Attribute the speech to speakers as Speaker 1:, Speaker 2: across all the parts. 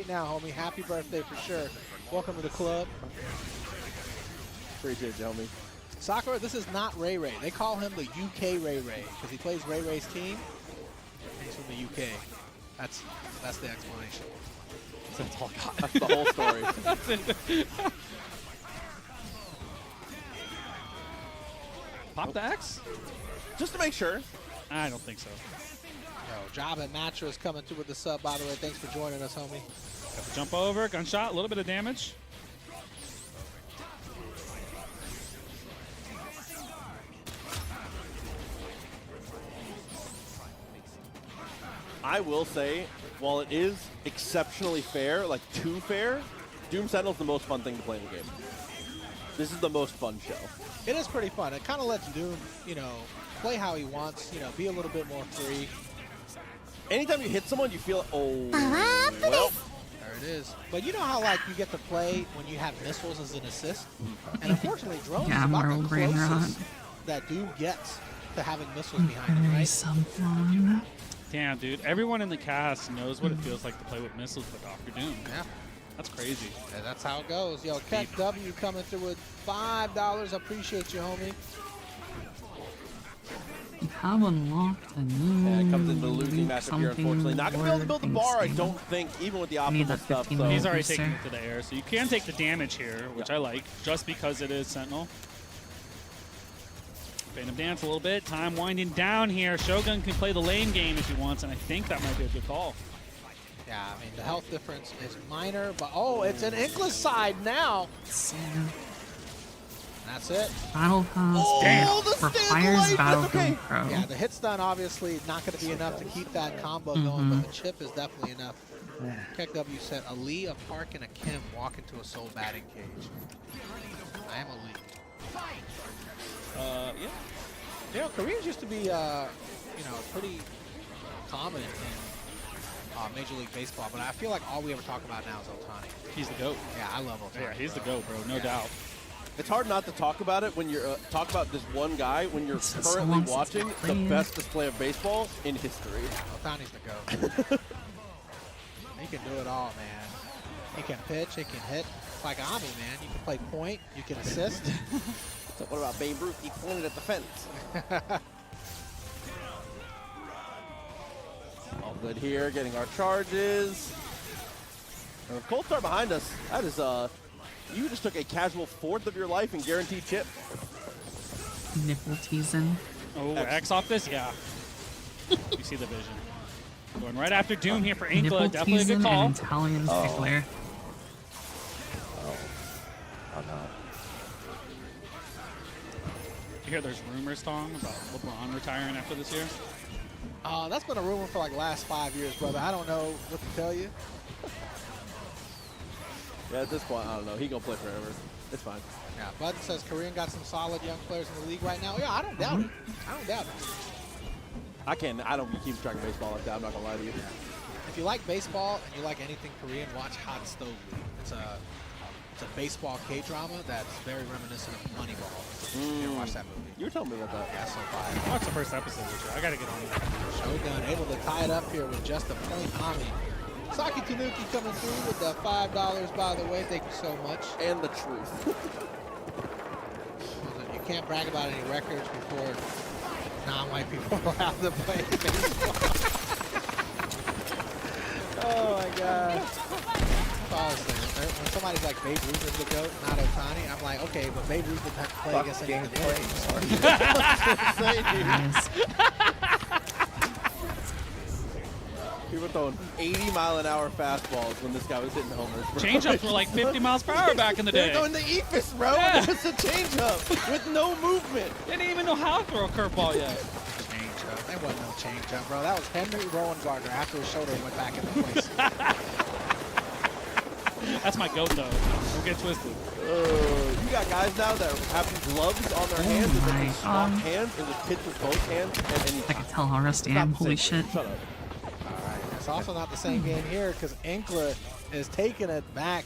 Speaker 1: right now, homie. Happy birthday for sure. Welcome to the club.
Speaker 2: Appreciate you, homie.
Speaker 1: Sakura, this is not Ray Ray. They call him the UK Ray Ray because he plays Ray Ray's team. He's from the UK. That's the explanation.
Speaker 3: That's all I got.
Speaker 2: That's the whole story.
Speaker 3: That's it. Pop the X?
Speaker 2: Just to make sure.
Speaker 3: I don't think so.
Speaker 1: Yo, Job at Matcha is coming through with the sub, by the way. Thanks for joining us, homie.
Speaker 3: Got the jump over, gunshot, a little bit of damage.
Speaker 2: I will say, while it is exceptionally fair, like too fair, Doom Sentinel's the most fun thing to play in the game. This is the most fun show.
Speaker 1: It is pretty fun. It kind of lets Doom, you know, play how he wants, you know, be a little bit more free.
Speaker 2: Anytime you hit someone, you feel, oh, well.
Speaker 1: There it is. But you know how, like, you get to play when you have missiles as an assist? And unfortunately, drones is about the closest that Doom gets to having missiles behind him, right?
Speaker 4: Someone.
Speaker 3: Damn, dude. Everyone in the cast knows what it feels like to play with missiles with Dr. Doom.
Speaker 1: Yeah.
Speaker 3: That's crazy.
Speaker 1: Yeah, that's how it goes. Yo, Keck W coming through with $5. Appreciate you, homie.
Speaker 4: You have unlocked a new.
Speaker 2: Yeah, it comes into the losing matchup here, unfortunately. Not going to be able to build the bar, I don't think, even with the optimal stuff. So.
Speaker 3: He's already taking it to the air, so you can take the damage here, which I like, just because it is Sentinel. Phantom dance a little bit. Time winding down here. Shogun can play the lane game if he wants, and I think that might be a good call.
Speaker 1: Yeah, I mean, the health difference is minor, but oh, it's an Inkless side now. That's it.
Speaker 4: Battle Pass requires Battlefield Pro.
Speaker 1: Yeah, the hit stun obviously not going to be enough to keep that combo going, but the chip is definitely enough. Keck W said, a Lee, a Park, and a Kim walk into a soul batting cage. I am a Lee.
Speaker 3: Yeah.
Speaker 1: You know, Koreans used to be, you know, pretty common in Major League Baseball, but I feel like all we ever talk about now is Ohtani.
Speaker 3: He's the GOAT.
Speaker 1: Yeah, I love Ohtani.
Speaker 3: Yeah, he's the GOAT, bro. No doubt.
Speaker 2: It's hard not to talk about it when you're talk about this one guy when you're currently watching the best display of baseball in history.
Speaker 1: Yeah, Ohtani's the GOAT. He can do it all, man. He can pitch, he can hit. It's like Ami, man. You can play point, you can assist.
Speaker 2: So what about Babe Ruth? He pointed at the fence. All good here, getting our charges. And with Cold Start behind us, that is, you just took a casual fourth of your life in guaranteed chip.
Speaker 4: Nipple teasing.
Speaker 3: Oh, X off this? Yeah. You see the vision. Going right after Doom here for Inkla. Definitely a good call.
Speaker 4: And Italian tickler.
Speaker 2: Oh no.
Speaker 3: You hear there's rumors, Tong, about LeBron retiring after this year?
Speaker 1: That's been a rumor for like the last 5 years, brother. I don't know what to tell you.
Speaker 2: Yeah, at this point, I don't know. He gonna play forever. It's fine.
Speaker 1: Yeah, Bud says Korean got some solid young players in the league right now. Yeah, I don't doubt it. I don't doubt it.
Speaker 2: I don't keep track of baseball like that. I'm not gonna lie to you.
Speaker 1: If you like baseball and you like anything Korean, watch Hot Stove League. It's a baseball K-drama that's very reminiscent of Moneyball. You ever watch that movie?
Speaker 2: You were telling me about that.
Speaker 1: Yeah, so fire.
Speaker 3: I watched the first episode with you. I gotta get on that.
Speaker 1: Shogun able to tie it up here with just a point Ami. Saki Tanuki coming through with the $5, by the way. Thank you so much.
Speaker 2: And the truth.
Speaker 1: You can't brag about any records before non-white people are allowed to play baseball. Oh my God. When somebody's like Babe Ruth is the GOAT, not Ohtani, I'm like, okay, but Babe Ruth didn't have to play against any of the
Speaker 2: People throwing 80-mile-an-hour fastballs when this guy was hitting homers.
Speaker 3: Changeups were like 50 miles per hour back in the day.
Speaker 2: They're going to Ephus, bro.
Speaker 3: Yeah.
Speaker 2: It's a changeup with no movement.
Speaker 3: They didn't even know how to throw a curveball yet.
Speaker 1: Changeup. There wasn't no changeup, bro. That was Henry Rowan Gardner after his shoulder went back into place.
Speaker 3: That's my goat, though. Don't get twisted.
Speaker 2: You got guys now that have these gloves on their hands and they can swap hands and just pitch with both hands at any
Speaker 4: I
Speaker 2: time.
Speaker 4: can tell how rusty I am. Holy shit.
Speaker 2: Shut up.
Speaker 1: Alright, it's also not the same game here because Inkla is taking it back.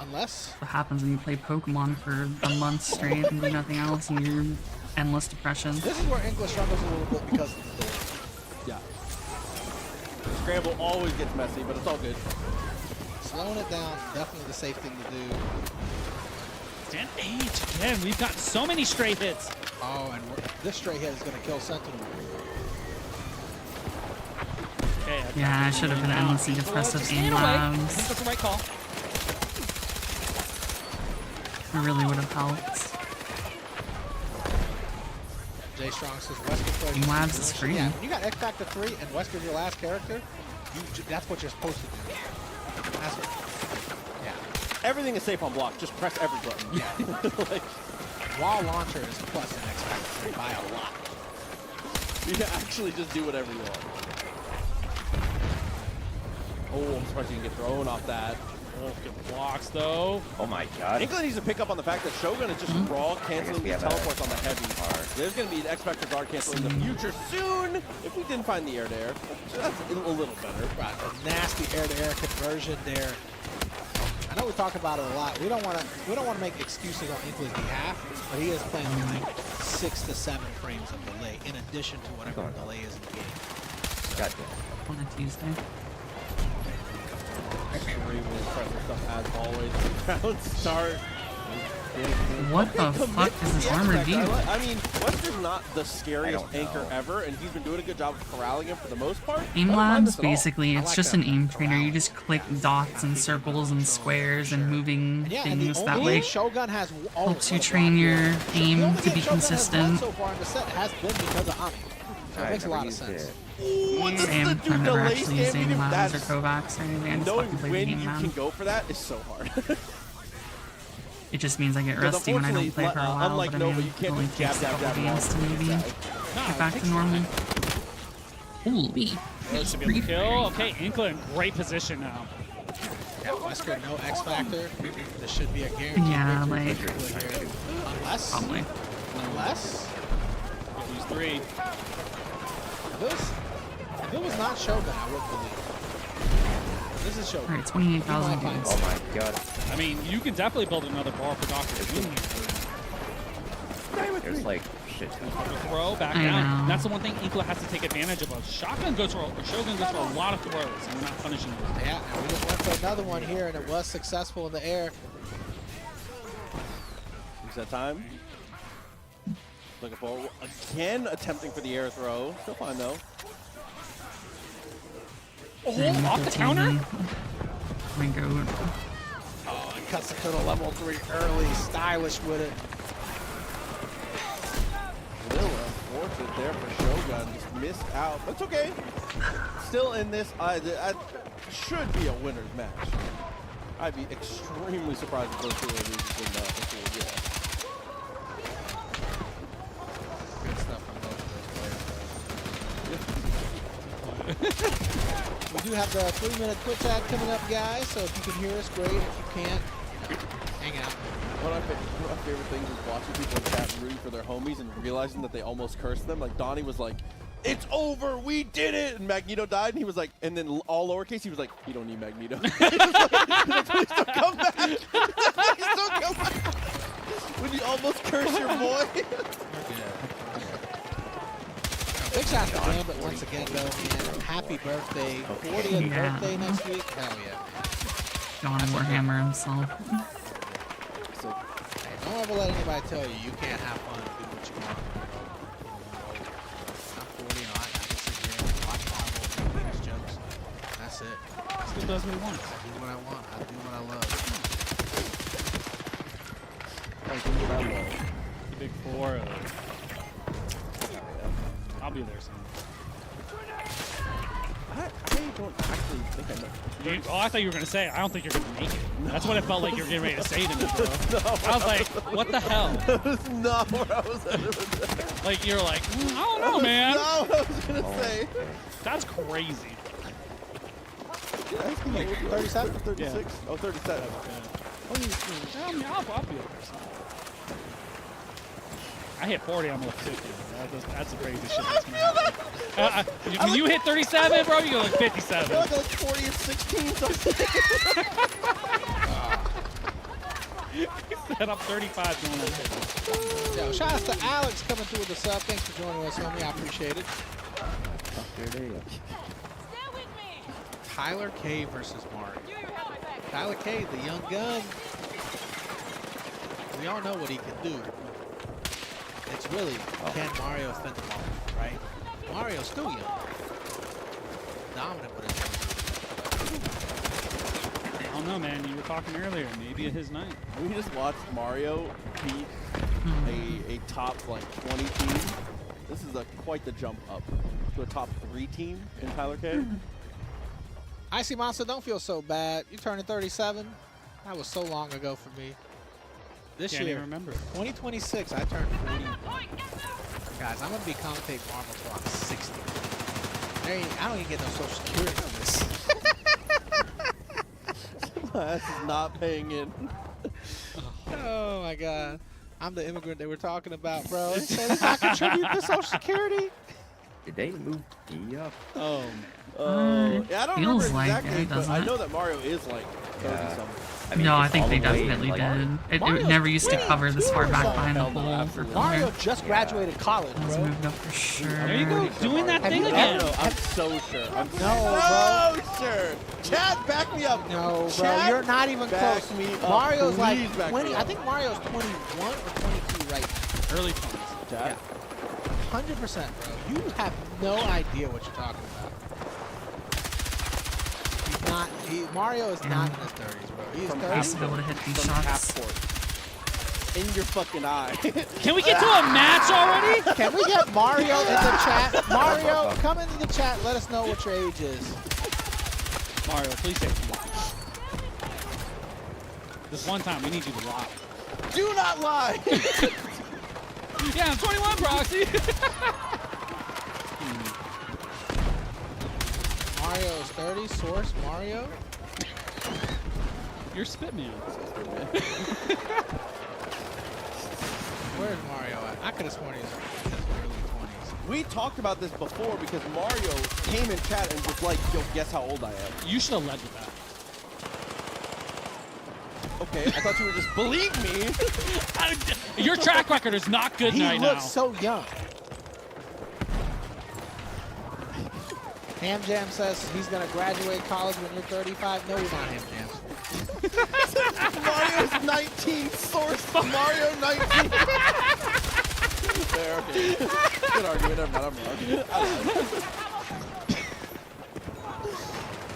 Speaker 1: Unless...
Speaker 4: What happens when you play Pokemon for a month straight and do nothing else and you're endless depression.
Speaker 1: This is where Inkla struggles a little bit because...
Speaker 2: Yeah. scramble always gets messy, but it's all good.
Speaker 1: Slowing it down, definitely the safe thing to do.
Speaker 3: Dan H again. We've got so many straight hits.
Speaker 1: Oh, and this straight hit is going to kill Sentinel.
Speaker 3: Okay,
Speaker 4: Yeah, I should have been endlessly depressive aim
Speaker 3: I think
Speaker 4: labs.
Speaker 3: that's the right call.
Speaker 4: It really would have helped.
Speaker 1: Jay Strong says Wesker
Speaker 4: Aim labs is free.
Speaker 1: Yeah, when you got X Factor 3 and Wesker's your last character, that's what you're supposed to do. That's what, yeah.
Speaker 2: Everything is safe on block. Just press every button.
Speaker 1: Yeah.
Speaker 2: Like,
Speaker 1: Wall launcher is plus an X Factor 3 by a lot.
Speaker 2: you can actually just do whatever you want. Oh, I'm surprised you didn't get thrown off that.
Speaker 3: Wolf good blocks though.
Speaker 5: Oh my god.
Speaker 2: Inkling needs to pick up on the fact that Shogun is just raw canceling
Speaker 5: we
Speaker 2: these
Speaker 5: have a
Speaker 2: teleports on the heavy. There's going to be an X Factor guard cancel in the future soon if we didn't find the air-to-air. So that's a little better.
Speaker 1: Right, a nasty air-to-air conversion there. I know we talk about it a lot. We don't want to make excuses on Inkling's behalf, but he is playing with like 6 to 7 frames of delay in addition to whatever delay is in the game.
Speaker 5: Gotcha.
Speaker 4: On a Tuesday.
Speaker 2: Extremely impressive stuff as always. Round start.
Speaker 4: What the fuck is this armor do?
Speaker 2: I mean, Wesker's not the scariest
Speaker 5: I don't
Speaker 2: anchor
Speaker 5: know.
Speaker 2: ever, and he's been doing a good job of corralling him for the most part.
Speaker 4: Aim
Speaker 2: I don't mind
Speaker 4: labs,
Speaker 2: this at all.
Speaker 4: basically,
Speaker 1: I
Speaker 4: it's
Speaker 1: like
Speaker 4: just
Speaker 1: that.
Speaker 4: an aim trainer. You just click dots and circles and squares and moving
Speaker 1: Yeah, and the
Speaker 4: things that
Speaker 1: only
Speaker 4: way.
Speaker 1: Shogun has
Speaker 4: Helps you train your aim to be consistent.
Speaker 1: So far in the set has been because of Ami. So it makes a lot of sense.
Speaker 2: What does
Speaker 4: Same,
Speaker 2: the
Speaker 4: I've never
Speaker 2: delay
Speaker 4: actually used
Speaker 2: stand
Speaker 4: aim
Speaker 2: mean?
Speaker 4: labs or
Speaker 2: That's-
Speaker 4: Kovacs or anything. I just
Speaker 2: Knowing
Speaker 4: fucking play the
Speaker 2: when
Speaker 4: game
Speaker 2: you
Speaker 4: man.
Speaker 2: can go for that is so hard.
Speaker 4: It just means I get
Speaker 2: Because
Speaker 4: rusty when I don't
Speaker 2: unfortunately,
Speaker 4: play for a while,
Speaker 2: unlike
Speaker 4: but I
Speaker 2: Nova,
Speaker 4: mean,
Speaker 2: you
Speaker 4: it
Speaker 2: can't
Speaker 4: only
Speaker 2: just
Speaker 4: takes a
Speaker 2: jab,
Speaker 4: couple
Speaker 2: jab,
Speaker 4: games to maybe get back to normal. Holy.
Speaker 3: That should be able to kill. Okay, Inkling, great position now.
Speaker 1: Yeah, Wesker, no X Factor. This should be a guarantee.
Speaker 4: Yeah,
Speaker 1: victory
Speaker 4: like,
Speaker 1: for Inkling here.
Speaker 4: probably.
Speaker 1: Unless,
Speaker 3: Use 3.
Speaker 1: if it was not Shogun, I wouldn't believe it. This is Shogun.
Speaker 4: Alright, 28,000 points.
Speaker 5: Oh my god.
Speaker 3: I mean, you can definitely build another bar for Dr. Doom here.
Speaker 5: There's like shit.
Speaker 3: Throw back
Speaker 4: I
Speaker 3: down.
Speaker 4: know.
Speaker 3: That's the one thing Inkling has to take advantage of. Shotgun goes for, or Shogun goes for a lot of throws, and we're not punishing those.
Speaker 1: Yeah, and we just went for another one here, and it was successful in the air.
Speaker 2: Is that time? Looking for again, attempting for the air throw. Still fine though.
Speaker 3: Oh, off the counter?
Speaker 4: My goat.
Speaker 1: Oh, and cuts it to the level 3 early, stylish with it.
Speaker 2: Little unfortunate there for Shogun. Just missed out. That's okay. Still in this, I should be a winner's match. I'd be extremely surprised if those two are losing in the field. Yeah.
Speaker 1: Good stuff from both of those players. We do have the 3-minute Twitch ad coming up, guys, so if you can hear us, great. If you can't, hang out.
Speaker 2: One of my favorite things is watching people in chat rooting for their homies and realizing that they almost cursed them. Like Donnie was like, "It's over, we did it," and Magneto died, and he was like, and then all lowercase, he was like, "You don't need Magneto." He's like, "Please don't come back. Please don't come back." When you almost curse your boy.
Speaker 1: Big shout out to Gambit once again, though, man. Happy birthday. 40th
Speaker 4: Yeah.
Speaker 1: birthday next week. Hell yeah.
Speaker 4: John Warhammer himself.
Speaker 2: So,
Speaker 1: Hey, don't ever let anybody tell you you can't have fun and do what you want. I'm 40, you know, I can sit here and watch Marvel and make these jokes. That's it.
Speaker 3: Still does what he wants.
Speaker 1: I do what I want. I do what I love.
Speaker 2: I think what I love.
Speaker 3: The big 4. I'll be there soon.
Speaker 2: I don't actually think I know.
Speaker 3: Oh, I thought you were going to say, I don't think you're going to make it. That's what it felt like you were getting ready to say to me, bro. I was like, what the hell?
Speaker 2: That was not where I was headed with that.
Speaker 3: Like, you're like, I don't know, man.
Speaker 2: Not what I was going to say.
Speaker 3: That's crazy.
Speaker 2: Like 37? 36?
Speaker 3: Yeah.
Speaker 2: Oh, 37.
Speaker 3: I mean, I'll be over soon. I hit 40, I'm like 50. That's the crazy shit that's going to happen. When you hit 37, bro, you go like 57.
Speaker 2: I feel like 40 and 16 something.
Speaker 3: He said I'm 35 going on 50.
Speaker 1: Yo, shout out to Alex coming through with the sub. Thanks for joining us, homie. I appreciate it. Tyler K versus Mario. Tyler K, the young gun. We all know what he can do. It's really, can Mario fend him off, right? Mario's still young. Dominant with his
Speaker 3: I don't know, man. You were talking earlier. Maybe his night.
Speaker 2: We just watched Mario beat a top like 20 team. This is quite the jump up to a top 3 team in Tyler K.
Speaker 1: Icy Monster, don't feel so bad. You turning 37. That was so long ago for me. This
Speaker 3: Can't
Speaker 1: year,
Speaker 3: even remember.
Speaker 1: 2026, I turned 41. Guys, I'm gonna be commentating Marvel till I'm 60. I don't even get no Social Security on this.
Speaker 2: That's not paying in.
Speaker 1: Oh my God. I'm the immigrant they were talking about, bro. They said it's not contribute to Social Security.
Speaker 5: Did they move me up?
Speaker 3: Oh, man.
Speaker 2: Yeah, I don't
Speaker 4: feels
Speaker 2: remember
Speaker 4: like
Speaker 2: exactly,
Speaker 4: it,
Speaker 2: but
Speaker 4: doesn't
Speaker 2: I
Speaker 4: it?
Speaker 2: know that Mario is like 30
Speaker 5: Yeah.
Speaker 2: something.
Speaker 5: I mean,
Speaker 4: No, I
Speaker 5: just
Speaker 4: think
Speaker 5: all
Speaker 4: they
Speaker 5: the way,
Speaker 4: definitely
Speaker 5: like,
Speaker 4: did. It
Speaker 1: Mario's
Speaker 4: never used to
Speaker 1: 20
Speaker 4: cover this far back
Speaker 1: years
Speaker 4: behind the
Speaker 2: old.
Speaker 4: pole.
Speaker 2: Absolutely.
Speaker 1: Mario just graduated college,
Speaker 4: Has
Speaker 1: bro.
Speaker 4: moved up for sure.
Speaker 3: There you go, doing that
Speaker 1: Have
Speaker 3: thing
Speaker 1: you
Speaker 3: again.
Speaker 2: No, I'm so sure. I'm
Speaker 1: No,
Speaker 2: so sure. Chad, back me up.
Speaker 1: No, bro,
Speaker 2: Chad,
Speaker 1: you're not even
Speaker 2: back
Speaker 1: close.
Speaker 2: me up.
Speaker 1: Mario's like
Speaker 2: Please back
Speaker 1: 20.
Speaker 2: me
Speaker 1: I
Speaker 2: up.
Speaker 1: think Mario's 21 or 22 right now.
Speaker 3: Early 20s.
Speaker 2: Chad.
Speaker 1: 100%, bro. You have no idea what you're talking about. He's not. Mario is not in his 30s, bro. He's
Speaker 2: From
Speaker 1: 30.
Speaker 4: Used to be able to hit these
Speaker 2: From half
Speaker 4: shots.
Speaker 2: court. In your fucking eye.
Speaker 3: Can we get to a match already?
Speaker 1: Can we get Mario in the chat? Mario, come into the chat. Let us know what your age is.
Speaker 3: Mario, please say it. This one time, we need you to lie.
Speaker 2: Do not lie.
Speaker 3: Yeah, I'm 21, Proxy.
Speaker 1: Mario is 30. Source Mario.
Speaker 3: You're Spitman.
Speaker 1: Where's Mario at? I could have sworn he was in his early 20s.
Speaker 2: We talked about this before because Mario came in chat and was like, yo, guess how old I am.
Speaker 3: You should have led with that.
Speaker 2: Okay, I thought you would just believe me.
Speaker 3: Your track record is not good
Speaker 1: He
Speaker 3: right now.
Speaker 1: looks so young. Ham Jam says he's gonna graduate college when you're 35. No, you're not, Ham Jam.
Speaker 2: Mario's 19. Source Mario 19. There, okay. Good argument. Never mind, I'm wrong.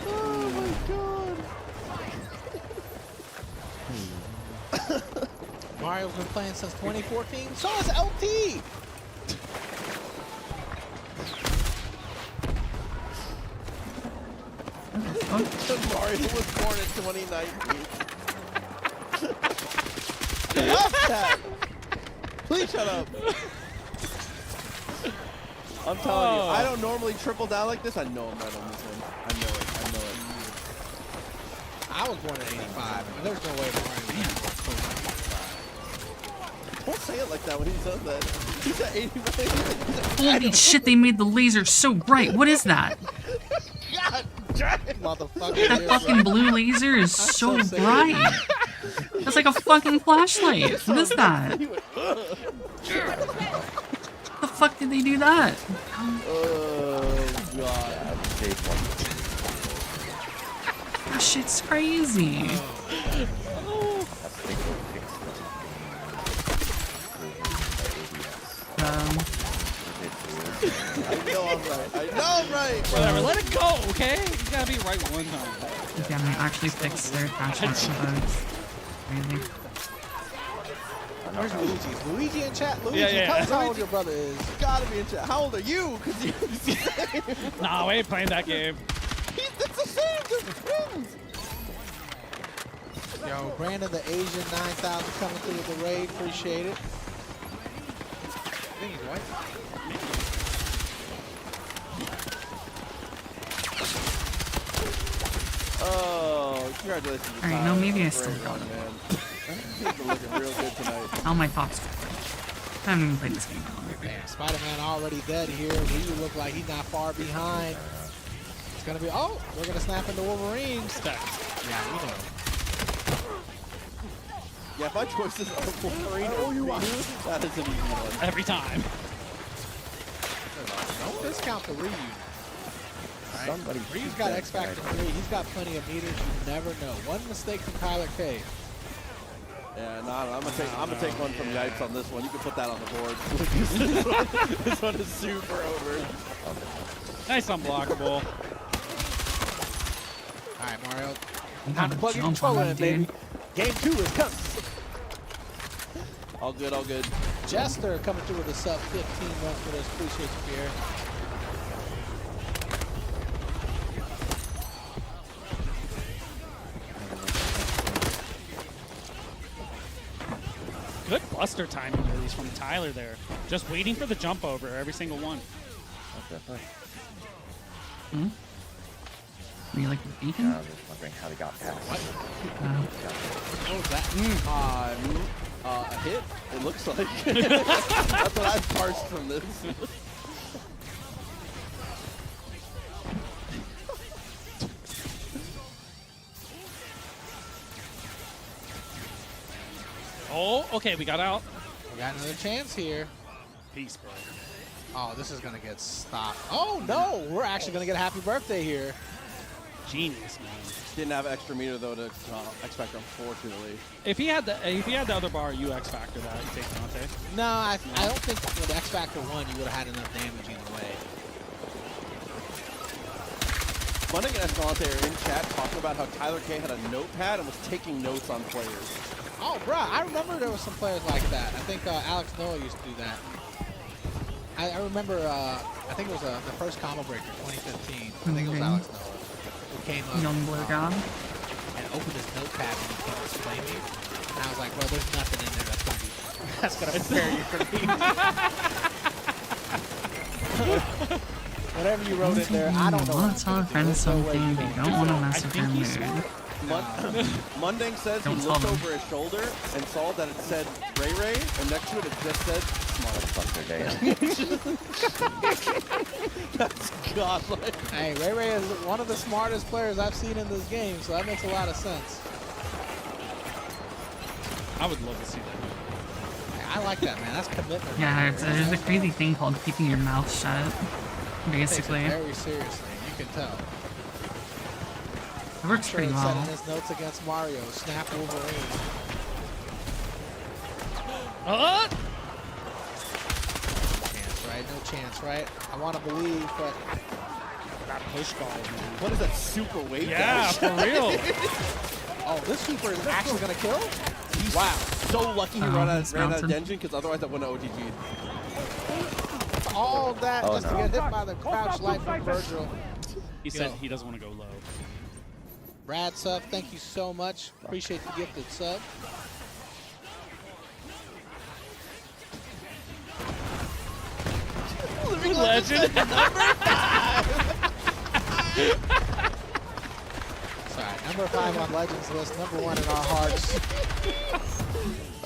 Speaker 2: Oh my god.
Speaker 1: Mario's been playing since 2014. So has LT.
Speaker 2: Mario was born in 2019. Shut up, Chad. Please shut up. I'm telling you, I don't normally triple down like this. I know I'm right on this one. I know it. I know it.
Speaker 1: I was born in 85. And there's no way Mario was born in 85.
Speaker 2: Don't say it like that when he says that. He said 85.
Speaker 4: Holy shit, they made the laser so bright. What is that?
Speaker 2: God damn.
Speaker 1: Motherfucker.
Speaker 4: That fucking blue laser is so
Speaker 1: so
Speaker 4: bright. That's like a fucking flashlight. What is that? The fuck did they do that?
Speaker 2: Oh, God.
Speaker 4: That shit's crazy.
Speaker 2: I know I'm right. I know I'm right.
Speaker 3: Whatever, let it go, okay? You gotta be right one time.
Speaker 4: Damn, they actually fixed their attachment to bugs. Crazy.
Speaker 1: Where's Luigi? Is Luigi in chat? Luigi,
Speaker 3: Yeah, yeah.
Speaker 1: tell us how old your brother is.
Speaker 2: Gotta be in chat. How old are you? Because you.
Speaker 3: Nah, we ain't playing that game.
Speaker 2: It's the same. They're twins.
Speaker 1: Yo, Brandon the Asian 9000 coming through with the raid. Appreciate it. I think he's white.
Speaker 2: Oh, congratulations.
Speaker 4: Alright, no, maybe I still
Speaker 2: Great
Speaker 4: don't.
Speaker 2: one, man. People looking real good tonight.
Speaker 4: All my thoughts. I haven't even played this game in a long time.
Speaker 1: Man, Spider-Man already dead here. He look like he's not far behind. It's gonna be. Oh, we're gonna snap into Wolverines. Yeah, you know.
Speaker 2: Yeah, if my choices are Wolverine or Ryu, that is an easy one.
Speaker 3: Every time.
Speaker 1: Don't discount the Ryu. Right?
Speaker 5: Somebody
Speaker 1: Ryu's
Speaker 5: shoot
Speaker 1: got
Speaker 5: that
Speaker 1: X Factor
Speaker 5: guy.
Speaker 1: 3. He's got plenty of meters. You never know. One mistake from Tyler K.
Speaker 2: Yeah, no, I'm gonna take one from Yipes on this one. You can put that on the board. this one is super over.
Speaker 3: Nice unblockable.
Speaker 1: All right, Mario.
Speaker 4: You
Speaker 1: Time to
Speaker 4: gotta
Speaker 1: plug your
Speaker 4: jump on
Speaker 1: controller
Speaker 4: that
Speaker 1: in,
Speaker 4: dude.
Speaker 1: baby. Game 2 is coming.
Speaker 2: All good, all good.
Speaker 1: Jester coming through with a sub 15 run for this. Appreciate you, Pierre.
Speaker 3: Good buster timing release from Tyler there. Just waiting for the jump over every single one.
Speaker 5: What the fuck?
Speaker 4: Were you like the beacon?
Speaker 5: I was just wondering how they got past.
Speaker 1: What?
Speaker 4: Uh,
Speaker 1: What was that?
Speaker 2: A hit, it looks like. That's what I parsed from this.
Speaker 3: Oh, okay, we got out.
Speaker 1: We got another chance here.
Speaker 3: Peace, bro.
Speaker 1: Oh, this is going to get stopped. Oh, no. We're actually going to get a happy birthday here.
Speaker 3: Genius, man.
Speaker 2: Didn't have extra meter though to expect, unfortunately.
Speaker 3: If he had the other bar, you X Factor that, you take Dante.
Speaker 1: No, I don't think with X Factor 1 you would have had enough damage either way.
Speaker 2: Funding and Escalante are in chat talking about how Tyler K had a notepad and was taking notes on players.
Speaker 1: Oh, bruh, I remember there was some players like that. I think Alex Noah used to do that. I remember, I think it was the first Combo Breaker, 2015. I think it was Alex Noah who came up
Speaker 4: young blue god.
Speaker 1: and opened his notepad and he came explaining. And I was like, well, there's nothing in there that's going to prepare you for me. Whatever you wrote in there, I don't know.
Speaker 4: Want to tell a friend something, but you don't want to mess with their mood.
Speaker 2: Munding says he
Speaker 4: Don't tell
Speaker 2: looked
Speaker 4: them.
Speaker 2: over his shoulder and saw that it said Ray Ray, and next to it just said smart.
Speaker 5: Motherfucker, damn.
Speaker 2: That's godlike.
Speaker 1: Hey, Ray Ray is one of the smartest players I've seen in this game, so that makes a lot of sense.
Speaker 3: I would love to see that.
Speaker 1: Hey, I like that, man. That's commitment.
Speaker 4: Yeah, there's a crazy thing called keeping your mouth shut,
Speaker 1: Takes
Speaker 4: basically.
Speaker 1: it very seriously. You can tell.
Speaker 4: It works
Speaker 1: Sure,
Speaker 4: pretty
Speaker 1: it said
Speaker 4: well.
Speaker 1: in his notes against Mario, snap Wolverine. Chance, right? No chance, right? I want to believe, but
Speaker 3: That push ball, dude.
Speaker 2: What is that super weight
Speaker 3: Yeah,
Speaker 2: dash?
Speaker 3: for real.
Speaker 1: oh, this super is actually gonna kill?
Speaker 2: He's
Speaker 1: Wow.
Speaker 2: so lucky he
Speaker 4: Oh,
Speaker 2: ran
Speaker 4: he's
Speaker 2: out of
Speaker 4: mounted.
Speaker 2: engine because otherwise that wouldn't have OTG'd.
Speaker 1: All that
Speaker 5: Oh,
Speaker 1: just to
Speaker 5: no.
Speaker 1: get hit by the crouch light from Virgil.
Speaker 3: He
Speaker 1: Yo.
Speaker 3: said he doesn't want to go low.
Speaker 1: Brad sub, thank you so much. Appreciate the gifted sub.
Speaker 3: Legend.
Speaker 1: Sorry, number 5 on Legends list, number 1 in our hearts.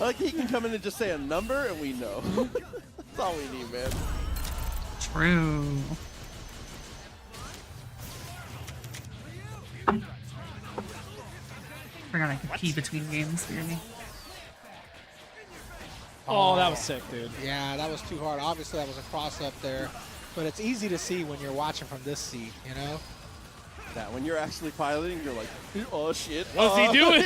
Speaker 2: I like he can come in and just say a number and we know. That's all we need, man.
Speaker 4: True. Forgot I could pee between games, really.
Speaker 3: Oh, that was sick, dude.
Speaker 1: Yeah, that was too hard. Obviously, that was a cross up there, but it's easy to see when you're watching from this seat, you know?
Speaker 2: Yeah, when you're actually piloting, you're like, oh shit.
Speaker 3: What's he doing?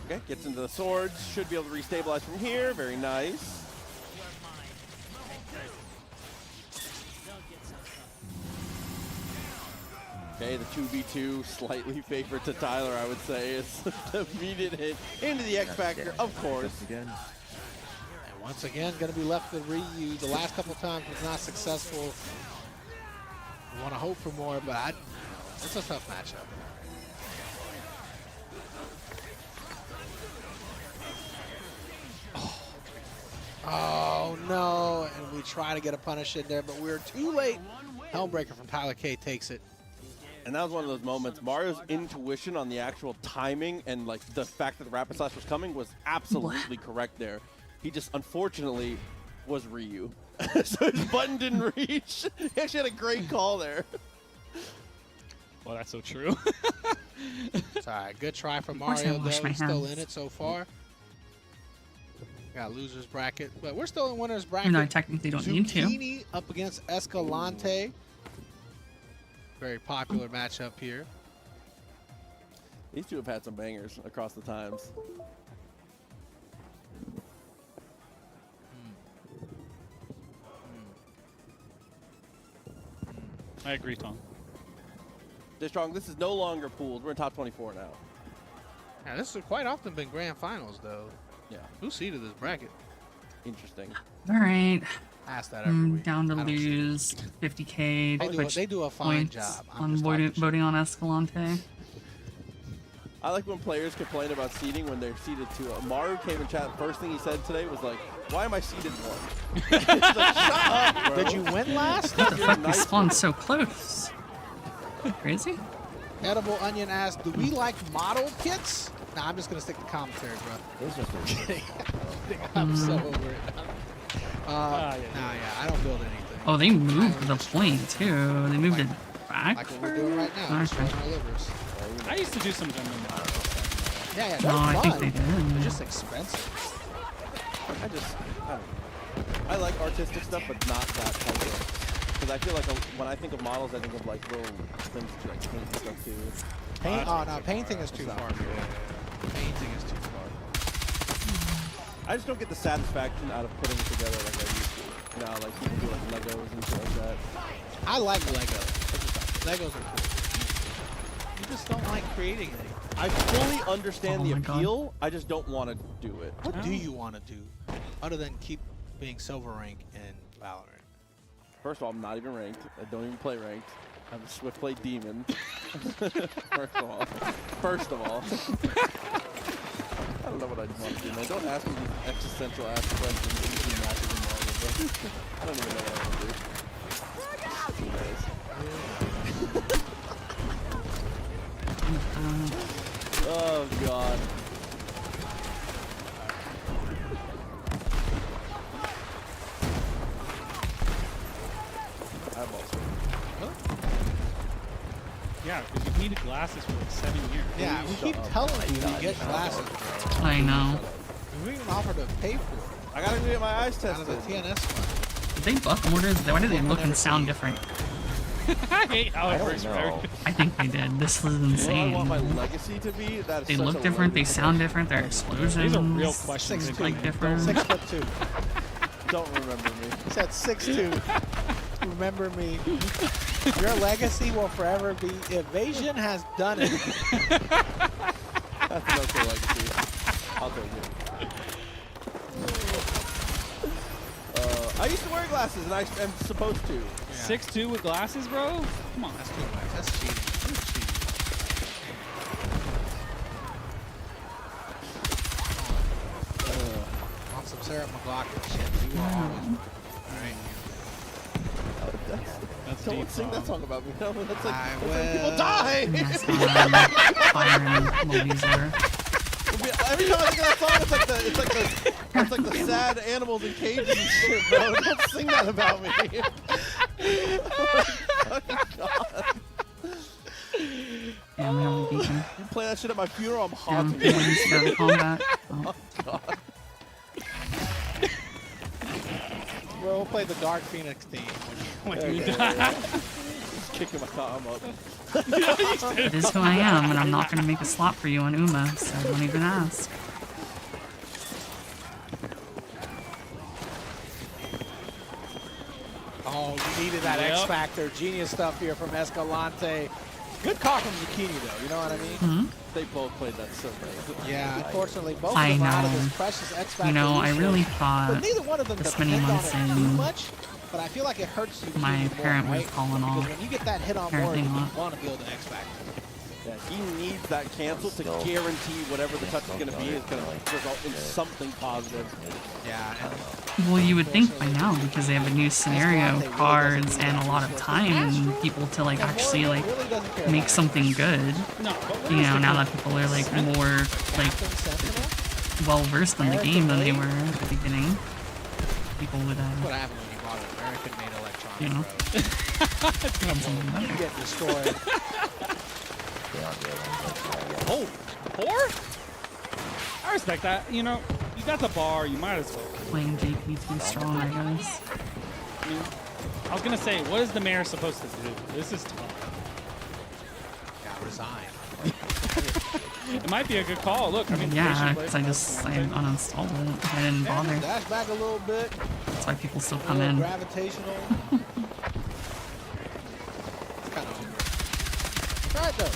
Speaker 2: Okay, gets into the swords. Should be able to restabilize from here. Very nice. Okay, the 2v2 slightly favored to Tyler, I would say. It's the immediate hit into the X Factor, of course.
Speaker 5: Again.
Speaker 1: And once again, going to be left with Ryu. The last couple times was not successful. We want to hope for more, but it's a tough matchup. Oh no, and we try to get a punish in there, but we're too late. Helmbreaker from Tyler K takes it.
Speaker 2: And that was one of those moments. Mario's intuition on the actual timing and like the fact that the rapid slash was coming was absolutely correct there. He just unfortunately was Ryu. So his button didn't reach. He actually had a great call there.
Speaker 3: Well, that's so true.
Speaker 1: It's all right. Good try from
Speaker 4: course I
Speaker 1: Mario, though.
Speaker 4: wash my
Speaker 1: He's still
Speaker 4: hands.
Speaker 1: in it so far. Got losers bracket, but we're still in winners bracket.
Speaker 4: Even though I technically don't need to.
Speaker 1: Zucchini up against Escalante. Very popular matchup here.
Speaker 2: These two have had some bangers across the times.
Speaker 3: I agree, Tom.
Speaker 2: Stay strong. This is no longer pooled. We're in top 24 now.
Speaker 1: Yeah, this has quite often been grand finals, though.
Speaker 2: Yeah.
Speaker 1: Who seeded this bracket?
Speaker 2: Interesting.
Speaker 4: All right.
Speaker 1: I ask that every week.
Speaker 4: Down to
Speaker 1: I don't see it.
Speaker 4: lose 50K. Twitch
Speaker 1: They do a fine
Speaker 4: points
Speaker 1: job. I'm
Speaker 4: on
Speaker 1: just talking
Speaker 4: voting on Escalante.
Speaker 2: I like when players complain about seeding when they're seeded 2. Maru came in chat. First thing he said today was like, "Why am I seeded 1?" It's like, shut up, bro.
Speaker 1: Did you win last?
Speaker 4: What the fuck? We spawned so close. Crazy?
Speaker 1: Edible Onion asked, "Do we like model kits?" Nah, I'm just gonna stick to commentary, bro.
Speaker 5: It's just a
Speaker 1: I'm so over it.
Speaker 3: Yeah.
Speaker 1: Nah, yeah, I don't build anything.
Speaker 4: Oh, they moved the point too. They moved it back.
Speaker 1: Like what we're doing right now, just
Speaker 4: Okay.
Speaker 1: showing our livers.
Speaker 3: I used to do some Gundam models.
Speaker 1: Yeah, yeah,
Speaker 4: No,
Speaker 1: they're
Speaker 4: I
Speaker 1: fun.
Speaker 4: think they did.
Speaker 1: They're just expensive.
Speaker 2: I don't know. I like artistic stuff, but not that type of. Because I feel like when I think of models, I think of like little things to like paint and stuff too.
Speaker 1: Paint? Oh no, painting is too far. Painting is too far.
Speaker 2: I just don't get the satisfaction out of putting it together like I used to. You know, like people do like Legos and shit like that.
Speaker 1: I like Legos. Legos are cool. You just don't like creating anything.
Speaker 2: I fully understand
Speaker 4: Oh
Speaker 2: the
Speaker 4: my God.
Speaker 2: appeal. I just don't want to do it.
Speaker 1: What do you want to do other than keep being silver rank in Valorant?
Speaker 2: First of all, I'm not even ranked. I don't even play ranked. I'm a swift play demon. First of all. I don't know what I want to do, man. Don't ask me these existential ass questions. Between matches and Marvel, bro. I don't even know what I want to do. Oh God. Eyeballs.
Speaker 3: Yeah, because you've needed glasses for like 7 years.
Speaker 1: Yeah, we keep telling you to get glasses, bro.
Speaker 4: I know.
Speaker 1: We even offer to pay for it
Speaker 2: I gotta go get my eyes
Speaker 1: out of
Speaker 2: tested.
Speaker 1: the TNS fund.
Speaker 4: Did they buff orders? Why do they look and sound different?
Speaker 3: I hate how
Speaker 5: I
Speaker 3: it
Speaker 5: don't
Speaker 3: works.
Speaker 5: know.
Speaker 4: I think they did. This was
Speaker 2: What I want my
Speaker 4: insane.
Speaker 2: legacy to be, that is
Speaker 4: They
Speaker 2: such
Speaker 4: look
Speaker 2: a
Speaker 4: different. They
Speaker 2: loaded
Speaker 4: sound different. Their explosions.
Speaker 3: These are real questions.
Speaker 1: Six,
Speaker 4: Like different.
Speaker 1: 6'2".
Speaker 2: Don't remember me.
Speaker 1: He said 6'2". Remember me. Your legacy will forever be Evasion has done it.
Speaker 2: That's an okay legacy. I'll take it. I used to wear glasses, and I am supposed to.
Speaker 3: 6'2" with glasses, bro? Come on.
Speaker 1: That's too much. That's cheating. That's cheating. Want some Sarah McLaughlin shit. You will always. Alright.
Speaker 3: That's
Speaker 2: Someone
Speaker 3: deep.
Speaker 2: sing that song about me. No, that's like,
Speaker 1: I
Speaker 2: that's like people
Speaker 1: will.
Speaker 2: die.
Speaker 4: Yes, firing movies there.
Speaker 2: Every time I think of that song, it's like the sad animals in cages and shit, bro. Don't sing that about me. Oh my God.
Speaker 4: Yeah, we have a beacon.
Speaker 2: You play that shit at my funeral, I'm
Speaker 4: Yeah,
Speaker 2: haunting
Speaker 4: we
Speaker 2: you.
Speaker 4: need to go to combat. Oh.
Speaker 2: God.
Speaker 1: Bro, we'll play the Dark Phoenix theme when you
Speaker 2: Okay.
Speaker 1: die.
Speaker 2: Just kicking my thumb up.
Speaker 4: It is who I am, and I'm not going to make a slot for you on Uma, so don't even ask.
Speaker 1: Oh, you needed that
Speaker 3: Yep.
Speaker 1: X Factor. Genius stuff here from Escalante. Good call from Zucchini, though. You know what I mean?
Speaker 4: Hmm?
Speaker 2: They both played that so bad.
Speaker 1: Yeah, unfortunately, both
Speaker 4: I
Speaker 1: of them are out of
Speaker 4: know.
Speaker 1: this precious X Factor.
Speaker 4: You know, I
Speaker 1: resource.
Speaker 4: really
Speaker 1: But
Speaker 4: thought
Speaker 1: neither one of them
Speaker 4: this
Speaker 1: depend
Speaker 4: many
Speaker 1: on
Speaker 4: months
Speaker 1: it too
Speaker 4: in,
Speaker 1: much, but I feel like it hurts you.
Speaker 4: my
Speaker 1: more,
Speaker 4: parent would
Speaker 1: right?
Speaker 4: have fallen
Speaker 1: Because
Speaker 4: off.
Speaker 1: when you get that hit on
Speaker 4: Parent
Speaker 1: board, you
Speaker 4: thing off.
Speaker 1: want to build an X Factor.
Speaker 2: Yeah, he needs that cancel to guarantee whatever the touch is going to be is going to result in something positive.
Speaker 1: Yeah, and
Speaker 4: Well, you would think by now, because they have a new scenario cards and a lot of time and people to like actually like
Speaker 1: really doesn't care
Speaker 4: make
Speaker 1: about
Speaker 4: something good.
Speaker 3: No, but
Speaker 4: You know, now that people are like more like
Speaker 1: Captain Sentinel.
Speaker 4: well versed in the game than they were at the beginning, people would
Speaker 1: What happened when you bought an American-made electronic?
Speaker 4: You know.
Speaker 1: Bro?
Speaker 4: have something
Speaker 1: You
Speaker 4: better.
Speaker 1: get destroyed.
Speaker 3: Oh, 4? I respect that. You know, You got the bar, you might as well.
Speaker 4: Playing JP too strong, I guess.
Speaker 3: I mean, I was gonna say, what is the mayor supposed to do? This is tough.
Speaker 1: Yeah, resign.
Speaker 3: It might be a good call. Look, I mean,
Speaker 4: Yeah,
Speaker 3: patient
Speaker 4: because
Speaker 3: play
Speaker 4: I
Speaker 3: from
Speaker 4: uninstalled it. I didn't bother.
Speaker 1: Dash back a little bit.
Speaker 4: That's why people still
Speaker 1: A
Speaker 4: come
Speaker 1: little
Speaker 4: in.
Speaker 1: gravitational. It's kind of over. All right, though.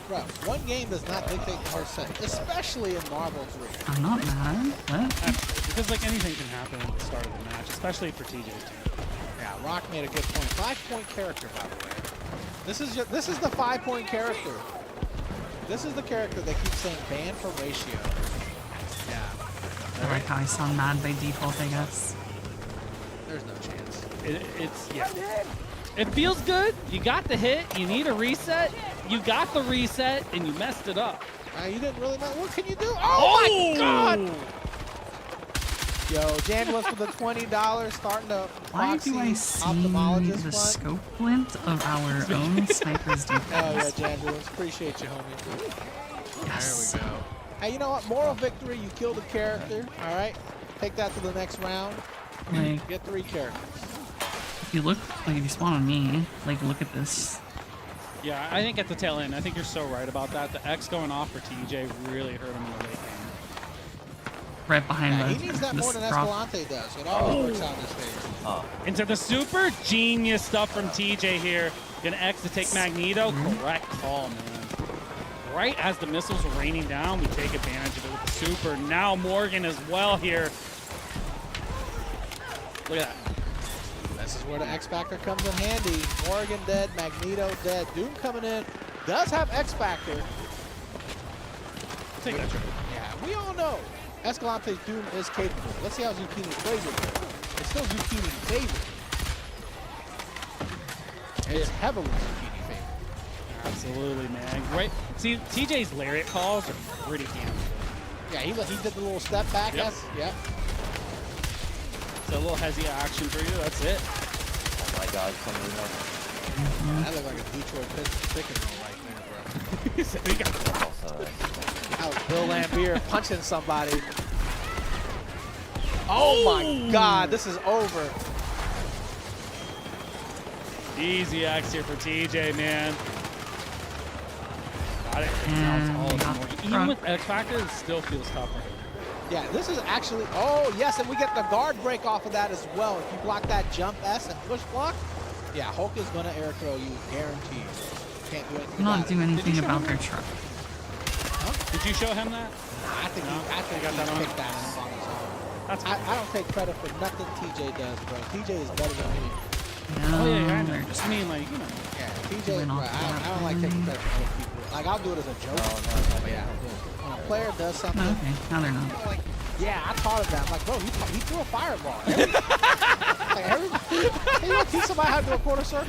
Speaker 1: Bro, one game does not dictate the whole set, especially in Marvel 3.
Speaker 4: I'm not mad. What?
Speaker 3: Absolutely, because like anything can happen at the start of the match, especially for TJ's team.
Speaker 1: Yeah, Rock made a good point. 5-point character, by the way. This is the 5-point character. This is the character that keeps saying ban for ratio. Yeah,
Speaker 4: I like how I sound mad by default, I guess.
Speaker 1: there's no chance.
Speaker 3: Yeah. It feels good. You got the hit. You need a reset. You got the reset, and you messed it up.
Speaker 1: You didn't really know. What can you do? Oh my God! Yo, Jandulas with the $20 starting to
Speaker 4: Why do I see the scope glint of our own sniper's defense?
Speaker 1: Oh yeah, Jandulas. Appreciate you, homie.
Speaker 4: Yes.
Speaker 1: There we go. Hey, you know what? Moral victory. You killed a character. All right. Take that to the next round.
Speaker 4: Like,
Speaker 1: Get 3 characters.
Speaker 4: if you look, like if you spawn on me, like look at this.
Speaker 3: Yeah, I think at the tail end, I think you're so right about that. The X going off for TJ really hurt him in the late game.
Speaker 4: Right behind
Speaker 1: Yeah,
Speaker 4: the
Speaker 1: he needs that more than
Speaker 4: this drop.
Speaker 1: Escalante does. It always works out in his favor.
Speaker 3: Into the super genius stuff from TJ here. Gonna X to take Magneto. Correct call, man. Right as the missiles are raining down, we take advantage of it with the super. Now Morgan as well here. Look at that.
Speaker 1: This is where the X Factor comes in handy. Morgan dead, Magneto dead. Doom coming in. Does have X Factor.
Speaker 3: Take that trigger.
Speaker 1: Yeah, we all know Escalante's Doom is capable. Let's see how Zucchini plays it. It's still Zucchini favorite. It's heavily Zucchini favorite.
Speaker 3: Absolutely, man. Right. See, TJ's lariat calls are pretty damn good.
Speaker 1: Yeah, he did the little step back.
Speaker 3: Yep.
Speaker 1: Yep.
Speaker 3: So a little hezzy action for you. That's it.
Speaker 5: Oh my God, somebody else.
Speaker 1: That looked like a Detroit Pistons pick and roll right there, bro.
Speaker 3: He said he got
Speaker 5: Also,
Speaker 1: That was Bill Lambier punching somebody. Oh my God, this is over.
Speaker 3: easy X here for TJ, man. Got it. Now it's all
Speaker 4: And
Speaker 3: over Morgan. Even with X Factor, it still feels tougher.
Speaker 1: Yeah, this is actually, oh yes, and we get the guard break off of that as well. If you block that jump S and push block, yeah, Hulk is gonna air throw you, guaranteed. Can't do anything
Speaker 4: Not
Speaker 1: about
Speaker 4: do
Speaker 1: it.
Speaker 4: anything about their truck.
Speaker 3: Did you show him that?
Speaker 1: I think
Speaker 3: No,
Speaker 1: I think
Speaker 3: he got
Speaker 1: he
Speaker 3: that on.
Speaker 1: picked that up on his own.
Speaker 3: That's
Speaker 1: I don't take credit for nothing TJ does, bro. TJ is better than me.
Speaker 3: Oh yeah, I
Speaker 4: They're
Speaker 3: know.
Speaker 4: just
Speaker 3: I mean, like, you know.
Speaker 1: Yeah, TJ,
Speaker 4: Went
Speaker 1: bro,
Speaker 4: off
Speaker 1: I
Speaker 4: that
Speaker 1: don't like taking
Speaker 4: one.
Speaker 1: credit for other people. Like, I'll do it as a joke.
Speaker 5: no,
Speaker 1: But yeah, when a player does something,
Speaker 4: okay, now they're not.
Speaker 1: like, yeah, I thought of that. I'm like, bro, he threw a fireball. Like, you want to teach somebody how to do a quarter circle?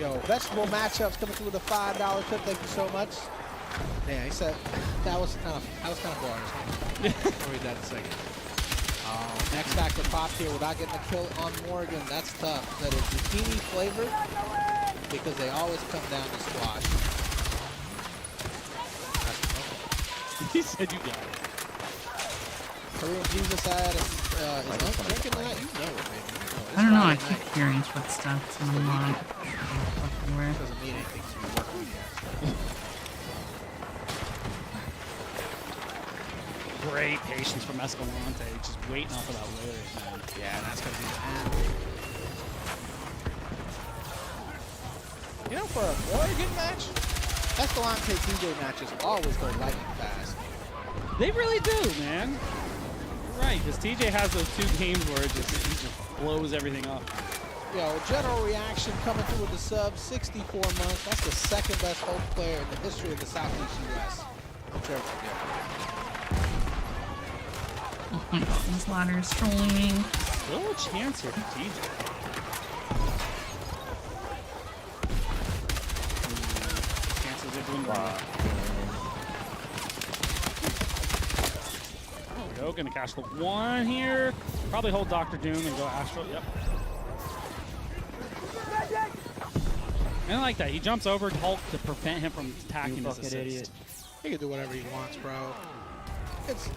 Speaker 1: Yo, vegetable matchups coming through with a $5 tip. Thank you so much. Yeah, he said that was kind of bars. I'll read that in a second. Next factor popped here without getting a kill on Morgan. That's tough. That is zucchini flavored because they always come down to squash.
Speaker 3: He said you got it.
Speaker 1: Korean Jesus had is drinking tonight. You know it, baby. You know it. It's
Speaker 4: I don't know, I
Speaker 1: Friday
Speaker 4: keep
Speaker 1: night.
Speaker 4: hearing footsteps and I'm not sure fucking where.
Speaker 1: Doesn't mean anything to you. Working yet.
Speaker 3: Great patience from Escalante, just waiting off of that layer, man.
Speaker 1: Yeah, and that's gonna be the end. You know, for a Morgan match, Escalante TJ matches always go lightning fast.
Speaker 3: They really do, man. You're right, because TJ has those 2 games where he just blows everything up.
Speaker 1: Yo, general reaction coming through with the sub, 64 months. That's the second best Hulk player in the history of the Southeast U.S.
Speaker 4: Oh my god, this ladder is trolling.
Speaker 3: Still a chance here for TJ. Chances of doing well. There we go, gonna cash the 1 here. Probably hold Dr. Doom and go Astral, yep. And I like that. He jumps over Hulk to prevent him from attacking his assist.
Speaker 5: Idiot.
Speaker 1: He can do whatever he wants, bro. It's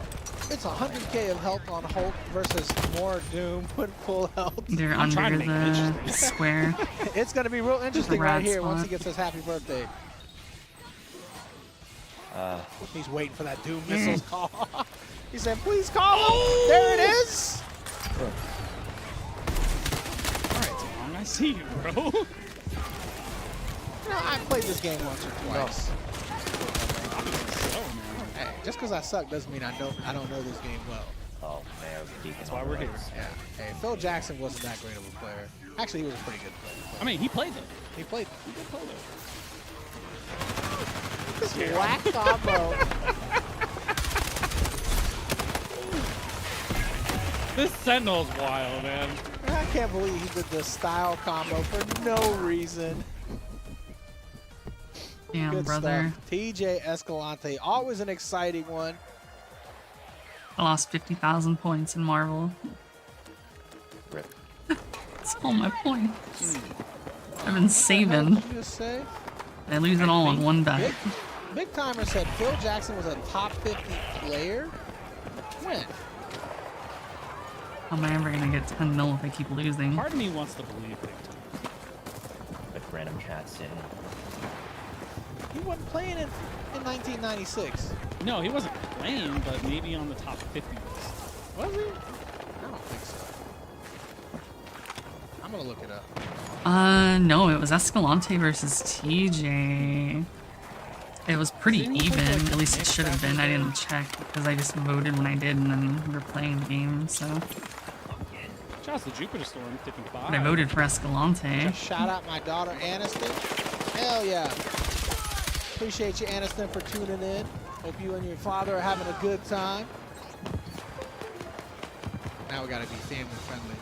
Speaker 1: 100k of health on Hulk versus more Doom with full health.
Speaker 4: They're
Speaker 3: I'm trying
Speaker 4: under
Speaker 3: to make it
Speaker 4: the
Speaker 3: interesting.
Speaker 4: square.
Speaker 1: It's gonna be real interesting
Speaker 4: rat
Speaker 1: right here once he
Speaker 4: spot.
Speaker 1: gets his happy birthday. He's waiting for that Doom missiles call. He said, please call him. There it is.
Speaker 3: All right, Tom, I see you, bro.
Speaker 1: You know, I played this game once or twice.
Speaker 3: So, man.
Speaker 1: Hey, just because I suck doesn't mean I don't know this game well.
Speaker 5: Oh man,
Speaker 3: That's why we're here.
Speaker 1: Yeah. Hey, Phil Jackson wasn't that great of a player. Actually, he was a pretty good player.
Speaker 3: I mean, he played it.
Speaker 1: He played.
Speaker 3: He did play it.
Speaker 1: This whack combo.
Speaker 3: This Sentinel's wild, man.
Speaker 1: I can't believe he did the style combo for no reason.
Speaker 4: Damn,
Speaker 1: Good
Speaker 4: brother.
Speaker 1: stuff. TJ Escalante, always an exciting one.
Speaker 4: I lost 50,000 points in Marvel.
Speaker 5: Rip.
Speaker 4: That's all my points. I've been
Speaker 1: What
Speaker 4: saving.
Speaker 1: did you just say?
Speaker 4: I lose it all on one bet.
Speaker 1: Big Timer said Phil Jackson was a top 50 player. When?
Speaker 4: How am I ever gonna get 10 mil if I keep losing?
Speaker 3: Part of me wants to believe Big Time.
Speaker 5: Like random chats in.
Speaker 1: He wasn't playing in 1996.
Speaker 3: No, he wasn't playing, but maybe on the top 50 list.
Speaker 1: Was he? I don't think so. I'm gonna look it up.
Speaker 4: No, it was Escalante versus TJ. It was pretty
Speaker 3: Didn't he play,
Speaker 4: even,
Speaker 3: like,
Speaker 4: at least it
Speaker 3: mixed
Speaker 4: should have been. I
Speaker 3: back in
Speaker 4: didn't check because I just voted when I did and then we were playing the game, so.
Speaker 3: Shouts to Jupiter Storm, tipping 5.
Speaker 4: But I voted for Escalante.
Speaker 1: Just shout out my daughter Aniston. Hell yeah. Appreciate you, Aniston, for tuning in. Hope you and your father are having a good time. Now we gotta be family friendly.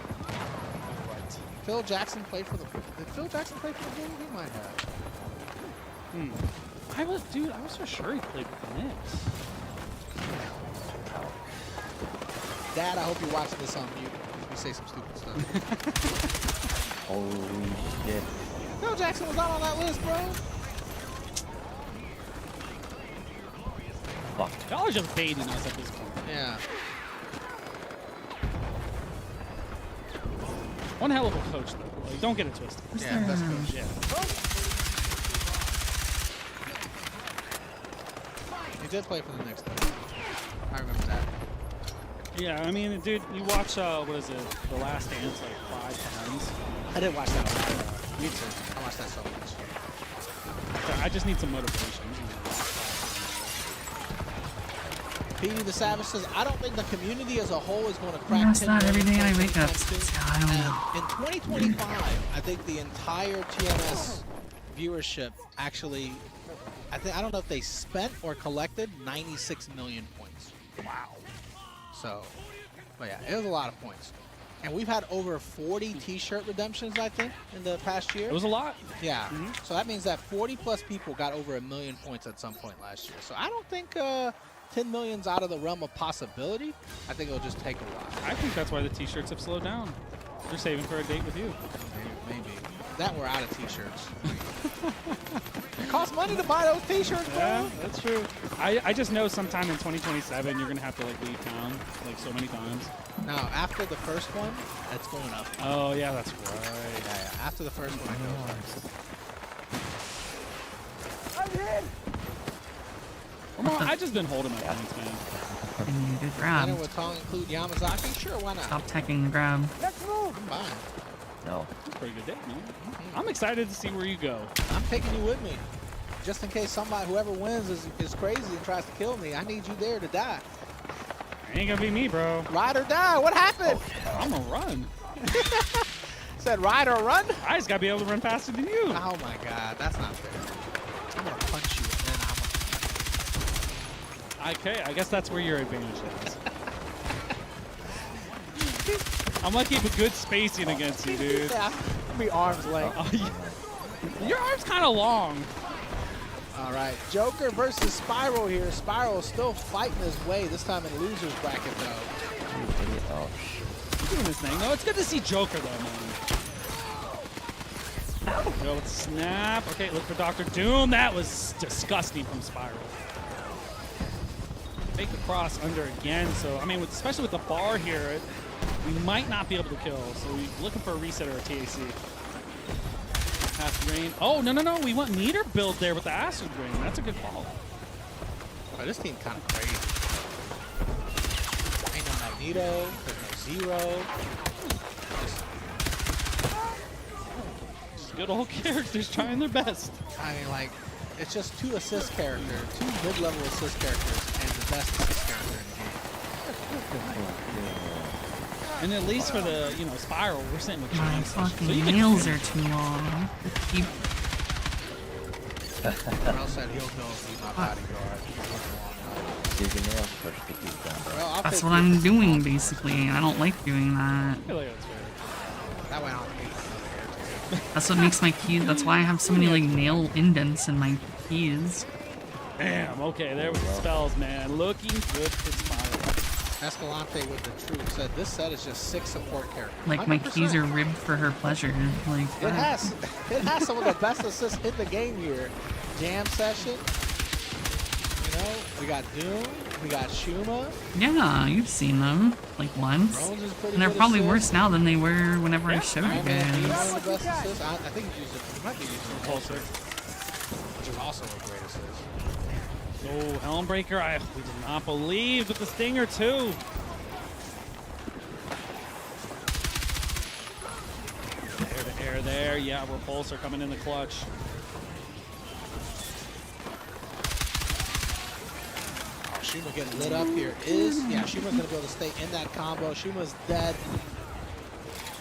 Speaker 3: Right.
Speaker 1: Phil Jackson played for the. Did Phil Jackson play for the game? He might have.
Speaker 3: I was for sure he played with the Knicks.
Speaker 1: Dad, I hope you're watching this on mute. We say some stupid stuff.
Speaker 5: Holy shit.
Speaker 1: Phil Jackson was not on that list, bro.
Speaker 5: Fuck.
Speaker 3: Y'all are just baiting us at this point.
Speaker 1: Yeah.
Speaker 3: One hell of a coach, though. Like, don't get it twisted.
Speaker 1: Yeah, that's coach.
Speaker 3: Yeah.
Speaker 1: He did play for the Knicks, though. I remember that.
Speaker 3: Yeah, I mean, dude, you watch, what is it, The Last Dance like 5 times.
Speaker 1: I didn't watch that one. Me too. I watched that so much.
Speaker 3: I just need some motivation.
Speaker 1: Petey the Savage says, I don't think the community as a whole is going to crack
Speaker 4: That's
Speaker 1: 10
Speaker 4: not
Speaker 1: million
Speaker 4: every day I
Speaker 1: points
Speaker 4: wake up.
Speaker 1: anytime soon.
Speaker 4: I don't know.
Speaker 1: And in 2025, I think the entire TNS viewership actually, I don't know if they spent or collected 96 million points. Wow. So, but yeah, it was a lot of points. And we've had over 40 t-shirt redemptions, I think, in the past year.
Speaker 3: It was a lot.
Speaker 1: Yeah. So that means that 40 plus people got over 1 million points at some point last year. So I don't think 10 million's out of the realm of possibility. I think it'll just take a while.
Speaker 3: I think that's why the t-shirts have slowed down. They're saving for a date with you.
Speaker 1: Maybe. That we're out of t-shirts. It costs money to buy those t-shirts, bro.
Speaker 3: Yeah, that's true. I just know sometime in 2027 you're gonna have to like leave town like so many times.
Speaker 1: Now, after the first one, it's going up.
Speaker 3: Oh yeah, that's right.
Speaker 1: Yeah. After the first one, it goes up.
Speaker 3: Come on, I just been holding my points, man.
Speaker 4: And good
Speaker 1: And
Speaker 4: grab.
Speaker 1: then would Tong include Yamazaki? Sure, why not?
Speaker 4: Stop teching the grab.
Speaker 1: I'm fine.
Speaker 5: No.
Speaker 3: It's a pretty good date, man. I'm excited to see where you go.
Speaker 1: I'm taking you with me. Just in case somebody, whoever wins is crazy and tries to kill me, I need you there to die.
Speaker 3: Ain't gonna be me, bro.
Speaker 1: Ride or die. What happened?
Speaker 3: I'm gonna run.
Speaker 1: Said ride or run?
Speaker 3: I just gotta be able to run faster than you.
Speaker 1: Oh my god, that's not fair. I'm gonna punch you and then
Speaker 3: Okay, I guess that's where your advantage is. I'm gonna keep a good spacing against you, dude.
Speaker 1: Yeah, I'll be arm's length.
Speaker 3: Oh, yeah. Your arm's kind of long.
Speaker 1: All right, Joker versus Spiral here. Spiral is still fighting his way, this time in loser's bracket though.
Speaker 5: Oh,
Speaker 3: He's doing his thing. No, it's good to see Joker though, man. Yo, let's snap. Okay, look for Dr. Doom. That was disgusting from Spiral. Fake the cross under again. So, I mean, especially with the bar here, we might not be able to kill. So we're looking for a reset or a TAC. Acid Rain. Oh, no. We want meter build there with the Acid Rain. That's a good call.
Speaker 1: Oh, this team kind of crazy. Ain't no Magneto. There's no Zero.
Speaker 3: Just good old characters trying their best.
Speaker 1: I mean, like, it's just 2 assist characters, 2 mid-level assist characters, and the best assist character in the game.
Speaker 3: And at least for the, Spiral, we're sitting with
Speaker 4: My
Speaker 3: Jam Session.
Speaker 4: fucking
Speaker 3: So you can-
Speaker 4: nails are too long. Keep
Speaker 1: Bro said he'll go be my bodyguard.
Speaker 5: Use your nails first to keep them.
Speaker 1: Bro, I'll
Speaker 4: That's
Speaker 1: take
Speaker 4: what
Speaker 1: you
Speaker 4: I'm
Speaker 1: for
Speaker 4: doing,
Speaker 1: one.
Speaker 4: basically. I don't like doing that.
Speaker 3: I feel like that's fair.
Speaker 1: That way I don't hate another
Speaker 4: That's what makes my keys. That's why I have so many like nail indents in my keys.
Speaker 3: Damn, okay, there with the spells, man. Looking good for Spiral.
Speaker 1: Escalante with the truth said this set is just 6 support characters.
Speaker 4: Like my
Speaker 1: 100%.
Speaker 4: keys are ribbed for her pleasure. Like
Speaker 1: It has some of the best assists in the game here. Jam Session. You know, we got Doom, we got Shuma.
Speaker 4: Yeah, you've seen them like once,
Speaker 1: Drones is pretty
Speaker 4: and they're
Speaker 1: good
Speaker 4: probably
Speaker 1: assist.
Speaker 4: worse now than they were whenever I showed you
Speaker 1: Iron Man is
Speaker 4: guys.
Speaker 1: one of the best assists. I think he might be using Pulsar, which is also a great assist.
Speaker 3: Oh, Helmbreaker, we did not believe with the Stinger too. Air to air there. Yeah, Repulsor coming in the clutch.
Speaker 1: Oh, Shuma getting lit up here. Shuma's gonna be able to stay in that combo. Shuma's dead.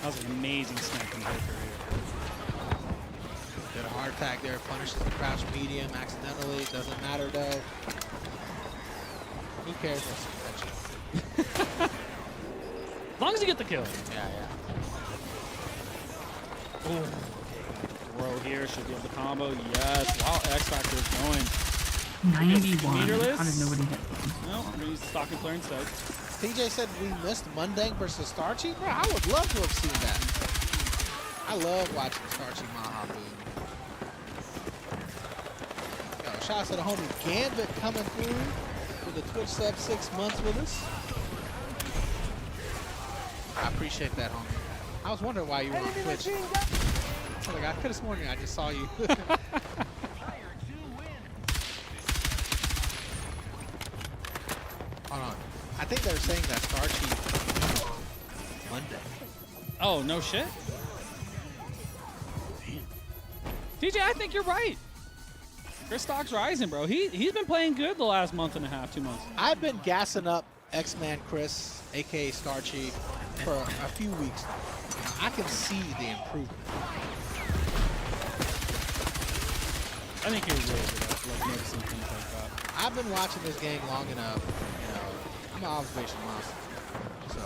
Speaker 3: That was an amazing snipe and breaker here.
Speaker 1: Did a hard tag there, punishes the crouch medium accidentally. Doesn't matter though. Who cares what's conventional?
Speaker 3: As long as you get the kill.
Speaker 1: Yeah.
Speaker 3: Ooh. Throw here, should be able to combo. Yes, wow, X Factor is going.
Speaker 4: 91.
Speaker 3: Meterless?
Speaker 4: How did nobody hit them?
Speaker 3: No, I'm gonna use Stalking Flare instead.
Speaker 1: TJ said we missed Mundang versus Starchy. Bro, I would love to have seen that. I love watching Starchy Maha move. Yo, shout out to the homie Gambit coming through with the Twitch sub 6 months with us. I appreciate that, homie. I was wondering why you were on Twitch. Like, I could have sworn I just saw you. Hold on. I think they were saying that Starchy Monday.
Speaker 3: Oh, no shit? TJ, I think you're right. Chris Stock's rising, bro. He's been playing good the last month and a half, 2 months.
Speaker 1: I've been gassing up X-Man Chris, aka Starchy, for a few weeks now. I can see the improvement.
Speaker 3: I think you're really good at like noticing things like that.
Speaker 1: I've been watching this game long enough, you know, I'm an observation monster. So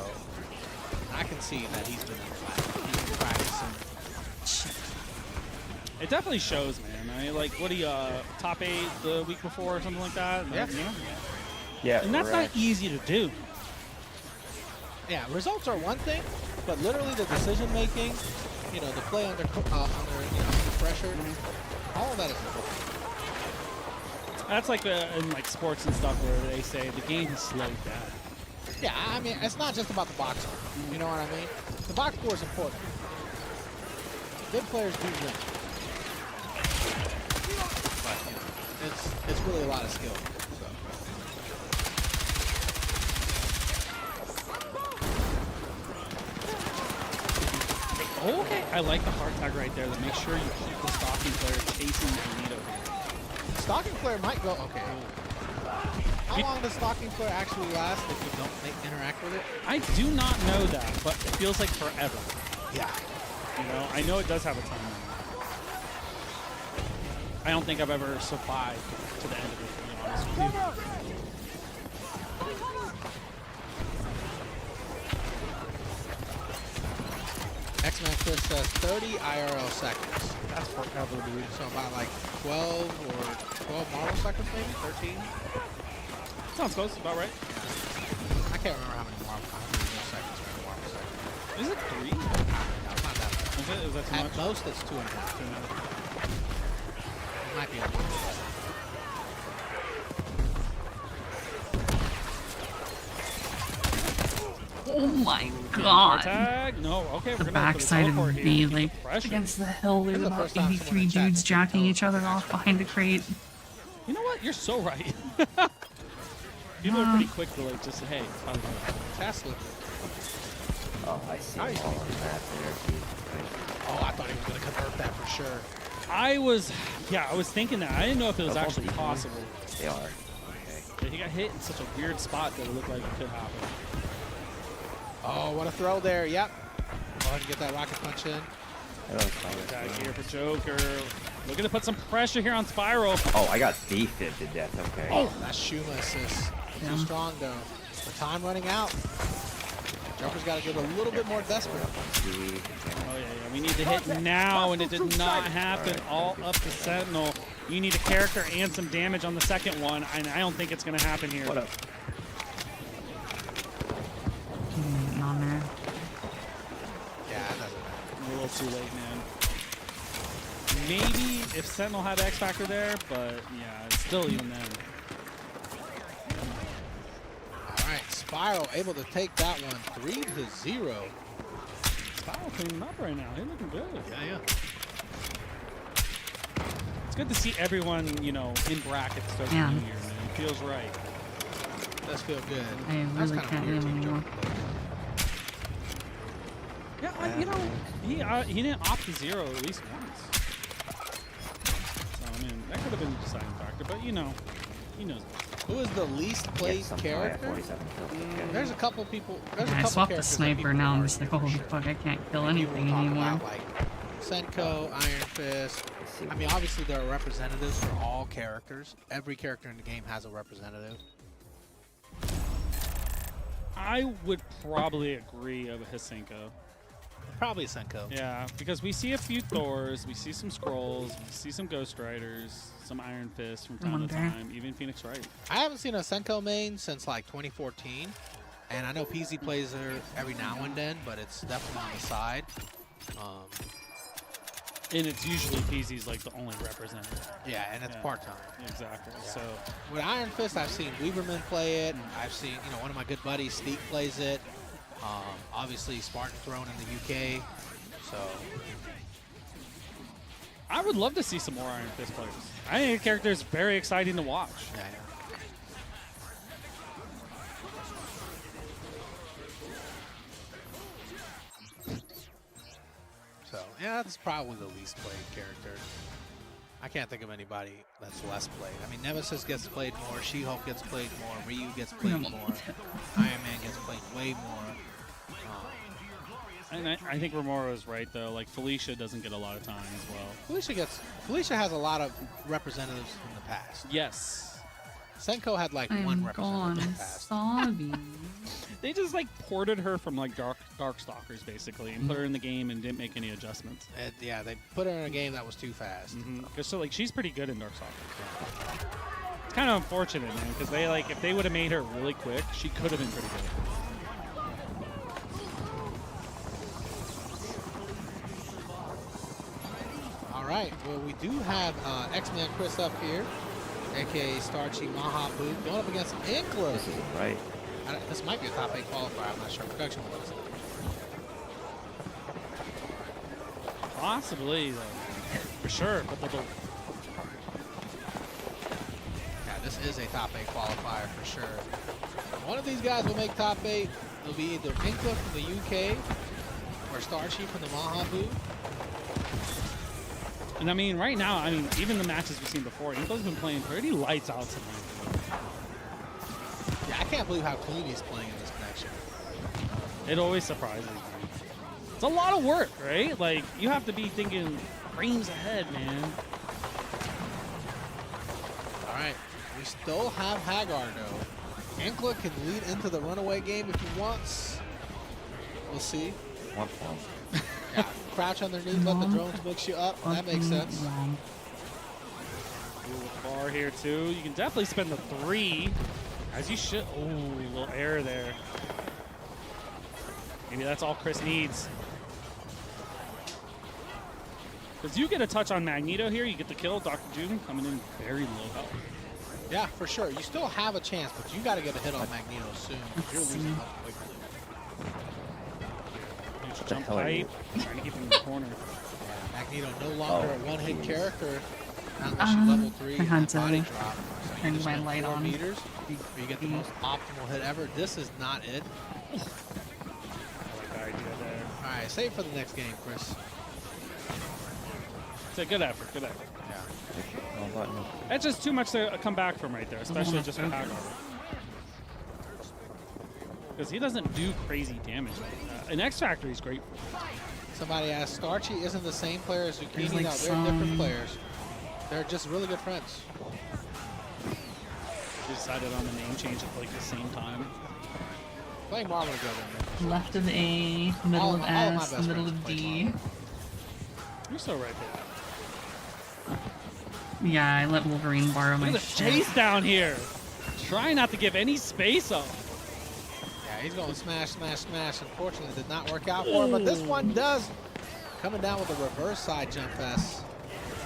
Speaker 1: I can see that he's been practicing.
Speaker 3: It definitely shows, man. I mean, like, what do you, top 8 the week before or something like that?
Speaker 1: Yeah.
Speaker 3: You know?
Speaker 5: Yeah,
Speaker 3: And that's not easy to do.
Speaker 1: Yeah, results are one thing, but literally the decision making, you know, the play under pressure, all of that is important.
Speaker 3: That's like in like sports and stuff where they say the game is slowed down.
Speaker 1: Yeah, I mean, it's not just about the box score. You know what I mean? The box score is important. Good players do win. But, you know, it's really a lot of skill. So.
Speaker 3: Okay, I like the hard tag right there. That makes sure you keep the Stalking player chasing Magneto.
Speaker 1: Stalking flare might go, okay. How long does Stalking flare actually last if you don't interact with it?
Speaker 3: I do not know that, but it feels like forever.
Speaker 1: Yeah.
Speaker 3: You know, I know it does have a time limit. I don't think I've ever survived to the end of it, to be honest with you.
Speaker 1: X-Men Chris says 30 IRL seconds.
Speaker 3: That's forever, dude.
Speaker 1: So about like 12 or 12 Marvel seconds maybe? 13?
Speaker 3: Sounds close, about right.
Speaker 1: I can't remember how many seconds are in Marvel seconds.
Speaker 3: Is it 3?
Speaker 1: No, it's not that bad.
Speaker 3: Is that too
Speaker 1: At
Speaker 3: much?
Speaker 1: most, it's 2.5. It might be a little bit.
Speaker 4: Oh my
Speaker 3: Car
Speaker 4: god.
Speaker 3: tag? No, okay, we're
Speaker 4: The
Speaker 3: gonna go for
Speaker 4: backside
Speaker 3: teleport
Speaker 4: of
Speaker 3: here.
Speaker 4: me, like,
Speaker 3: Pressure.
Speaker 4: against the hill, there's
Speaker 1: This is the
Speaker 4: about
Speaker 1: first time someone
Speaker 4: 83
Speaker 1: in chat
Speaker 4: dudes
Speaker 1: said
Speaker 4: jacking each
Speaker 1: teleport
Speaker 4: other off behind a crate.
Speaker 3: You know what? You're so right. People are pretty quick to like just say, hey, how do you do it?
Speaker 1: Tesla.
Speaker 5: Oh, I see.
Speaker 1: Nice.
Speaker 5: All of that there.
Speaker 1: Oh, I thought he was going to convert that for sure.
Speaker 3: I was thinking that. I didn't know if it was
Speaker 5: Double
Speaker 3: actually
Speaker 5: defense.
Speaker 3: possible.
Speaker 5: They are. Okay.
Speaker 3: But he got hit in such a weird spot that it looked like it could happen.
Speaker 1: Oh, what a throw there. Yep. Go ahead and get that rocket punch in.
Speaker 5: That was fine.
Speaker 3: Tag here for Joker. Looking to put some pressure here on Spiral.
Speaker 5: Oh, I got defib to death. Okay.
Speaker 1: Oh, that Shuma assist.
Speaker 4: Yeah.
Speaker 1: Too strong, though. The time running out. Joker's got to get a little bit more desperate.
Speaker 3: Oh, yeah. We need to hit now, and it did not happen. All up to Sentinel. You need a character and some damage on the second one, and I don't think it's going to happen here.
Speaker 5: What up?
Speaker 4: On there.
Speaker 1: Yeah, that doesn't matter.
Speaker 3: A little too late, man. Maybe if Sentinel had X Factor there, but yeah, it's still even then.
Speaker 1: All right, Spiral able to take that one 3-0.
Speaker 3: Spiral cleaning up right now. They're looking good.
Speaker 1: Yeah.
Speaker 3: It's good to see everyone, you know, in brackets start the
Speaker 4: Yeah.
Speaker 3: new year, man. It feels right.
Speaker 1: Does feel good.
Speaker 4: I
Speaker 1: That's
Speaker 4: really
Speaker 1: kind of
Speaker 4: can't
Speaker 1: weird
Speaker 4: hear
Speaker 1: team
Speaker 4: anymore.
Speaker 1: Joker.
Speaker 3: Yeah, you know, he didn't opt to 0 at least once. So, I mean, that could have been a deciding factor, but you know, he knows.
Speaker 1: Who is the least played
Speaker 5: Some
Speaker 1: character?
Speaker 5: 47 kills. Okay.
Speaker 1: There's a couple people. There's a
Speaker 4: I
Speaker 1: couple
Speaker 4: swapped the
Speaker 1: characters that
Speaker 4: sniper,
Speaker 1: people
Speaker 4: now I'm
Speaker 1: are
Speaker 4: just like,
Speaker 1: for
Speaker 4: holy
Speaker 1: sure.
Speaker 4: fuck, I can't kill
Speaker 1: People
Speaker 4: anything
Speaker 1: talk
Speaker 4: anymore.
Speaker 1: about, like Senko, Iron Fist.
Speaker 5: Let's see.
Speaker 1: I mean, obviously there are representatives for all characters. Every character in the game has a representative.
Speaker 3: I would probably agree of a Hisenko.
Speaker 1: Probably Senko.
Speaker 3: Yeah, because we see a few Thors, we see some Scrolls, we see some Ghost Riders, some Iron Fists from time to
Speaker 4: Wonder.
Speaker 3: time, even Phoenix Wright.
Speaker 1: I haven't seen a Senko main since like 2014, and I know PZ plays her every now and then, but it's definitely on the side.
Speaker 3: And it's usually PZ's like the only representative.
Speaker 1: Yeah, and it's
Speaker 3: Yeah.
Speaker 1: part-time.
Speaker 3: Exactly.
Speaker 1: Yeah.
Speaker 3: So
Speaker 1: With Iron Fist, I've seen Weaverman play it. I've seen, you know, one of my good buddies, Steve, plays it. Obviously, Spartan Throne in the UK. So,
Speaker 3: I would love to see some more Iron Fist players. I think the character is very exciting to watch.
Speaker 1: yeah. So, yeah, that's probably the least played character. I can't think of anybody that's less played. I mean, Nemesis gets played more, She-Hulk gets played more, Ryu gets played more, Iron Man gets played way more.
Speaker 3: And I think Romero is right though. Like Felicia doesn't get a lot of time as well.
Speaker 1: Felicia has a lot of representatives from the past.
Speaker 3: Yes.
Speaker 1: Senko had like one
Speaker 4: I'm
Speaker 1: representative
Speaker 4: gone,
Speaker 1: from the past.
Speaker 4: sorry.
Speaker 3: They just like ported her from like Darkstalkers basically and put her in the game and didn't make any adjustments.
Speaker 1: Yeah, they put her in a game that was too fast.
Speaker 3: Because so like she's pretty good in Darkstalkers. It's kind of unfortunate, man, because they like if they would have made her really quick, she could have been pretty good.
Speaker 1: All right, well, we do have X-Man Chris up here, aka Starchy Mahabu, going up against Inkler.
Speaker 5: This is right.
Speaker 1: This might be a top 8 qualifier, I'm not sure. Production was.
Speaker 3: Possibly, though. For sure. But
Speaker 1: Yeah, this is a top 8 qualifier for sure. One of these guys will make top 8. It'll be either Inkler from the UK or Starchy from the Mahabu.
Speaker 3: and I mean, right now, I mean, even the matches we've seen before, Inko's been playing pretty lights out tonight.
Speaker 1: Yeah, I can't believe how clean he's playing in this connection.
Speaker 3: It always surprises me. It's a lot of work, right? Like, you have to be thinking frames ahead, man.
Speaker 1: All right, we still have Hagar though. Inkler can lead into the runaway game if he wants. We'll see.
Speaker 5: One point.
Speaker 1: Yeah, crouch underneath, let the drones mix you up. That makes sense.
Speaker 4: Wrong.
Speaker 3: With bar here, too. You can definitely spend the 3, as you should. Oh, a little error there. Maybe that's all Chris needs. Because you get a touch on Magneto here, you get the kill. Dr. Doom coming in very low health.
Speaker 1: Yeah, for sure. You still have a chance, but you got to get a hit on Magneto soon. 'Cause you're losing health quickly.
Speaker 3: Jump
Speaker 5: hell are you?
Speaker 3: pipe. Trying to keep him in the corner.
Speaker 1: Magneto no longer a one-hit
Speaker 5: jeez.
Speaker 1: character. Not unless you level 3
Speaker 4: I
Speaker 1: and
Speaker 4: had
Speaker 1: that body
Speaker 4: to
Speaker 1: drop. So you
Speaker 4: turn
Speaker 1: just
Speaker 4: my
Speaker 1: spend
Speaker 4: light
Speaker 1: 4
Speaker 4: on.
Speaker 1: meters, where you get the most optimal hit ever. This is not it.
Speaker 3: I like the idea there.
Speaker 1: All right, save for the next game, Chris.
Speaker 3: It's a good effort, good effort.
Speaker 5: Oh, button.
Speaker 3: That's just too much to come back from right there, especially just for Hagar. Because he doesn't do crazy damage like that. And X Factor is great for him.
Speaker 1: Somebody asked, Starchy isn't the same player as
Speaker 4: There's
Speaker 1: Zucchini.
Speaker 4: like
Speaker 1: No, they're different
Speaker 4: some-
Speaker 1: players. They're just really good friends.
Speaker 3: We decided on the name change at like the same time.
Speaker 1: Playing Marvel together, man.
Speaker 4: Left of A, middle
Speaker 1: All
Speaker 4: of
Speaker 1: my
Speaker 4: S,
Speaker 1: best
Speaker 4: middle
Speaker 1: friends
Speaker 4: of
Speaker 1: play
Speaker 4: D.
Speaker 1: Marvel.
Speaker 3: You're so right there.
Speaker 4: Yeah, I let Wolverine borrow my
Speaker 3: Look at the
Speaker 4: shit.
Speaker 3: chase down here. Try not to give any space up.
Speaker 1: Yeah, he's going smash, smash, smash. Unfortunately, it did not work out for him, but this one does. Coming down with a reverse side jump S.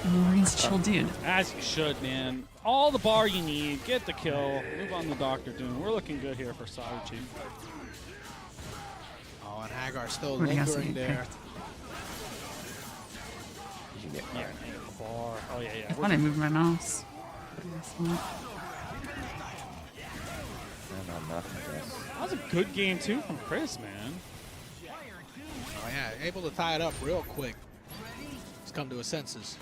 Speaker 4: Wolverine's a chill dude.
Speaker 3: As you should, man. All the bar you need. Get the kill. Move on to Dr. Doom. We're looking good here for Saruchi.
Speaker 1: Oh, and Hagar still
Speaker 4: Really has to
Speaker 1: lingering
Speaker 4: get
Speaker 1: there.
Speaker 4: picked.
Speaker 5: Did you get
Speaker 3: Yeah, the bar. Oh, yeah, yeah.
Speaker 4: I thought I moved my mouse.
Speaker 5: No, nothing, I guess.
Speaker 3: That was a good game, too, from Chris, man.
Speaker 1: Oh, yeah, able to tie it up real quick. He's come to his senses.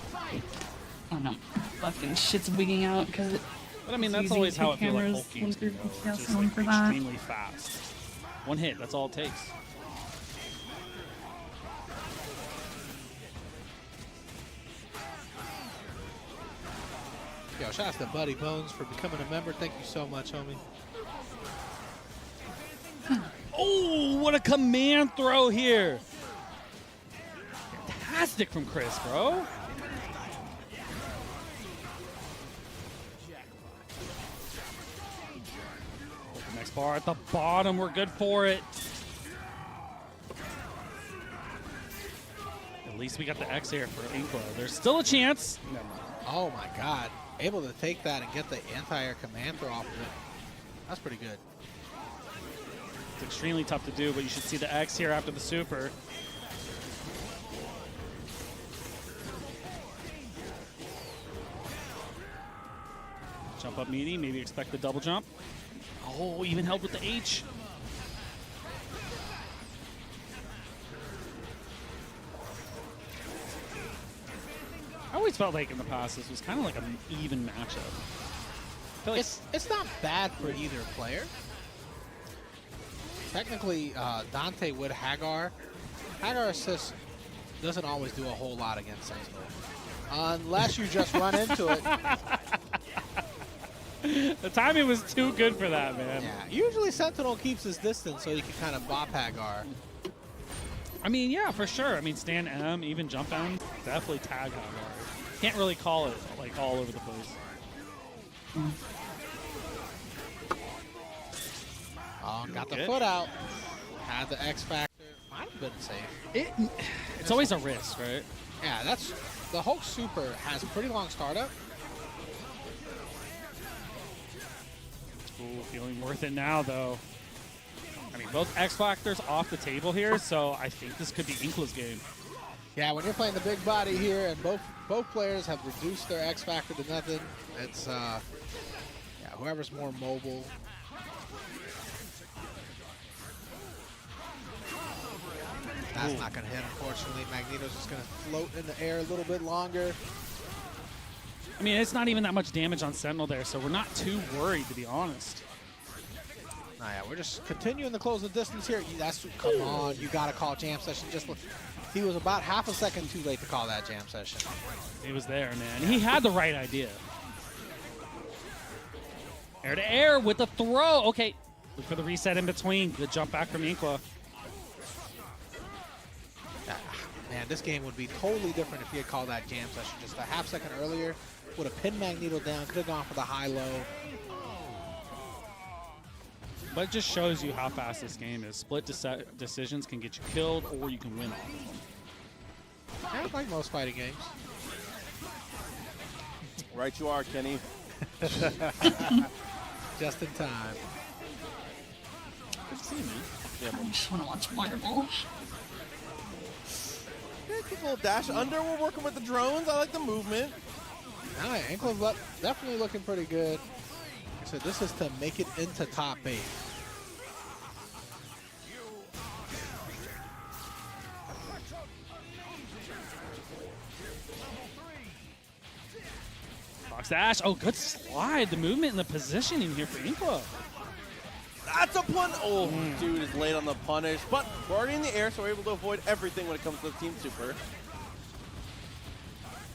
Speaker 4: Oh no, fucking shit's wigging out because it.
Speaker 3: But I mean,
Speaker 4: It's
Speaker 3: that's
Speaker 4: using
Speaker 3: always how
Speaker 4: two
Speaker 3: it feels like
Speaker 4: cameras,
Speaker 3: Hulk games
Speaker 4: one
Speaker 3: can
Speaker 4: for
Speaker 3: go.
Speaker 4: FPS,
Speaker 3: Just
Speaker 4: one
Speaker 3: like
Speaker 4: for that.
Speaker 3: extremely fast. One hit, that's all it takes.
Speaker 1: Yo, shout out to Buddy Bones for becoming a member. Thank you so much, homie.
Speaker 3: Oh, what a command throw here. Fantastic from Chris, bro. Next bar at the bottom. We're good for it. At least we got the X here for Inklo. There's still a chance. Never mind.
Speaker 1: Oh my God. Able to take that and get the anti-air command throw off of it. That's pretty good.
Speaker 3: It's extremely tough to do, but you should see the X here after the super. Jump up meaty, maybe expect the double jump. Oh, even held with the H. I always felt like in the past this was kind of like an even matchup. I feel like
Speaker 1: It's not bad for either player. Technically, Dante with Hagar. Hagar assist doesn't always do a whole lot against Sentinel. Unless you just run into it.
Speaker 3: the timing was too good for that, man.
Speaker 1: Yeah, usually Sentinel keeps his distance so you can kind of bop Hagar.
Speaker 3: I mean, yeah, for sure. I mean, stand M, even jump M, definitely tag Hagar. Can't really call it like all over the place.
Speaker 1: Oh, got the
Speaker 3: Good.
Speaker 1: foot out. Had the X factor. Might have been safe.
Speaker 3: It's always a risk, right?
Speaker 1: Yeah, that's the Hulk Super has a pretty long startup.
Speaker 3: Ooh, feeling worth it now, though. I mean, both X Factors off the table here, so I think this could be Inkla's game.
Speaker 1: Yeah, when you're playing the big body here, and both players have reduced their X factor to nothing. It's yeah, whoever's more mobile. That's not going to hit, unfortunately. Magneto's just going to float in the air a little bit longer.
Speaker 3: I mean, it's not even that much damage on Sentinel there, so we're not too worried, to be honest.
Speaker 1: Nah, yeah, we're just continuing to close the distance here. Come on, you got to call jam session. He was about half a second too late to call that jam session.
Speaker 3: He was there, man. He had the right idea. Air to air with the throw. Okay, look for the reset in between. Good jump back from Inkla.
Speaker 1: Man, this game would be totally different if he had called that jam session just a half second earlier. Would have pinned Magneto down, could have gone for the high-low.
Speaker 3: But it just shows you how fast this game is. Split decisions can get you killed, or you can win off of them.
Speaker 1: Yeah, like most fighting games.
Speaker 2: Right you are, Kenny.
Speaker 1: Just in time.
Speaker 3: Good to see you, man.
Speaker 2: Yeah,
Speaker 4: I just want to watch Fireball.
Speaker 2: A little dash under. We're working with the drones. I like the movement.
Speaker 1: All right, Inkler's definitely looking pretty good. So this is to make it into top 8.
Speaker 3: Fox dash. Oh, good slide. The movement and the positioning here for Inkler.
Speaker 2: That's a pun. Oh, dude is late on the punish. But we're already in the air, so we're able to avoid everything when it comes to the team super.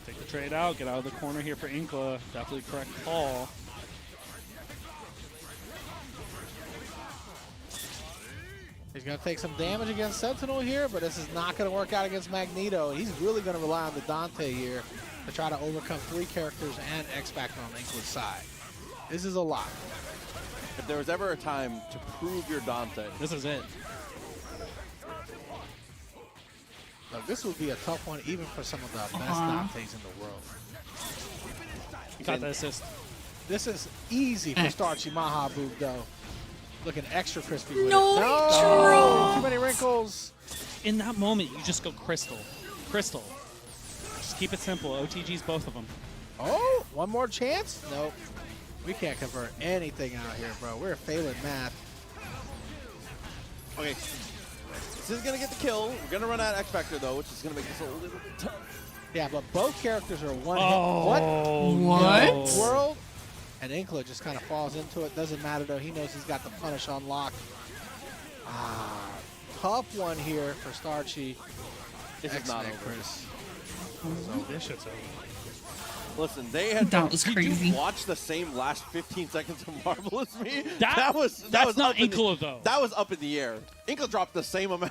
Speaker 3: Take the trade out. Get out of the corner here for Inkler. Definitely correct call.
Speaker 1: He's going to take some damage against Sentinel here, but this is not going to work out against Magneto. He's really going to rely on the Dante here to try to overcome 3 characters and X-Factor on Inkler's side. This is a lot.
Speaker 2: If there was ever a time to prove your Dante,
Speaker 3: This is it.
Speaker 1: Look, this would be a tough one even for some of the best Dantes in the world.
Speaker 3: He got the assist.
Speaker 1: This is easy for Starchy Mahaboob, though. Looking extra crispy with
Speaker 4: No,
Speaker 1: it.
Speaker 4: no!
Speaker 1: Too many wrinkles.
Speaker 3: In that moment, you just go Crystal. Crystal. Just keep it simple. OTG's both of them.
Speaker 1: Oh, one more chance? Nope. We can't convert anything out here, bro. We're failing math.
Speaker 2: okay, this is going to get the kill. We're going to run out of X-Factor, though, which is going to make this a little bit tough.
Speaker 1: Yeah, but both characters are one
Speaker 3: Oh,
Speaker 1: hit.
Speaker 4: What?
Speaker 3: no.
Speaker 1: World? And Inkler just kind of falls into it. Doesn't matter, though. He knows he's got the punish on lock. Tough one here for Starchy.
Speaker 2: This is not over.
Speaker 1: Chris.
Speaker 3: This shit's over.
Speaker 2: Listen, they had.
Speaker 4: That was
Speaker 2: Did
Speaker 4: crazy.
Speaker 2: you watch the same last 15 seconds of Marvel as me?
Speaker 3: That's not
Speaker 2: up in the-
Speaker 3: Inkler, though.
Speaker 2: That was up in the air. Inkler dropped the same amount.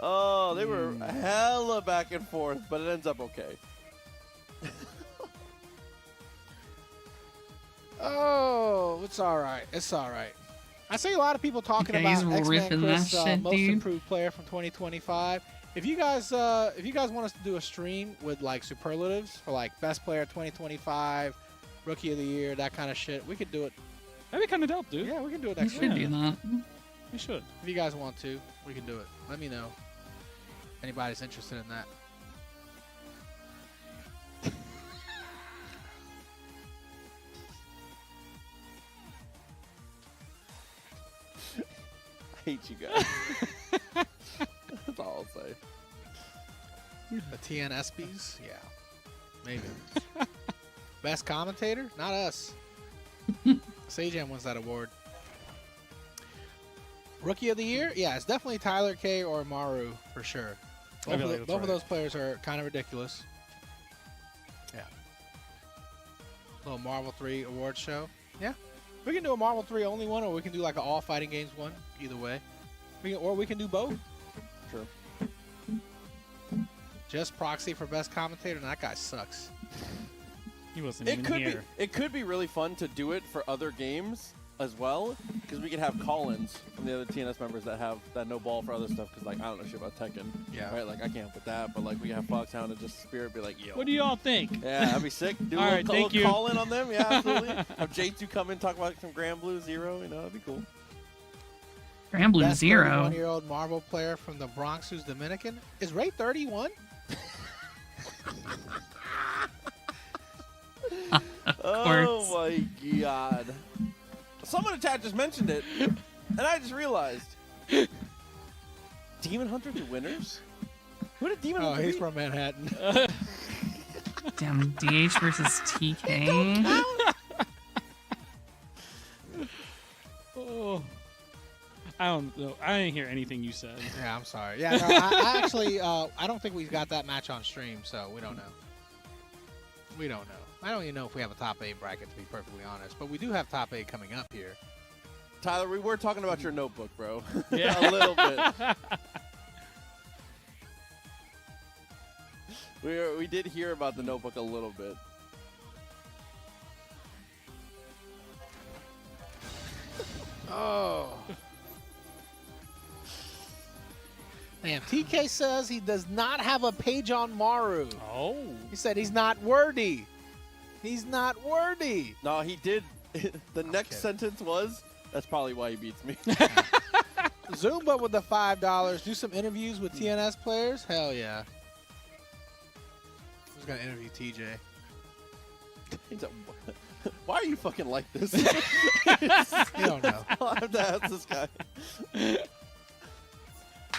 Speaker 2: Oh, they were hella back and forth, but it ends up okay.
Speaker 1: Oh, it's all right. It's all right. I see a lot of people talking
Speaker 4: Okay,
Speaker 1: about
Speaker 4: he's
Speaker 1: X-Men
Speaker 4: ripping
Speaker 1: Chris,
Speaker 4: that shit,
Speaker 1: most
Speaker 4: dude.
Speaker 1: improved player from 2025. If you guys want us to do a stream with like superlatives for like best player 2025, rookie of the year, that kind of shit, we could do it.
Speaker 3: That'd be kind of dope, dude.
Speaker 1: Yeah, we can do it
Speaker 4: You
Speaker 1: next
Speaker 4: should
Speaker 1: week.
Speaker 4: do that.
Speaker 3: We should.
Speaker 1: If you guys want to, we can do it. Let me know. Anybody's interested in that?
Speaker 2: I hate you guys. That's all I'll say.
Speaker 1: The TNSBs? Yeah. Maybe. Best commentator? Not us. Sajam wins that award. Rookie of the year? Yeah, it's definitely Tyler K or Maru for sure.
Speaker 3: I feel like that's
Speaker 1: Both of
Speaker 3: right.
Speaker 1: those players are kind of ridiculous. Yeah. Little Marvel 3 award show. Yeah. We can do a Marvel 3 only one, or we can do like an all fighting games one. Either way. We can do both.
Speaker 2: True.
Speaker 1: Just proxy for best commentator, and that guy sucks.
Speaker 3: He wasn't
Speaker 2: It
Speaker 3: even
Speaker 2: could
Speaker 3: here.
Speaker 2: be. It could be really fun to do it for other games as well, because we could have call-ins from the other TNS members that know ball for other stuff. Because like I don't know shit about Tekken.
Speaker 1: Yeah.
Speaker 2: Right. Like I can't put that, but like we have Foxhound and just Spirit be like, yo.
Speaker 3: What do y'all think?
Speaker 2: Yeah, that'd be sick. Do
Speaker 3: All
Speaker 2: a
Speaker 3: right,
Speaker 2: little
Speaker 3: thank you.
Speaker 2: call in on them. Yeah, absolutely. Have J2 come in, talk about some Grand Blue Zero. You know, that'd be cool.
Speaker 4: Grand Blue
Speaker 1: Best
Speaker 4: Zero.
Speaker 1: 31-year-old Marvel player from the Bronx who's Dominican. Is Ray 31?
Speaker 2: Oh my god. Someone in chat just mentioned it, and I just realized. Demon Hunter to winners? Who did Demon
Speaker 1: Oh,
Speaker 2: Hunter
Speaker 1: he's
Speaker 2: beat?
Speaker 1: from Manhattan.
Speaker 4: Damn, DH versus TK.
Speaker 3: Oh. I don't know. I didn't hear anything you said.
Speaker 1: Yeah, I'm sorry. Yeah, no, I actually, I don't think we've got that match on stream, so we don't know. We don't know. I don't even know if we have a top 8 bracket, to be perfectly honest. But we do have top 8 coming up here.
Speaker 2: Tyler, we were talking about your notebook, bro.
Speaker 3: Yeah.
Speaker 2: A little bit. We did hear about the notebook a little bit.
Speaker 1: Oh. Damn, TK says he does not have a page on Maru.
Speaker 3: Oh.
Speaker 1: He said he's not worthy. He's not worthy.
Speaker 2: No, he did. The next
Speaker 1: Okay.
Speaker 2: sentence was, that's probably why he beats me.
Speaker 1: Zumba with the $5. Do some interviews with TNS players. Hell yeah. Who's gonna interview TJ?
Speaker 2: He's like, why are you fucking like this?
Speaker 1: You don't know.
Speaker 2: I'll have to ask this guy.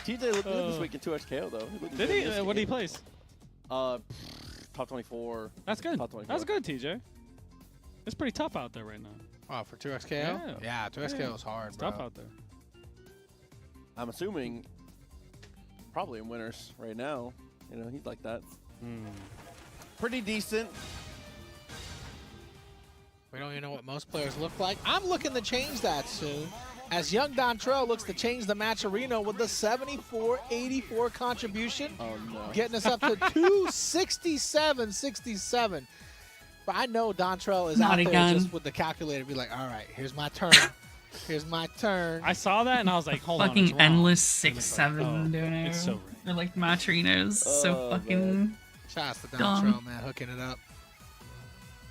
Speaker 2: TJ looked good this week in 2X KO though.
Speaker 3: Did he? What did he place?
Speaker 2: Top 24.
Speaker 3: That's good.
Speaker 2: Top 24.
Speaker 3: That's good, TJ. It's pretty tough out there right now.
Speaker 1: Oh, for 2XKO? Yeah, 2XKO is hard,
Speaker 3: It's
Speaker 1: bro.
Speaker 3: tough out there.
Speaker 2: I'm assuming probably in winners right now. You know, he's like that. Pretty decent.
Speaker 1: We don't even know what most players look like. I'm looking to change that soon, as young Dontrell looks to change the match arena with the 74-84 contribution,
Speaker 2: Oh no.
Speaker 1: getting us up to 267-67. But I know Dontrell is
Speaker 4: Not
Speaker 1: out there
Speaker 4: again.
Speaker 1: just with the calculator, be like, all right, here's my turn. Here's my turn.
Speaker 3: I saw that and I was like, hold on.
Speaker 4: Fucking
Speaker 3: it's wrong.
Speaker 4: endless
Speaker 3: And it's like,
Speaker 4: 6-7 doing it.
Speaker 3: it's so rigged.
Speaker 4: Or like match arenas. So
Speaker 2: Oh,
Speaker 4: fucking.
Speaker 1: Shots to
Speaker 4: Dumb.
Speaker 1: Dontrell, man, hooking it up.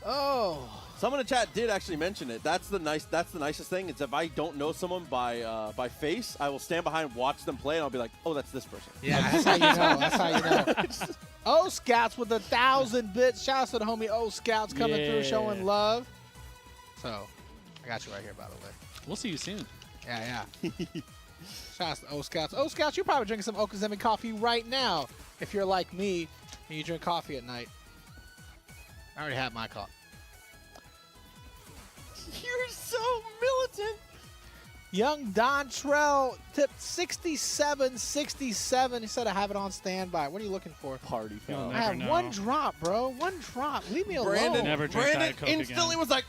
Speaker 1: Oh.
Speaker 2: Someone in chat did actually mention it. That's the nicest thing. Is if I don't know someone by face, I will stand behind, watch them play, and I'll be like, oh, that's this person.
Speaker 1: Yeah, that's how you know. That's how you know. Oh, Scouts with 1,000 bits. Shouts to the homie Oh Scouts coming through, showing love. So, I got you right here, by the way.
Speaker 3: We'll see you soon.
Speaker 1: Yeah, yeah. Shouts to Oh Scouts. Oh Scouts, you're probably drinking some Okazemi coffee right now. If you're like me and you drink coffee at night. I already had my coffee.
Speaker 2: You're so militant.
Speaker 1: Young Dontrell tipped 67-67. He said I have it on standby. What are you looking for?
Speaker 2: Party
Speaker 3: You'll
Speaker 2: foul.
Speaker 1: I
Speaker 3: never
Speaker 1: have
Speaker 3: know.
Speaker 1: one drop, bro. One drop. Leave me
Speaker 2: Brandon,
Speaker 1: alone.
Speaker 3: Never drink
Speaker 2: Brandon
Speaker 3: Diet Coke
Speaker 2: instantly
Speaker 3: again.
Speaker 2: was like,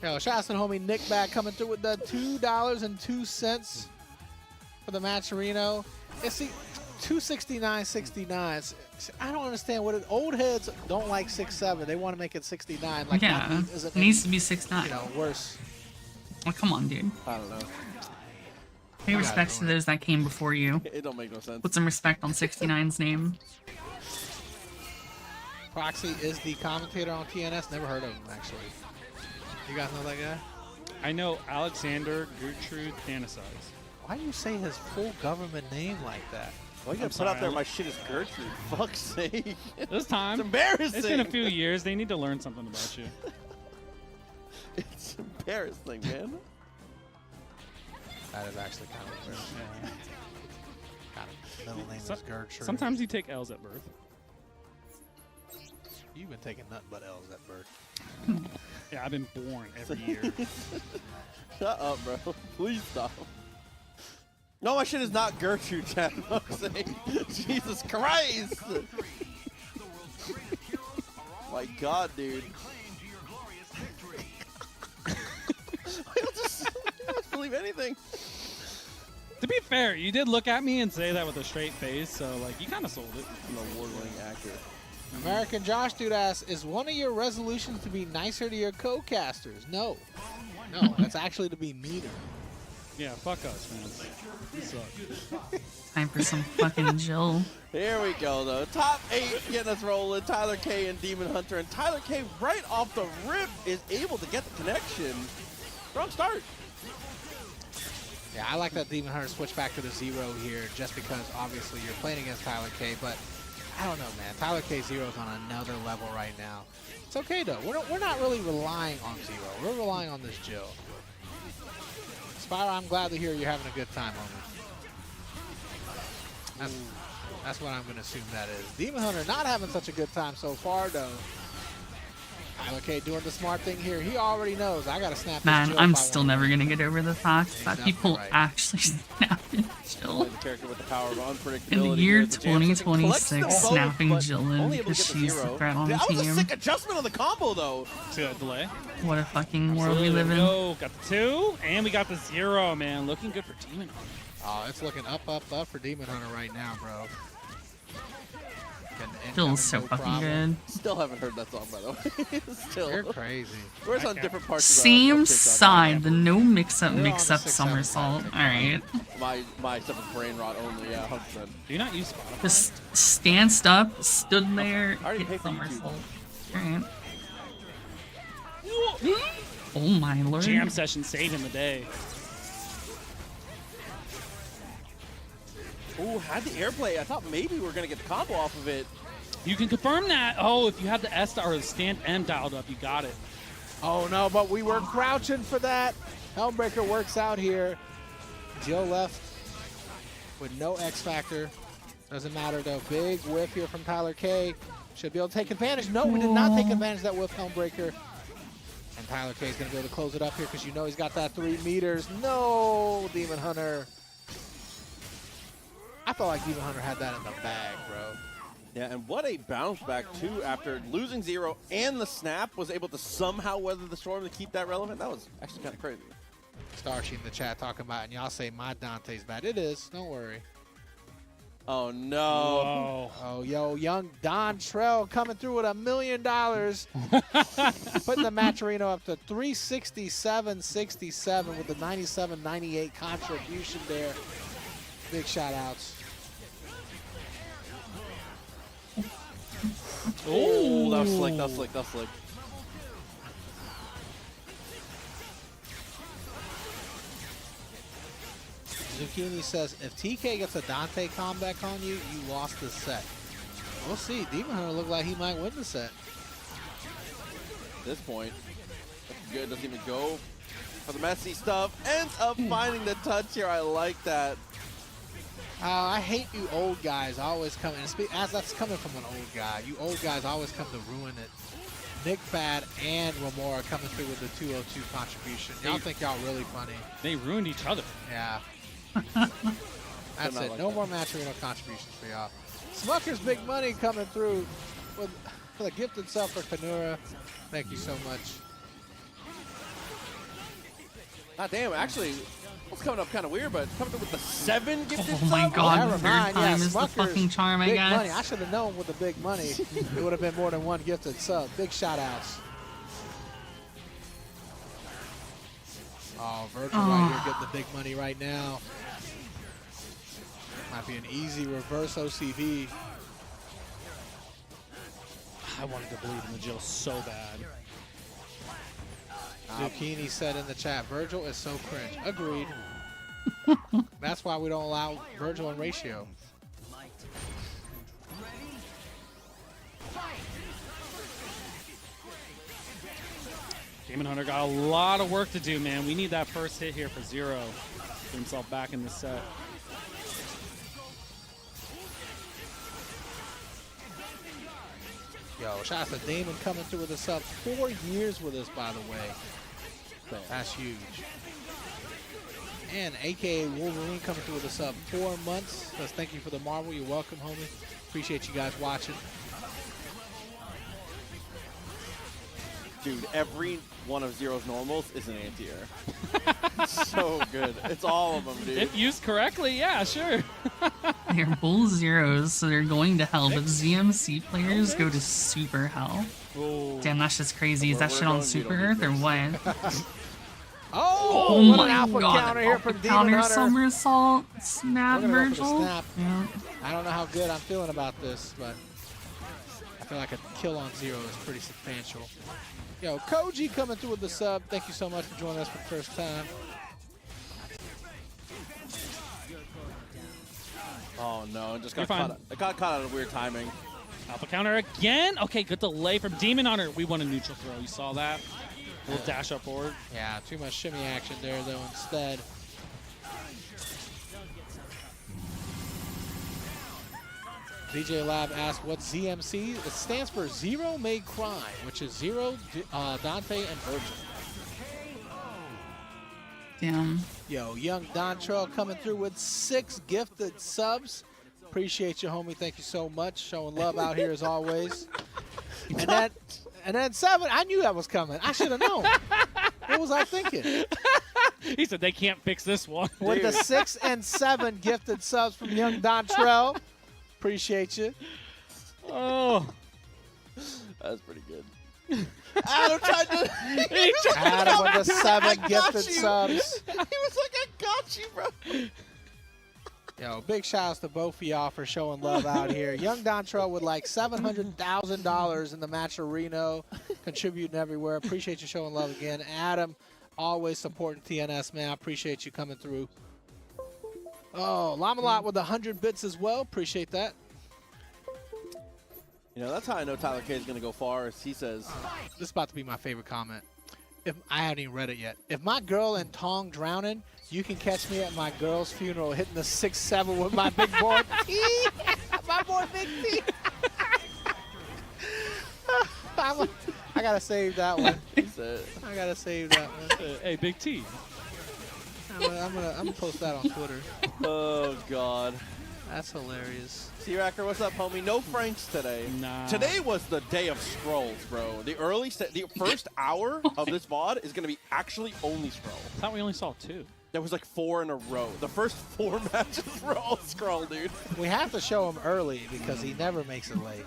Speaker 1: Yo, shout out to the homie Nick back coming through with the $2.02 for the Matcherino. It's 269.69. I don't understand what old heads don't like 6-7. They want to make it 69. Like
Speaker 4: Yeah.
Speaker 1: that isn't
Speaker 4: It needs to be 6-9.
Speaker 1: you know worse.
Speaker 4: Well, come on, dude.
Speaker 2: I don't know.
Speaker 4: Pay respect to those that came before you.
Speaker 2: It don't make no sense.
Speaker 4: Put some respect on 69's name.
Speaker 1: Proxy is the commentator on TNS. Never heard of him actually. You guys know that guy?
Speaker 3: I know Alexander Gertrude Thanasize.
Speaker 1: Why do you say his full government name like that?
Speaker 2: Why you gotta put
Speaker 3: sorry,
Speaker 2: out there
Speaker 3: I-
Speaker 2: my shit is Gertrude? Fuck's sake.
Speaker 3: This time.
Speaker 2: It's embarrassing.
Speaker 3: It's been a few years. They need to learn something about you.
Speaker 2: It's embarrassing, man.
Speaker 1: That is actually kind of weird.
Speaker 3: Yeah.
Speaker 1: Kind of middle name
Speaker 3: So-
Speaker 1: is Gertrude.
Speaker 3: Sometimes you take L's at birth.
Speaker 1: You've been taking nothing but L's at birth.
Speaker 3: Yeah, I've been born every year.
Speaker 2: Shut up, bro. Please stop. No, my shit is not Gertrude, Chad. Fuck's sake. Jesus Christ. My God, dude. I don't believe anything.
Speaker 3: To be fair, you did look at me and say that with a straight face, so like you kind of sold it.
Speaker 2: I'm an award-winning actor.
Speaker 1: American Josh dude asks, is one of your resolutions to be nicer to your co-casters? No. No, that's actually to be meaner.
Speaker 3: Yeah, fuck us, man. You suck.
Speaker 4: Time for some fucking Jill.
Speaker 2: Here we go, though. Top 8 getting us rolling. Tyler K and Demon Hunter. And Tyler K right off the rip is able to get the connection. Strong start.
Speaker 1: Yeah, I like that Demon Hunter switch back to the 0 here just because obviously you're playing against Tyler K, but I don't know, man. Tyler K 0 is on another level right now. It's okay, though. We're not really relying on 0. We're relying on this Jill. Spyro, I'm glad to hear you're having a good time, homie. That's what I'm going to assume that is. Demon Hunter not having such a good time so far, though. Tyler K doing the smart thing here. He already knows. I got to snap this
Speaker 4: Man,
Speaker 1: Jill
Speaker 4: I'm
Speaker 1: if I
Speaker 4: still
Speaker 1: want.
Speaker 4: never gonna get over the fact that
Speaker 1: Exactly
Speaker 4: people
Speaker 1: right.
Speaker 4: actually snapping Jill.
Speaker 2: Play the character with the power of unpredictability.
Speaker 4: In the
Speaker 2: here
Speaker 4: year
Speaker 2: at the jam session. Collects them
Speaker 4: 2026,
Speaker 2: both,
Speaker 4: snapping
Speaker 2: but
Speaker 4: Jill
Speaker 2: only
Speaker 4: in
Speaker 2: able to
Speaker 4: because
Speaker 2: get the
Speaker 4: she's the
Speaker 2: 0.
Speaker 4: threat on the
Speaker 2: That was a
Speaker 4: team.
Speaker 2: sick adjustment on the combo, though.
Speaker 3: See that delay?
Speaker 4: What a fucking world we
Speaker 3: There
Speaker 4: live in.
Speaker 3: go. Got the 2, and we got the 0, man. Looking good for Demon Hunter.
Speaker 1: Oh, it's looking up for Demon Hunter right now, bro.
Speaker 4: Jill's so fucking good.
Speaker 2: Still haven't heard that song, by the way. Still.
Speaker 1: You're crazy.
Speaker 2: Where's on different parts of
Speaker 4: Same
Speaker 2: TikTok.
Speaker 4: side, the no mix-up,
Speaker 1: We're on the
Speaker 4: mix-up
Speaker 1: 6-7
Speaker 4: somersault.
Speaker 1: side.
Speaker 4: Alright.
Speaker 2: My stuff is brain rot only, yeah, 100%.
Speaker 3: Do you not use Spotify?
Speaker 4: Just stanced up, stood there,
Speaker 2: I already
Speaker 4: hit
Speaker 2: paid for YouTube.
Speaker 4: somersault. Alright. Oh my lord.
Speaker 3: Jam session saving the day.
Speaker 2: Ooh, had the airplay. I thought maybe we were going to get the combo off of it.
Speaker 3: You can confirm that. Oh, if you had the S or the stand M dialed up, you got it.
Speaker 1: Oh no, but we were crouching for that. Helmbreaker works out here. Joe left with no X factor. Doesn't matter though. Big whiff here from Tyler K. Should be able to take advantage. No, we did not take advantage of that whiff, Helmbreaker. And Tyler K is going to be able to close it up here because you know he's got that 3 meters. No, Demon Hunter. I felt like Demon Hunter had that in the bag, bro.
Speaker 2: Yeah, and what a bounce back, too, after losing 0 and the snap, was able to somehow weather the storm to keep that relevant. That was actually kind of crazy.
Speaker 1: Starchy in the chat talking about, and y'all say my Dante's bad. It is, don't worry.
Speaker 2: Oh, no.
Speaker 3: Whoa.
Speaker 1: Oh, yo, young Don Trell coming through with $1 million. Putting the Maturino up to 367.67 with the 97.98 contribution there. Big shout outs.
Speaker 2: Oh, that was slick, that was slick, that was slick.
Speaker 1: Zucchini says, if TK gets a Dante comeback on you, you lost the set. We'll see. Demon Hunter looked like he might win the set.
Speaker 2: At this point, that's good. Doesn't even go for the messy stuff. Ends up finding the touch here. I like that.
Speaker 1: I hate you old guys always come, and as that's coming from an old guy, you old guys always come to ruin it. Nick Fad and Remora coming through with the 202 contribution. Y'all think y'all really funny.
Speaker 3: They ruined each other.
Speaker 1: Yeah. That's it.
Speaker 2: Like
Speaker 1: no
Speaker 2: that.
Speaker 1: more Maturino contributions for y'all. Smucker's big money coming through with the gifted sub for Kanura. Thank you so much.
Speaker 2: God damn, actually, it's coming up kind of weird, but coming through with the 7 gifted
Speaker 4: Oh my
Speaker 2: sub.
Speaker 4: god,
Speaker 1: Never
Speaker 4: the third
Speaker 1: mind.
Speaker 4: time
Speaker 1: Yeah,
Speaker 4: is the
Speaker 1: Smucker's
Speaker 4: fucking charm, I
Speaker 1: big
Speaker 4: guess.
Speaker 1: money. I should have known with the big money, it would have been more than one gifted sub. Big shout outs. Oh, Virgil right here getting the big money right now. Might be an easy reverse OCV.
Speaker 3: I wanted to believe in the Jill so bad.
Speaker 1: Zucchini said in the chat, Virgil is so cringe. Agreed. That's why we don't allow Virgil in ratio.
Speaker 3: Demon Hunter got a lot of work to do, man. We need that first hit here for 0. Get himself back in the set.
Speaker 1: Yo, shout out to Damon coming through with a sub. 4 years with us, by the way. That's huge. And AKA Wolverine coming through with a sub. 4 months. Says thank you for the marble. You're welcome, homie. Appreciate you guys watching.
Speaker 2: Dude, every one of Zero's normals is an anti-air. So good. It's all of them, dude.
Speaker 3: If used correctly, yeah, sure.
Speaker 4: They're bull zeros, so they're going to hell, but ZMC players go to super hell.
Speaker 3: Oh.
Speaker 4: Damn, that's just crazy. Is
Speaker 2: Where
Speaker 4: that
Speaker 2: we're
Speaker 4: shit on
Speaker 2: going, you
Speaker 4: Super
Speaker 2: don't
Speaker 4: Earth
Speaker 2: need
Speaker 4: or what?
Speaker 1: Oh,
Speaker 4: Oh
Speaker 1: what
Speaker 4: my
Speaker 1: an alpha
Speaker 4: god,
Speaker 1: counter here
Speaker 4: alpha
Speaker 1: from Demon
Speaker 4: counter
Speaker 1: Hunter.
Speaker 4: somersault, snap,
Speaker 1: We're gonna go for the
Speaker 4: Virgil.
Speaker 1: snap.
Speaker 4: Yeah.
Speaker 1: I don't know how good I'm feeling about this, but I feel like a kill on 0 is pretty substantial. Yo, Koji coming through with the sub. Thank you so much for joining us for the first time.
Speaker 2: Oh no, it just
Speaker 3: You're
Speaker 2: got
Speaker 3: fine.
Speaker 2: caught. It got caught out of weird timing.
Speaker 3: Alpha counter again. Okay, good delay from Demon Hunter. We want a neutral throw. You saw that? Little dash up forward.
Speaker 1: Yeah, too much shimmy action there, though, instead. DJ Lab asked, what's ZMC? It stands for Zero Made Crime, which is Zero, Dante, and Virgil.
Speaker 4: Damn.
Speaker 1: Yo, young Don Trell coming through with 6 gifted subs. Appreciate you, homie. Thank you so much. Showing love out here as always. And then 7, I knew that was coming. I should have known. What was I thinking?
Speaker 3: He said they can't fix this one.
Speaker 1: With the 6 and 7 gifted subs from young Don Trell. Appreciate you.
Speaker 3: Oh.
Speaker 2: That's pretty good. Adam tried to.
Speaker 1: Adam with the 7
Speaker 2: I got
Speaker 1: gifted
Speaker 2: you.
Speaker 1: subs.
Speaker 2: He was like, I got you, bro.
Speaker 1: Yo, big shout outs to both of y'all for showing love out here. Young Dontrell with like $700,000 in the match arena, contributing everywhere. Appreciate you showing love again. Adam, always supporting TNS, man. I appreciate you coming through. Oh, Lamalot with 100 bits as well. Appreciate that.
Speaker 2: You know, that's how I know Tyler K is going to go far, as he says.
Speaker 1: This is about to be my favorite comment. If I haven't even read it yet. If my girl and Tong drowning, you can catch me at my girl's funeral hitting the 6-7 with my big boy T. My boy Big T. I gotta save that one. I gotta save that one.
Speaker 3: Hey, Big T.
Speaker 1: I'm gonna post that on Twitter.
Speaker 2: Oh, God.
Speaker 1: That's hilarious.
Speaker 2: C-Racker, what's up, homie? No Franks today.
Speaker 3: Nah.
Speaker 2: Today was the day of scrolls, bro. The first hour of this VOD is going to be actually only scroll.
Speaker 3: I thought we only saw 2.
Speaker 2: There was like 4 in a row. The first 4 matches were all scroll, dude.
Speaker 1: We have to show him early because he never makes it late.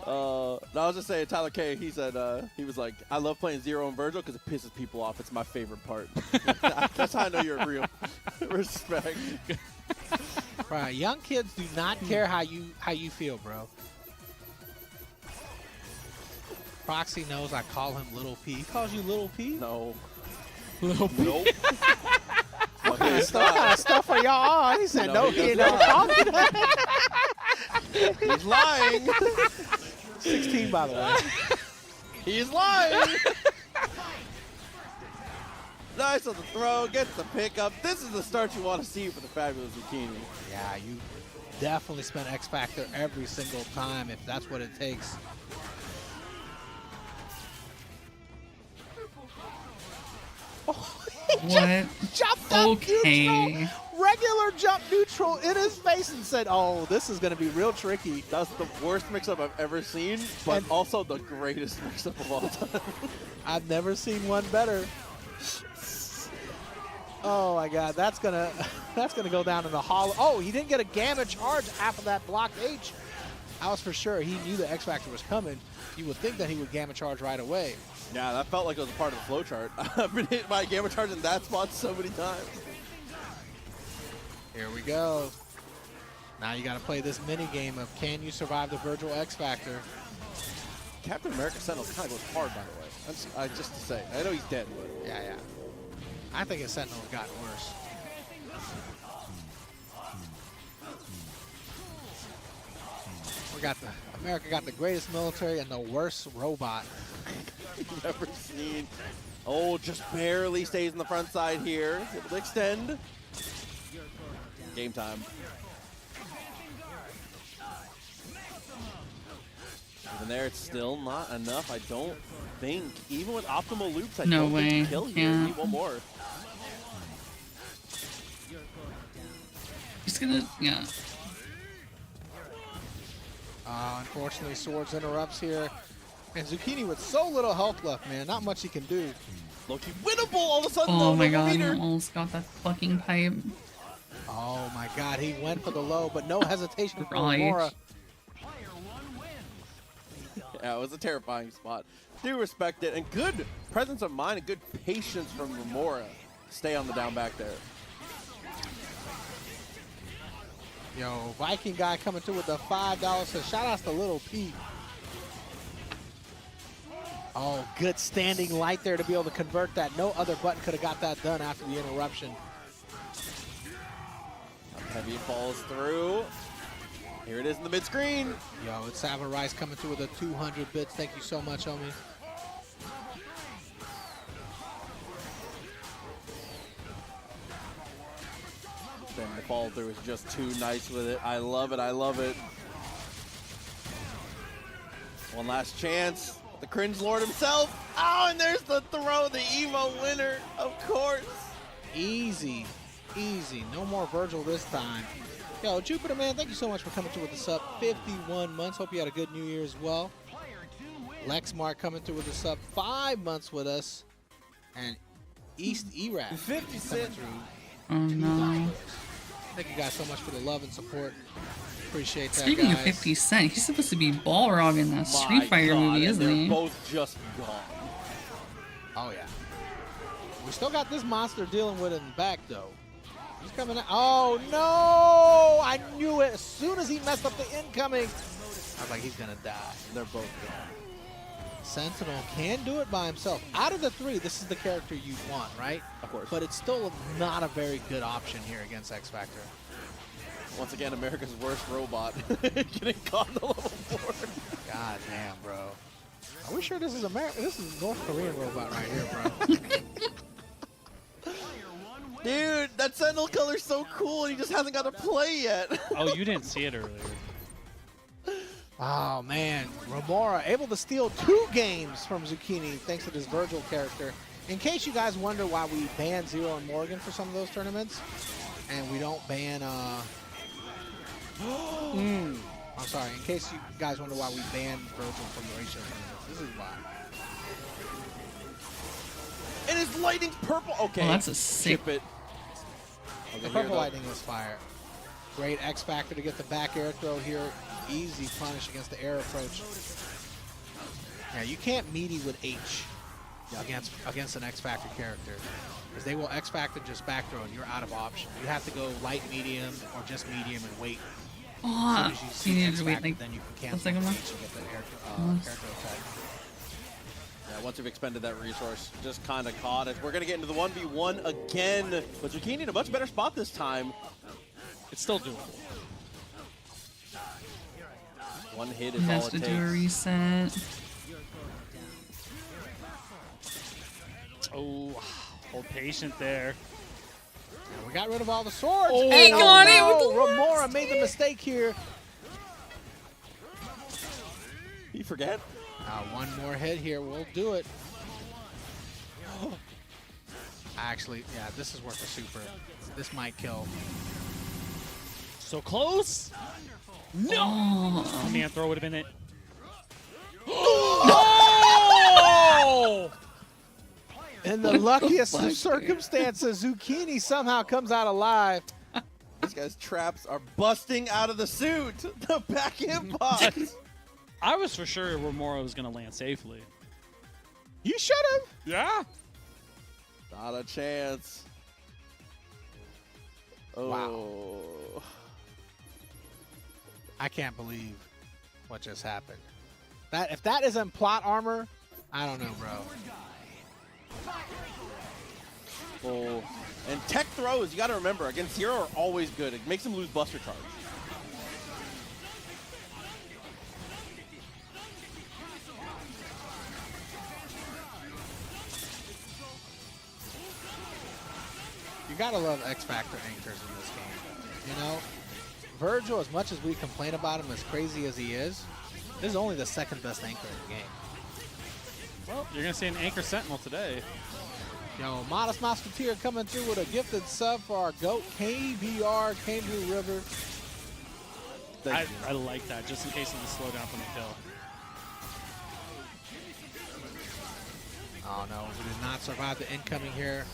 Speaker 2: No, I was just saying, Tyler K, he said, he was like, I love playing Zero and Virgil because it pisses people off. It's my favorite part. That's how I know you're real. Respect.
Speaker 1: Right, young kids do not care how you feel, bro. Proxy knows I call him Little P. He calls you Little P?
Speaker 2: No.
Speaker 3: Little P.
Speaker 2: Nope.
Speaker 1: What kind of stuff are y'all on? He said, no,
Speaker 2: he
Speaker 1: he
Speaker 2: does
Speaker 1: never
Speaker 2: not.
Speaker 1: called me that.
Speaker 2: He's lying.
Speaker 1: 16, by the way.
Speaker 2: He's lying. Nice on the throw, gets the pickup. This is the start you want to see for the fabulous Zucchini.
Speaker 1: Yeah, you definitely spend X Factor every single time if that's what it takes. Oh, he
Speaker 4: What?
Speaker 1: jumped up
Speaker 4: Okay.
Speaker 1: neutral, regular jump neutral in his face and said, oh, this is going to be real tricky.
Speaker 2: That's the worst mix-up I've ever seen, but
Speaker 1: And-
Speaker 2: also the greatest mix-up of all time.
Speaker 1: I've never seen one better. Oh my God, that's gonna go down in the hall. Oh, he didn't get a gamma charge after that blocked H. I was for sure he knew the X Factor was coming. You would think that he would gamma charge right away.
Speaker 2: Yeah, that felt like it was a part of the flow chart. I've been hit by a gamma charge in that spot so many times.
Speaker 1: Here we go. Now you got to play this mini game of can you survive the Virgil X Factor?
Speaker 2: Captain America Sentinel kind of goes hard, by the way. That's just to say. I know he's dead, but
Speaker 1: Yeah, yeah. I think his Sentinel's gotten worse. America got the greatest military and the worst robot.
Speaker 2: never seen. Oh, just barely stays in the front side here. Able to extend. Game time. Even there, it's still not enough. I don't think. Even with optimal loops, I
Speaker 4: No
Speaker 2: don't think
Speaker 4: way.
Speaker 2: you kill here.
Speaker 4: Yeah.
Speaker 2: Need one more.
Speaker 4: He's gonna, yeah.
Speaker 1: Unfortunately, Swords interrupts here. And Zucchini with so little health left, man. Not much he can do.
Speaker 2: Loki winnable all of a sudden.
Speaker 4: Oh
Speaker 2: though,
Speaker 4: my
Speaker 2: no
Speaker 4: god,
Speaker 2: meter.
Speaker 4: almost got that fucking pipe.
Speaker 1: Oh my God, he went for the low, but no hesitation for
Speaker 4: Right.
Speaker 1: Aurora.
Speaker 2: Yeah, it was a terrifying spot. Do respect it, and good presence of mind and good patience from Remora. Stay on the down back there.
Speaker 1: Yo, Viking guy coming through with the $5. So shout outs to Little Pete. Oh, good standing light there to be able to convert that. No other button could have got that done after the interruption.
Speaker 2: Heavy falls through. Here it is in the mid-screen.
Speaker 1: Yo, it's Savin Rice coming through with the 200 bits. Thank you so much, homie.
Speaker 2: Then the fall through is just too nice with it. I love it. I love it. One last chance. The Cringe Lord himself. Oh, and there's the throw. The Evo winner, of course.
Speaker 1: Easy, easy. No more Virgil this time. Yo, Jupiter, man, thank you so much for coming through with the sub. 51 months. Hope you had a good New Year as well. Lexmark coming through with the sub. 5 months with us. And East Iraq
Speaker 2: 50
Speaker 1: coming
Speaker 2: Cent.
Speaker 1: through.
Speaker 4: Oh no.
Speaker 1: Thank you guys so much for the love and support. Appreciate that,
Speaker 4: Speaking
Speaker 1: guys.
Speaker 4: of 50 Cent, he's supposed to be Balrog in that
Speaker 2: My
Speaker 4: Street Fighter
Speaker 2: God,
Speaker 4: movie,
Speaker 2: and
Speaker 4: isn't
Speaker 2: they're
Speaker 4: he?
Speaker 2: both just gone.
Speaker 1: Oh, yeah. We still got this monster dealing with in the back, though. He's coming out. Oh, no! I knew it. As soon as he messed up the incoming, I was like, he's going to die.
Speaker 2: They're both gone.
Speaker 1: Sentinel can do it by himself. Out of the three, this is the character you want, right?
Speaker 2: Of course.
Speaker 1: But it's still not a very good option here against X Factor.
Speaker 2: Once again, America's worst robot getting caught in the level 4.
Speaker 1: God damn, bro. Are we sure this is America? This is North Korean robot right here, bro.
Speaker 2: Dude, that Sentinel color's so cool, and he just hasn't got to play yet.
Speaker 3: Oh, you didn't see it earlier.
Speaker 1: Oh, man. Remora able to steal 2 games from Zucchini thanks to this Virgil character. In case you guys wonder why we banned Zero and Morgan for some of those tournaments, and we don't ban, I'm sorry. In case you guys wonder why we banned Virgil from the ratio tournaments, this is why.
Speaker 2: And his lightning's purple. Okay.
Speaker 4: Oh, that's a sick.
Speaker 2: Skip it.
Speaker 1: The purple lightning is fire. Great X Factor to get the back air throw here. Easy punish against the air approach. Yeah, you can't meaty with H against an X Factor character, because they will X Factor just back throw and you're out of option. You have to go light medium or just medium and wait.
Speaker 4: Oh,
Speaker 1: As soon as you
Speaker 4: you
Speaker 1: see
Speaker 4: need
Speaker 1: X
Speaker 4: to wait
Speaker 1: Factor,
Speaker 4: like
Speaker 1: then you can
Speaker 4: a
Speaker 1: cancel
Speaker 4: second
Speaker 1: the
Speaker 4: one.
Speaker 1: H and get the air throw attack.
Speaker 2: Yeah, once we've expended that resource, just kind of caught it. We're going to get into the 1v1 again, but Zucchini in a much better spot this time.
Speaker 3: It's still doable.
Speaker 2: One hit is
Speaker 4: He
Speaker 2: all
Speaker 4: has
Speaker 2: it
Speaker 4: to do a
Speaker 2: takes.
Speaker 4: reset.
Speaker 3: Oh, hold patient there.
Speaker 1: And we got rid of all the swords.
Speaker 3: Oh.
Speaker 1: And
Speaker 4: He got it with the
Speaker 1: Remora
Speaker 4: last
Speaker 1: made the
Speaker 4: hit.
Speaker 1: mistake here.
Speaker 2: You forget?
Speaker 1: One more hit here will do it. Actually, yeah, this is worth a super. This might kill.
Speaker 3: So close. No.
Speaker 4: Oh,
Speaker 3: Command throw would have been it. Oh!
Speaker 1: In the luckiest of circumstances, Zucchini somehow comes out alive.
Speaker 2: These guys' traps are busting out of the suit. The back end box.
Speaker 3: I was for sure Remora was going to land safely.
Speaker 1: You should have.
Speaker 3: Yeah.
Speaker 2: Not a chance. Oh.
Speaker 1: Wow. I can't believe what just happened. That if that isn't plot armor, I don't know, bro.
Speaker 2: Oh. And tech throws, you got to remember, against Zero are always good. It makes them lose Buster Charge.
Speaker 1: You gotta love X Factor anchors in this game. You know, Virgil, as much as we complain about him, as crazy as he is, this is only the second best anchor in the game.
Speaker 3: Well, you're going to see an Anchor Sentinel today.
Speaker 1: Yo, Modest Musketeer coming through with a gifted sub for our GOAT, KBR, Cane Blue River.
Speaker 3: I like that, just in case of the slowdown from the kill.
Speaker 1: Oh no, we did not survive the incoming here.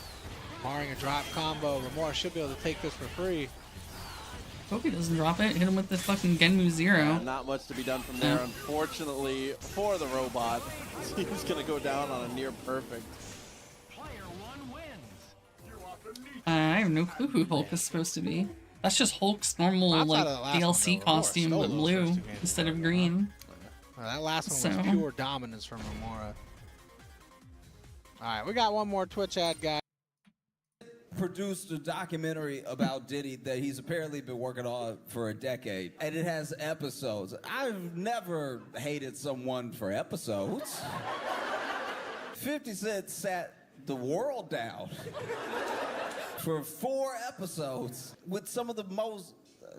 Speaker 1: Barring a drop combo, Remora should be able to take this for free.
Speaker 4: hope he doesn't drop it. Hit him with this fucking Genmu Zero.
Speaker 2: Not much to be done from there, unfortunately, for the robot. He's going to go down on a near perfect.
Speaker 4: I have no clue who Hulk is supposed to be. That's just Hulk's normal
Speaker 1: Outside
Speaker 4: like
Speaker 1: of the last one,
Speaker 4: DLC
Speaker 1: though,
Speaker 4: costume,
Speaker 1: Remora
Speaker 4: but
Speaker 1: stole those
Speaker 4: blue
Speaker 1: first 2 games.
Speaker 4: instead of green.
Speaker 1: Well, that last one
Speaker 4: So-
Speaker 1: was pure dominance from Remora. All right, we got one more Twitch ad, guys.
Speaker 6: Produced a documentary about Diddy that he's apparently been working on for a decade, and it has episodes. I've never hated someone for episodes. 50 Cent sat the world down for 4 episodes with some of the most,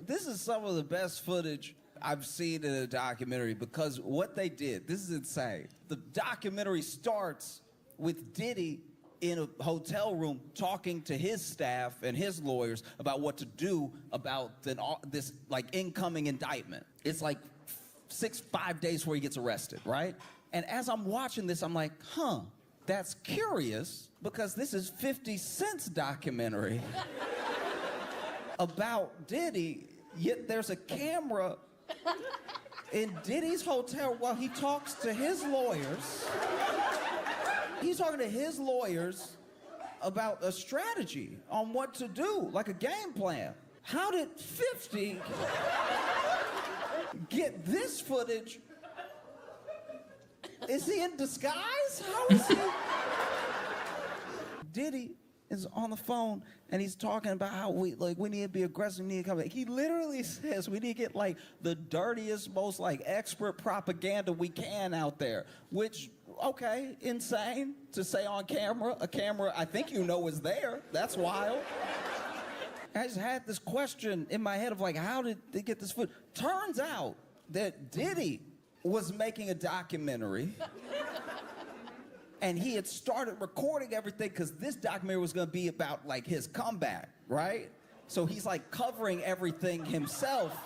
Speaker 6: this is some of the best footage I've seen in a documentary, because what they did, this is insane. The documentary starts with Diddy in a hotel room talking to his staff and his lawyers about what to do about this like incoming indictment. It's like 5 days before he gets arrested, right? And as I'm watching this, I'm like, that's curious, because this is 50 Cent's documentary about Diddy, yet there's a camera in Diddy's hotel while he talks to his lawyers. He's talking to his lawyers about a strategy on what to do, like a game plan. How did 50 get this footage Is he in disguise? How is he? Diddy is on the phone and he's talking about how we need to be aggressive, we need to come back. He literally says we need to get like the dirtiest, most like expert propaganda we can out there, which, okay, insane to say on camera, a camera I think you know is there. That's wild. I just had this question in my head of like, how did they get this footage? Turns out that Diddy was making a documentary and he had started recording everything because this documentary was gonna be about like his comeback, right? So he's like covering everything himself.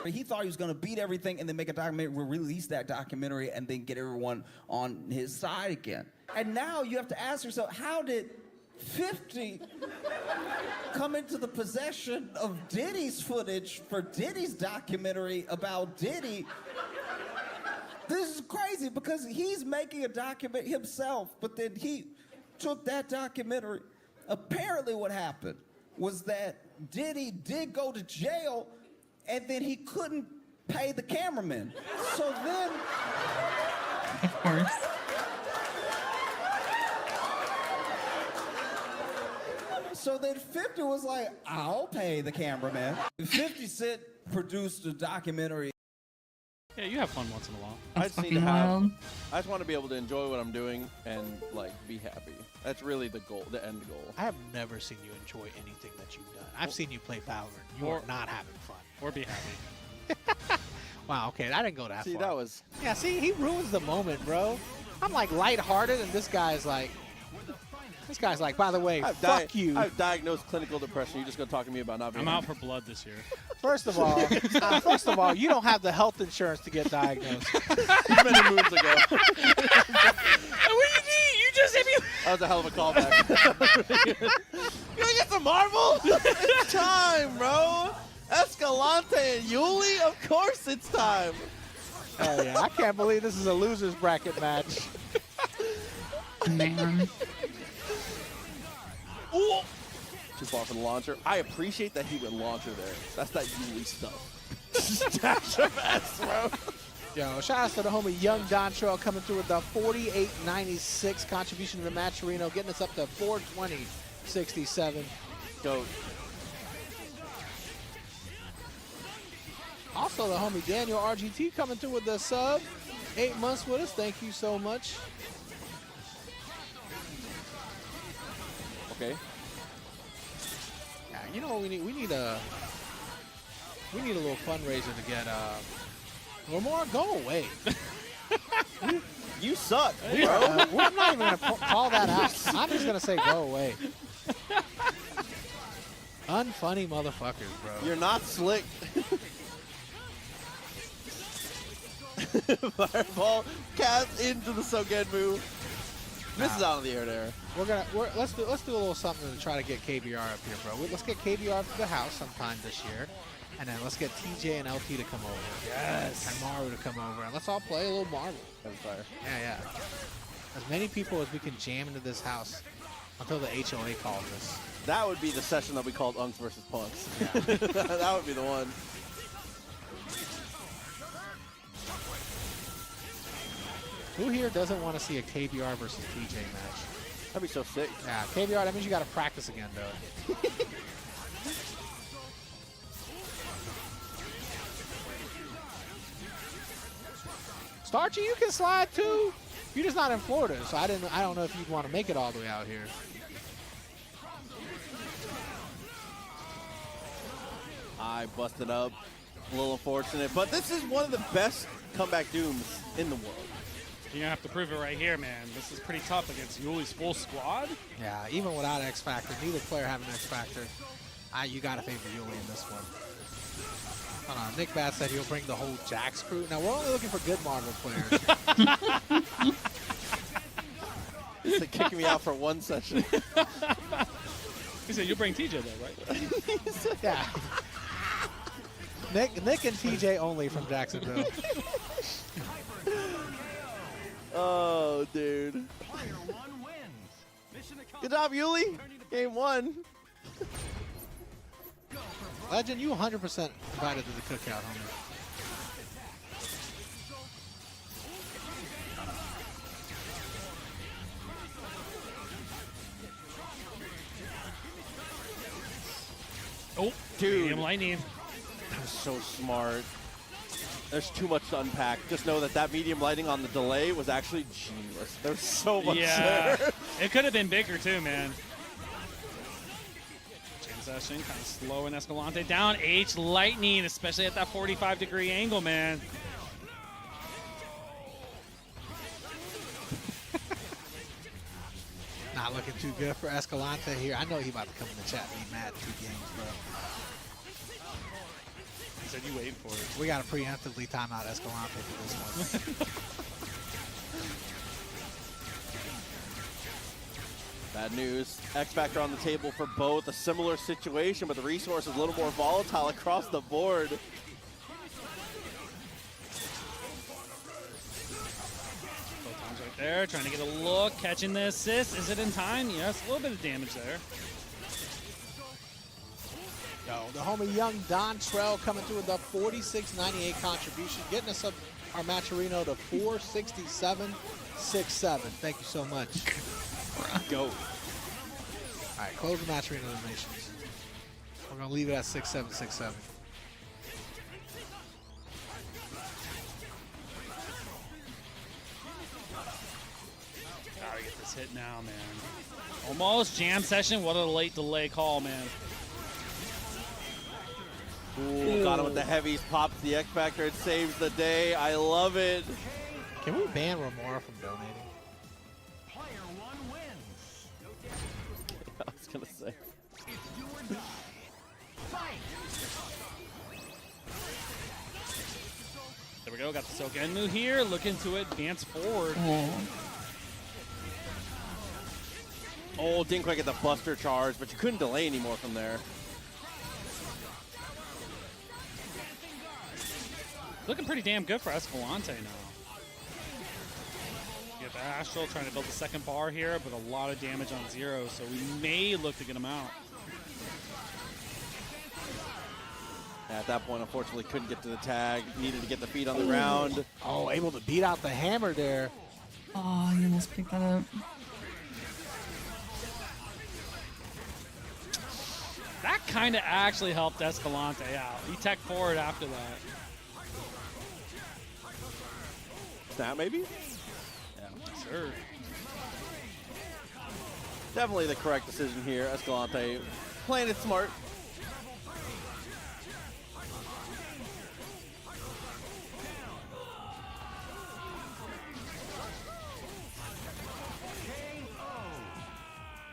Speaker 6: He thought he was gonna beat everything and then make a documentary, release that documentary and then get everyone on his side again. And now you have to ask yourself, how did 50 come into the possession of Diddy's footage for Diddy's documentary about Diddy? This is crazy because he's making a document himself, but then he took that documentary. Apparently what happened was that Diddy did go to jail and then he couldn't pay the cameraman. So then...
Speaker 4: Of course.
Speaker 6: So then 50 was like, I'll pay the cameraman. 50 Cent produced a documentary.
Speaker 3: Yeah, you have fun once in a while.
Speaker 2: I
Speaker 4: That's
Speaker 2: just need
Speaker 4: fucking
Speaker 2: to have.
Speaker 4: wild.
Speaker 2: I just want to be able to enjoy what I'm doing and like be happy. That's really the goal, the end goal.
Speaker 1: I have never seen you enjoy anything that you've done. I've seen you play Valorant. You
Speaker 3: Or-
Speaker 1: are not having fun.
Speaker 3: Or be happy.
Speaker 1: Wow, okay, I didn't go that
Speaker 2: See,
Speaker 1: far.
Speaker 2: that was.
Speaker 1: Yeah, see, he ruins the moment, bro. I'm like lighthearted, and this guy's like, by the way, fuck you.
Speaker 2: I've diagnosed clinical depression. You're just gonna talk to me about not being.
Speaker 3: I'm out for blood this year.
Speaker 1: First of all, you don't have the health insurance to get diagnosed.
Speaker 2: Many moons ago.
Speaker 3: What do you need? You just hit me.
Speaker 2: That was a hell of a callback. You wanna get some Marvel? It's time, bro. Escalante and Yuli? Of course it's time.
Speaker 1: Oh yeah, I can't believe this is a losers bracket match.
Speaker 4: Man.
Speaker 2: Ooh. Too far for the launcher. I appreciate that he went launcher there. That's that Yuli stuff. Dash of S, bro.
Speaker 1: Yo, shout out to the homie Young Don Trail coming through with the 48.96 contribution to the match, Reno, getting us up to 420.67.
Speaker 2: Goat.
Speaker 1: Also, the homie Daniel RGT coming through with the sub. 8 months with us. Thank you so much.
Speaker 2: Okay.
Speaker 1: Yeah, you know what we need? We need a little fundraiser to get Lamar, go away.
Speaker 2: You suck,
Speaker 1: We
Speaker 2: bro.
Speaker 1: are, I'm not even gonna call that out. I'm just gonna say go away. Unfunny motherfuckers, bro.
Speaker 2: You're not slick. Fireball cast into the Sogenmu. Misses out of the air there.
Speaker 1: Let's do a little something to try to get KBR up here, bro. Let's get KBR to the house sometime this year, and then let's get TJ and LT to come over.
Speaker 3: Yes.
Speaker 1: And Maru to come over, and let's all play a little Marvel.
Speaker 2: Empire.
Speaker 1: Yeah. As many people as we can jam into this house until the HOA calls us.
Speaker 2: That would be the session that we called Unks versus Punks.
Speaker 1: Yeah.
Speaker 2: That would be the one.
Speaker 1: Who here doesn't want to see a KBR versus TJ match?
Speaker 2: That'd be so sick.
Speaker 1: Yeah, KBR, that means you got to practice again, though. Starchy, you can slide too. You're just not in Florida, so I don't know if you'd want to make it all the way out here.
Speaker 2: I busted up. A little unfortunate, but this is one of the best comeback dooms in the world.
Speaker 3: You're gonna have to prove it right here, man. This is pretty tough against Yuli's full squad.
Speaker 1: Yeah, even without X Factor, neither player having X Factor. You got to favor Yuli in this one. Hold on, Nick Bass said he'll bring the whole Jax crew. Now, we're only looking for good Marvel players.
Speaker 2: He's like kicking me out for one session.
Speaker 3: He said you'll bring TJ though, right?
Speaker 1: Yeah. Nick and TJ only from Jacksonville.
Speaker 2: Oh, dude. Good job, Yuli. Game 1.
Speaker 1: Legend, you 100% invited to the cookout, homie.
Speaker 2: Dude,
Speaker 3: Medium lightning.
Speaker 2: that was so smart. There's too much to unpack. Just know that medium lighting on the delay was actually genius. There's so much
Speaker 3: Yeah,
Speaker 2: there.
Speaker 3: it could have been bigger too, man. Jam session kind of slowing Escalante down. H lightning, especially at that 45-degree angle, man.
Speaker 1: Not looking too good for Escalante here. I know he about to come in the chat and be mad 2 games, bro.
Speaker 3: He said you waiting for it.
Speaker 1: We got to preemptively time out Escalante for this one.
Speaker 2: Bad news. X Factor on the table for both. A similar situation, but the resource is a little more volatile across the board.
Speaker 3: Right there, trying to get a look, catching the assist. Is it in time? Yes, a little bit of damage there.
Speaker 1: Yo, the homie young Don Trell coming through with the 46.98 contribution, getting us up our Matcherino to 467.67. Thank you so much.
Speaker 2: Go.
Speaker 1: All right, close the Matcherino donations. We're gonna leave it at 6767.
Speaker 3: Gotta get this hit now, man. Almost jam session. What a late delay call, man.
Speaker 2: Ooh, got him with the heavies. Pops the X Factor. It saves the day. I love it.
Speaker 1: Can we ban Remora from donating?
Speaker 2: I was gonna say.
Speaker 3: There we go. Got the Sogenmu here. Looking to advance forward.
Speaker 2: Oh, didn't quite get the Buster charge, but you couldn't delay anymore from there.
Speaker 3: Looking pretty damn good for Escalante now. Get the Astral trying to build the second bar here, but a lot of damage on zero, so we may look to get him out.
Speaker 2: At that point, unfortunately, couldn't get to the tag. Needed to get the feet on the ground.
Speaker 1: Oh, able to beat out the hammer there.
Speaker 4: Oh, you almost picked that up.
Speaker 3: That kind of actually helped Escalante out. He tech forward after that.
Speaker 2: Snap, maybe?
Speaker 3: Yeah, sure.
Speaker 2: Definitely the correct decision here. Escalante playing it smart.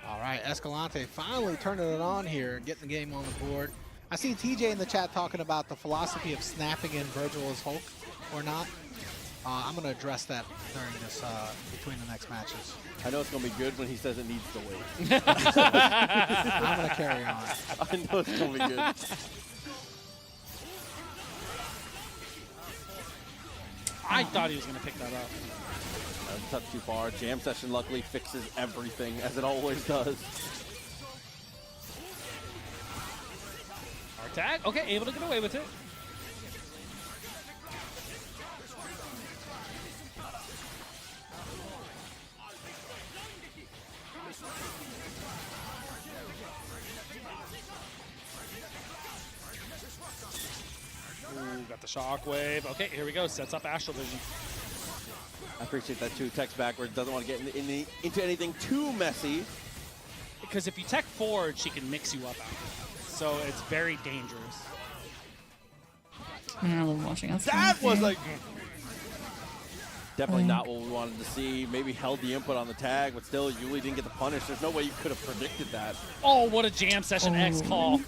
Speaker 1: All right, Escalante finally turning it on here, getting the game on the board. I see TJ in the chat talking about the philosophy of snapping in Virgil as Hulk or not. I'm going to address that during this, between the next matches.
Speaker 2: I know it's going to be good when he says it needs to wait.
Speaker 1: I'm going to carry on.
Speaker 2: I know it's going to be good.
Speaker 3: I thought he was going to pick that up.
Speaker 2: That's a touch too far. Jam session luckily fixes everything, as it always does.
Speaker 3: Our tag. Okay, able to get away with it. Ooh, got the shockwave. Okay, here we go. Sets up Astral Vision.
Speaker 2: I appreciate that too. Text backwards. Doesn't want to get into anything too messy.
Speaker 3: Because if you tech forward, she can mix you up out. So it's very dangerous.
Speaker 4: Man, I love watching us.
Speaker 2: That was like... Definitely not what we wanted to see. Maybe held the input on the tag, but still, Yuli didn't get the punish. There's no way you could have predicted that.
Speaker 3: Oh, what a jam session X call.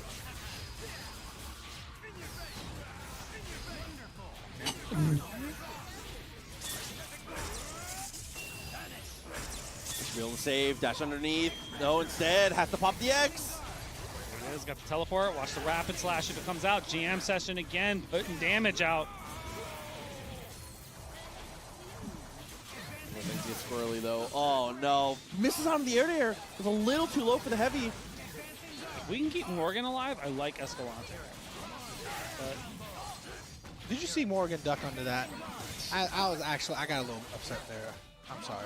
Speaker 2: Be able to save, dash underneath. No, instead, has to pop the X.
Speaker 3: There it is, got the teleport. Watch the rapid slash if it comes out. Jam session again, putting damage out.
Speaker 2: Things get squirrely though. Oh no, misses on the air. It was a little too low for the heavy.
Speaker 3: If we can keep Morgan alive, I like Escalante. But
Speaker 1: Did you see Morgan duck under that? I got a little upset there. I'm sorry.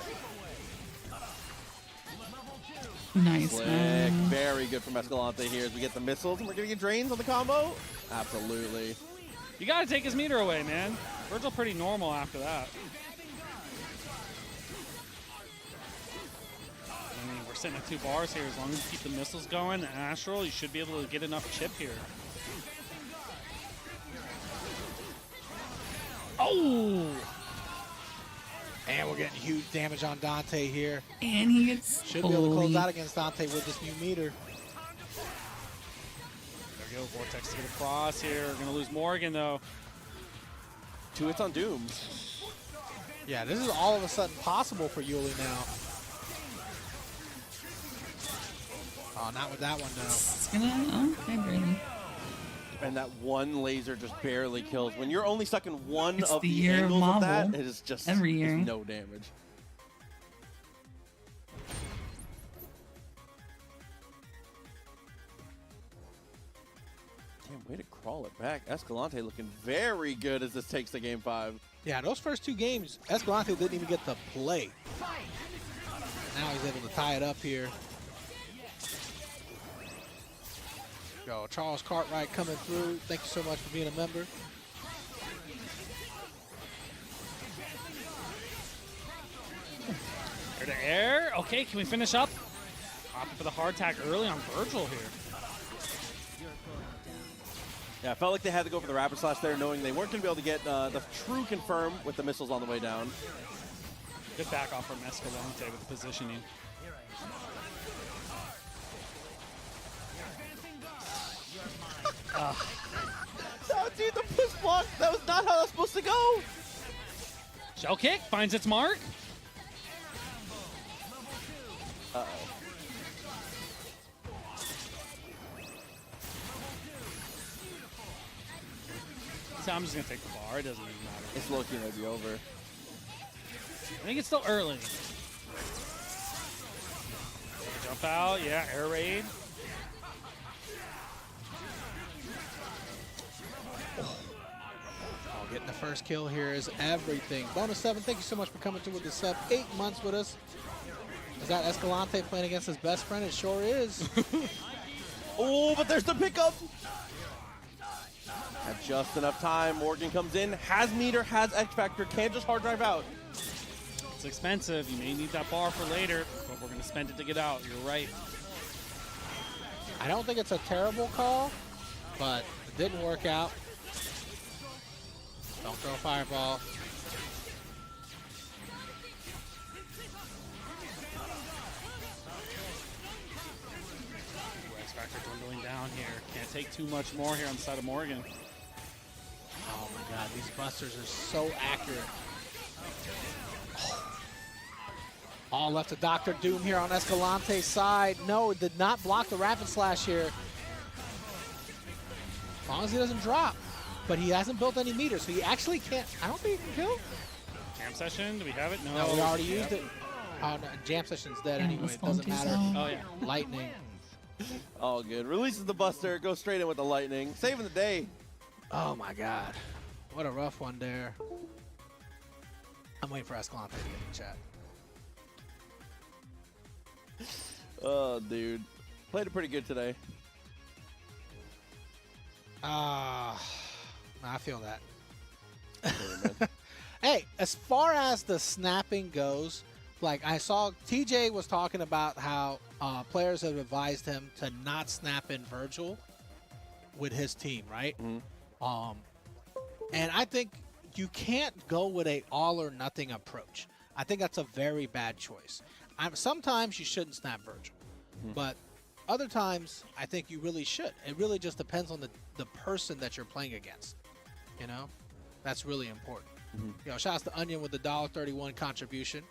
Speaker 4: Nice.
Speaker 2: Slick.
Speaker 4: man.
Speaker 2: Very good from Escalante here as we get the missiles and we're going to get drains on the combo. Absolutely.
Speaker 3: You got to take his meter away, man. Virgil pretty normal after that. I mean, we're sitting at 2 bars here. As long as you keep the missiles going, the Astral, you should be able to get enough chip here. Oh!
Speaker 1: And we're getting huge damage on Dante here.
Speaker 4: And he gets
Speaker 1: Should be able to close
Speaker 4: bullied.
Speaker 1: out against Dante with this new meter.
Speaker 3: There we go. Vortex to get across here. We're going to lose Morgan, though.
Speaker 2: 2 hits on Doom.
Speaker 1: Yeah, this is all of a sudden possible for Yuli now. Oh, not with that one, though.
Speaker 4: It's gonna. Okay, barely.
Speaker 2: And that one laser just barely kills. When you're only stuck in one
Speaker 4: It's
Speaker 2: of
Speaker 4: the
Speaker 2: the
Speaker 4: year of
Speaker 2: angles of that,
Speaker 4: Marvel.
Speaker 2: it is just
Speaker 4: Every
Speaker 2: it's
Speaker 4: year.
Speaker 2: no damage. Damn, way to crawl it back. Escalante looking very good as this takes to game 5.
Speaker 1: Yeah, those first 2 games, Escalante didn't even get to play. Now he's able to tie it up here. Yo, Charles Cartwright coming through. Thank you so much for being a member.
Speaker 3: Air to air. Okay, can we finish up? Opting for the hard tag early on Virgil here.
Speaker 2: Yeah, I felt like they had to go for the rapid slash there, knowing they weren't going to be able to get the true confirm with the missiles on the way down.
Speaker 3: Good back off from Escalante with the positioning.
Speaker 2: Oh, dude, the push block, that was not how that was supposed to go.
Speaker 3: Shell kick finds its mark.
Speaker 2: Uh-oh.
Speaker 3: So I'm just going to take the bar. It doesn't even matter.
Speaker 2: It's looking to be over.
Speaker 3: I think it's still early. Jump out. Yeah, air raid.
Speaker 1: Oh, getting the first kill here is everything. Bonus 7, thank you so much for coming through with the sub. 8 months with us. Is that Escalante playing against his best friend? It sure is.
Speaker 2: Oh, but there's the pickup. At just enough time, Morgan comes in, has meter, has X Factor, can't just hard drive out.
Speaker 3: It's expensive. You may need that bar for later, but we're going to spend it to get out. You're right.
Speaker 1: I don't think it's a terrible call, but it didn't work out. Don't throw a fireball.
Speaker 3: X Factor dwindling down here. Can't take too much more here on the side of Morgan.
Speaker 1: Oh my god, these busters are so accurate. All left to Dr. Doom here on Escalante's side. No, it did not block the rapid slash here. As long as he doesn't drop. But he hasn't built any meters, so he actually can't. I don't think he can kill.
Speaker 3: Jam session, do we have it? No.
Speaker 1: No, we already used it. Oh, no, jam session's dead anyway. It doesn't matter.
Speaker 3: Oh, yeah.
Speaker 1: Lightning.
Speaker 2: All good. Releases the Buster, goes straight in with the Lightning, saving the day.
Speaker 1: Oh my god. What a rough one there. I'm waiting for Escalante to get in the chat.
Speaker 2: Oh, dude. Played it pretty good today.
Speaker 1: I feel that. Hey, as far as the snapping goes, like I saw TJ was talking about how players have advised him to not snap in Virgil with his team, right?
Speaker 2: Mm-hmm.
Speaker 1: And I think you can't go with a all or nothing approach. I think that's a very bad choice. Sometimes you shouldn't snap Virgil, but other times I think you really should. It really just depends on the person that you're playing against. You know, that's really important. You know, shouts to Onion with the $1.31 contribution.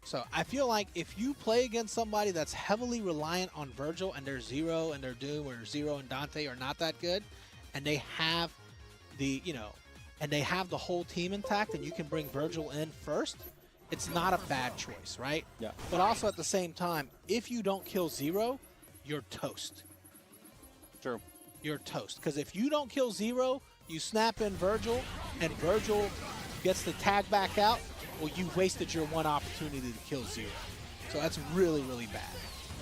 Speaker 1: So I feel like if you play against somebody that's heavily reliant on Virgil and their Zero and their Doom or Zero and Dante are not that good, and they have the, you know, and they have the whole team intact and you can bring Virgil in first, it's not a bad choice, right?
Speaker 2: Yeah.
Speaker 1: But also at the same time, if you don't kill Zero, you're toast.
Speaker 2: True.
Speaker 1: You're toast. Because if you don't kill Zero, you snap in Virgil, and Virgil gets the tag back out, well, you wasted your one opportunity to kill Zero. So that's really, really bad,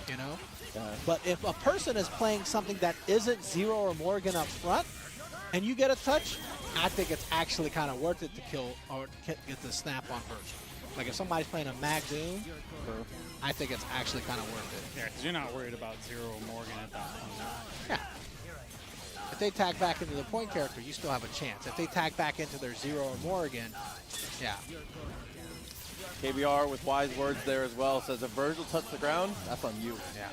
Speaker 1: you know?
Speaker 2: Yeah.
Speaker 1: But if a person is playing something that isn't Zero or Morgan up front, and you get a touch, I think it's actually kind of worth it to kill or get the snap on Virgil. Like if somebody's playing a Mag Doom, I think it's actually kind of worth it.
Speaker 3: Yeah, because you're not worried about Zero or Morgan at that point.
Speaker 1: Yeah. If they tag back into the point character, you still have a chance. If they tag back into their Zero or Morgan, yeah.
Speaker 2: KBR with wise words there as well says if Virgil touched the ground, that's on you.
Speaker 1: Yeah.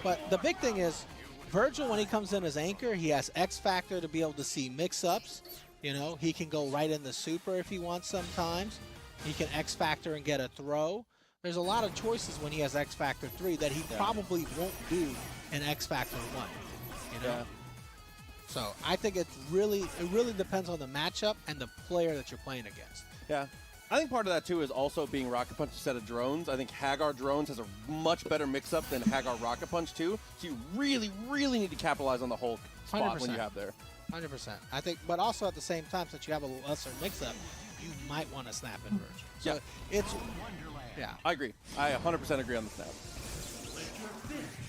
Speaker 1: But the big thing is, Virgil, when he comes in as anchor, he has X Factor to be able to see mix-ups. You know, he can go right in the super if he wants sometimes. He can X Factor and get a throw. There's a lot of choices when he has X Factor 3 that he probably won't do in X Factor 1. You know?
Speaker 2: Yeah.
Speaker 1: So I think it really depends on the matchup and the player that you're playing against.
Speaker 2: Yeah. I think part of that, too, is also being Rocket Punch instead of drones. I think Hagar drones has a much better mix-up than Hagar Rocket Punch, too. So you really, really need to capitalize on the Hulk spot when you have there.
Speaker 1: 100%. I think, but also at the same time, since you have a lesser mix-up, you might want to snap in Virgil. So it's, yeah.
Speaker 2: I agree. I 100% agree on the snap.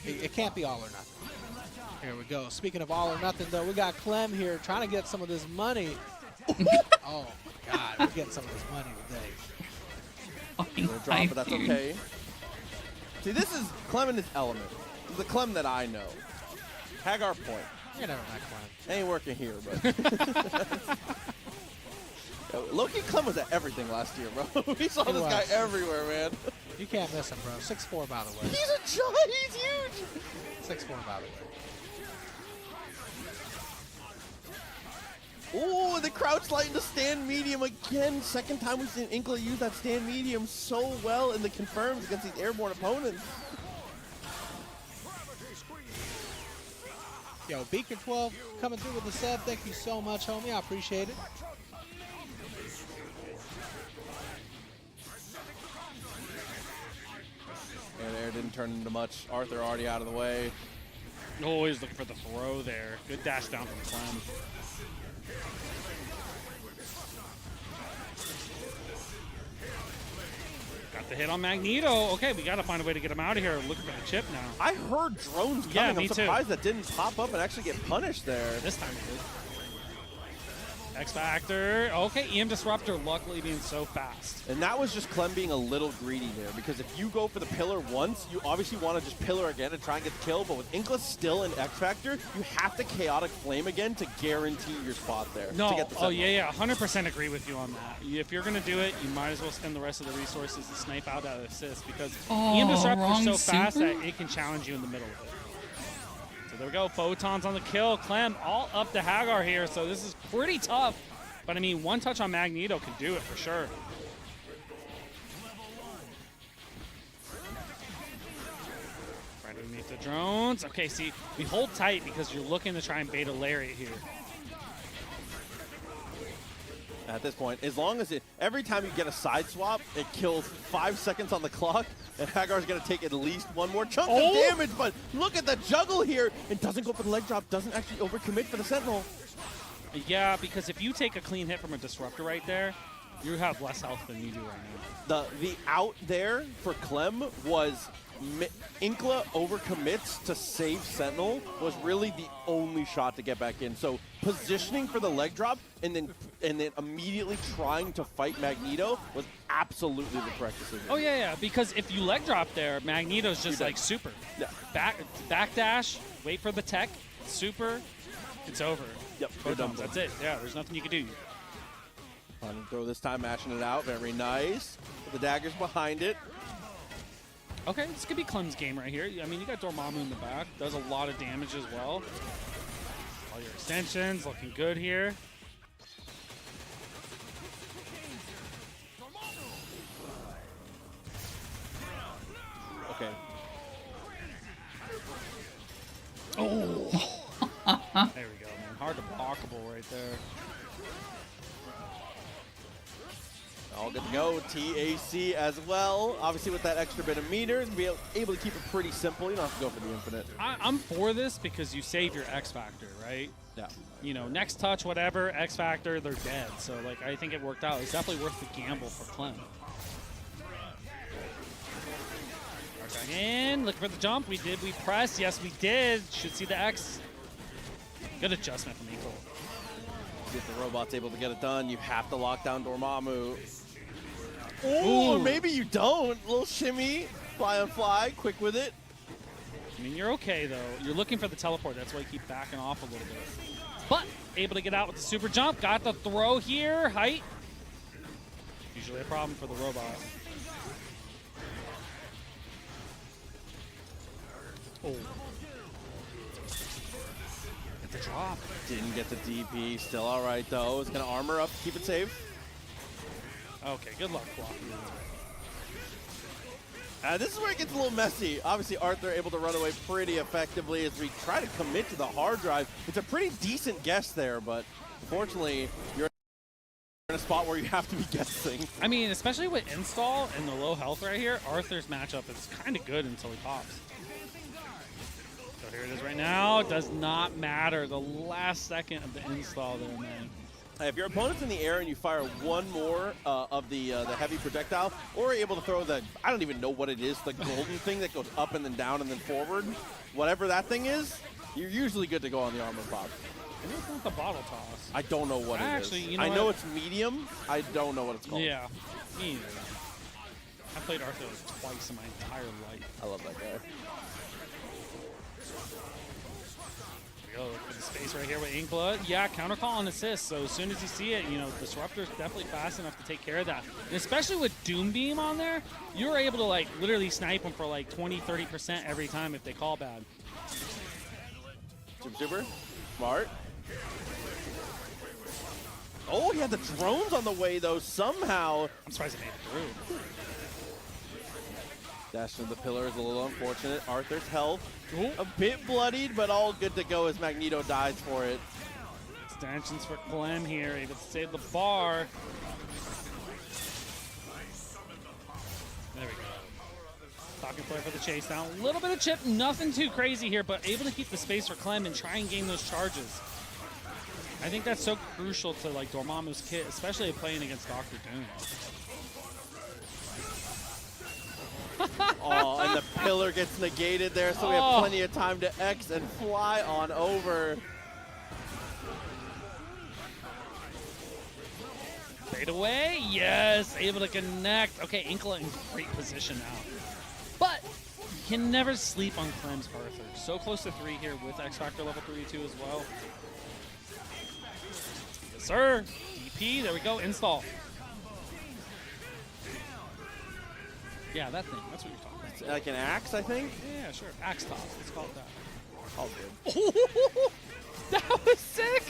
Speaker 1: It can't be all or nothing. Here we go. Speaking of all or nothing, though, we got Clem here trying to get some of this money. Oh, my God. We're getting some of this money today.
Speaker 4: Fucking
Speaker 2: Little drop,
Speaker 4: hype,
Speaker 2: but that's
Speaker 4: dude.
Speaker 2: okay. See, this is Clem in his element. This is the Clem that I know. Hagar point.
Speaker 1: You never met Clem.
Speaker 2: Ain't working here, but... Yo, Loki Clem was at everything last year, bro. We saw
Speaker 1: He
Speaker 2: this
Speaker 1: was.
Speaker 2: guy everywhere, man.
Speaker 1: You can't miss him, bro. 6'4", by the way.
Speaker 2: He's a giant. He's huge.
Speaker 1: 6'4", by the way.
Speaker 2: Oh, the crouch light into stand medium again. Second time we've seen Inkla use that stand medium so well in the confirms against these airborne opponents.
Speaker 1: Yo, Beaker 12 coming through with the sub. Thank you so much, homie. I appreciate it.
Speaker 2: Air didn't turn into much. Arthur already out of the way.
Speaker 3: Always looking for the throw there. Good dash down from Clem. Got the hit on Magneto. Okay, we got to find a way to get him out of here. Looking for the chip now.
Speaker 2: I heard drones coming.
Speaker 3: Yeah,
Speaker 2: I'm
Speaker 3: me too.
Speaker 2: surprised that didn't pop up and actually get punished there.
Speaker 3: This time it did. X Factor. Okay, EM Disruptor luckily being so fast.
Speaker 2: And that was just Clem being a little greedy there, because if you go for the pillar once, you obviously want to just pillar again and try and get the kill, but with Inkla still in X Factor, you have to Chaotic Flame again to guarantee your spot there.
Speaker 3: No,
Speaker 2: to get the
Speaker 3: oh
Speaker 2: Sentinel.
Speaker 3: yeah, 100% agree with you on that. If you're going to do it, you might as well spend the rest of the resources to snipe out that assist, because EM Disruptor is so fast
Speaker 4: super?
Speaker 3: that it can challenge you in the middle of it. So there we go, Photons on the kill. Clem all up to Hagar here, so this is pretty tough. But I mean, one touch on Magneto can do it for sure. Right underneath the drones. Okay, see, we hold tight because you're looking to try and bait a lariat here.
Speaker 2: At this point, as long as every time you get a side swap, it kills 5 seconds on the clock, and Hagar's going to take at least one more chunk of damage, but look at the juggle here. It doesn't go for the leg drop, doesn't actually overcommit for the Sentinel.
Speaker 3: Yeah, because if you take a clean hit from a Disruptor right there, you have less health than you do right now.
Speaker 2: The out there for Clem was Inkla overcommits to save Sentinel was really the only shot to get back in. So positioning for the leg drop and then immediately trying to fight Magneto was absolutely the correct decision.
Speaker 3: Oh yeah, because if you leg drop there, Magneto's just like super.
Speaker 2: Yeah.
Speaker 3: Back dash, wait for the tech, super, it's over.
Speaker 2: Yep.
Speaker 3: Photons, that's it. Yeah, there's nothing you can do.
Speaker 2: On the throw this time, mashing it out. Very nice. The daggers behind it.
Speaker 3: Okay, this could be Clem's game right here. I mean, you got Dormammu in the back. Does a lot of damage as well. All your extensions looking good here.
Speaker 2: Okay.
Speaker 3: Oh! There we go, man. Hard to blockable right there.
Speaker 2: All good to go. TAC as well. Obviously, with that extra bit of meters, be able to keep it pretty simple. You don't have to go for the infinite.
Speaker 3: I'm for this because you save your X Factor, right?
Speaker 2: Yeah.
Speaker 3: You know, next touch, whatever, X Factor, they're dead. So, like, I think it worked out. It's definitely worth the gamble for Clem. Back in, looking for the jump. We press? Yes, we did. Should see the X. Good adjustment from Eagle.
Speaker 2: If the robot's able to get it done, you have to lock down Dormammu.
Speaker 3: Ooh.
Speaker 2: Or maybe you don't. Little shimmy, fly on fly, quick with it.
Speaker 3: I mean, you're okay, though. You're looking for the teleport. That's why you keep backing off a little bit. But able to get out with the super jump. Got the throw here. Height. Usually a problem for the robot. Oh. Get the drop.
Speaker 2: Didn't get the DP. Still all right, though. It's going to armor up, keep it safe.
Speaker 3: Okay, good luck blocking.
Speaker 2: This is where it gets a little messy. Obviously, Arthur able to run away pretty effectively as we try to commit to the hard drive. It's a pretty decent guess there, but unfortunately, you're in a spot where you have to be guessing.
Speaker 3: I mean, especially with install and the low health right here, Arthur's matchup is kind of good until he pops. So here it is right now. Does not matter. The last second of the install there, man.
Speaker 2: If your opponent's in the air and you fire one more of the heavy projectile, or able to throw the, I don't even know what it is, the golden thing that goes up and then down and then forward, whatever that thing is, you're usually good to go on the armor pop.
Speaker 3: And it's not the bottle toss.
Speaker 2: I don't know what it is.
Speaker 3: You know
Speaker 2: I know it's medium. I don't know what it's called.
Speaker 3: Yeah, me either. I played Arthur twice in my entire life.
Speaker 2: I love that guy.
Speaker 3: Go for the space right here with Inkla. Yeah, counter call and assist. So as soon as you see it, you know, Disruptor's definitely fast enough to take care of that. And especially with Doom Beam on there, you're able to like literally snipe them for like 20-30% every time if they call bad.
Speaker 2: Super. Smart. Oh, he had the drones on the way though, somehow.
Speaker 3: I'm surprised he made it through.
Speaker 2: Dash into the pillar is a little unfortunate. Arthur's health
Speaker 3: Ooh.
Speaker 2: a bit bloodied, but all good to go as Magneto dies for it.
Speaker 3: Extensions for Clem here, able to save the bar. There we go. Talking player for the chase down. A little bit of chip, nothing too crazy here, but able to keep the space for Clem and try and gain those charges. I think that's so crucial to like Dormammu's kit, especially playing against Dr. Doom.
Speaker 2: Oh, and the pillar gets negated there, so we have plenty of time to X and fly on over.
Speaker 3: Fade away, yes, able to connect. Okay, Inkla in great position now. But you can never sleep on Clem's Arthur. So close to 3 here with X Factor level 3-2 as well. Yes, sir. DP, there we go, install. Yeah, that thing, that's what you're talking about.
Speaker 2: It's like an axe, I think?
Speaker 3: Yeah, sure, axe toss, let's call it that.
Speaker 2: All good.
Speaker 3: That was sick!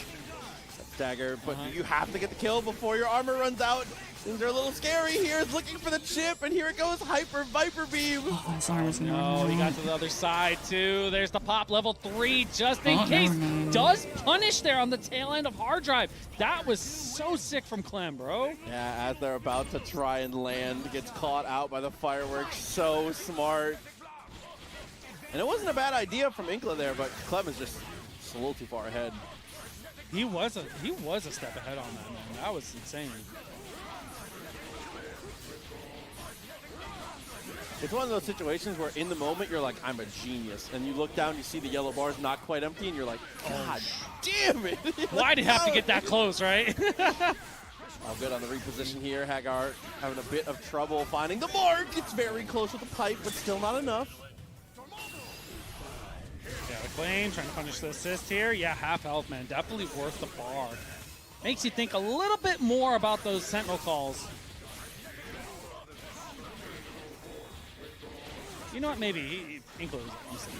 Speaker 2: Dagger, but you have to get the kill before your armor runs out. Things are a little scary here. It's looking for the chip, and here it goes, Hyper Viper Beam.
Speaker 4: Oh, his armor's going
Speaker 3: Oh, he got to the other side too. There's the pop level 3 just in case.
Speaker 4: No.
Speaker 3: Does punish there on the tail end of hard drive. That was so sick from Clem, bro.
Speaker 2: Yeah, as they're about to try and land, gets caught out by the fireworks. So smart. And it wasn't a bad idea from Inkla there, but Clem is just a little too far ahead.
Speaker 3: He was a step ahead on that, man. That was insane.
Speaker 2: It's one of those situations where in the moment you're like, I'm a genius. And you look down, you see the yellow bars not quite empty, and you're like, God damn it.
Speaker 3: Why'd he have to get that close, right?
Speaker 2: All good on the reposition here. Haggard having a bit of trouble finding the mark. It's very close with the pipe, but still not enough.
Speaker 3: Yeah, the claim, trying to punish the assist here. Yeah, half health, man. Definitely worth the bar. Makes you think a little bit more about those Sentinel calls. You know what? Maybe Inkla was decent.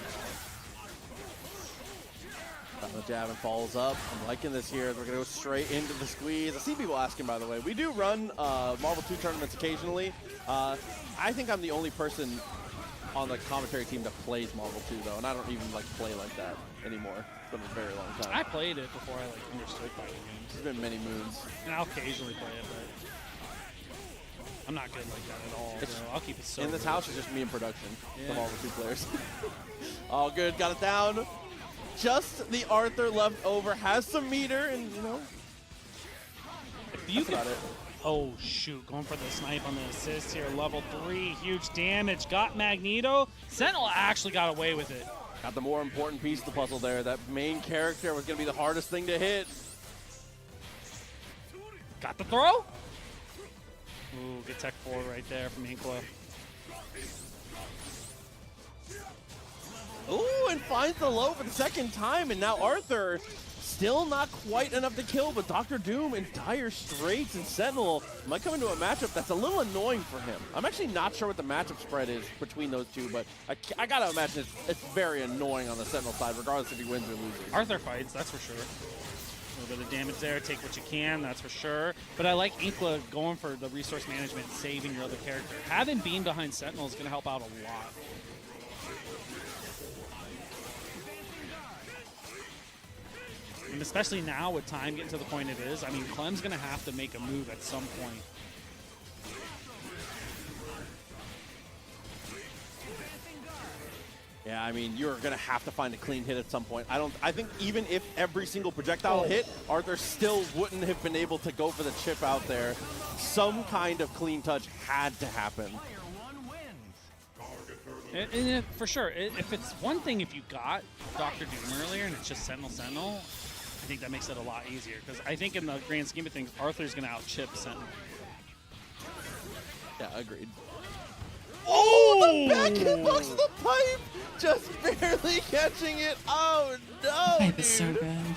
Speaker 2: The jab and follows up. I'm liking this here. We're going to go straight into the squeeze. I see people asking, by the way. We do run Marvel 2 tournaments occasionally. I think I'm the only person on the commentary team that plays Marvel 2, though, and I don't even like play like that anymore. It's been a very long time.
Speaker 3: I played it before I like understood fighting games.
Speaker 2: It's been many moons.
Speaker 3: And I'll occasionally play it, but I'm not good like that at all, bro. I'll keep it so
Speaker 2: in this
Speaker 3: real.
Speaker 2: house, it's just me in production.
Speaker 3: Yeah.
Speaker 2: The Marvel 2 players. All good. Got it down. Just the Arthur left over. Has some meter, and, you know,
Speaker 3: If you
Speaker 2: that's about it.
Speaker 3: Oh, shoot. Going for the snipe on the assist here. Level 3. Huge damage. Got Magneto. Sentinel actually got away with it.
Speaker 2: Got the more important piece of the puzzle there. That main character was going to be the hardest thing to hit.
Speaker 3: Got the throw. Ooh, good tech forward right there from Inkla.
Speaker 2: Ooh, and finds the low for the second time, and now Arthur still not quite enough to kill, but Dr. Doom in dire straits, and Sentinel might come into a matchup that's a little annoying for him. I'm actually not sure what the matchup spread is between those two, but I gotta imagine it's very annoying on the Sentinel side, regardless if he wins or loses.
Speaker 3: Arthur fights, that's for sure. A little bit of damage there, take what you can, that's for sure. But I like Inkla going for the resource management, saving your other character. Having Beam behind Sentinel is going to help out a lot. And especially now with time getting to the point it is, I mean, Clem's going to have to make a move at some point.
Speaker 2: Yeah, I mean, you're gonna have to find a clean hit at some point. I think even if every single projectile hit, Arthur still wouldn't have been able to go for the chip out there. Some kind of clean touch had to happen.
Speaker 3: And for sure, if it's one thing if you got Dr. Doom earlier and it's just Sentinel, I think that makes it a lot easier. Because I think in the grand scheme of things, Arthur's going to out-chip Sentinel.
Speaker 2: Yeah, agreed. Oh, the back hit bucks the pipe! Just barely catching it. Oh, no,
Speaker 4: Pipe is so
Speaker 2: dude.
Speaker 4: good.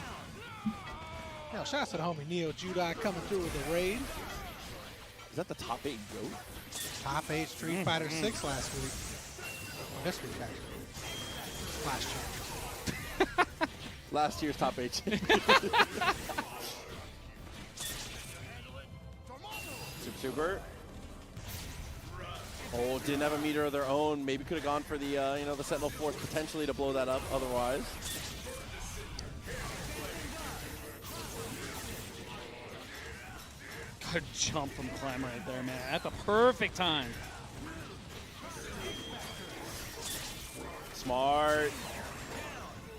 Speaker 1: Now, shout out to the homie Neo Judai coming through with the raid.
Speaker 2: Is that the top 8 GOAT?
Speaker 1: Top 8 Street Fighter 6 last week. Or this week, actually. Last year.
Speaker 2: Last year's top 8. Super. Oh, didn't have a meter of their own. Maybe could have gone for the, the Sentinel Force potentially to blow that up otherwise.
Speaker 3: Good jump from Clem right there, man. At the perfect time.
Speaker 2: Smart.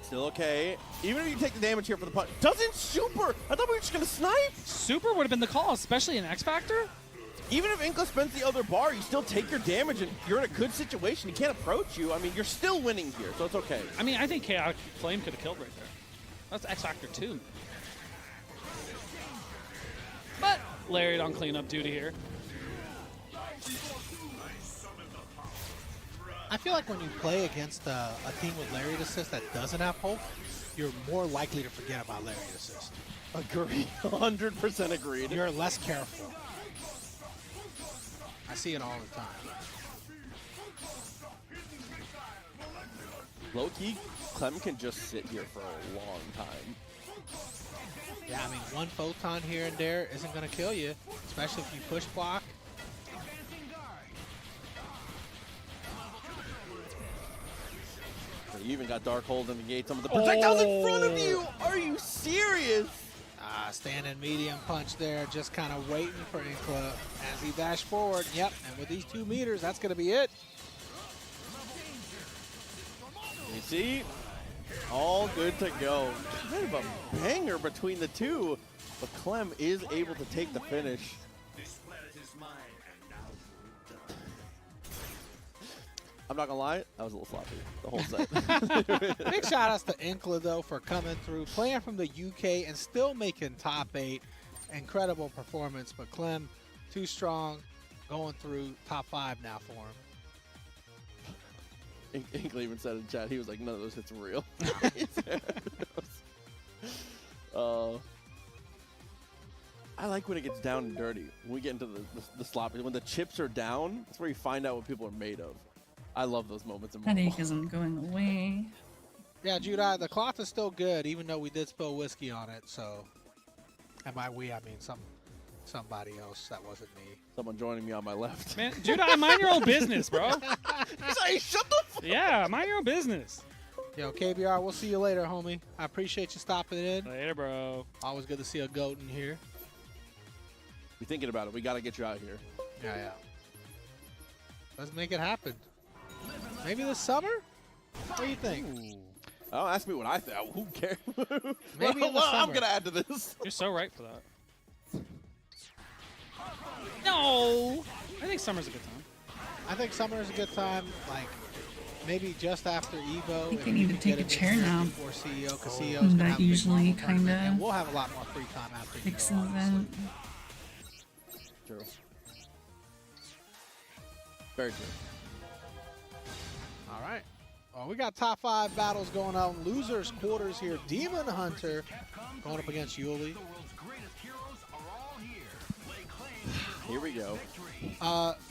Speaker 2: Still okay. Even if you take the damage here for the putt. Doesn't super! I thought we were just going to snipe!
Speaker 3: Super would have been the call, especially in X Factor.
Speaker 2: Even if Inkla spends the other bar, you still take your damage and you're in a good situation. He can't approach you. I mean, you're still winning here, so it's okay.
Speaker 3: I mean, I think Chaotic Flame could have killed right there. That's X Factor 2. But Lariat on cleanup duty here.
Speaker 1: I feel like when you play against a team with Lariat Assist that doesn't have Hulk, you're more likely to forget about Lariat Assist.
Speaker 2: Agreed. 100% agreed.
Speaker 1: You're less careful. I see it all the time.
Speaker 2: Low-key, Clem can just sit here for a long time.
Speaker 1: Yeah, I mean, one photon here and there isn't going to kill you, especially if you push block.
Speaker 2: You even got Darkhold to negate some of the projectiles in front of you! Are you serious?
Speaker 1: Standing medium punch there, just kind of waiting for Inkla as he dashed forward. Yep, and with these 2 meters, that's going to be it.
Speaker 2: You see? All good to go. Kind of a banger between the two, but Clem is able to take the finish. I'm not gonna lie, that was a little sloppy, the whole set.
Speaker 1: Big shout outs to Inkla, though, for coming through, playing from the UK and still making top 8. Incredible performance, but Clem, too strong, going through top 5 now for him.
Speaker 2: Inkla even said in chat, he was like, none of those hits are real. I like when it gets down and dirty. When we get into the sloppy, when the chips are down, that's where you find out what people are made of. I love those moments in
Speaker 4: Headache
Speaker 2: Marvel.
Speaker 4: isn't going away.
Speaker 1: Yeah, Judai, the cloth is still good, even though we did spill whiskey on it, so. And by we, I mean somebody else. That wasn't me.
Speaker 2: Someone joining me on my left.
Speaker 3: Man, Judai, mind your own business, bro.
Speaker 2: He's like, shut the fuck.
Speaker 3: Yeah, mind your own business.
Speaker 1: Yo, KBR, we'll see you later, homie. I appreciate you stopping in.
Speaker 3: Later, bro.
Speaker 1: Always good to see a goat in here.
Speaker 2: Be thinking about it. We got to get you out here.
Speaker 1: Yeah. Let's make it happen. Maybe this summer? What do you think?
Speaker 2: Oh, ask me what I think. Who cares?
Speaker 1: Maybe in the
Speaker 2: I'm
Speaker 1: summer.
Speaker 2: going to add to this.
Speaker 3: You're so right for that. No! I think summer's a good time.
Speaker 1: I think summer is a good time. Like maybe just after Evo.
Speaker 4: think
Speaker 1: if
Speaker 4: they
Speaker 1: we
Speaker 4: need to
Speaker 1: can
Speaker 4: take
Speaker 1: get
Speaker 4: a
Speaker 1: him in
Speaker 4: chair
Speaker 1: here
Speaker 4: now.
Speaker 1: Before CEO, because CEO's gonna
Speaker 4: That
Speaker 1: have a big
Speaker 4: usually
Speaker 1: Marvel tournament,
Speaker 4: kinda
Speaker 1: and we'll have a lot more free time after
Speaker 4: fixes
Speaker 1: Evo. Obviously.
Speaker 4: it.
Speaker 2: True. Very true.
Speaker 1: All right. Well, we got top 5 battles going on. Losers quarters here. Demon Hunter going up against Yuli.
Speaker 2: Here we go.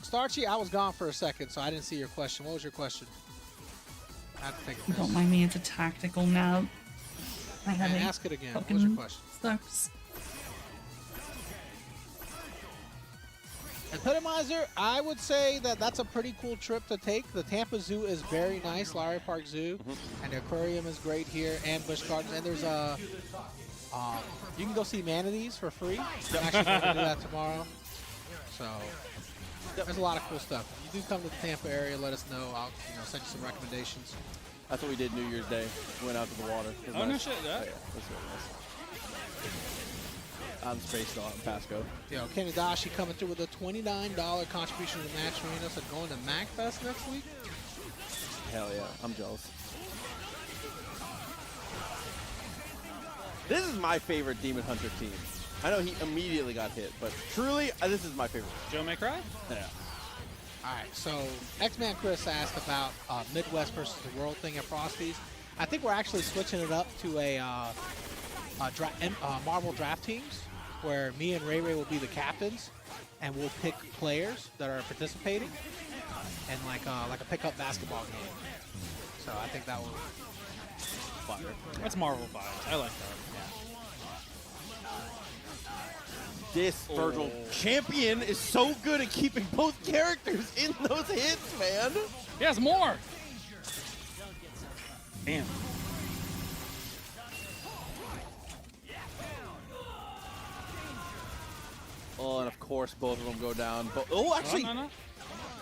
Speaker 1: Starchy, I was gone for a second, so I didn't see your question. What was your question? I have to think of this.
Speaker 4: Don't mind me, it's a tactical nap. My
Speaker 1: And
Speaker 4: headache
Speaker 1: ask it again. What was your
Speaker 4: fucking
Speaker 1: question?
Speaker 4: sucks.
Speaker 1: Epitomizer, I would say that that's a pretty cool trip to take. The Tampa Zoo is very nice, Lowry Park Zoo, and the aquarium is great here, and Busch Gardens. And there's a, you can go see manatees for free. I'm actually going to do that tomorrow. So there's a lot of cool stuff. If you do come to the Tampa area, let us know. I'll send you some recommendations.
Speaker 2: That's what we did New Year's Day. We went out to the water. It was
Speaker 3: Oh, no
Speaker 2: nice.
Speaker 3: shit, yeah.
Speaker 2: Oh, yeah. That's really nice. I'm spaced on Pasco.
Speaker 1: Yo, Kenny Dashi coming through with a $29 contribution to the match arena. So going to MacFest next week.
Speaker 2: Hell yeah, I'm jealous. This is my favorite Demon Hunter team. I know he immediately got hit, but truly, this is my favorite.
Speaker 3: Joe May Cry?
Speaker 2: Yeah.
Speaker 1: All right, so X-Man Chris asked about Midwest versus the World thing at Frosty's. I think we're actually switching it up to a Marvel draft teams, where me and Ray Ray will be the captains, and we'll pick players that are participating, and like a pickup basketball game. So I think that will fire.
Speaker 3: That's Marvel vibes. I like that.
Speaker 2: This Virgil champion is so good at keeping both characters in those hits, man.
Speaker 3: He has more! Damn.
Speaker 2: Oh, and of course both of them go down. But oh, actually,
Speaker 3: No.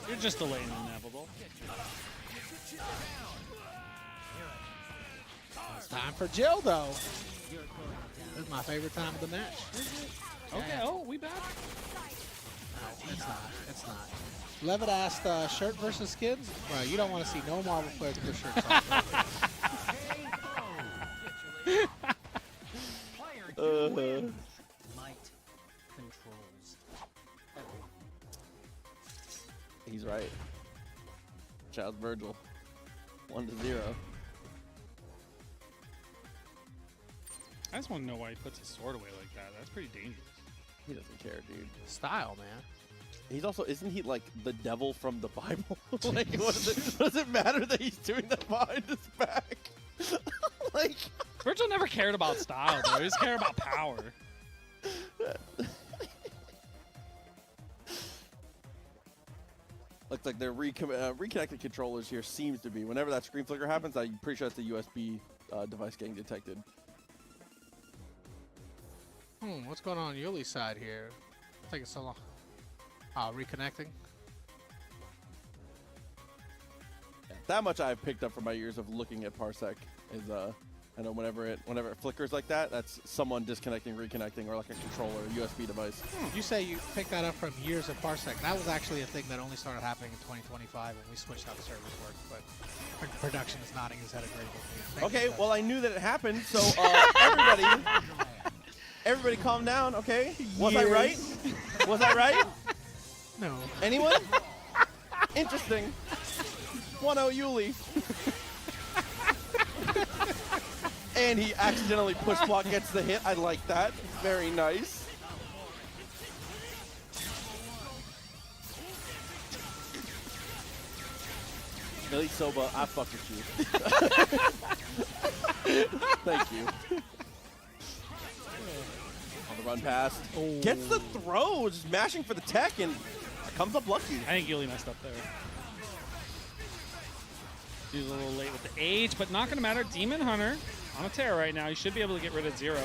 Speaker 3: You're just delaying the inevitable.
Speaker 1: It's time for Jill, though. This is my favorite time of the match.
Speaker 3: Okay, oh, we back.
Speaker 1: No, it's not. It's not. Levitt asked, shirt versus skins? Bro, you don't want to see no Marvel players with their shirts off.
Speaker 2: he's right. Shout Virgil. 1-0.
Speaker 3: I just want to know why he puts his sword away like that. That's pretty dangerous.
Speaker 2: He doesn't care, dude.
Speaker 1: Style, man.
Speaker 2: He's also, isn't he like the devil from the Bible? Like, what does it matter that he's doing that behind his back? Like,
Speaker 3: Virgil never cared about style, though. He just cared about power.
Speaker 2: looks like they're reconnected controllers here. Seems to be. Whenever that screen flicker happens, I'm pretty sure that's the USB device getting detected.
Speaker 1: What's going on Yuli's side here? Taking so long. Reconnecting.
Speaker 2: That much I've picked up from my years of looking at Parsec is I know whenever it flickers like that, that's someone disconnecting, reconnecting, or like a controller, a USB device.
Speaker 1: You say you picked that up from years of Parsec. That was actually a thing that only started happening in 2025 when we switched how the servers work. But production is nodding his head agreeably.
Speaker 2: Okay, well I knew that it happened, so everybody calm down, okay? Was I right? Was I right?
Speaker 1: No.
Speaker 2: Anyone? Interesting. 1-0 Yuli. And he accidentally push block gets the hit. I like that. Very nice. Billy Soba, I fuck with you. Thank you. On the run pass. Gets the throw, just mashing for the tech, and comes up lucky.
Speaker 3: I think Yuli messed up there. He's a little late with the age, but not going to matter. Demon Hunter on a tear right now. He should be able to get rid of 0.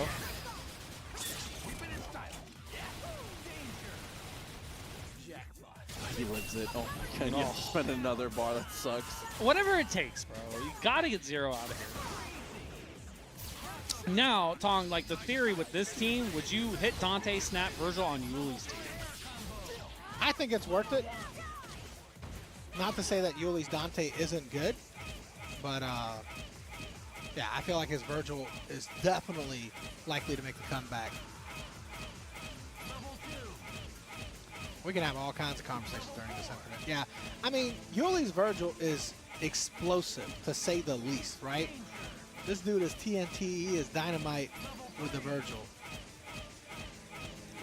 Speaker 2: He wins it. Oh my god, you have to spend another bar. That sucks.
Speaker 3: Whatever it takes, bro. You got to get 0 out of here. Now, Tong, like the theory with this team, would you hit Dante, Snap, Virgil on Yuli's team?
Speaker 1: I think it's worth it. Not to say that Yuli's Dante isn't good, but yeah, I feel like his Virgil is definitely likely to make the comeback. We can have all kinds of conversations during this infinite. Yeah, I mean, Yuli's Virgil is explosive, to say the least, right? This dude is TNT, he is dynamite with the Virgil.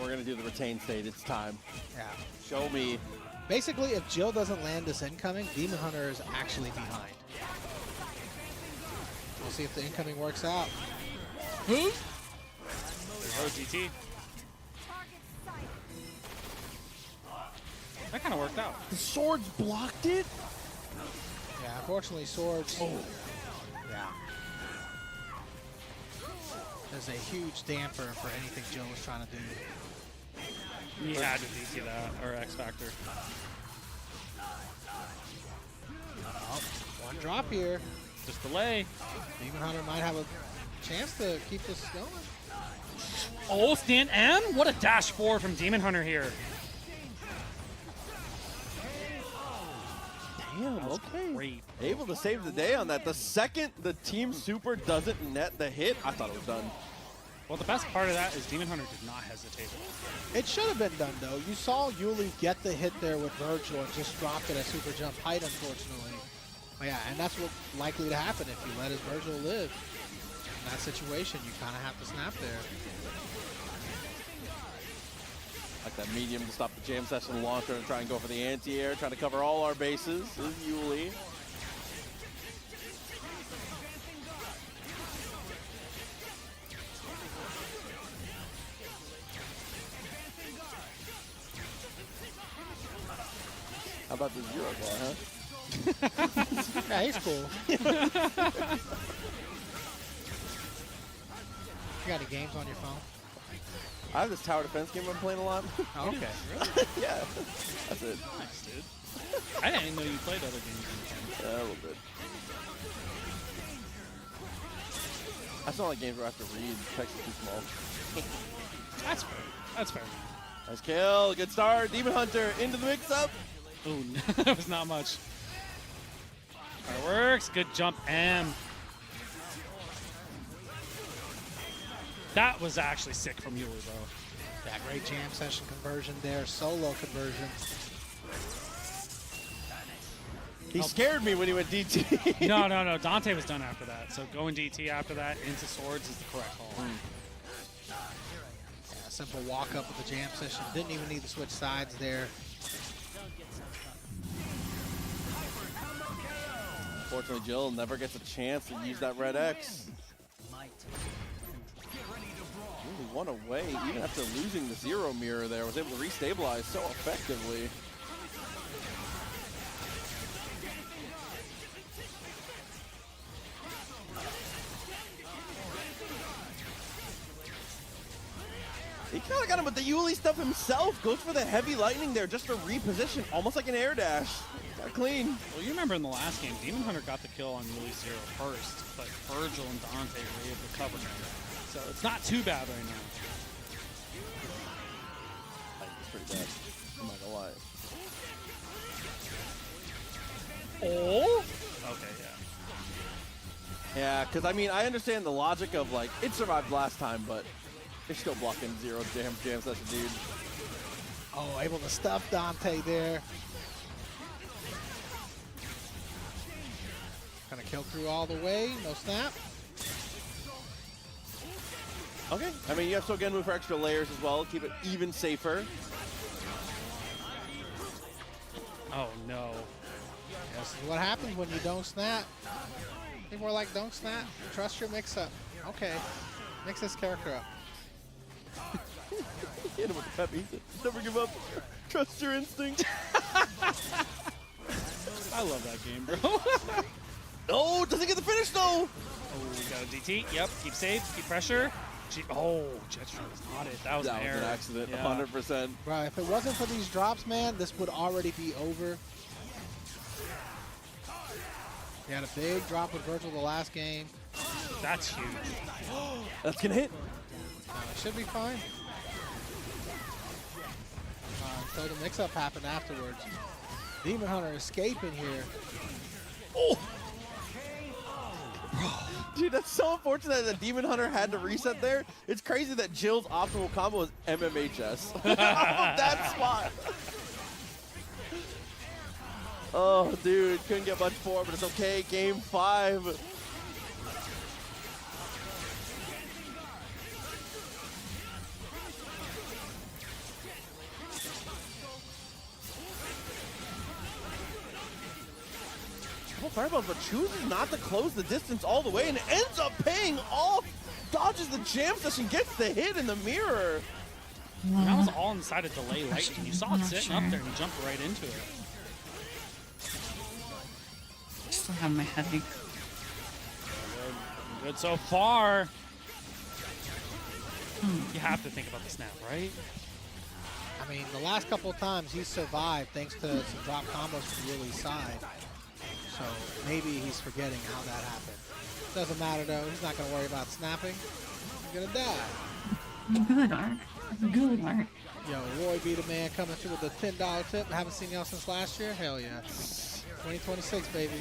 Speaker 2: We're gonna do the retain state. It's time.
Speaker 1: Yeah.
Speaker 2: Show me.
Speaker 1: Basically, if Jill doesn't land this incoming, Demon Hunter is actually behind. We'll see if the incoming works out.
Speaker 3: There's OGT. That kind of worked out.
Speaker 2: The swords blocked it.
Speaker 1: Yeah, unfortunately, Swords. Oh. Yeah. There's a huge damper for anything Jill was trying to do.
Speaker 3: He had to DT that, or X Factor.
Speaker 1: Oh, one drop here.
Speaker 3: Just delay.
Speaker 1: Demon Hunter might have a chance to keep this going.
Speaker 3: Oh, stand M? What a dash forward from Demon Hunter here.
Speaker 2: Damn,
Speaker 3: That was
Speaker 2: okay.
Speaker 3: great.
Speaker 2: Able to save the day on that. The second the team super doesn't net the hit, I thought it was done.
Speaker 3: Well, the best part of that is Demon Hunter did not hesitate.
Speaker 1: It should have been done, though. You saw Yuli get the hit there with Virgil and just dropped it at super jump height, unfortunately. But yeah, and that's what's likely to happen if you let his Virgil live. In that situation, you kind of have to snap there.
Speaker 2: Like that medium to stop the jam session launcher and try and go for the anti-air, trying to cover all our bases is Yuli. How about the zero guy, huh?
Speaker 1: Yeah, he's cool. You got any games on your phone?
Speaker 2: I have this tower defense game I'm playing a lot.
Speaker 1: Oh, okay.
Speaker 2: Yeah, that's it.
Speaker 3: Nice, dude. I didn't even know you played other games.
Speaker 2: Yeah, a little bit. That's not like games where I have to read. Text is too small.
Speaker 3: That's fair. That's fair.
Speaker 2: Nice kill. Good start. Demon Hunter into the mix-up.
Speaker 3: Ooh, that was not much. Fireworks. Good jump, M. That was actually sick from Yuli, bro.
Speaker 1: Yeah, great jam session conversion there. Solo conversion.
Speaker 2: He scared me when he went DT.
Speaker 3: No. Dante was done after that. So going DT after that into swords is the correct call.
Speaker 1: Yeah, simple walk up with the jam session. Didn't even need to switch sides there.
Speaker 2: Unfortunately, Jill never gets a chance to use that red X. Really one away, even after losing the zero mirror there, was able to restabilize so effectively. He kind of got him with the Yuli stuff himself. Goes for the heavy lightning there just to reposition, almost like an air dash. Got clean.
Speaker 3: Well, you remember in the last game, Demon Hunter got the kill on Yuli Zero first, but Virgil and Dante were able to cover him. So it's not too bad right now.
Speaker 2: I think it's pretty bad. I'm not gonna lie.
Speaker 3: Oh? Okay, yeah.
Speaker 2: Yeah, because I mean, I understand the logic of like, it survived last time, but they're still blocking zero jam session, dude.
Speaker 1: Oh, able to stuff Dante there. Gonna kill through all the way, no snap.
Speaker 2: Okay, I mean, you have Sogen move for extra layers as well, keep it even safer.
Speaker 3: Oh, no.
Speaker 1: This is what happens when you don't snap. People are like, don't snap, trust your mix-up. Okay, mix this character up.
Speaker 2: Hit him with the peppy. Never give up. Trust your instinct.
Speaker 3: I love that game, bro.
Speaker 2: No, doesn't get the finish though.
Speaker 3: Oh, we got a DT. Yep, keep safe, keep pressure. Oh, Jetstream was not it. That was an error.
Speaker 2: An accident,
Speaker 3: Yeah.
Speaker 2: 100%.
Speaker 1: Bro, if it wasn't for these drops, man, this would already be over. He had a big drop with Virgil the last game.
Speaker 3: That's huge.
Speaker 2: That's gonna hit.
Speaker 1: It should be fine. until the mix-up happened afterwards. Demon Hunter escaping here.
Speaker 2: Oh! Dude, that's so unfortunate that Demon Hunter had to reset there. It's crazy that Jill's optimal combo is MMHS. That spot. Oh, dude, couldn't get much for it, but it's okay. Game 5. Fireballs, but chooses not to close the distance all the way and ends up paying off. Dodges the jam session, gets the hit in the mirror.
Speaker 3: That was all inside a delay lightning. You saw it
Speaker 4: Not
Speaker 3: sitting
Speaker 4: sure.
Speaker 3: up there and he jumped right into it.
Speaker 4: Still have my headache.
Speaker 3: Good so far. You have to think about the snap, right?
Speaker 1: I mean, the last couple of times he's survived thanks to some drop combos from Yuli's side. So maybe he's forgetting how that happened. Doesn't matter though, he's not gonna worry about snapping. He's gonna die.
Speaker 4: Good, Ark. Good, Ark.
Speaker 1: Yo, Roy be the man coming through with the $10 tip. Haven't seen y'all since last year? Hell yeah. 2026, baby.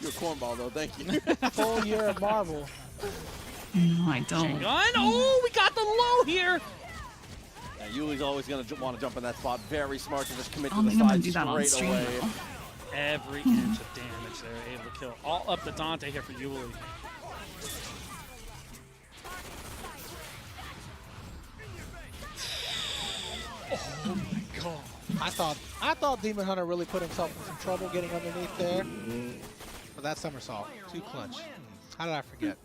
Speaker 2: You're a cornball though, thank you.
Speaker 1: Full year of Marvel.
Speaker 4: No, I don't.
Speaker 3: Gun. Oh, we got the low here.
Speaker 2: Yeah, Yuli's always gonna want to jump in that spot. Very smart to just commit
Speaker 4: I
Speaker 2: to
Speaker 4: don't
Speaker 2: the
Speaker 4: think I'm gonna
Speaker 2: side
Speaker 4: do that on
Speaker 2: straight
Speaker 4: stream,
Speaker 2: away.
Speaker 4: though.
Speaker 3: Every inch of damage they're able to kill. All up the Dante here for Yuli. Oh my god.
Speaker 1: I thought Demon Hunter really put himself in some trouble getting underneath there. But that somersault, too clutch. How did I forget?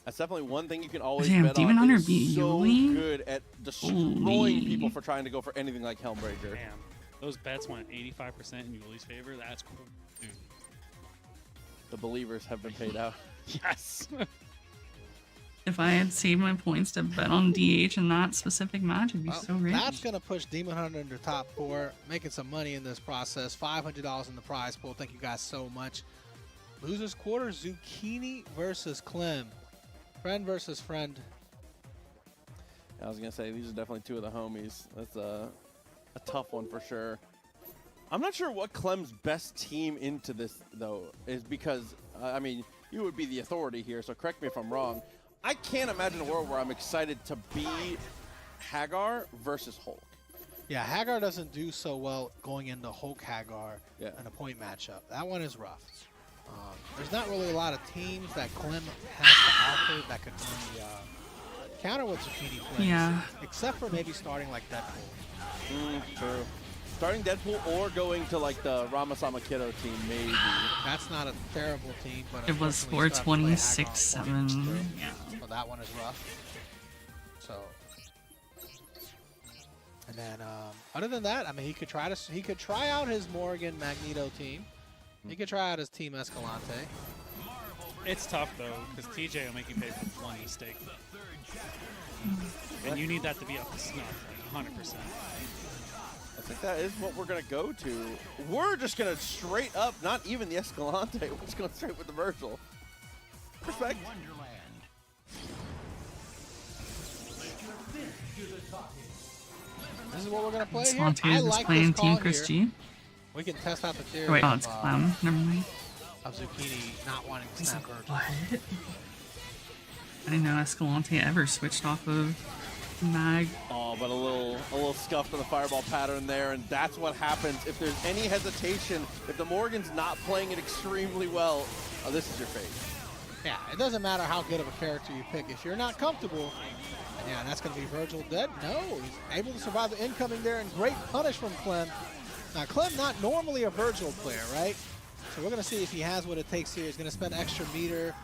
Speaker 2: That's definitely one thing you can always
Speaker 4: Damn,
Speaker 2: bet
Speaker 4: Demon
Speaker 2: on.
Speaker 4: Hunter
Speaker 2: He's
Speaker 4: beat
Speaker 2: so
Speaker 4: Yuli?
Speaker 2: good at destroying
Speaker 4: Holy.
Speaker 2: people for trying to go for anything like Helmbreaker.
Speaker 3: Damn. Those bets went 85% in Yuli's favor. That's cool. Dude.
Speaker 2: The believers have been paid out.
Speaker 3: Yes.
Speaker 4: If I had saved my points to bet on DH in that specific match, it'd be
Speaker 1: Well,
Speaker 4: so rich.
Speaker 1: that's going to push Demon Hunter into top 4, making some money in this process. $500 in the prize pool. Thank you guys so much. Losers quarter, Zucchini versus Clem. Friend versus friend.
Speaker 2: I was gonna say these are definitely two of the homies. That's a tough one for sure. I'm not sure what Clem's best team into this though is because I mean you would be the authority here, so correct me if I'm wrong. I can't imagine a world where I'm excited to be Hagar versus Hulk.
Speaker 1: Yeah, Hagar doesn't do so well going into Hulk Hagar
Speaker 2: Yeah.
Speaker 1: in a point matchup. That one is rough. There's not really a lot of teams that Clem has to offer that could really counter what Zucchini plays.
Speaker 4: Yeah.
Speaker 1: Except for maybe starting like Deadpool.
Speaker 2: True. Starting Deadpool or going to like the Ramasama Kiddo team, maybe.
Speaker 1: That's not a terrible team, but
Speaker 4: It was
Speaker 1: unfortunately you still
Speaker 4: 426-7.
Speaker 1: have to play Hagar on
Speaker 4: Yeah.
Speaker 1: so that one is rough. So, and then other than that, I mean, he could try out his Morgan Magneto team. He could try out his Team Escalante.
Speaker 3: It's tough though, because TJ will make you pay for one mistake. And you need that to be up to snuff, like 100%.
Speaker 2: I think that is what we're gonna go to. We're just gonna straight up, not even the Escalante, we're just going straight with the Virgil. Respect.
Speaker 1: This is what we're gonna play here.
Speaker 4: Spontae
Speaker 1: I
Speaker 4: is
Speaker 1: like
Speaker 4: playing
Speaker 1: this call
Speaker 4: Team Chris
Speaker 1: here.
Speaker 4: G.
Speaker 1: We can test out the theory
Speaker 4: Oh, wait,
Speaker 1: of,
Speaker 4: it's Clem. Never mind.
Speaker 1: of Zucchini not wanting to snap Virgil.
Speaker 4: What? I didn't know Escalante ever switched off of Mag.
Speaker 2: Oh, but a little scuff to the fireball pattern there, and that's what happens if there's any hesitation. If the Morgan's not playing it extremely well, this is your fate.
Speaker 1: Yeah, it doesn't matter how good of a character you pick. If you're not comfortable, yeah, that's going to be Virgil dead. No, he's able to survive the incoming there, and great punish from Clem. Now, Clem not normally a Virgil player, right? So we're going to see if he has what it takes here. He's going to spend extra meter.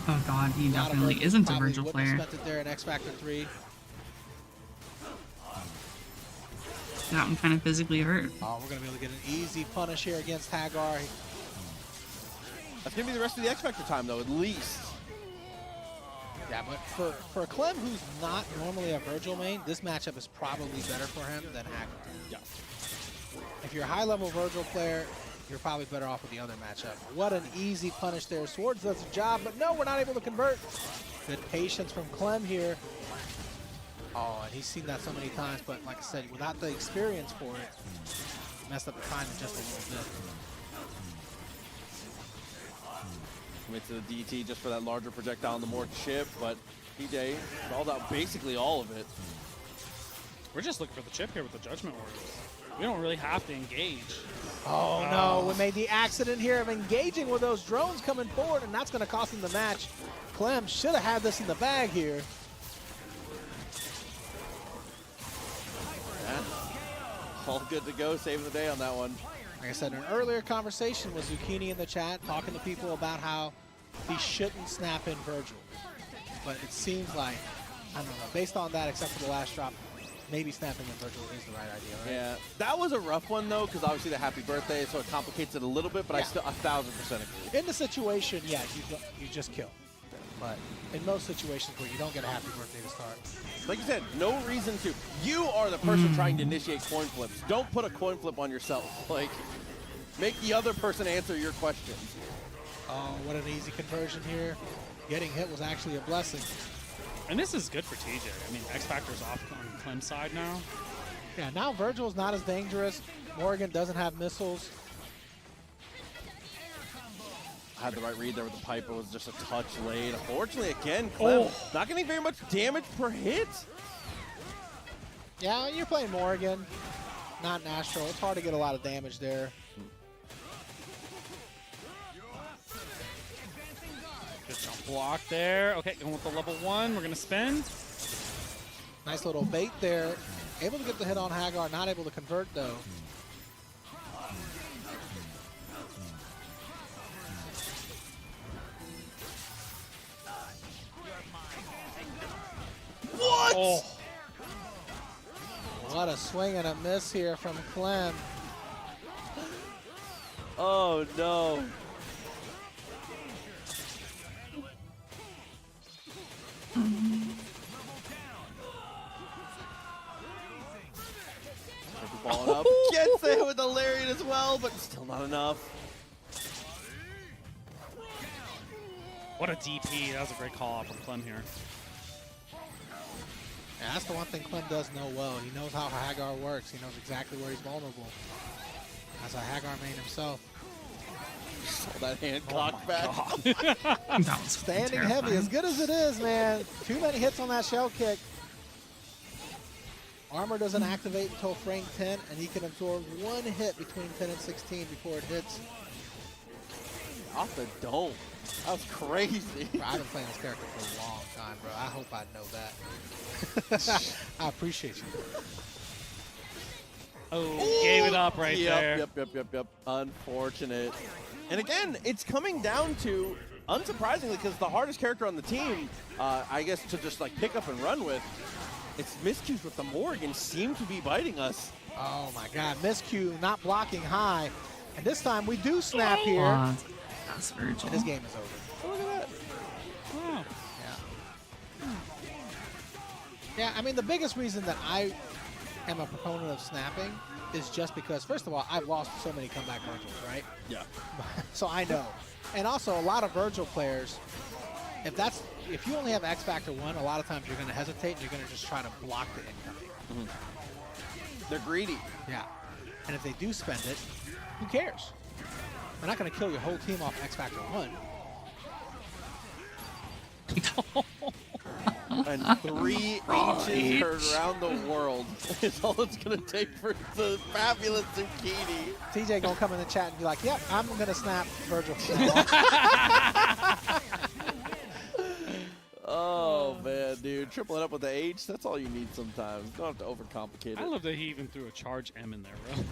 Speaker 4: Oh god, he
Speaker 1: A lot of
Speaker 4: definitely
Speaker 1: Virgils
Speaker 4: isn't a
Speaker 1: probably
Speaker 4: Virgil
Speaker 1: wouldn't have
Speaker 4: player.
Speaker 1: spent it there in X Factor 3.
Speaker 4: That one kind of physically hurt.
Speaker 1: Oh, we're going to be able to get an easy punish here against Hagar.
Speaker 2: That's going to be the rest of the X Factor time, though, at least.
Speaker 1: Yeah, but for Clem, who's not normally a Virgil main, this matchup is probably better for him than Hagar.
Speaker 2: Yeah.
Speaker 1: If you're a high-level Virgil player, you're probably better off with the other matchup. What an easy punish there. Swords does the job, but no, we're not able to convert. Good patience from Clem here. Oh, and he's seen that so many times, but like I said, without the experience for it, messed up the timing just a little bit.
Speaker 2: Commit to the DT just for that larger projectile and the more chip, but TJ called out basically all of it.
Speaker 3: We're just looking for the chip here with the Judgment Warriors. We don't really have to engage.
Speaker 1: Oh no, we made the accident here of engaging with those drones coming forward, and that's going to cost him the match. Clem should have had this in the bag here.
Speaker 2: Yeah. All good to go, saving the day on that one.
Speaker 1: Like I said, an earlier conversation with Zucchini in the chat, talking to people about how he shouldn't snap in Virgil. But it seems like, I don't know, based on that, except for the last drop, maybe snapping in Virgil is the right idea, right?
Speaker 2: Yeah, that was a rough one though, because obviously the happy birthday, so it complicates it a little bit, but I still 1000% agree.
Speaker 1: In the situation, yeah, you just kill. But in most situations where you don't get a happy birthday to start.
Speaker 2: Like you said, no reason to. You are the person trying to initiate coin flips. Don't put a coin flip on yourself. Like, make the other person answer your questions.
Speaker 1: Oh, what an easy conversion here. Getting hit was actually a blessing.
Speaker 3: And this is good for TJ. I mean, X Factor's off on Clem's side now.
Speaker 1: Yeah, now Virgil's not as dangerous. Morgan doesn't have missiles.
Speaker 2: I had the right read there with the pipe. It was just a touch late. Unfortunately, again, Clem not getting very much damage per hit.
Speaker 1: Yeah, you're playing Morgan, not Astro. It's hard to get a lot of damage there.
Speaker 3: Good jump block there. Okay, going with the level 1. We're going to spin.
Speaker 1: Nice little bait there. Able to get the hit on Hagar, not able to convert though.
Speaker 2: What?
Speaker 3: Oh,
Speaker 1: What a swing and a miss here from Clem.
Speaker 2: Oh, no. Balling up. Gets it with the lariat as well, but still not enough.
Speaker 3: what a DP. That was a great call out from Clem here.
Speaker 1: Yeah, that's the one thing Clem does know well. He knows how Hagar works. He knows exactly where he's vulnerable. As a Hagar main himself.
Speaker 2: Saw that hand cocked back.
Speaker 4: That was
Speaker 1: Standing
Speaker 4: terrifying.
Speaker 1: heavy, as good as it is, man. Too many hits on that shell kick. Armor doesn't activate until frame 10, and he can absorb one hit between 10 and 16 before it hits.
Speaker 2: Off the dome. That was crazy.
Speaker 1: Bro, I've been playing this character for a long time, bro. I hope I know that. I appreciate you.
Speaker 3: Oh, gave it up right there.
Speaker 2: Yep. Unfortunate. And again, it's coming down to, unsurprisingly, because the hardest character on the team, I guess, to just like pick up and run with, it's miscues with the Morgan seem to be biting us.
Speaker 1: Oh my God, miscue, not blocking high. And this time we do snap here.
Speaker 4: That's Virgil.
Speaker 1: And this game is over.
Speaker 2: Look at that.
Speaker 3: Wow.
Speaker 1: Yeah. Yeah, I mean, the biggest reason that I am a proponent of snapping is just because, first of all, I've lost so many comeback Virgils, right?
Speaker 2: Yeah.
Speaker 1: So I know. And also, a lot of Virgil players, if you only have X Factor 1, a lot of times you're going to hesitate and you're going to just try to block the incoming.
Speaker 2: They're greedy.
Speaker 1: Yeah. And if they do spend it, who cares? They're not going to kill your whole team off X Factor 1.
Speaker 2: And 3 H's heard around the world is all it's going to take for the fabulous Zucchini.
Speaker 1: TJ going to come in the chat and be like, yep, I'm going to snap Virgil.
Speaker 2: Oh, man, dude. Triple it up with the H, that's all you need sometimes. You don't have to overcomplicate it.
Speaker 3: I love that he even threw a charge M in there, bro.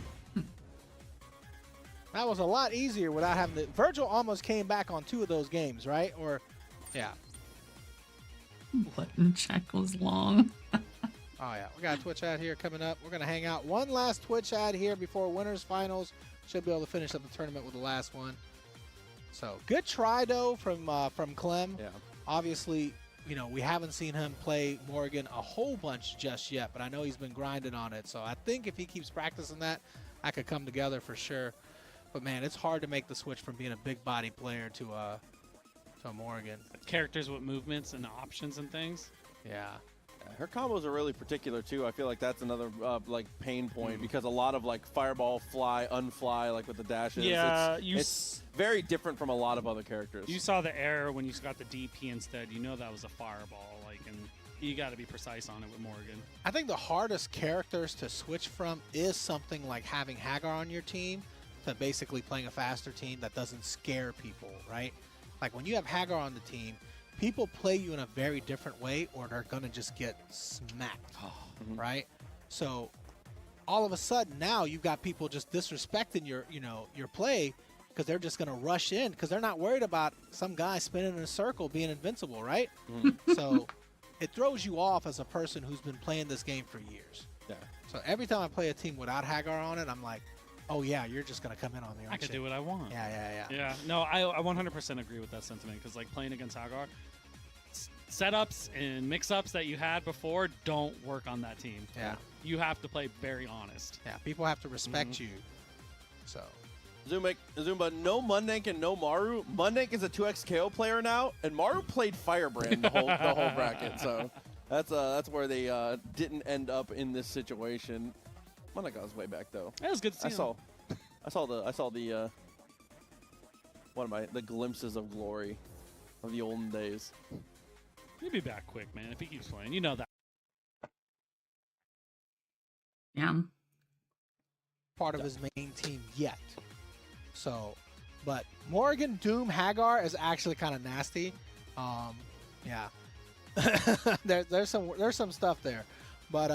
Speaker 1: That was a lot easier without having to. Virgil almost came back on 2 of those games, right? Or, yeah.
Speaker 4: Button check was long.
Speaker 1: Oh, yeah. We got a Twitch ad here coming up. We're going to hang out. One last Twitch ad here before winners finals. Should be able to finish up the tournament with the last one. So, good try, though, from Clem.
Speaker 2: Yeah.
Speaker 1: Obviously, you know, we haven't seen him play Morgan a whole bunch just yet, but I know he's been grinding on it. So, I think if he keeps practicing that, I could come together for sure. But, man, it's hard to make the switch from being a big body player to a Morgan.
Speaker 3: Characters with movements and options and things.
Speaker 1: Yeah.
Speaker 2: Her combos are really particular too. I feel like that's another like pain point because a lot of like fireball, fly, unfly, like with the dashes.
Speaker 3: Yeah,
Speaker 2: it's very different from a lot of other characters.
Speaker 3: You saw the error when you got the DP instead. You know that was a fireball, like, and you got to be precise on it with Morgan.
Speaker 1: I think the hardest characters to switch from is something like having Hagar on your team to basically playing a faster team that doesn't scare people, right? Like when you have Hagar on the team, people play you in a very different way or they're going to just get smacked, right? So all of a sudden now you've got people just disrespecting your play because they're just going to rush in because they're not worried about some guy spinning in a circle being invincible, right? So it throws you off as a person who's been playing this game for years.
Speaker 2: Yeah.
Speaker 1: So every time I play a team without Hagar on it, I'm like, oh yeah, you're just going to come in on the
Speaker 3: I can do what I want.
Speaker 1: Yeah.
Speaker 3: No, I 100% agree with that sentiment because like playing against Hagar, setups and mix-ups that you had before don't work on that team.
Speaker 1: Yeah.
Speaker 3: You have to play very honest.
Speaker 1: Yeah, people have to respect you. So
Speaker 2: Zumba, no Mundank and no Maru. Mundank is a 2x KO player now, and Maru played Firebrand the whole bracket. So that's where they didn't end up in this situation. Mundank got his way back though.
Speaker 3: That was good to see.
Speaker 2: I saw the the glimpses of glory of the olden days.
Speaker 3: He'll be back quick, man, if he keeps playing. You know that.
Speaker 4: Yeah.
Speaker 1: part of his main team yet. So, but Morgan Doom Hagar is actually kind of nasty. Yeah. there's some stuff there, but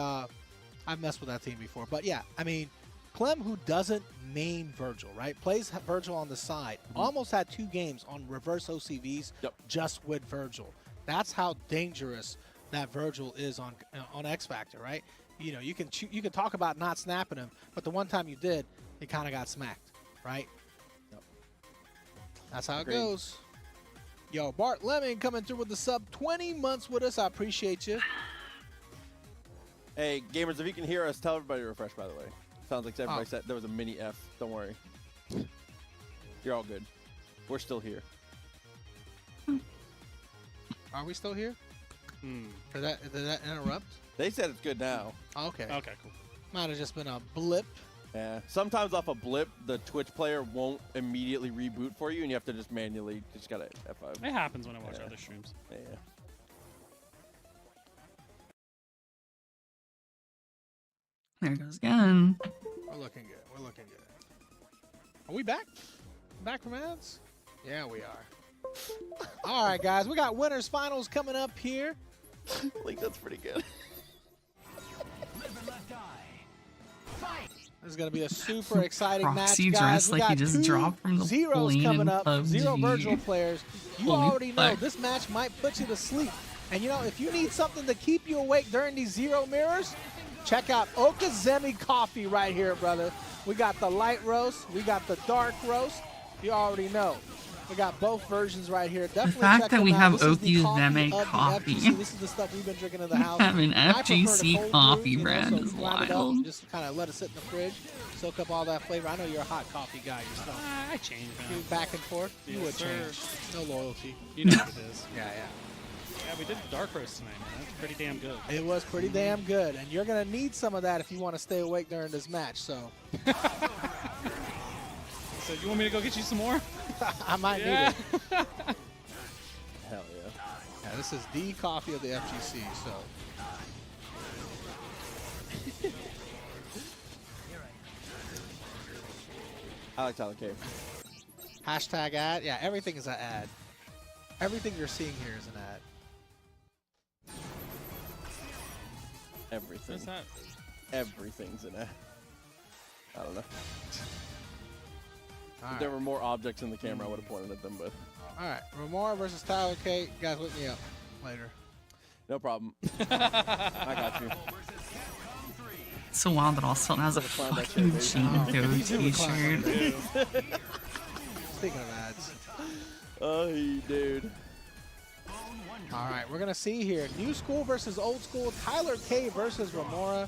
Speaker 1: I've messed with that team before. But yeah, I mean, Clem, who doesn't main Virgil, right? Plays Virgil on the side. Almost had 2 games on reverse OCVs just with Virgil. That's how dangerous that Virgil is on X Factor, right? You know, you can talk about not snapping him, but the one time you did, he kind of got smacked, right? That's how it goes. Yo, Bart Lemon coming through with the sub 20 months with us. I appreciate you.
Speaker 2: Hey, gamers, if you can hear us, tell everybody to refresh, by the way. Sounds like everybody said there was a mini F. Don't worry. You're all good. We're still here.
Speaker 1: Are we still here? Did that interrupt?
Speaker 2: They said it's good now.
Speaker 1: Okay.
Speaker 3: Okay, cool.
Speaker 1: Might have just been a blip.
Speaker 2: Yeah. Sometimes off a blip, the Twitch player won't immediately reboot for you, and you have to just manually just gotta F5.
Speaker 3: It happens when I watch other streams.
Speaker 2: Yeah.
Speaker 4: There it goes again.
Speaker 1: We're looking good. We're looking good. Are we back? Back from ads? Yeah, we are. All right, guys. We got winners finals coming up here.
Speaker 2: I think that's pretty good.
Speaker 1: This is going to be a super exciting
Speaker 4: Proxy
Speaker 1: match, guys.
Speaker 4: dressed
Speaker 1: We
Speaker 4: like he
Speaker 1: got
Speaker 4: just
Speaker 1: 2
Speaker 4: dropped from the
Speaker 1: zeros
Speaker 4: plane
Speaker 1: coming
Speaker 4: in
Speaker 1: up.
Speaker 4: PUBG.
Speaker 1: 0 Virgil players. You
Speaker 4: Holy
Speaker 1: already know
Speaker 4: fuck.
Speaker 1: this match might put you to sleep. And you know, if you need something to keep you awake during these 0 mirrors, check out Okazemi Coffee right here, brother. We got the light roast. We got the dark roast. You already know. We got both versions right here. Definitely
Speaker 4: fact
Speaker 1: check
Speaker 4: that
Speaker 1: them
Speaker 4: we
Speaker 1: out.
Speaker 4: have
Speaker 1: This is the
Speaker 4: Okazemi
Speaker 1: of the
Speaker 4: coffee.
Speaker 1: FGC. This is the stuff we've been drinking in the house.
Speaker 4: have an
Speaker 1: I prefer the
Speaker 4: FGC
Speaker 1: cold
Speaker 4: coffee
Speaker 1: brew, you know,
Speaker 4: brand
Speaker 1: so
Speaker 4: is
Speaker 1: we grind it up
Speaker 4: wild.
Speaker 1: and just kind of let it sit in the fridge, soak up all that flavor. I know you're a hot coffee guy yourself.
Speaker 3: I changed,
Speaker 1: You
Speaker 3: man.
Speaker 1: back and forth, you
Speaker 3: Yes,
Speaker 1: would
Speaker 3: sir.
Speaker 1: change. No loyalty.
Speaker 3: You know what it is.
Speaker 1: Yeah.
Speaker 3: Yeah, we did dark roast tonight, man. That's pretty damn good.
Speaker 1: It was pretty damn good, and you're gonna need some of that if you want to stay awake during this match. So
Speaker 3: So you want me to go get you some more?
Speaker 1: I might need
Speaker 3: Yeah.
Speaker 1: it.
Speaker 2: Hell yeah.
Speaker 1: Yeah, this is the coffee of the FGC. So
Speaker 2: I like Tyler Cave.
Speaker 1: hashtag ad. Yeah, everything is an ad. Everything you're seeing here is an ad.
Speaker 2: Everything.
Speaker 3: What's that?
Speaker 2: Everything's in it. I don't know.
Speaker 1: All
Speaker 2: If there
Speaker 1: right.
Speaker 2: were more objects in the camera, I would have pointed at them, but
Speaker 1: All right. Ramora versus Tyler K. You guys look me up later.
Speaker 2: no problem. I got you.
Speaker 4: It's so wild that Austin has a
Speaker 2: Find that
Speaker 4: fucking
Speaker 2: shit,
Speaker 4: Gene
Speaker 1: baby.
Speaker 4: Doe
Speaker 1: He's in the
Speaker 4: t-shirt.
Speaker 1: Speaking of ads.
Speaker 2: Oh, dude.
Speaker 1: All right, we're gonna see here. New school versus old school. Tyler K versus Ramora.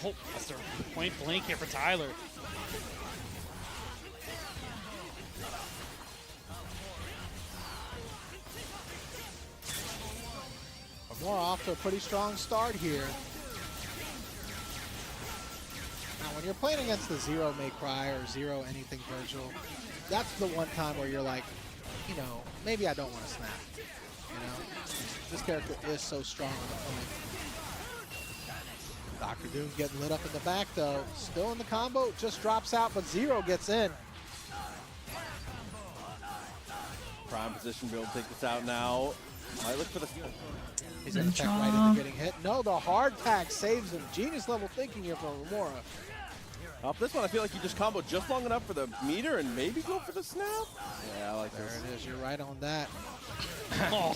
Speaker 3: Oh, that's a point blank here for Tyler.
Speaker 1: Remora off to a pretty strong start here. Now, when you're playing against the Zero May Cry or Zero Anything Virgil, that's the one time where you're like, you know, maybe I don't want to snap. You know, this character is so strong on the point. Dr. Doom getting lit up in the back though. Still in the combo, just drops out, but Zero gets in.
Speaker 2: Prime position, be able to take this out now. Might look for the steal.
Speaker 1: He's gonna check right into getting hit. No, the hard tag saves him. Genius level thinking here from Remora.
Speaker 2: Off this one, I feel like you just combo just long enough for the meter and maybe go for the snap. Yeah, I like
Speaker 1: There
Speaker 2: this.
Speaker 1: it is. You're right on that.
Speaker 3: Oh,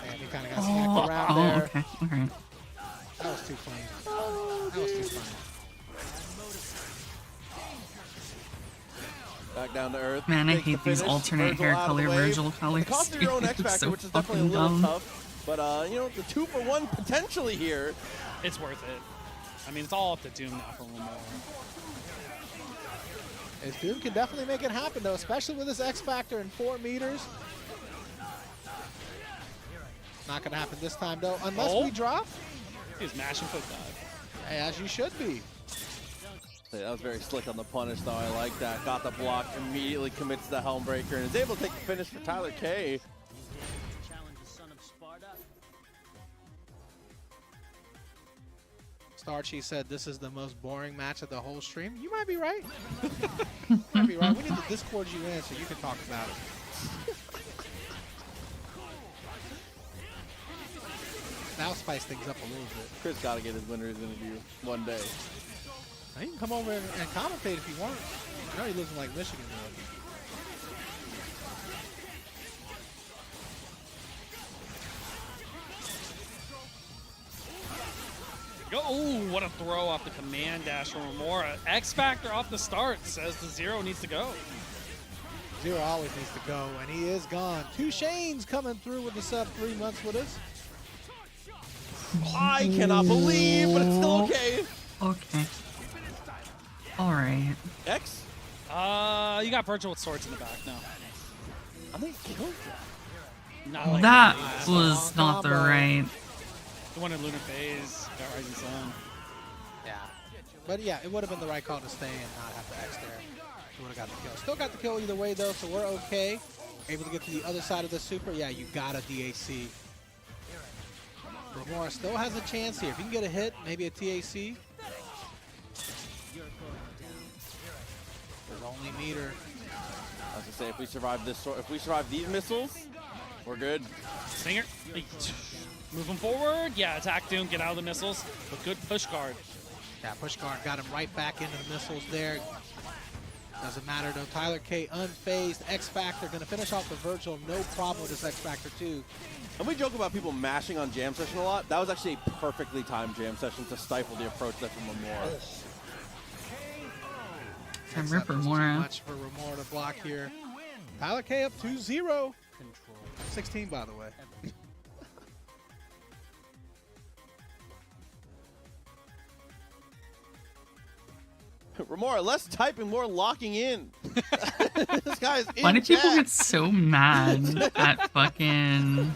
Speaker 1: Man, he kind of got smacked around there.
Speaker 4: Okay, alright.
Speaker 1: That was too clean. That was too clean.
Speaker 2: Back down to earth.
Speaker 4: Man, I
Speaker 2: Takes the
Speaker 4: hate these
Speaker 2: finish.
Speaker 4: alternate
Speaker 2: Virgil
Speaker 4: hair
Speaker 2: out of the
Speaker 4: color
Speaker 2: way.
Speaker 4: Virgil colors.
Speaker 2: The cost of your own
Speaker 4: dude.
Speaker 2: X
Speaker 4: It's
Speaker 2: Factor,
Speaker 4: so
Speaker 2: which is definitely a
Speaker 4: fucking
Speaker 2: little
Speaker 4: dumb.
Speaker 2: tough. But, you know, the 2-for-1 potentially here.
Speaker 3: it's worth it. I mean, it's all up to Doom now for Remora.
Speaker 1: His Doom can definitely make it happen though, especially with his X Factor in 4 meters. Not gonna happen this time though, unless we drop.
Speaker 3: He's mashing foot dive.
Speaker 1: Hey, as you should be.
Speaker 2: That was very slick on the punish, though. I like that. Got the block, immediately commits the Helmbreaker, and is able to take the finish for Tyler K.
Speaker 1: Starchy said this is the most boring match of the whole stream. You might be right. You might be right. We need to Discord you in so you can talk about it. Now spice things up a little bit.
Speaker 2: Chris got to get his winner's interview one day.
Speaker 1: Now, you can come over and commentate if you want. I know he lives in like Michigan though.
Speaker 3: Oh, what a throw off the command dash from Remora. X Factor off the start says the Zero needs to go.
Speaker 1: Zero always needs to go, and he is gone. 2 Shanes coming through with the sub 3 months with us.
Speaker 2: I cannot believe, but it's still okay.
Speaker 4: Okay. Alright.
Speaker 2: X?
Speaker 3: You got Virgil with swords in the back now.
Speaker 2: I think he killed
Speaker 3: Not like
Speaker 4: That
Speaker 3: that.
Speaker 4: was not the
Speaker 1: combo.
Speaker 4: right.
Speaker 3: The one in Lunar Phase, got Rising Sun.
Speaker 1: Yeah. But yeah, it would have been the right call to stay and not have to X there. He would have got the kill. Still got the kill either way though, so we're okay. Able to get to the other side of the super. Yeah, you got a DAC. Remora still has a chance here. If you can get a hit, maybe a TAC. There's only meter.
Speaker 2: I was gonna say, if we survive this, if we survive these missiles, we're good.
Speaker 3: Stinger. Moving forward. Yeah, attack Doom, get out of the missiles. But good push guard.
Speaker 1: Yeah, push guard got him right back into the missiles there. Doesn't matter though. Tyler K unfazed. X Factor gonna finish off the Virgil. No problem with this X Factor too.
Speaker 2: And we joke about people mashing on jam session a lot. That was actually a perfectly timed jam session to stifle the approach there from Remora.
Speaker 4: Can
Speaker 1: X
Speaker 4: rip
Speaker 1: Factor's too
Speaker 4: Remora.
Speaker 1: much for Remora to block here. Tyler K up 2-0. 16 by the way.
Speaker 2: Remora, less typing, more locking in. This guy is in
Speaker 4: Why do people
Speaker 2: chat.
Speaker 4: get so mad at fucking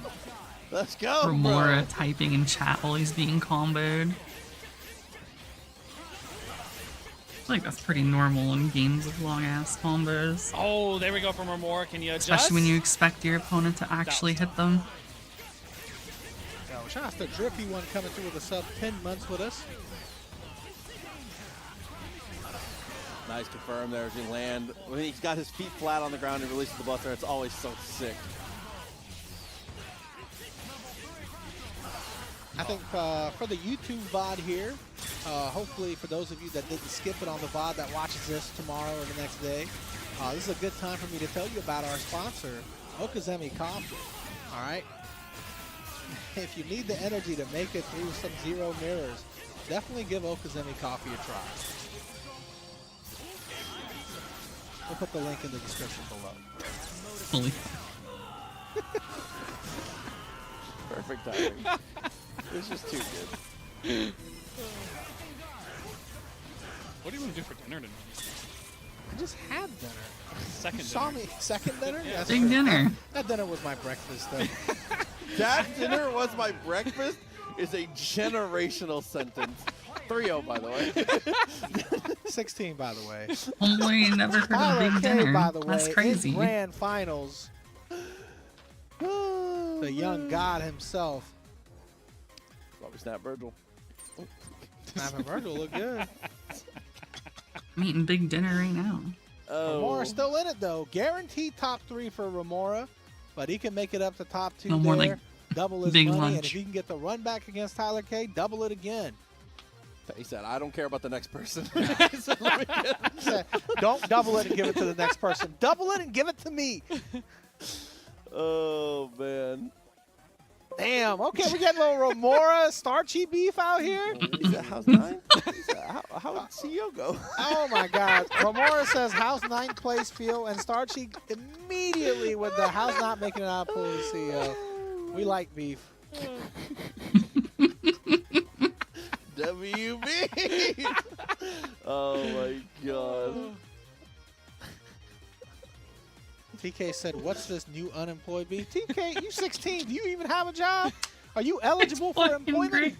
Speaker 2: Let's go,
Speaker 4: Remora
Speaker 2: bro.
Speaker 4: typing in chat while he's being comboed? I feel like that's pretty normal in games with long ass combos.
Speaker 3: Oh, there we go from Remora. Can you adjust?
Speaker 4: Especially when you expect your opponent to actually hit them.
Speaker 1: Yo, shout out to Drippy one coming through with a sub 10 months with us.
Speaker 2: Nice confirm there as he land. When he's got his feet flat on the ground and releases the buster, it's always so sick.
Speaker 1: I think for the YouTube VOD here, hopefully for those of you that didn't skip it on the VOD that watches this tomorrow or the next day, this is a good time for me to tell you about our sponsor, Okazemi Coffee. All right? If you need the energy to make it through some Zero mirrors, definitely give Okazemi Coffee a try. We'll put the link in the description below.
Speaker 4: Holy.
Speaker 2: Perfect timing. It's just too good.
Speaker 3: What do you want to do for dinner tonight?
Speaker 1: I just had dinner.
Speaker 3: Second
Speaker 1: You saw
Speaker 3: dinner.
Speaker 1: me second dinner?
Speaker 3: Yeah.
Speaker 1: That's
Speaker 4: Big
Speaker 1: true.
Speaker 4: dinner.
Speaker 1: That dinner was my breakfast though.
Speaker 2: That dinner was my breakfast is a generational sentence. 3-0, by the way.
Speaker 1: 16, by the way.
Speaker 4: Homeboy never heard of
Speaker 1: Tyler
Speaker 4: big
Speaker 1: K,
Speaker 4: dinner.
Speaker 1: by the
Speaker 4: That's
Speaker 1: way,
Speaker 4: crazy.
Speaker 1: in grand finals. The young god himself.
Speaker 2: Probably snap Virgil.
Speaker 1: Snapping Virgil look good.
Speaker 4: I'm eating big dinner right now.
Speaker 1: Remora still in it though. Guaranteed top 3 for Remora, but he can make it up to top 2
Speaker 4: No
Speaker 1: there.
Speaker 4: more like
Speaker 1: double his
Speaker 4: big
Speaker 1: money, and
Speaker 4: lunch.
Speaker 1: if he can get the run back against Tyler K, double it again.
Speaker 2: He said, I don't care about the next person.
Speaker 1: He said, don't double it and give it to the next person. Double it and give it to me.
Speaker 2: Oh, man.
Speaker 1: Damn. Okay, we're getting a little Remora starchy beef out here.
Speaker 2: He said, how's 9? He said, how did CEO go?
Speaker 1: Oh my God. Remora says, how's 9th place feel? And Starchy immediately with the how's not making it out pull the CEO. We like beef.
Speaker 2: WB. Oh my God.
Speaker 1: TK said, what's this new unemployed beef? TK, you 16. Do you even have a job? Are you eligible for
Speaker 4: Fucking
Speaker 1: employment?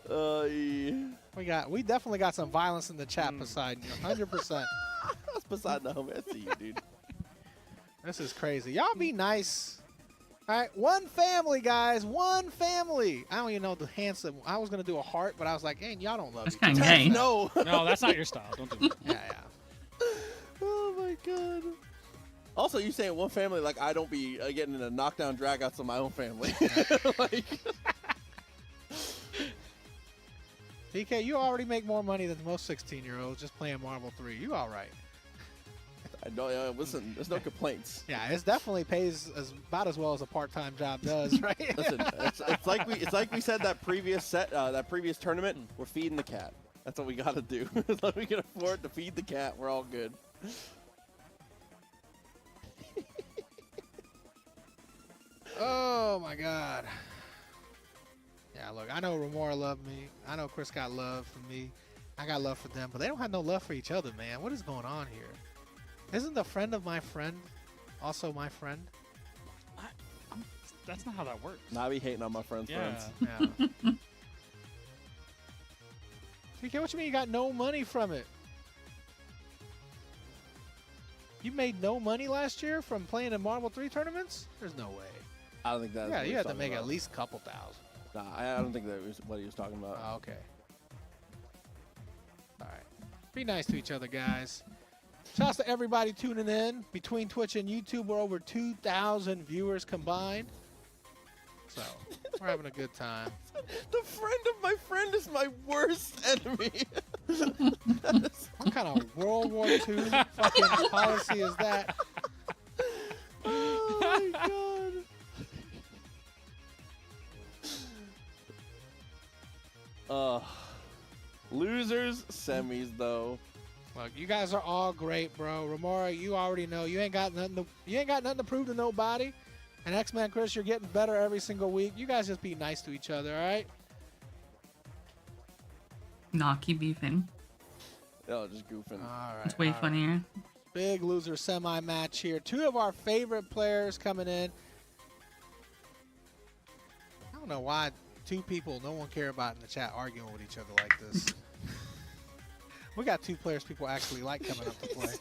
Speaker 4: great.
Speaker 1: We definitely got some violence in the chat, Poseidon. 100%.
Speaker 2: That's beside the home. I see you, dude.
Speaker 1: This is crazy. Y'all be nice. All right, one family, guys. One family. I don't even know the handsome. I was going to do a heart, but I was like, hey, y'all don't love
Speaker 4: That's
Speaker 1: each
Speaker 4: kind
Speaker 1: other.
Speaker 4: of gay.
Speaker 2: No.
Speaker 3: No, that's not your style. Don't do that.
Speaker 1: Yeah.
Speaker 2: Oh my God. Also, you saying one family like I don't be getting in a knockdown dragouts of my own family. Like,
Speaker 1: TK, you already make more money than most 16-year-olds just playing Marvel 3. You all right.
Speaker 2: I know. Listen, there's no complaints.
Speaker 1: Yeah, it definitely pays about as well as a part-time job does, right?
Speaker 2: Listen, it's like we said that previous tournament. We're feeding the cat. That's what we got to do. As long as we can afford to feed the cat, we're all good.
Speaker 1: Oh my God. Yeah, look, I know Remora loved me. I know Chris got love for me. I got love for them, but they don't have no love for each other, man. What is going on here? Isn't the friend of my friend also my friend?
Speaker 3: That's not how that works.
Speaker 2: Nah, I be hating on my friends'
Speaker 3: Yeah.
Speaker 2: friends.
Speaker 1: Yeah. TK, what you mean you got no money from it? You made no money last year from playing in Marvel 3 tournaments? There's no way.
Speaker 2: I don't think that's.
Speaker 1: Yeah,
Speaker 2: what he
Speaker 1: you
Speaker 2: was
Speaker 1: had to
Speaker 2: talking
Speaker 1: make
Speaker 2: about.
Speaker 1: at least a couple thousand.
Speaker 2: Nah, I don't think that was what he was talking about.
Speaker 1: Oh, okay. All right. Be nice to each other, guys. Shouts to everybody tuning in. Between Twitch and YouTube, we're over 2,000 viewers combined. So, we're having a good time.
Speaker 2: The friend of my friend is my worst enemy.
Speaker 1: What kind of World War II fucking policy is that?
Speaker 2: Oh my God. Losers semis though.
Speaker 1: Look, you guys are all great, bro. Remora, you already know you ain't got nothing to prove to nobody. And X-Man Chris, you're getting better every single week. You guys just be nice to each other, all right?
Speaker 4: Nah, keep beefing.
Speaker 2: Oh, just goofing.
Speaker 1: All right.
Speaker 4: It's way
Speaker 1: all right.
Speaker 4: funnier.
Speaker 1: Big loser semi-match here. Two of our favorite players coming in. I don't know why two people no one care about in the chat arguing with each other like this. We got two players people actually like coming up to play.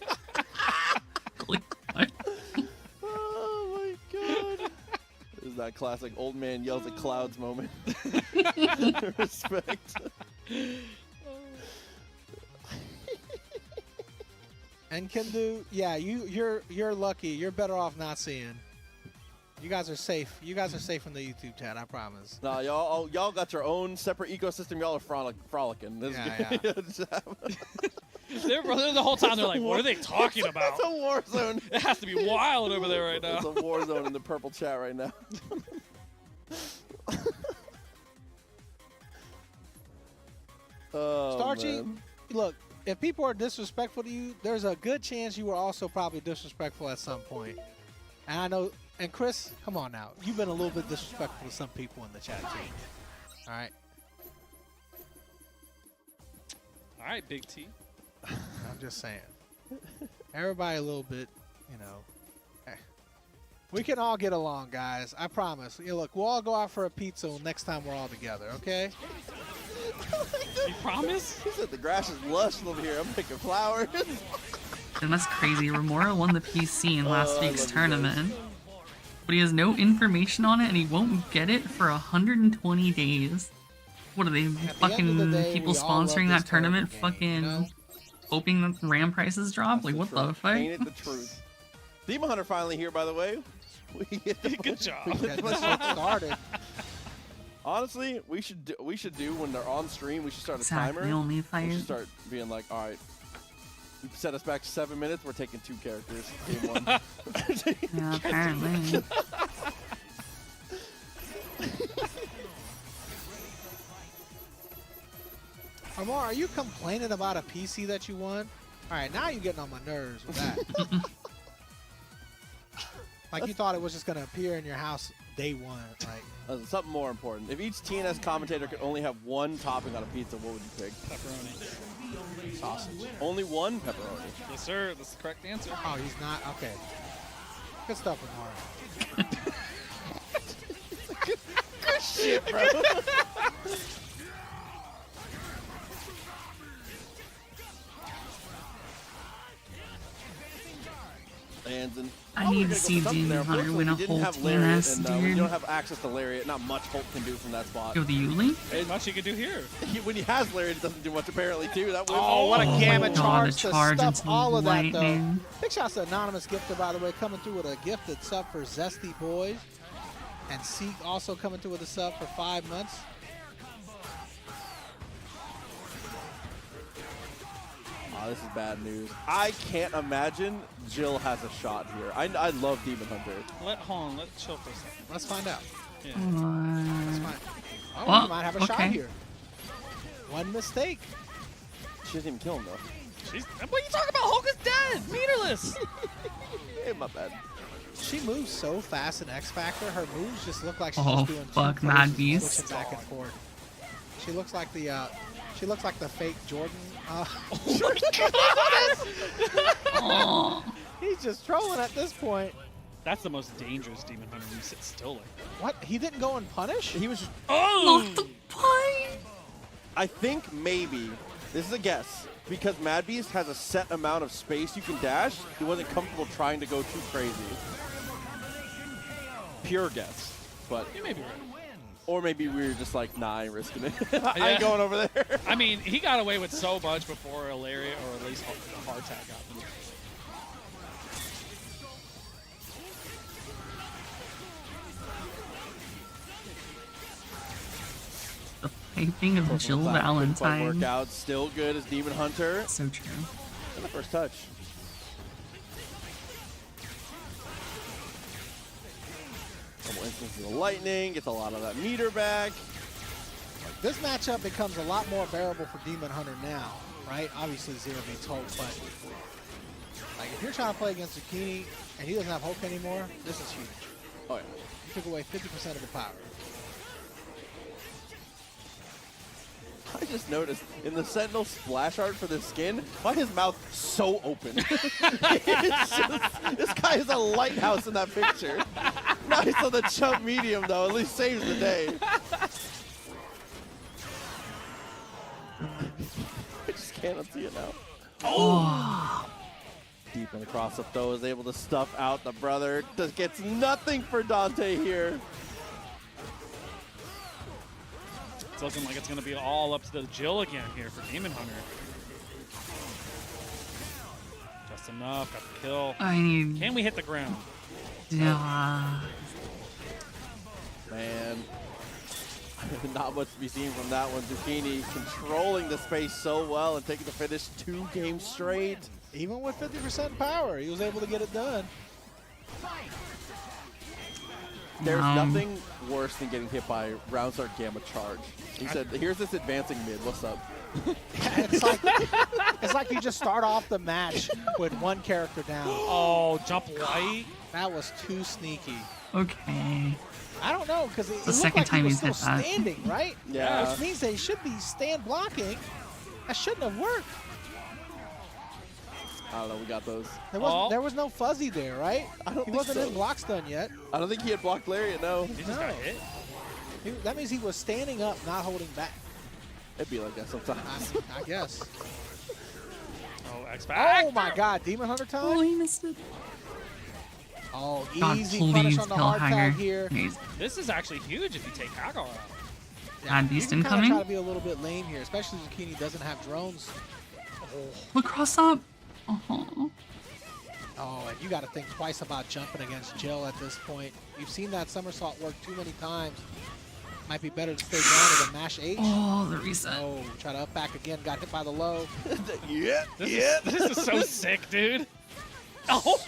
Speaker 2: Oh my God. This is that classic old man yells at clouds moment. Respect.
Speaker 1: And Kendu, yeah, you're lucky. You're better off not seeing. You guys are safe. You guys are safe in the YouTube chat, I promise.
Speaker 2: Nah, y'all got your own separate ecosystem. Y'all are frolicking. This
Speaker 1: Yeah,
Speaker 2: is good.
Speaker 3: They're the whole time they're like, what are they talking about?
Speaker 2: It's a war zone.
Speaker 3: It has to be wild over there right now.
Speaker 2: It's a war zone in the purple chat right now. Oh,
Speaker 1: Starchy,
Speaker 2: man.
Speaker 1: look, if people are disrespectful to you, there's a good chance you were also probably disrespectful at some point. And I know, and Chris, come on now. You've been a little bit disrespectful to some people in the chat too. All right?
Speaker 3: All right, Big T.
Speaker 1: I'm just saying. Everybody a little bit, you know. We can all get along, guys. I promise. You look, we'll all go out for a pizza next time we're all together, okay?
Speaker 3: You promise?
Speaker 2: He said the grass is lush over here. I'm picking flowers.
Speaker 4: And that's crazy. Remora won the PC in last
Speaker 2: I
Speaker 4: week's
Speaker 2: love you
Speaker 4: tournament. But he has no information on it and he won't get it for 120 days. What are they,
Speaker 1: At the end of
Speaker 4: fucking
Speaker 1: the day,
Speaker 4: people
Speaker 1: we all love
Speaker 4: sponsoring
Speaker 1: this
Speaker 4: that tournament,
Speaker 1: tournament game,
Speaker 4: fucking
Speaker 1: you know?
Speaker 4: hoping that the RAM prices drop? Like, what the fuck?
Speaker 2: Ain't it the truth? Demon Hunter finally here, by the way. We get the
Speaker 3: Good job.
Speaker 1: Get this shit started.
Speaker 2: Honestly, we should do when they're on stream. We should start a
Speaker 4: Exactly,
Speaker 2: timer.
Speaker 4: only
Speaker 2: We
Speaker 4: fight.
Speaker 2: should start being like, all right, you set us back 7 minutes. We're taking 2 characters. Game 1.
Speaker 4: Yeah, apparently.
Speaker 1: Amar, are you complaining about a PC that you won? All right, now you're getting on my nerves with that. Like you thought it was just gonna appear in your house day one. Like
Speaker 2: Something more important. If each TNS commentator could only have one topping on a pizza, what would you pick?
Speaker 3: Pepperoni.
Speaker 1: sausage.
Speaker 2: Only one pepperoni.
Speaker 3: Yes, sir. That's the correct answer.
Speaker 1: Oh, he's not. Okay. Good stuff, Amar.
Speaker 2: Good shit, bro. Lands
Speaker 4: I need to see Demon Hunter win a whole TNS,
Speaker 2: When you
Speaker 4: dude.
Speaker 2: don't have access to Lariat, not much Holt can do from that spot.
Speaker 4: Yo, the Yuli?
Speaker 3: Ain't much you can do here.
Speaker 2: When he has Lariat, it doesn't do much apparently too. That would
Speaker 1: Oh, what a
Speaker 4: Oh
Speaker 1: gamma
Speaker 4: my God,
Speaker 1: charge
Speaker 4: the
Speaker 1: to
Speaker 4: charge
Speaker 1: stuff
Speaker 4: into
Speaker 1: all of that, though.
Speaker 4: lightning.
Speaker 1: Big shout to Anonymous Gifter, by the way, coming through with a gifted sub for Zesty Boys. And Seek also coming through with a sub for 5 months.
Speaker 2: Oh, this is bad news. I can't imagine Jill has a shot here. I love Demon Hunter.
Speaker 3: Let's chill for a second.
Speaker 1: Let's find out.
Speaker 3: Yeah.
Speaker 1: Let's find Oh,
Speaker 4: Well,
Speaker 1: you might have a shot
Speaker 4: okay.
Speaker 1: here. One mistake.
Speaker 2: She doesn't even kill him though.
Speaker 3: What are you talking about? Hulk is dead. Meterless.
Speaker 2: Hey, my bad.
Speaker 1: She moves so fast in X Factor. Her moves just look like she's
Speaker 4: Oh,
Speaker 1: just doing
Speaker 4: fuck,
Speaker 1: two
Speaker 4: Mad
Speaker 1: poses,
Speaker 4: Beast.
Speaker 1: switching back and forth. She looks like the fake Jordan.
Speaker 4: Oh,
Speaker 1: He's just trolling at this point.
Speaker 3: That's the most dangerous Demon Hunter. You sit still like.
Speaker 1: What? He didn't go and punish?
Speaker 2: He was just,
Speaker 4: not the pie.
Speaker 2: I think maybe, this is a guess, because Mad Beast has a set amount of space you can dash, he wasn't comfortable trying to go too crazy. Pure guess. But
Speaker 3: You may be right.
Speaker 2: or maybe we were just like, nah, I ain't risking it. I
Speaker 3: Yeah.
Speaker 2: ain't going over there.
Speaker 3: I mean, he got away with so much before a Lariat or at least a hard tag got him.
Speaker 4: The piping of Jill Valentine.
Speaker 2: Workout still good as Demon Hunter.
Speaker 4: So true.
Speaker 2: And the first touch. Couple instances of lightning, gets a lot of that meter back.
Speaker 1: This matchup becomes a lot more bearable for Demon Hunter now, right? Obviously, Zero beats Hulk, but like if you're trying to play against Zucchini and he doesn't have Hulk anymore, this is huge.
Speaker 2: Oh yeah.
Speaker 1: You took away 50% of the power.
Speaker 2: I just noticed in the Sentinel splash art for this skin, why is his mouth so open? This guy is a lighthouse in that picture. Nice on the chump medium though, at least saves the day. I just can't unsee it now.
Speaker 4: Oh,
Speaker 2: Deep in the cross up though, is able to stuff out the brother. Just gets nothing for Dante here.
Speaker 3: It's looking like it's going to be all up to the Jill again here for Demon Hunter. Just enough, got the kill.
Speaker 4: I need.
Speaker 3: Can we hit the ground?
Speaker 4: Yeah.
Speaker 2: Man, not much to be seen from that one. Zucchini controlling the space so well and taking the finish 2 games straight.
Speaker 1: Even with 50% power, he was able to get it done.
Speaker 2: There's nothing worse than getting hit by round start gamma charge. He said, here's this advancing mid, what's up?
Speaker 1: It's like you just start off the match with one character down.
Speaker 3: Oh, jump light.
Speaker 1: That was too sneaky.
Speaker 4: Okay.
Speaker 1: I don't know, because it
Speaker 4: The
Speaker 1: looked
Speaker 4: second
Speaker 1: like he
Speaker 4: time
Speaker 1: was
Speaker 4: he's
Speaker 1: still
Speaker 4: hit that.
Speaker 1: standing, right?
Speaker 2: Yeah.
Speaker 1: Which means they should be stand blocking. That shouldn't have worked.
Speaker 2: I don't know. We got those.
Speaker 1: There was no fuzzy there, right? He wasn't in block stun yet.
Speaker 2: I don't think he had blocked Lariat. No.
Speaker 3: He just got hit.
Speaker 1: That means he was standing up, not holding back.
Speaker 2: It'd be like that sometimes.
Speaker 1: I guess.
Speaker 3: Oh, X-Factor.
Speaker 1: Oh my God, Demon Hunter
Speaker 4: Oh,
Speaker 1: time.
Speaker 4: he missed it.
Speaker 1: Oh,
Speaker 4: God,
Speaker 1: easy
Speaker 4: please
Speaker 1: punish on the
Speaker 4: kill
Speaker 1: hard tag
Speaker 4: Hanger.
Speaker 1: here.
Speaker 4: Please.
Speaker 3: This is actually huge if you take Hagar out.
Speaker 4: Bad beast
Speaker 1: you can
Speaker 4: incoming.
Speaker 1: try to be a little bit lame here, especially Zucchini doesn't have drones.
Speaker 4: Look, cross up. Oh.
Speaker 1: Oh, and you got to think twice about jumping against Jill at this point. You've seen that somersault work too many times. Might be better to stay grounded and mash H.
Speaker 4: Oh, the reset.
Speaker 1: Oh, try to up back again. Got hit by the low.
Speaker 3: This is so sick, dude. Oh.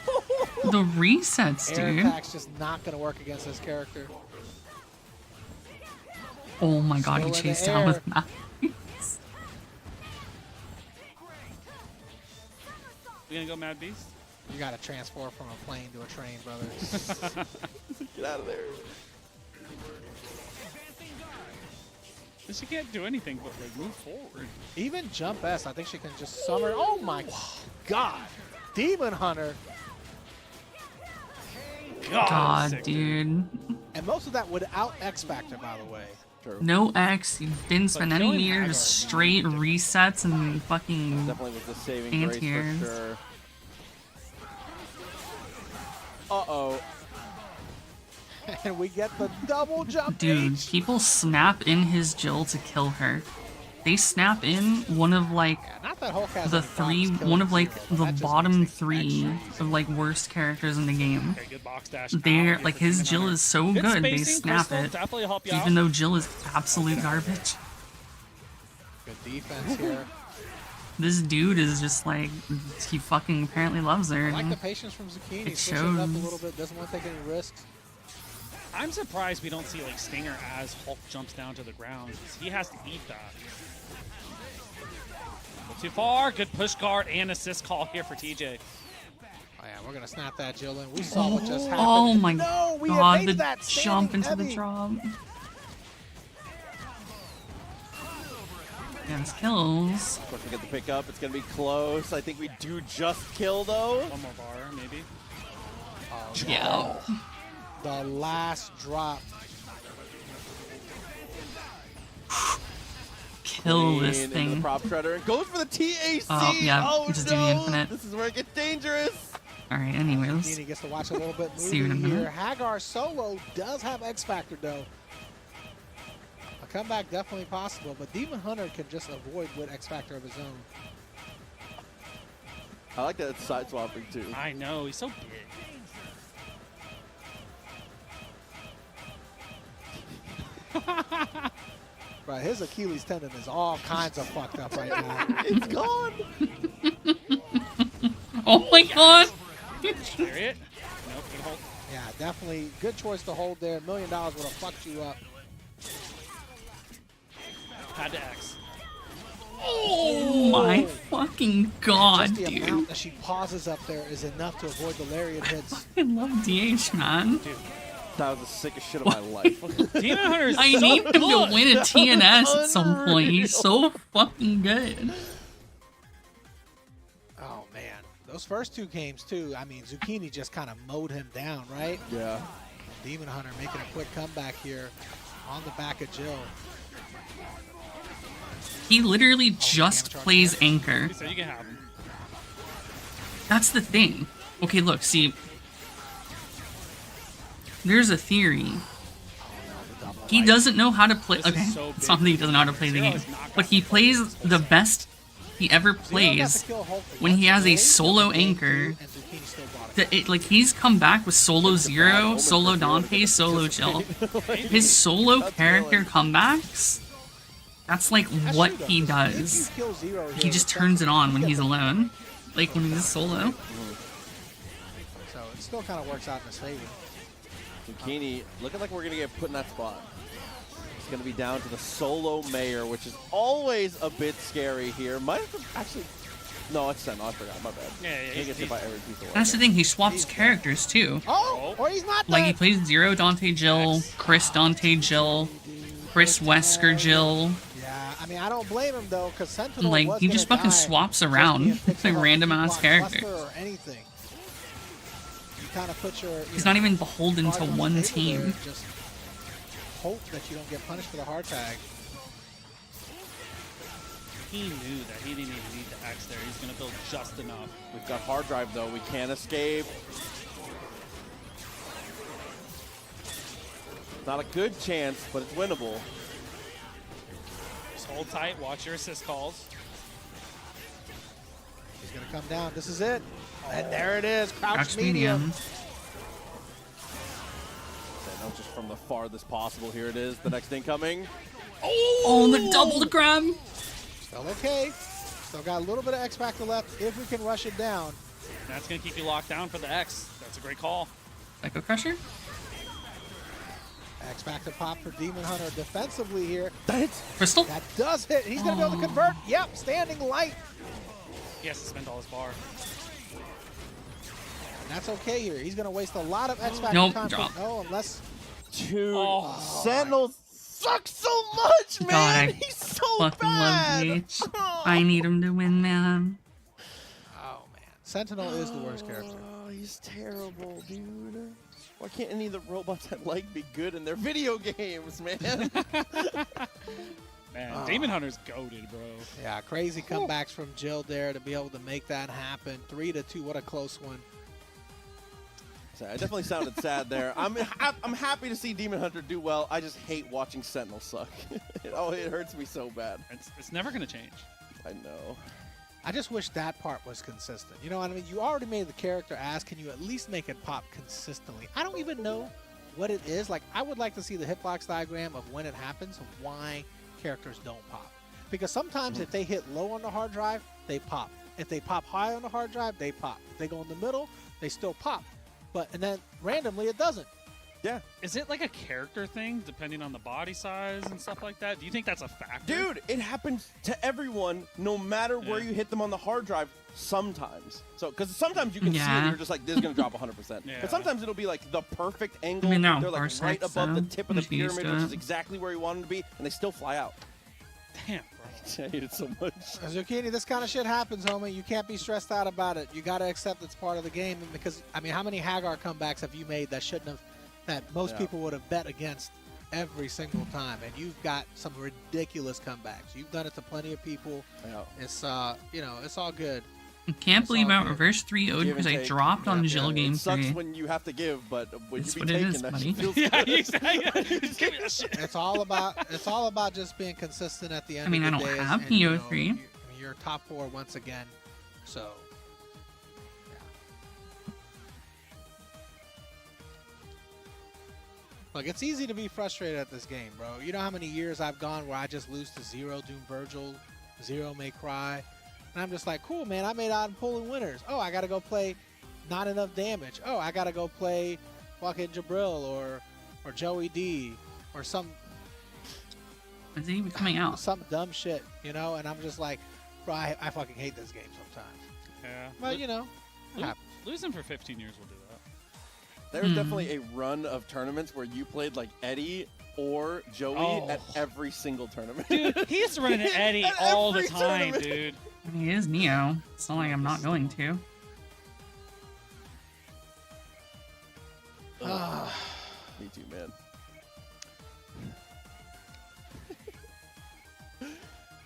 Speaker 4: The resets,
Speaker 1: Air
Speaker 4: dude.
Speaker 1: attack's just not going to work against this character.
Speaker 4: Oh my God, he
Speaker 1: Still in the
Speaker 4: chased down with
Speaker 1: air.
Speaker 4: Max.
Speaker 3: You gonna go Mad Beast?
Speaker 1: You got to transform from a plane to a train, brother.
Speaker 2: Get out of there.
Speaker 3: She can't do anything but like move forward.
Speaker 1: Even Jump S, I think she can just summer. Oh my God. Demon Hunter.
Speaker 4: God,
Speaker 3: sick,
Speaker 4: dude.
Speaker 1: And most of that without X Factor, by the way.
Speaker 2: True.
Speaker 4: No X, you didn't spend any
Speaker 3: killing
Speaker 4: meter,
Speaker 3: Hagar
Speaker 4: just
Speaker 3: is
Speaker 4: straight resets and fucking...
Speaker 2: Definitely was the saving grace
Speaker 4: Anti-airs.
Speaker 2: for sure. Uh-oh.
Speaker 1: And we get the double jump.
Speaker 4: Dude,
Speaker 1: H.
Speaker 4: people snap in his Jill to kill her. They snap in one of like
Speaker 1: Yeah, not that Hulk has
Speaker 4: the
Speaker 1: any problems killing
Speaker 4: one of like
Speaker 1: Zero,
Speaker 4: the
Speaker 1: but that just
Speaker 4: bottom
Speaker 1: makes things
Speaker 4: three
Speaker 1: extra
Speaker 4: of like worst characters in the game.
Speaker 3: Okay, good box dash.
Speaker 4: They're
Speaker 3: out,
Speaker 4: like
Speaker 3: get the
Speaker 4: his
Speaker 3: Demon
Speaker 4: Jill
Speaker 3: Hunter.
Speaker 4: is so
Speaker 3: Good
Speaker 4: good, they
Speaker 3: spacing,
Speaker 4: snap
Speaker 3: Crystal,
Speaker 4: it.
Speaker 3: definitely help you
Speaker 4: Even
Speaker 3: out.
Speaker 4: though Jill is absolute garbage.
Speaker 1: Good defense here.
Speaker 4: This dude is just like, he fucking apparently loves her.
Speaker 1: I like the
Speaker 4: and
Speaker 1: patience from Zucchini.
Speaker 4: It
Speaker 1: Switching it up a
Speaker 4: shows.
Speaker 1: little bit. Doesn't want to take any risks.
Speaker 3: I'm surprised we don't see like Stinger as Hulk jumps down to the ground. 'Cause he has to eat that. Go too far. Good push guard and assist call here for TJ.
Speaker 1: Oh yeah, we're gonna snap that Jill in. We saw what just happened.
Speaker 4: Oh my
Speaker 1: no, we
Speaker 4: God, the
Speaker 1: evaded that
Speaker 4: jump
Speaker 1: standing
Speaker 4: into the
Speaker 1: heavy.
Speaker 4: drop. Yes, kills.
Speaker 2: Of course, we get the pick up. It's going to be close. I think we do just kill, though.
Speaker 3: One more bar, maybe.
Speaker 4: Yeah.
Speaker 1: The last drop.
Speaker 4: Kill this
Speaker 2: Clean into
Speaker 4: thing.
Speaker 2: the prop shredder and goes for the TAC.
Speaker 4: Oh, yeah,
Speaker 2: Oh,
Speaker 4: just
Speaker 2: no.
Speaker 4: do the infinite.
Speaker 2: This is where it gets dangerous.
Speaker 4: Alright, anyways.
Speaker 1: Zucchini gets to watch a little bit
Speaker 4: See you in a
Speaker 1: movie here.
Speaker 4: minute.
Speaker 1: Hagar solo does have X Factor though. A comeback definitely possible, but Demon Hunter can just avoid with X Factor of his own.
Speaker 2: I like that it's side swapping, too.
Speaker 3: I know, he's so big.
Speaker 1: Right, his Achilles tendon is all kinds of fucked up right now.
Speaker 2: It's gone.
Speaker 4: Oh my God!
Speaker 3: Lariat? Nope, good hold.
Speaker 1: Yeah, definitely good choice to hold there. $1 million would have fucked you up.
Speaker 3: Had to X.
Speaker 4: Oh my fucking God,
Speaker 1: Just the
Speaker 4: dude.
Speaker 1: amount that she pauses up there is enough to avoid the lariat hits.
Speaker 4: I love DH, man.
Speaker 2: That was the sickest shit of my life.
Speaker 3: Demon Hunter is
Speaker 4: I
Speaker 3: so
Speaker 4: need him to
Speaker 3: good.
Speaker 4: win a TNS at some point. He's so fucking good.
Speaker 1: Oh man, those first two games too. I mean, Zucchini just kind of mowed him down, right?
Speaker 2: Yeah.
Speaker 1: Demon Hunter making a quick comeback here on the back of Jill.
Speaker 4: He literally just plays anchor.
Speaker 3: So you can have him.
Speaker 4: That's the thing. Okay, look, see. There's a theory. He doesn't know how to play.
Speaker 3: This is
Speaker 4: Okay,
Speaker 3: so
Speaker 4: it's
Speaker 3: big.
Speaker 4: not that he doesn't know how to play the
Speaker 3: Zero
Speaker 4: game,
Speaker 3: is not
Speaker 4: but he plays the best he ever
Speaker 1: Zero got
Speaker 4: plays
Speaker 1: to kill Hulk for
Speaker 4: when he
Speaker 1: once
Speaker 4: has a
Speaker 1: today,
Speaker 4: solo
Speaker 1: game
Speaker 4: anchor.
Speaker 1: two, and Zucchini still bought it.
Speaker 4: Like he's come back with solo Zero, solo Dante, solo Jill. His solo character comebacks. That's like
Speaker 1: That's
Speaker 4: what
Speaker 1: true, though,
Speaker 4: he
Speaker 1: 'cause if
Speaker 4: does.
Speaker 1: you kill Zero
Speaker 4: He
Speaker 1: here,
Speaker 4: just
Speaker 1: the
Speaker 4: turns it
Speaker 1: chances
Speaker 4: on
Speaker 1: you
Speaker 4: when
Speaker 1: get
Speaker 4: he's
Speaker 1: the-
Speaker 4: alone. Like when he's solo.
Speaker 1: So it still kind of works out in his favor.
Speaker 2: Zucchini, looking like we're going to get put in that spot. It's going to be down to the solo mayor, which is always a bit scary here. Might have to actually... No, it's 10. Oh, I forgot. My bad.
Speaker 3: Yeah,
Speaker 2: He gets hit by every piece of
Speaker 4: That's the thing, he swaps characters too.
Speaker 1: Oh, or he's not
Speaker 4: Like he
Speaker 1: dead.
Speaker 4: plays Zero Dante Jill, Chris Dante Jill, Chris Wesker Jill.
Speaker 1: Yeah, I mean, I don't blame him though, because Sentinel
Speaker 4: Like,
Speaker 1: was
Speaker 4: he
Speaker 1: gonna
Speaker 4: just fucking
Speaker 1: die
Speaker 4: swaps
Speaker 1: just
Speaker 4: around.
Speaker 1: being picked
Speaker 4: Like
Speaker 1: up
Speaker 4: random
Speaker 1: on
Speaker 4: ass
Speaker 1: Blockbuster
Speaker 4: character.
Speaker 1: or anything. You kind of put your.
Speaker 4: He's not even beholden to
Speaker 1: cards on the
Speaker 4: one
Speaker 1: table there
Speaker 4: team.
Speaker 1: and just hope that you don't get punished for the hard tag.
Speaker 3: He knew that he didn't even need the X there. He's going to build just enough.
Speaker 2: We've got hard drive though. We can't escape. Not a good chance, but it's winnable.
Speaker 3: Just hold tight. Watch your assist calls.
Speaker 1: He's gonna come down. This is it. And there it is. Crouch
Speaker 4: Crouch
Speaker 1: medium.
Speaker 4: medium.
Speaker 2: Sentinel just from the farthest possible. Here it is. The next incoming.
Speaker 4: Oh, the double grab.
Speaker 1: Still okay. Still got a little bit of X Factor left if we can rush it down.
Speaker 3: That's going to keep you locked down for the X. That's a great call.
Speaker 4: Psycho Crusher.
Speaker 1: X Factor pop for Demon Hunter defensively here.
Speaker 4: Crystal.
Speaker 1: That does hit. He's gonna be able to convert. Yep, standing light.
Speaker 3: He has to spend all his bar.
Speaker 1: And that's okay here. He's gonna waste a lot of X Factor
Speaker 4: Nope,
Speaker 1: time.
Speaker 4: drop.
Speaker 1: No, unless
Speaker 2: Dude,
Speaker 3: Oh.
Speaker 2: Sentinel sucks so much, man.
Speaker 4: God, I
Speaker 2: He's so
Speaker 4: fucking
Speaker 2: bad.
Speaker 4: love Bleach. I need him to win, man.
Speaker 1: oh man, Sentinel is the worst character.
Speaker 2: Oh, he's terrible, dude. Why can't any of the robots I like be good in their video games, man?
Speaker 3: Man, Demon Hunter's goated, bro.
Speaker 1: Yeah, crazy comebacks from Jill there to be able to make that happen. 3-2, what a close one.
Speaker 2: So I definitely sounded sad there. I'm happy to see Demon Hunter do well. I just hate watching Sentinel suck. it hurts me so bad.
Speaker 3: It's never going to change.
Speaker 2: I know.
Speaker 1: I just wish that part was consistent. You know what I mean? You already made the character ask, can you at least make it pop consistently? I don't even know what it is. Like, I would like to see the hitbox diagram of when it happens and why characters don't pop. Because sometimes if they hit low on the hard drive, they pop. If they pop high on the hard drive, they pop. If they go in the middle, they still pop. And then randomly it doesn't.
Speaker 2: Yeah.
Speaker 3: Is it like a character thing, depending on the body size and stuff like that? Do you think that's a factor?
Speaker 2: Dude, it happens to everyone, no matter where you hit them on the hard drive, sometimes. So, because sometimes you can see it and you're just like, this is going to drop 100%.
Speaker 3: Yeah.
Speaker 2: But sometimes it'll be like the perfect angle.
Speaker 4: I mean, they're on
Speaker 2: like
Speaker 4: parsecs,
Speaker 2: right above the
Speaker 4: so
Speaker 2: tip of the
Speaker 4: just used
Speaker 2: pyramid,
Speaker 4: to
Speaker 2: which
Speaker 4: it.
Speaker 2: is exactly where you want them to be, and they still fly out.
Speaker 3: Damn, bro.
Speaker 2: I hate it so much.
Speaker 1: Zucchini, this kind of shit happens, homie. You can't be stressed out about it. You got to accept it's part of the game. Because, I mean, how many Hagar comebacks have you made that shouldn't have, that most people would have bet against every single time? And you've got some ridiculous comebacks. You've done it to plenty of people.
Speaker 2: Yeah.
Speaker 1: It's, you know, it's all good.
Speaker 4: I can't
Speaker 1: It's
Speaker 4: believe
Speaker 1: all
Speaker 4: I
Speaker 1: good.
Speaker 4: reverse 3-0'd
Speaker 2: Give
Speaker 4: because
Speaker 2: and
Speaker 4: I
Speaker 2: take.
Speaker 4: dropped on
Speaker 2: Yeah,
Speaker 4: Jill game
Speaker 2: it sucks
Speaker 4: 3.
Speaker 2: when you have to give, but when
Speaker 4: It's
Speaker 2: you
Speaker 4: what
Speaker 2: be
Speaker 4: it
Speaker 2: taken,
Speaker 4: is,
Speaker 2: that
Speaker 4: buddy.
Speaker 2: shit feels
Speaker 3: Yeah,
Speaker 2: good.
Speaker 3: exactly. Just give me that shit.
Speaker 1: It's all about just being consistent at the end
Speaker 4: I mean,
Speaker 1: of
Speaker 4: I
Speaker 1: the
Speaker 4: don't
Speaker 1: day.
Speaker 4: have
Speaker 1: and, you know,
Speaker 4: PO3.
Speaker 1: you're top 4 once again. So, yeah. Look, it's easy to be frustrated at this game, bro. You know how many years I've gone where I just lose to 0 Doom Virgil, 0 May Cry, and I'm just like, cool, man, I made out in pulling winners. Oh, I got to go play not enough damage. Oh, I got to go play fucking Jabril or Joey D or some
Speaker 4: Is he even coming out?
Speaker 1: some dumb shit, you know? And I'm just like, bro, I fucking hate this game sometimes.
Speaker 3: Yeah.
Speaker 1: But, you know, it
Speaker 3: Lo-
Speaker 1: happens.
Speaker 3: losing for 15 years will do that.
Speaker 2: There's definitely a run of tournaments where you played like Eddie or Joey at every single tournament.
Speaker 3: Dude, he's running an Eddie
Speaker 2: At
Speaker 3: all the
Speaker 2: every
Speaker 3: time,
Speaker 2: tournament.
Speaker 3: dude.
Speaker 4: I mean, he is Neo. It's not like I'm not going to.
Speaker 2: Me too, man.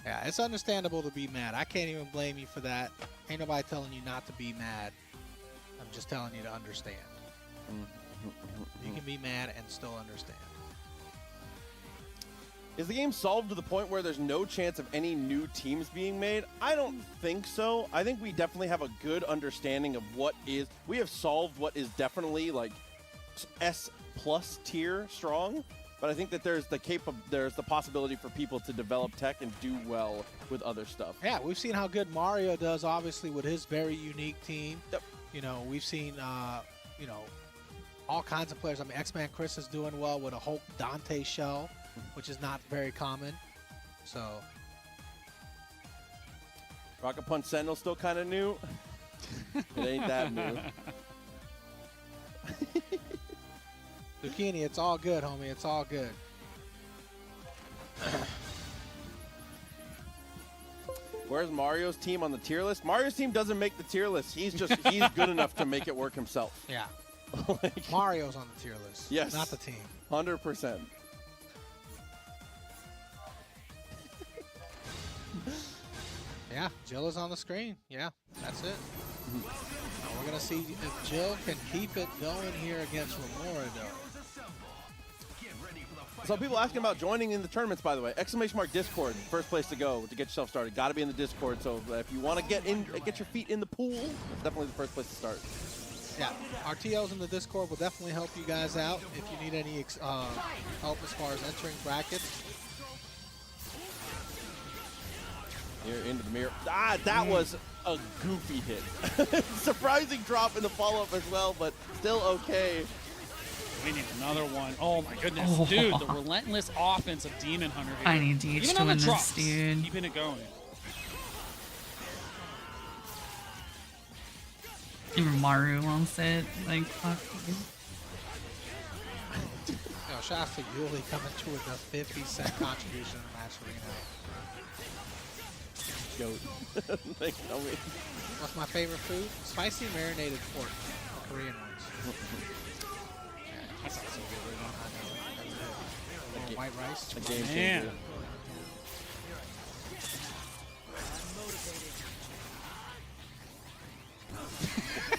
Speaker 1: Yeah, it's understandable to be mad. I can't even blame you for that. Ain't nobody telling you not to be mad. I'm just telling you to understand. You can be mad and still understand.
Speaker 2: Is the game solved to the point where there's no chance of any new teams being made? I don't think so. I think we definitely have a good understanding of what is. We have solved what is definitely like S+ tier strong, but I think that there's the possibility for people to develop tech and do well with other stuff.
Speaker 1: Yeah, we've seen how good Mario does, obviously, with his very unique team.
Speaker 2: Yep.
Speaker 1: You know, we've seen, you know, all kinds of players. I mean, X-Man Chris is doing well with a Hulk Dante shell, which is not very common. So,
Speaker 2: Rocket Punch Sentinel still kind of new. It ain't that new.
Speaker 1: Zucchini, it's all good, homie. It's all good.
Speaker 2: Where's Mario's team on the tier list? Mario's team doesn't make the tier list. He's good enough to make it work himself.
Speaker 1: Yeah.
Speaker 2: Like,
Speaker 1: Mario's on the tier list.
Speaker 2: Yes.
Speaker 1: Not the team.
Speaker 2: 100%.
Speaker 1: Yeah, Jill is on the screen. Yeah, that's it. Now we're going to see if Jill can keep it going here against Remora, though.
Speaker 2: So people asking about joining in the tournaments, by the way. !Discord, first place to go to get yourself started. Got to be in the Discord. So if you want to get your feet in the pool, it's definitely the first place to start.
Speaker 1: Yeah, our TOs in the Discord will definitely help you guys out if you need any help as far as entering brackets.
Speaker 2: Here into the mirror. Ah, that was a goofy hit. Surprising drop in the follow-up as well, but still okay.
Speaker 3: We need another one. Oh my goodness, dude! The relentless offense of Demon Hunter here.
Speaker 4: I need DH
Speaker 3: Even
Speaker 4: to
Speaker 3: on the
Speaker 4: win
Speaker 3: drops,
Speaker 4: this, dude.
Speaker 3: keeping it going.
Speaker 4: Even Maru wants it. Like, fuck you.
Speaker 1: Yo, shout out to Yuli coming to with a 50-cent contribution in Match Arena.
Speaker 2: Goat. Thanks, homie.
Speaker 1: What's my favorite food? Spicy marinated pork. The Korean ones.
Speaker 3: That sounds so good right now.
Speaker 1: Little white rice.
Speaker 2: A game
Speaker 3: Man.
Speaker 2: changer.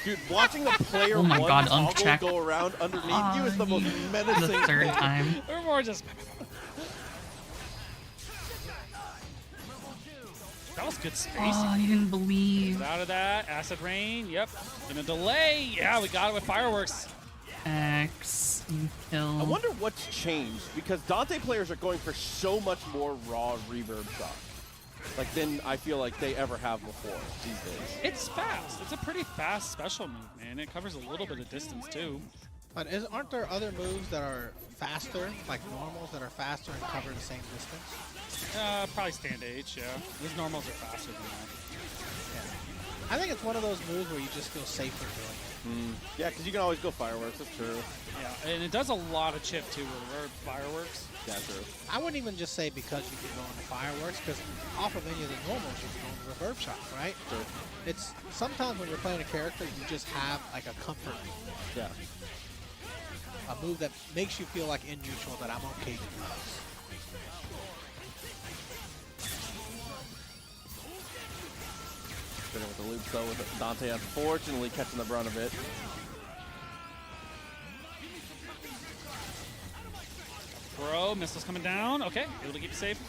Speaker 2: Dude, watching the player
Speaker 4: Oh my
Speaker 2: one
Speaker 4: God,
Speaker 2: toggle
Speaker 4: uncheck.
Speaker 2: go around underneath you is the most menacing
Speaker 4: The third
Speaker 2: thing.
Speaker 4: time.
Speaker 3: Or more just. That was good spacing.
Speaker 4: Oh, I didn't believe.
Speaker 3: Out of that, acid rain. Yep. Gonna delay. Yeah, we got it with fireworks.
Speaker 4: X, you kill.
Speaker 2: I wonder what's changed, because Dante players are going for so much more raw reverb shots. Like, than I feel like they ever have before these days.
Speaker 3: It's fast. It's a pretty fast special move, man. It covers a little bit of distance too.
Speaker 1: But aren't there other moves that are faster, like normals that are faster and cover the same distance?
Speaker 3: Probably stand H, yeah. These normals are faster than that.
Speaker 1: Yeah. I think it's one of those moves where you just feel safer doing it.
Speaker 2: Yeah, because you can always go fireworks, that's true.
Speaker 3: Yeah, and it does a lot of chip too with the fireworks.
Speaker 2: Yeah, true.
Speaker 1: I wouldn't even just say because you can go into fireworks, because off of any of the normals you can go into reverb shot, right?
Speaker 2: True.
Speaker 1: It's sometimes when you're playing a character, you just have like a comfort move,
Speaker 2: Yeah.
Speaker 1: a move that makes you feel like in neutral that I'm okay to do this.
Speaker 2: Spinning with the loops though, with Dante unfortunately catching the brunt of it.
Speaker 3: Bro, missiles coming down. Okay, able to keep it safe.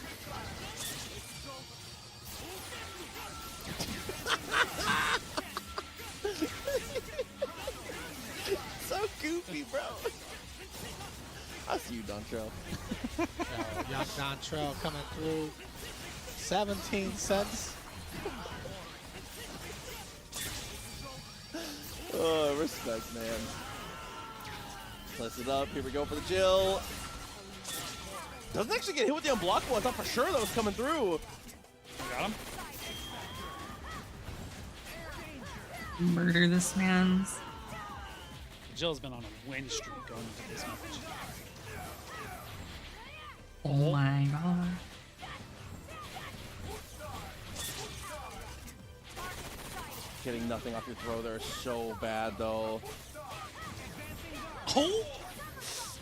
Speaker 2: So goofy, bro. I see you, Dontrell.
Speaker 1: Young Dontrell coming through. 17 cents.
Speaker 2: Oh, respect, man. Plus it up. Here we go for the Jill. Doesn't actually get hit with the unblockable. I thought for sure that was coming through.
Speaker 3: Got him.
Speaker 4: Murder this man's.
Speaker 3: Jill's been on a win streak going into this match.
Speaker 4: Oh my god.
Speaker 2: Getting nothing off your throw there is so bad, though.
Speaker 3: Oh!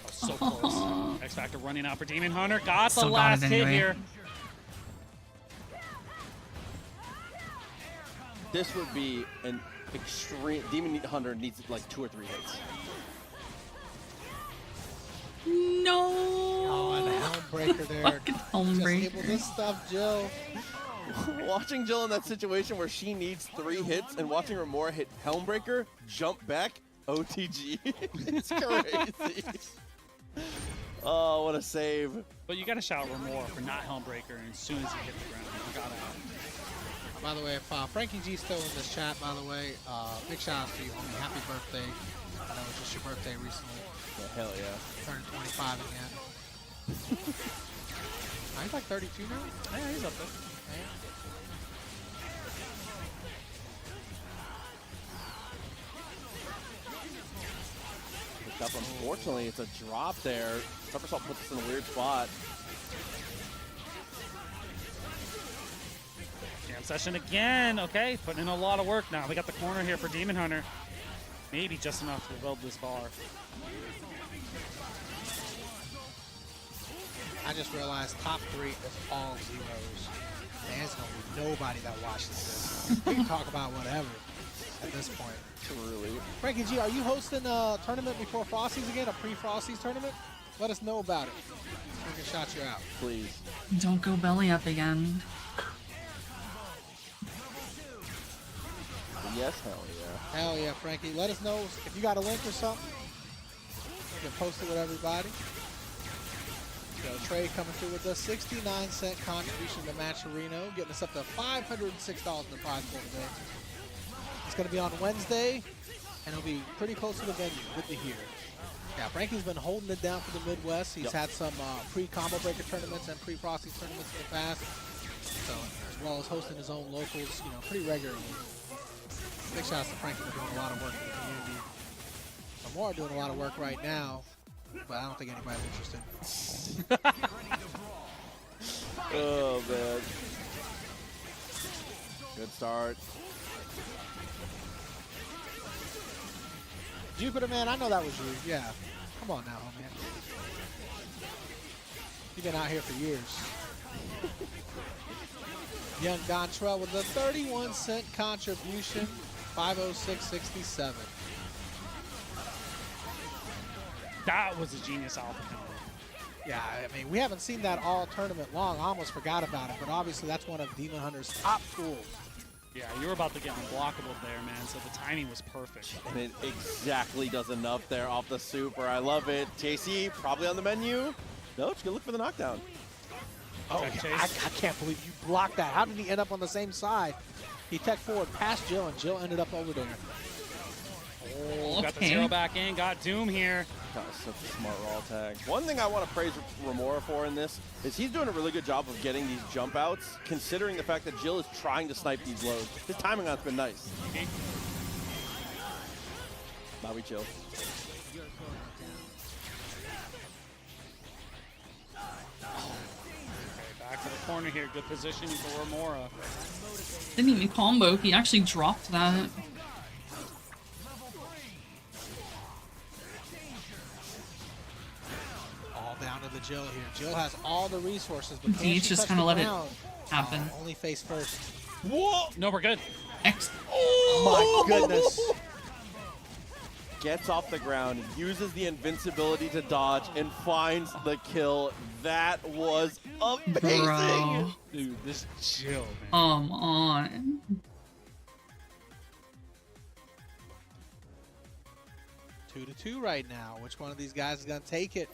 Speaker 3: So close. X Factor running out for Demon Hunter. Got the
Speaker 4: Still got
Speaker 3: last
Speaker 4: it
Speaker 3: hit
Speaker 4: anyway.
Speaker 3: here.
Speaker 2: This would be an extreme. Demon Hunter needs like 2 or 3 hits.
Speaker 4: No.
Speaker 1: Oh, and the helm breaker there.
Speaker 4: Fucking helm breaker.
Speaker 1: Disable this stuff, Jill.
Speaker 2: Watching Jill in that situation where she needs 3 hits and watching Remora hit Helmbreaker, jump back, OTG. It's crazy. Oh, what a save.
Speaker 3: But you got to shout Remora for not Helmbreaker as soon as he hit the ground. You got to.
Speaker 1: By the way, if Frankie G's still in this chat, by the way, big shout out to you, homie. Happy birthday. I know it was just your birthday recently.
Speaker 2: Oh, hell yeah.
Speaker 1: Turned 25 again. He's like 32 now?
Speaker 3: Yeah, he's up there.
Speaker 2: Picked up, unfortunately, it's a drop there. Somersault puts us in a weird spot.
Speaker 3: Yeah, Jam session again. Okay, putting in a lot of work now. We got the corner here for Demon Hunter. Maybe just enough to build this bar.
Speaker 1: I just realized top 3 is all zeros. There's gonna be nobody that watches this. We can talk about whatever at this point.
Speaker 2: Truly.
Speaker 1: Frankie G, are you hosting a tournament before Frosties again? A pre-Frosties tournament? Let us know about it. We can shout you out.
Speaker 2: Please.
Speaker 4: Don't go belly up again.
Speaker 2: Yes, hell yeah.
Speaker 1: Hell yeah, Frankie. Let us know if you got a link or something. You can post it with everybody. So Trey coming through with a 69-cent contribution to Matcherino, getting us up to $506 in the prize pool today. It's going to be on Wednesday, and it'll be pretty close to the venue. Good to hear. Yeah, Frankie's been holding it down for the Midwest. He's had some pre-combo breaker tournaments and pre-Frosty tournaments in the past. So, as well as hosting his own locals, you know, pretty regularly. Big shout out to Frankie for doing a lot of work for the community. Lamar doing a lot of work right now, but I don't think anybody's interested.
Speaker 2: Oh, man. Good start.
Speaker 1: Jupiter, man, I know that was you. Yeah. Come on now, homie. You've been out here for years. Young Dontrell with a 31-cent contribution, 506.67.
Speaker 3: That was a genius alpha counter.
Speaker 1: Yeah, I mean, we haven't seen that all tournament long. I almost forgot about it, but obviously that's one of Demon Hunter's top tools.
Speaker 3: Yeah, you were about to get unblockable there, man, so the timing was perfect.
Speaker 2: And it exactly does enough there off the super. I love it. JC probably on the menu. No, just gonna look for the knockdown.
Speaker 1: Oh,
Speaker 3: Check
Speaker 1: yeah, I
Speaker 3: chase.
Speaker 1: can't believe you blocked that. How did he end up on the same side? He tech forward past Jill, and Jill ended up over there.
Speaker 3: Oh, got the
Speaker 4: Okay.
Speaker 3: 0 back in, got Doom here.
Speaker 2: God, such a smart raw tag. One thing I want to praise Remora for in this is he's doing a really good job of getting these jump outs, considering the fact that Jill is trying to snipe these lows. His timing on it's been nice.
Speaker 3: Okay.
Speaker 2: Now we chill.
Speaker 3: Back to the corner here, good position for Remora.
Speaker 4: Didn't even combo. He actually dropped that.
Speaker 1: All down to the Jill here. Jill has all the resources, but
Speaker 4: He just
Speaker 1: kind of
Speaker 4: let it happen.
Speaker 1: Only face first.
Speaker 2: Whoa!
Speaker 3: No, we're good.
Speaker 1: My goodness.
Speaker 2: Gets off the ground, uses the invincibility to dodge, and finds the kill. That was amazing!
Speaker 4: Bro.
Speaker 3: Dude, this Jill, man.
Speaker 4: Come on.
Speaker 1: Two to two right now. Which one of these guys is going to take it?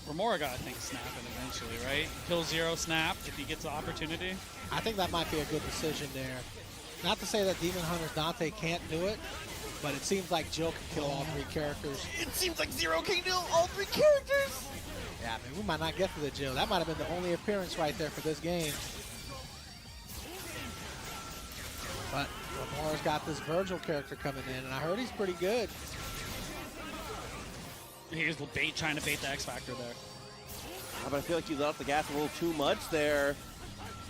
Speaker 3: Remora got, I think, snapping eventually, right? Kill 0, snap if he gets the opportunity.
Speaker 1: I think that might be a good decision there. Not to say that Demon Hunter's Dante can't do it, but it seems like Jill can kill all 3 characters.
Speaker 2: It seems like Zero can kill all 3 characters!
Speaker 1: Yeah, I mean, we might not get to the Jill. That might have been the only appearance right there for this game. But Remora's got this Virgil character coming in, and I heard he's pretty good.
Speaker 3: Here's the bait, trying to bait the X Factor there.
Speaker 2: But I feel like you let off the gas a little too much there.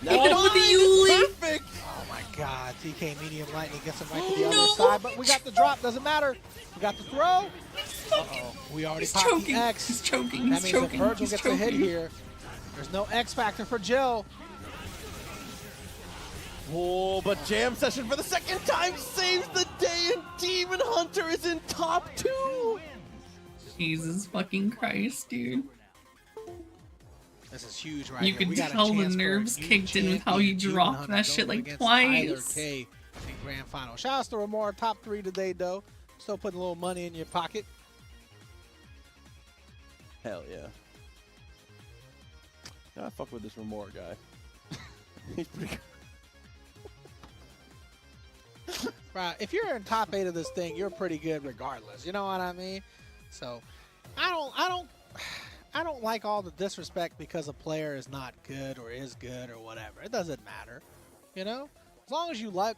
Speaker 4: Hit him with the Yuli.
Speaker 2: Perfect!
Speaker 1: Oh my God, TK Medium Lightning gets him right to the other side, but we got the drop, doesn't matter. We got the throw. Uh-oh, we already
Speaker 4: He's
Speaker 1: popped
Speaker 4: choking.
Speaker 1: the X.
Speaker 4: He's choking.
Speaker 1: That
Speaker 4: He's
Speaker 1: means
Speaker 4: choking.
Speaker 1: if Virgil
Speaker 4: He's
Speaker 1: gets
Speaker 4: choking.
Speaker 1: a hit here, there's no X Factor for Jill.
Speaker 2: Oh, but Jam Session for the second time saves the day, and Demon Hunter is in top 2!
Speaker 4: Jesus fucking Christ, dude.
Speaker 1: This is huge right
Speaker 4: You
Speaker 1: here.
Speaker 4: could
Speaker 1: We got a
Speaker 4: tell the
Speaker 1: chance for a
Speaker 4: nerves
Speaker 1: new
Speaker 4: kicked in with how
Speaker 1: champion,
Speaker 4: you
Speaker 1: Demon
Speaker 4: dropped
Speaker 1: Hunter,
Speaker 4: that shit
Speaker 1: going
Speaker 4: like
Speaker 1: against Tyler
Speaker 4: twice.
Speaker 1: K in grand final. Shout out to Remora, top 3 today, though. Still putting a little money in your pocket.
Speaker 2: Hell yeah. I fuck with this Remora guy. He's pretty good.
Speaker 1: Right, if you're in top 8 of this thing, you're pretty good regardless. You know what I mean? So, I don't like all the disrespect because a player is not good or is good or whatever. It doesn't matter, you know. As long as you like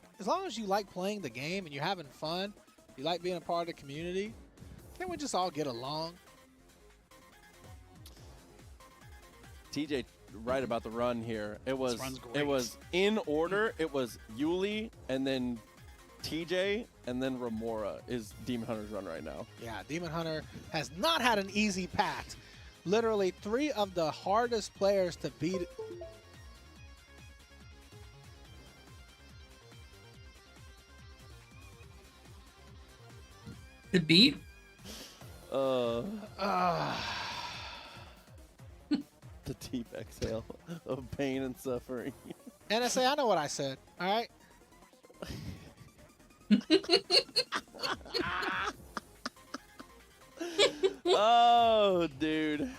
Speaker 1: playing the game and you're having fun, you like being a part of the community. Can't we just all get along?
Speaker 2: TJ right about the run here. It was
Speaker 3: run's great.
Speaker 2: in order. It was Yuli and then TJ and then Remora is Demon Hunter's run right now.
Speaker 1: Yeah, Demon Hunter has not had an easy path. Literally 3 of the hardest players to beat.
Speaker 4: The beat?
Speaker 2: The deep exhale of pain and suffering.
Speaker 1: NSA, I know what I said. All right.
Speaker 2: Oh, dude.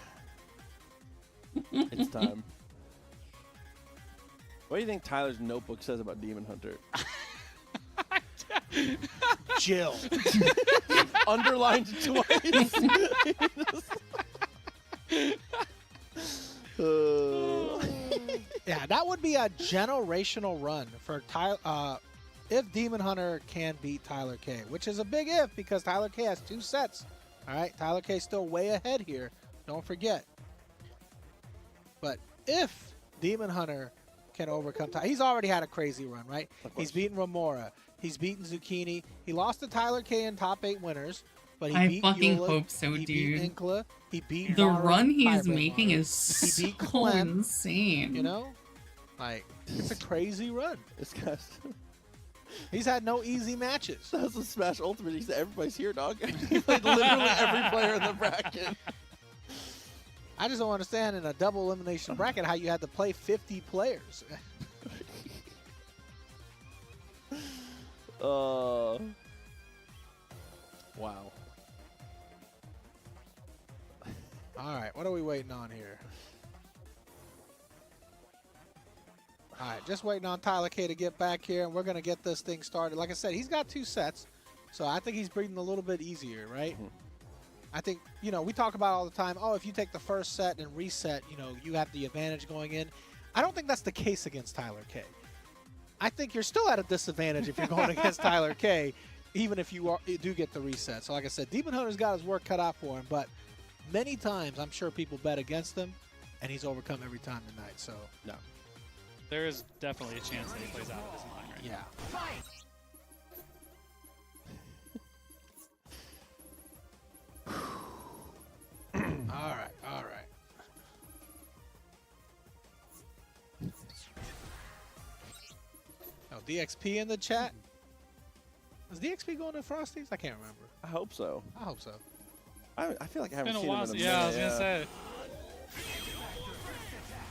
Speaker 2: It's time. What do you think Tyler's notebook says about Demon Hunter?
Speaker 1: Jill.
Speaker 2: Underlined twice.
Speaker 1: Yeah, that would be a generational run for Tyler. If Demon Hunter can beat Tyler K, which is a big if because Tyler K has 2 sets. All right, Tyler K still way ahead here. Don't forget. But if Demon Hunter can overcome Tyler, he's already had a crazy run, right? He's beaten Remora. He's beaten Zucchini. He lost to Tyler K in top 8 winners. But he
Speaker 4: I
Speaker 1: beat
Speaker 4: fucking
Speaker 1: Eula,
Speaker 4: hope so,
Speaker 1: he
Speaker 4: dude.
Speaker 1: beat Inkla. He beat
Speaker 4: The
Speaker 1: Mara,
Speaker 4: run he's
Speaker 1: Hybrid
Speaker 4: making
Speaker 1: Mara.
Speaker 4: is
Speaker 1: He beat
Speaker 4: so
Speaker 1: Clem.
Speaker 4: insane.
Speaker 1: You know? Like, it's a crazy run.
Speaker 2: This guy's...
Speaker 1: He's had no easy matches.
Speaker 2: That's the Smash Ultimate. He said, everybody's here, dog. He played literally every player in the bracket.
Speaker 1: I just don't understand in a double elimination bracket how you had to play 50 players.
Speaker 2: Wow.
Speaker 1: All right, what are we waiting on here? All right, just waiting on Tyler K to get back here, and we're going to get this thing started. Like I said, he's got 2 sets, so I think he's breathing a little bit easier, right? I think, you know, we talk about all the time, oh, if you take the first set and reset, you know, you have the advantage going in. I don't think that's the case against Tyler K. I think you're still at a disadvantage if you're going against Tyler K, even if you do get the reset. So like I said, Demon Hunter's got his work cut out for him, but many times I'm sure people bet against him, and he's overcome every time tonight. So
Speaker 2: No.
Speaker 3: There is definitely a chance that he plays out of his mind right now.
Speaker 1: Yeah. All right, all right. Oh, DXP in the chat. Is DXP going to Frosties? I can't remember.
Speaker 2: I hope so.
Speaker 1: I hope so.
Speaker 2: I feel like I haven't
Speaker 3: It's been
Speaker 2: seen
Speaker 3: a while.
Speaker 2: him in a
Speaker 3: Yeah, I
Speaker 2: minute.
Speaker 3: was gonna say.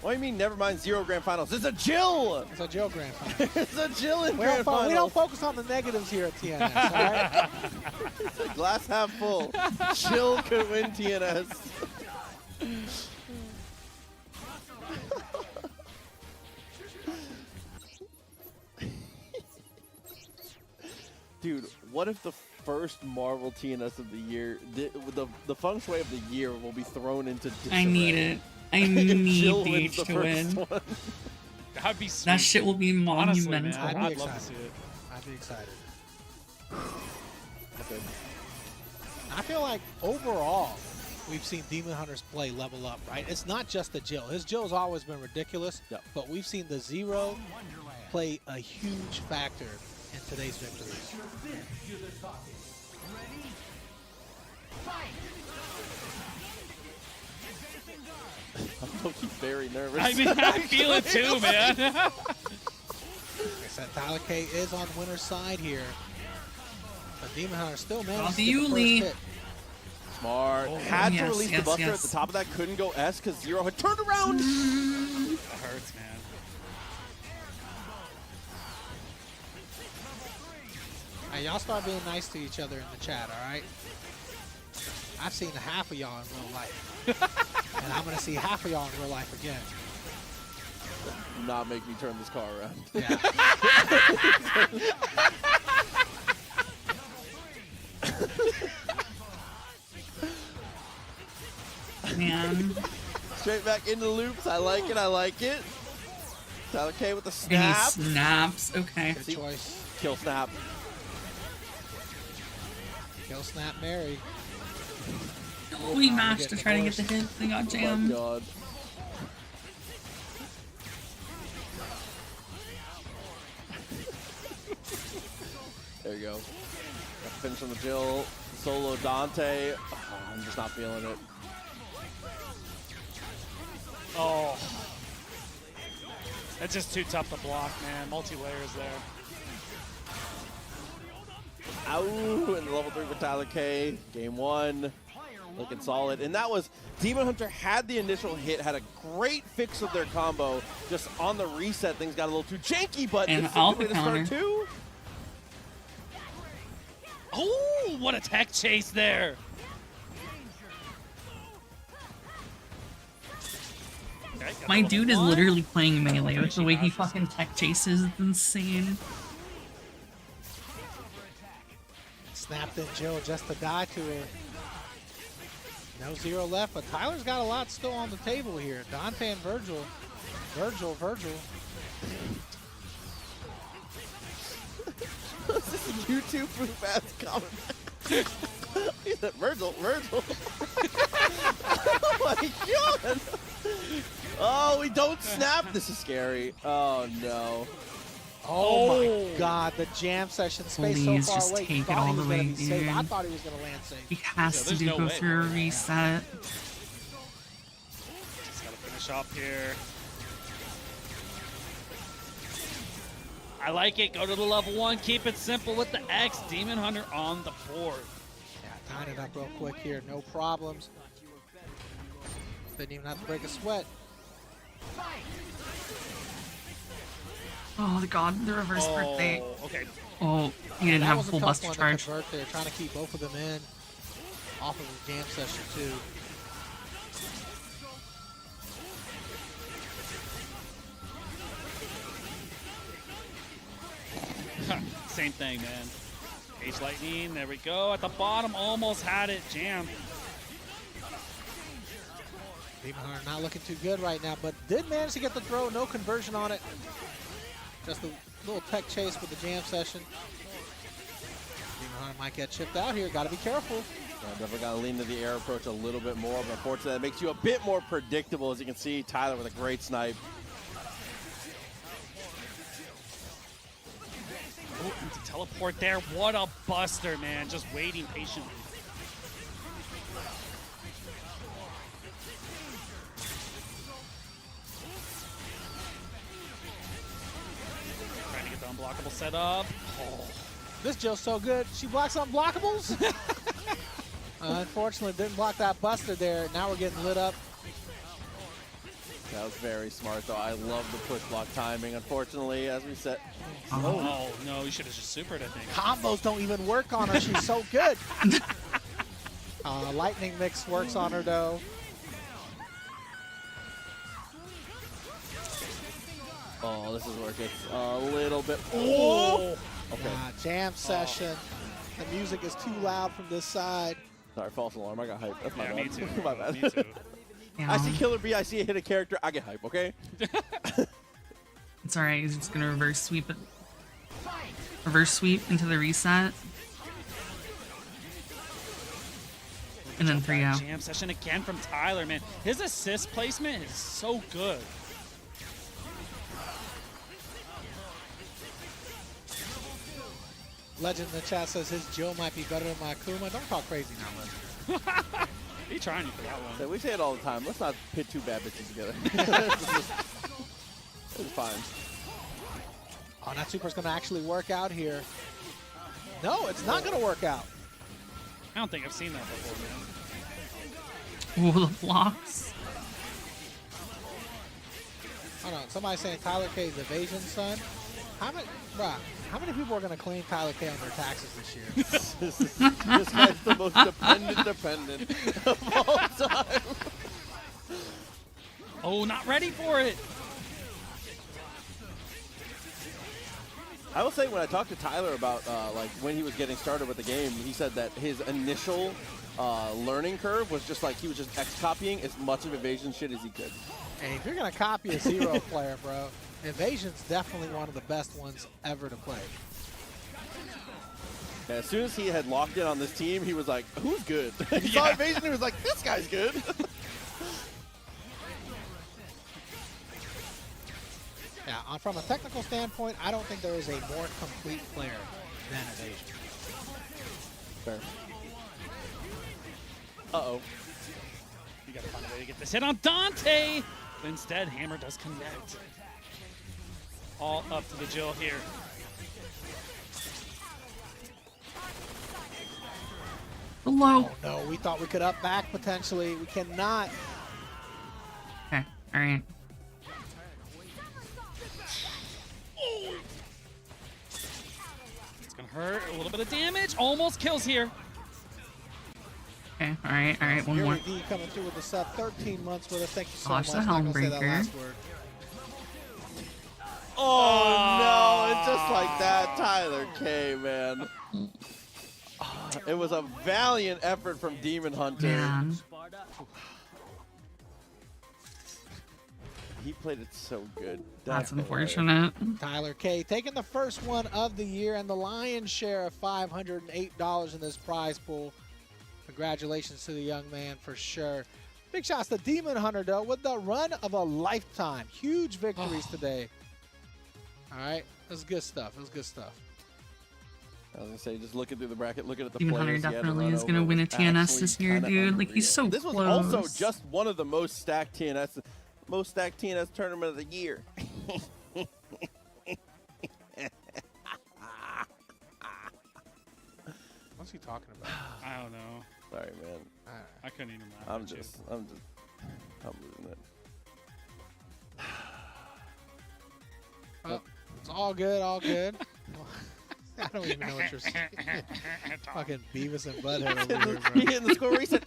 Speaker 2: What do you mean, never mind 0 grand finals? It's a Jill!
Speaker 1: It's a Jill Grand Final.
Speaker 2: It's a Jill in
Speaker 1: We
Speaker 2: grand finals.
Speaker 1: don't focus on the negatives here at TNS, all right?
Speaker 2: Glass half full. Jill could win TNS. Dude, what if the first Marvel TNS of the year, the feng shui of the year will be thrown into disarray?
Speaker 4: I need it. I
Speaker 2: If
Speaker 4: need
Speaker 2: Jill
Speaker 4: Beach
Speaker 2: wins the
Speaker 4: to
Speaker 2: first
Speaker 4: win.
Speaker 2: one.
Speaker 3: That'd be sweet.
Speaker 4: That shit will be
Speaker 3: Honestly,
Speaker 4: monumental.
Speaker 3: man,
Speaker 1: I'd be
Speaker 3: I'd love to
Speaker 1: excited.
Speaker 3: see it.
Speaker 1: I'd be excited.
Speaker 2: Okay.
Speaker 1: I feel like overall, we've seen Demon Hunter's play level up, right? It's not just the Jill. His Jill's always been ridiculous,
Speaker 2: Yep.
Speaker 1: but we've seen the Zero play a huge factor in today's victories.
Speaker 2: I'm looking very nervous.
Speaker 3: I mean, I feel it too, man.
Speaker 1: Like I said, Tyler K is on winner's side here. But Demon Hunter still managed to get the first
Speaker 4: Yuli.
Speaker 1: hit.
Speaker 2: Smart. Had to
Speaker 4: Yes,
Speaker 2: release
Speaker 4: yes,
Speaker 2: the Buster
Speaker 4: yes.
Speaker 2: at the top of that. Couldn't go S because Zero had turned around.
Speaker 3: That hurts, man.
Speaker 1: Hey, y'all start being nice to each other in the chat, all right? I've seen half of y'all in real life. And I'm going to see half of y'all in real life again.
Speaker 2: Not make me turn this car around.
Speaker 1: Yeah.
Speaker 4: Man.
Speaker 2: Straight back into the loops. I like it. I like it. Tyler K with the
Speaker 4: And he
Speaker 2: snap.
Speaker 4: snaps. Okay.
Speaker 1: Good choice.
Speaker 2: Kill snap.
Speaker 1: Kill snap Mary.
Speaker 4: Oh, he mashed to try to get the hit. They got
Speaker 2: Oh my
Speaker 4: jammed.
Speaker 2: god. There you go. Got the finish on the Jill. Solo Dante. Oh, I'm just not feeling it.
Speaker 3: Oh. That's just too tough to block, man. Multi-layers there.
Speaker 2: Ow, and the level 3 for Tyler K. Game 1. Looking solid. And that was, Demon Hunter had the initial hit, had a great fix of their combo. Just on the reset, things got a little too janky, but
Speaker 4: And
Speaker 2: it's a good way to
Speaker 4: counter.
Speaker 2: start too.
Speaker 3: Oh, what a tech chase there. Okay, got
Speaker 4: My
Speaker 3: the
Speaker 4: dude is
Speaker 3: level 1.
Speaker 4: literally playing melee with the way he fucking tech chases. It's insane.
Speaker 1: Snapped in Jill just to die to her. No 0 left, but Tyler's got a lot still on the table here. Dante and Virgil. Virgil.
Speaker 2: This is a YouTube poop ass comment. He said, Virgil. Oh my god. Oh, we don't snap. This is scary. Oh no.
Speaker 1: Oh my god, the jam session space
Speaker 4: Please
Speaker 1: so far
Speaker 4: just
Speaker 1: away.
Speaker 4: take it
Speaker 1: Thought
Speaker 4: all
Speaker 1: he
Speaker 4: the
Speaker 1: was gonna
Speaker 4: way,
Speaker 1: be safe. I
Speaker 4: dude.
Speaker 1: thought he was gonna land safe.
Speaker 4: He has
Speaker 3: Yeah,
Speaker 4: to
Speaker 3: there's
Speaker 4: do
Speaker 3: no
Speaker 4: go
Speaker 3: way,
Speaker 4: through a
Speaker 3: man.
Speaker 4: reset.
Speaker 3: Just gotta finish up here. I like it. Go to the level 1. Keep it simple with the X. Demon Hunter on the board.
Speaker 1: Yeah, tying it up real quick here, no problems. Didn't even have to break a sweat.
Speaker 4: Oh god, the reverse birthday.
Speaker 3: Oh, okay.
Speaker 4: Oh, he didn't
Speaker 1: That
Speaker 4: have
Speaker 1: was
Speaker 4: full
Speaker 1: a tough
Speaker 4: buster
Speaker 1: one
Speaker 4: charge.
Speaker 1: to convert there, trying to keep both of them in off of the jam session too.
Speaker 3: Same thing, man. H Lightning, there we go. At the bottom, almost had it jammed.
Speaker 1: Demon Hunter not looking too good right now, but did manage to get the throw, no conversion on it. Just a little tech chase with the jam session. Demon Hunter might get chipped out here, gotta be careful.
Speaker 2: Yeah, definitely got to lean to the air approach a little bit more, but unfortunately that makes you a bit more predictable. As you can see, Tyler with a great snipe.
Speaker 3: Oh, and to teleport there. What a buster, man. Just waiting patiently. Trying to get the unblockable set up. Oh.
Speaker 1: This Jill's so good, she blocks unblockables. Unfortunately, didn't block that buster there. Now we're getting lit up.
Speaker 2: That was very smart, though. I love the push block timing. Unfortunately, as we said,
Speaker 3: Oh, no, you should have just supered, I think.
Speaker 1: Combos don't even work on her, she's so good. Lightning mix works on her though.
Speaker 2: oh, this is where it gets a little bit. Oh! Okay.
Speaker 1: Jam session. The music is too loud from this side.
Speaker 2: Sorry, false alarm. I got hyped. That's my
Speaker 3: Yeah,
Speaker 2: bad.
Speaker 3: me too.
Speaker 2: My bad.
Speaker 3: Me too.
Speaker 2: I see Killer B, I see a hit a character, I get hype, okay?
Speaker 4: It's alright, he's just gonna reverse sweep it. Reverse sweep into the reset. And then 3-0.
Speaker 3: Jam session again from Tyler, man. His assist placement is so good.
Speaker 1: Legend in the chat says his Jill might be better than my Akuma. Don't talk crazy now, Legend.
Speaker 3: He trying you for that one.
Speaker 2: So we say it all the time. Let's not pit two bad bitches together. It's fine.
Speaker 1: Oh, that super's gonna actually work out here. No, it's not gonna work out.
Speaker 3: I don't think I've seen that before, man.
Speaker 4: Ooh, the blocks.
Speaker 1: Hold on, somebody's saying Tyler K's evasion son. How many people are gonna claim Tyler K on their taxes this year?
Speaker 2: This guy's the most dependent of all time.
Speaker 3: Oh, not ready for it.
Speaker 2: I will say when I talked to Tyler about like when he was getting started with the game, he said that his initial learning curve was just like he was just X-copying as much of evasion shit as he could.
Speaker 1: Hey, if you're gonna copy a zero player, bro, evasion's definitely one of the best ones ever to play.
Speaker 2: And as soon as he had locked in on this team, he was like, "Who's good?" He saw evasion, he was like, "This guy's good."
Speaker 1: Yeah, from a technical standpoint, I don't think there is a more complete player then evasion.
Speaker 2: Fair. Uh-oh.
Speaker 3: You gotta find a way to get this hit on Dante. But instead, Hammer does connect. All up to the Jill here.
Speaker 4: Below.
Speaker 1: Oh no, we thought we could up back potentially. We cannot.
Speaker 4: Okay, alright.
Speaker 3: It's gonna hurt. A little bit of damage. Almost kills here.
Speaker 4: Okay, alright, one more.
Speaker 1: Fury D coming through with the sub. 13 months with us. Thank you so
Speaker 4: Gosh,
Speaker 1: much.
Speaker 4: the
Speaker 1: Not gonna say that
Speaker 4: Helmbreaker.
Speaker 1: last word.
Speaker 2: Oh, no. And just like that, Tyler K, man. It was a valiant effort from Demon Hunter.
Speaker 4: Man.
Speaker 2: He played it so good.
Speaker 4: That's
Speaker 2: Definitely.
Speaker 4: unfortunate.
Speaker 1: Tyler K taking the first one of the year and the lion's share of $508 in this prize pool. Congratulations to the young man for sure. Big shots to Demon Hunter though with the run of a lifetime. Huge victories today. All right, it was good stuff. It was good stuff.
Speaker 2: I was gonna say, just looking through the bracket, looking at the
Speaker 4: Demon Hunter
Speaker 2: players he had to
Speaker 4: definitely
Speaker 2: run
Speaker 4: is gonna
Speaker 2: over
Speaker 4: win a
Speaker 2: was
Speaker 4: TNS
Speaker 2: actually
Speaker 4: this year,
Speaker 2: kinda
Speaker 4: dude. Like, he's
Speaker 2: unreal.
Speaker 4: so
Speaker 2: This was
Speaker 4: close.
Speaker 2: also just one of the most stacked TNS tournament of the year.
Speaker 1: What's he talking about?
Speaker 3: I don't know.
Speaker 2: Sorry, man.
Speaker 3: I couldn't even laugh.
Speaker 2: I'm
Speaker 3: at you.
Speaker 2: losing it.
Speaker 1: Oh, it's all good, all good. I don't even know what you're saying. Fucking Beavis and Butthead over here,
Speaker 2: He
Speaker 1: bro.
Speaker 2: hitting the score reset.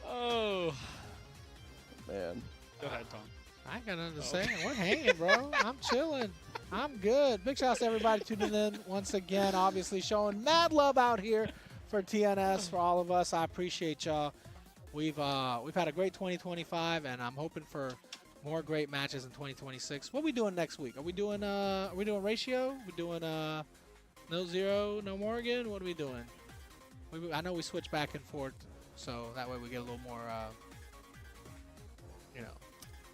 Speaker 3: Oh.
Speaker 2: Man.
Speaker 3: Go ahead, Tom.
Speaker 1: I ain't got nothing to say. We're hanging, bro. I'm chilling. I'm good. Big shouts to everybody tuning in once again. Obviously showing mad love out here for TNS, for all of us. I appreciate y'all. We've had a great 2025, and I'm hoping for more great matches in 2026. What are we doing next week? Are we doing ratio? We doing no zero, no Morgan? What are we doing? I know we switch back and forth, so that way we get a little more, you know.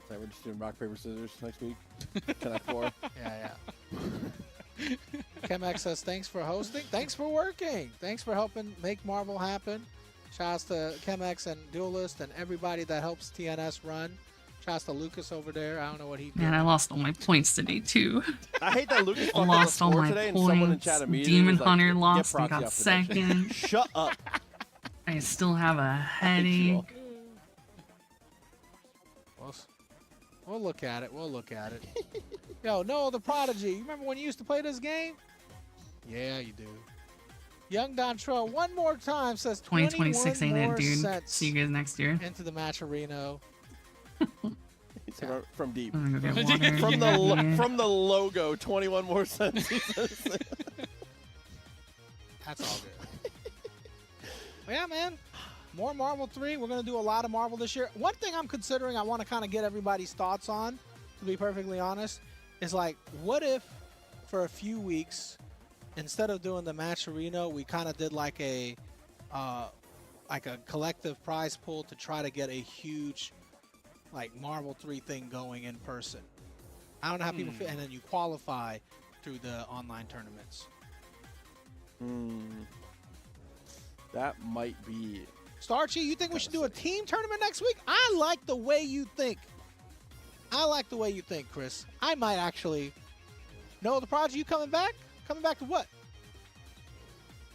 Speaker 2: So we're just doing rock, paper, scissors next week. Connect 4.
Speaker 1: Yeah. Chemex says, thanks for hosting. Thanks for working. Thanks for helping make Marvel happen. Shouts to Chemex and Duelist and everybody that helps TNS run. Shouts to Lucas over there. I don't know what he did.
Speaker 4: Man, I lost all my points today, too.
Speaker 2: I hate that Lucas fucked up the
Speaker 4: Lost all
Speaker 2: score
Speaker 4: my
Speaker 2: today and someone in chat
Speaker 4: points.
Speaker 2: immediately
Speaker 4: Demon
Speaker 2: was like,
Speaker 4: Hunter
Speaker 2: "Get
Speaker 4: lost and
Speaker 2: proxy
Speaker 4: got
Speaker 2: off the next one."
Speaker 4: second.
Speaker 2: Shut up.
Speaker 4: I still have a headache.
Speaker 1: We'll look at it. We'll look at it. Yo, no, the Prodigy. You remember when you used to play this game? Yeah, you do. Young Dontrell, one more time, says
Speaker 4: 2026 ain't it,
Speaker 1: more
Speaker 4: dude.
Speaker 1: cents
Speaker 4: See you guys next year.
Speaker 1: into the match arena.
Speaker 2: He said from deep.
Speaker 4: I'm gonna go get water.
Speaker 2: From the logo, 21 more cents.
Speaker 1: That's all good. But yeah, man. More Marvel 3. We're going to do a lot of Marvel this year. One thing I'm considering, I want to kind of get everybody's thoughts on, to be perfectly honest, is like, what if for a few weeks, instead of doing the match arena, we kind of did like a collective prize pool to try to get a huge like Marvel 3 thing going in person. I don't know how people feel, and then you qualify through the online tournaments.
Speaker 2: That might be it.
Speaker 1: Starchy, you think we should do a team tournament next week? I like the way you think. I like the way you think, Chris. I might actually. No, the Prodigy, you coming back? Coming back to what?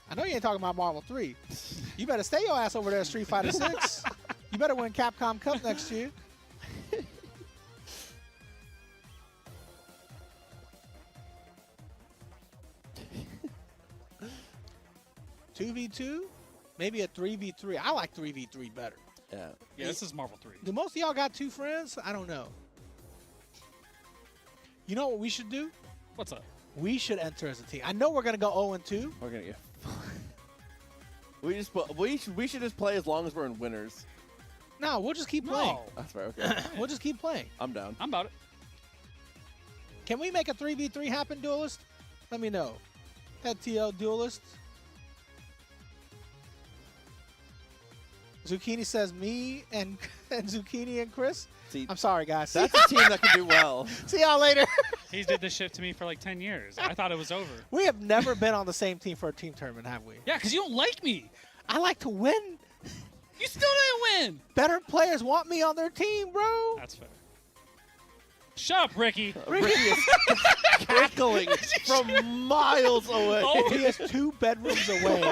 Speaker 1: I know you ain't talking about Marvel 3. You better stay your ass over there at Street Fighter 6. You better win Capcom Cup next year. 2v2? Maybe a 3v3. I like 3v3 better.
Speaker 2: Yeah.
Speaker 3: Yeah, this is Marvel 3.
Speaker 1: Do most of y'all got 2 friends? I don't know. You know what we should do?
Speaker 3: What's up?
Speaker 1: We should enter as a team. I know we're going to go 0-2.
Speaker 2: We're gonna get. We should just play as long as we're in winners.
Speaker 1: No, we'll just keep playing.
Speaker 3: No.
Speaker 2: That's right. Okay.
Speaker 1: We'll just keep playing.
Speaker 2: I'm down.
Speaker 3: I'm about it.
Speaker 1: Can we make a 3v3 happen, Duelist? Let me know. Head TL Duelist. Zucchini says me and Zucchini and Chris.
Speaker 2: See,
Speaker 1: I'm sorry, guys.
Speaker 2: that's a team that can do well.
Speaker 1: See y'all later.
Speaker 3: He's did this shit to me for like 10 years. I thought it was over.
Speaker 1: We have never been on the same team for a team tournament, have we?
Speaker 3: Yeah, because you don't like me.
Speaker 1: I like to win.
Speaker 3: You still didn't win.
Speaker 1: Better players want me on their team, bro.
Speaker 3: That's fair. Shut up, Ricky.
Speaker 2: Ricky is cackling from miles away.
Speaker 3: Oh.
Speaker 1: He is 2 bedrooms away.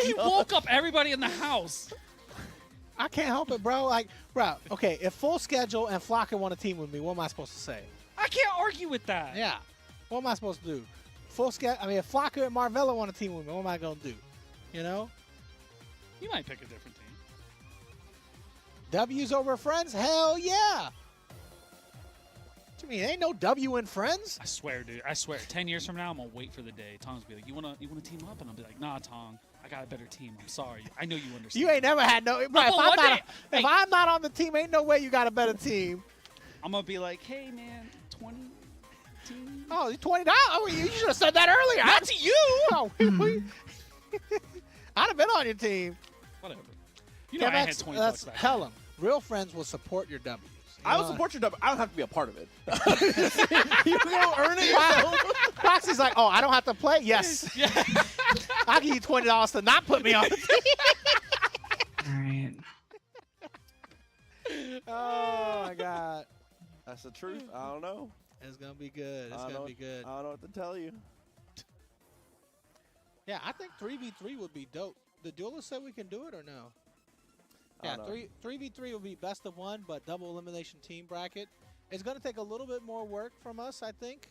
Speaker 3: He woke up everybody in the house.
Speaker 1: I can't help it, bro. Like, bro, okay, if Full Schedule and Flocka want a team with me, what am I supposed to say?
Speaker 3: I can't argue with that.
Speaker 1: Yeah. What am I supposed to do? Full Schedule. I mean, if Flocka and Marvella want a team with me, what am I going to do? You know?
Speaker 3: You might pick a different team.
Speaker 1: W's over friends? Hell yeah. What do you mean? Ain't no W in friends?
Speaker 3: I swear, dude. I swear. 10 years from now, I'm gonna wait for the day. Tom's gonna be like, "You wanna team up?" And I'll be like, "Nah, Tom. I got a better team. I'm sorry. I know you understand."
Speaker 1: You ain't never had no. Bro, if I'm not on the team, ain't no way you got a better team.
Speaker 3: I'm gonna be like, "Hey, man, 20 team."
Speaker 1: Oh, $20? Oh, you should have said that earlier.
Speaker 3: That's you.
Speaker 1: Oh, I'd have been on your team.
Speaker 3: Whatever. You know, I had 20 bucks back.
Speaker 1: Tell them. Real friends will support your W's.
Speaker 2: I will support your W. I don't have to be a part of it. You go earn it yourself.
Speaker 1: Foxy's like, oh, I don't have to play? Yes.
Speaker 3: Yeah.
Speaker 1: I'll give you $20 to not put me on the team.
Speaker 4: All right.
Speaker 1: Oh, my God.
Speaker 2: That's the truth. I don't know.
Speaker 1: It's going to be good. It's going to be good.
Speaker 2: I don't know what to tell you.
Speaker 1: Yeah, I think 3v3 would be dope. The duelist said we can do it or no? Yeah, 3v3 will be best of 1, but double elimination team bracket. It's going to take a little bit more work from us, I think,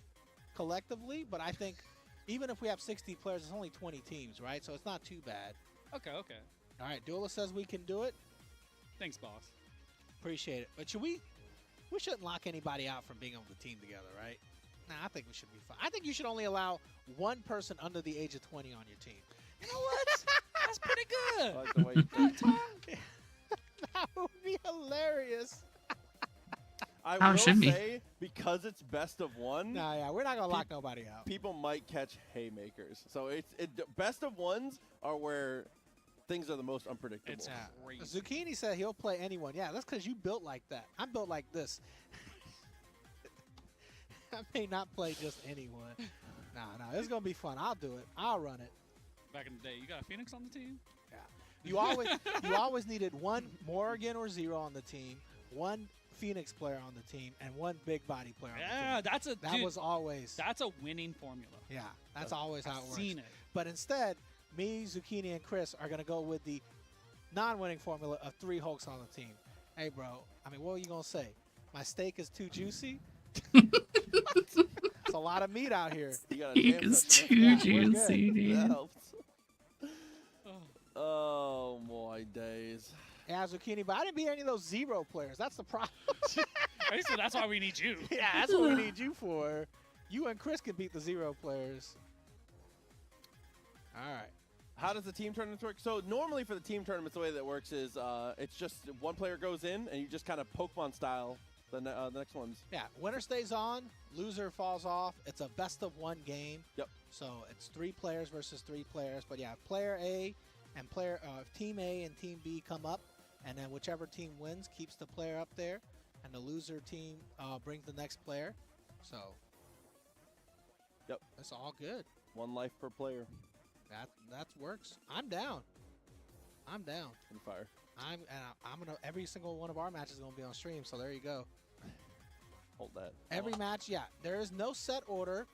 Speaker 1: collectively. But I think even if we have 60 players, it's only 20 teams, right? So it's not too bad.
Speaker 3: Okay.
Speaker 1: All right, duelist says we can do it.
Speaker 3: Thanks, boss.
Speaker 1: Appreciate it. But we shouldn't lock anybody out from being on the team together, right? Nah, I think we should be fine. I think you should only allow 1 person under the age of 20 on your team.
Speaker 3: You know what? That's pretty good.
Speaker 2: I like the way you think.
Speaker 1: That would be hilarious.
Speaker 2: I
Speaker 4: How it
Speaker 2: will
Speaker 4: should be.
Speaker 2: say, because it's best of 1,
Speaker 1: Nah, yeah, we're not going to lock nobody out.
Speaker 2: people might catch haymakers. So best of 1s are where things are the most unpredictable.
Speaker 3: It's crazy.
Speaker 1: Zucchini said he'll play anyone. Yeah, that's because you built like that. I'm built like this. I may not play just anyone. Nah, it's going to be fun. I'll do it. I'll run it.
Speaker 3: Back in the day, you got a Phoenix on the team?
Speaker 1: Yeah. You always needed 1 Morrigan or Zero on the team, 1 Phoenix player on the team, and 1 big body player on the team. That was always.
Speaker 3: That's a winning formula.
Speaker 1: Yeah, that's always how it works.
Speaker 3: Seen it.
Speaker 1: But instead, me, Zucchini, and Chris are going to go with the non-winning formula of 3 Hulks on the team. Hey, bro, I mean, what are you going to say? My steak is too juicy? It's a lot of meat out here.
Speaker 2: You got a
Speaker 4: Steak
Speaker 2: jam
Speaker 4: is
Speaker 2: session.
Speaker 4: too
Speaker 1: Yeah, we're
Speaker 4: juicy,
Speaker 2: That
Speaker 4: dude.
Speaker 2: helps. Oh, my days.
Speaker 1: Yeah, Zucchini, but I didn't beat any of those Zero players. That's the problem.
Speaker 3: Hey, so that's why we need you.
Speaker 1: Yeah, that's what we need you for. You and Chris can beat the Zero players. All right.
Speaker 2: How does the team tournament work? So normally for the team tournaments, the way that it works is it's just 1 player goes in, and you just kind of Pokemon style the next ones.
Speaker 1: Yeah, winner stays on, loser falls off. It's a best of 1 game.
Speaker 2: Yep.
Speaker 1: So it's 3 players versus 3 players. But yeah, player A and team A and team B come up, and then whichever team wins keeps the player up there, and the loser team brings the next player. So
Speaker 2: Yep.
Speaker 1: it's all good.
Speaker 2: 1 life per player.
Speaker 1: That works. I'm down. I'm down.
Speaker 2: And fire.
Speaker 1: I'm gonna every single one of our matches is gonna be on stream. So there you go.
Speaker 2: Hold that.
Speaker 1: Every match, yeah. There is no set order.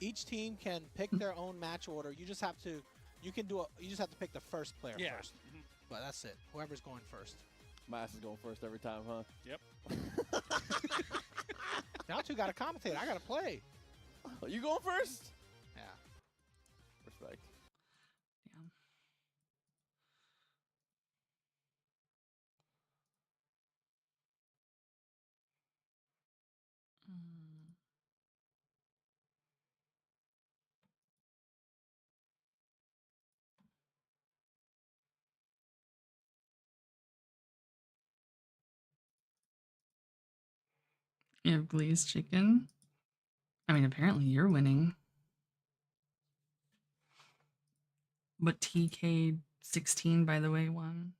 Speaker 1: Each team can pick their own match order. You just have to. You just have to pick the first player
Speaker 3: Yeah.
Speaker 1: first. But that's it. Whoever's going first.
Speaker 2: My ass is going first every time, huh?
Speaker 3: Yep.
Speaker 1: Y'all 2 got to commentate. I got to play.
Speaker 2: You going first?
Speaker 1: Yeah.
Speaker 2: Respect.
Speaker 4: Yeah. You have glazed chicken. I mean, apparently you're winning. But TK16, by the way, won.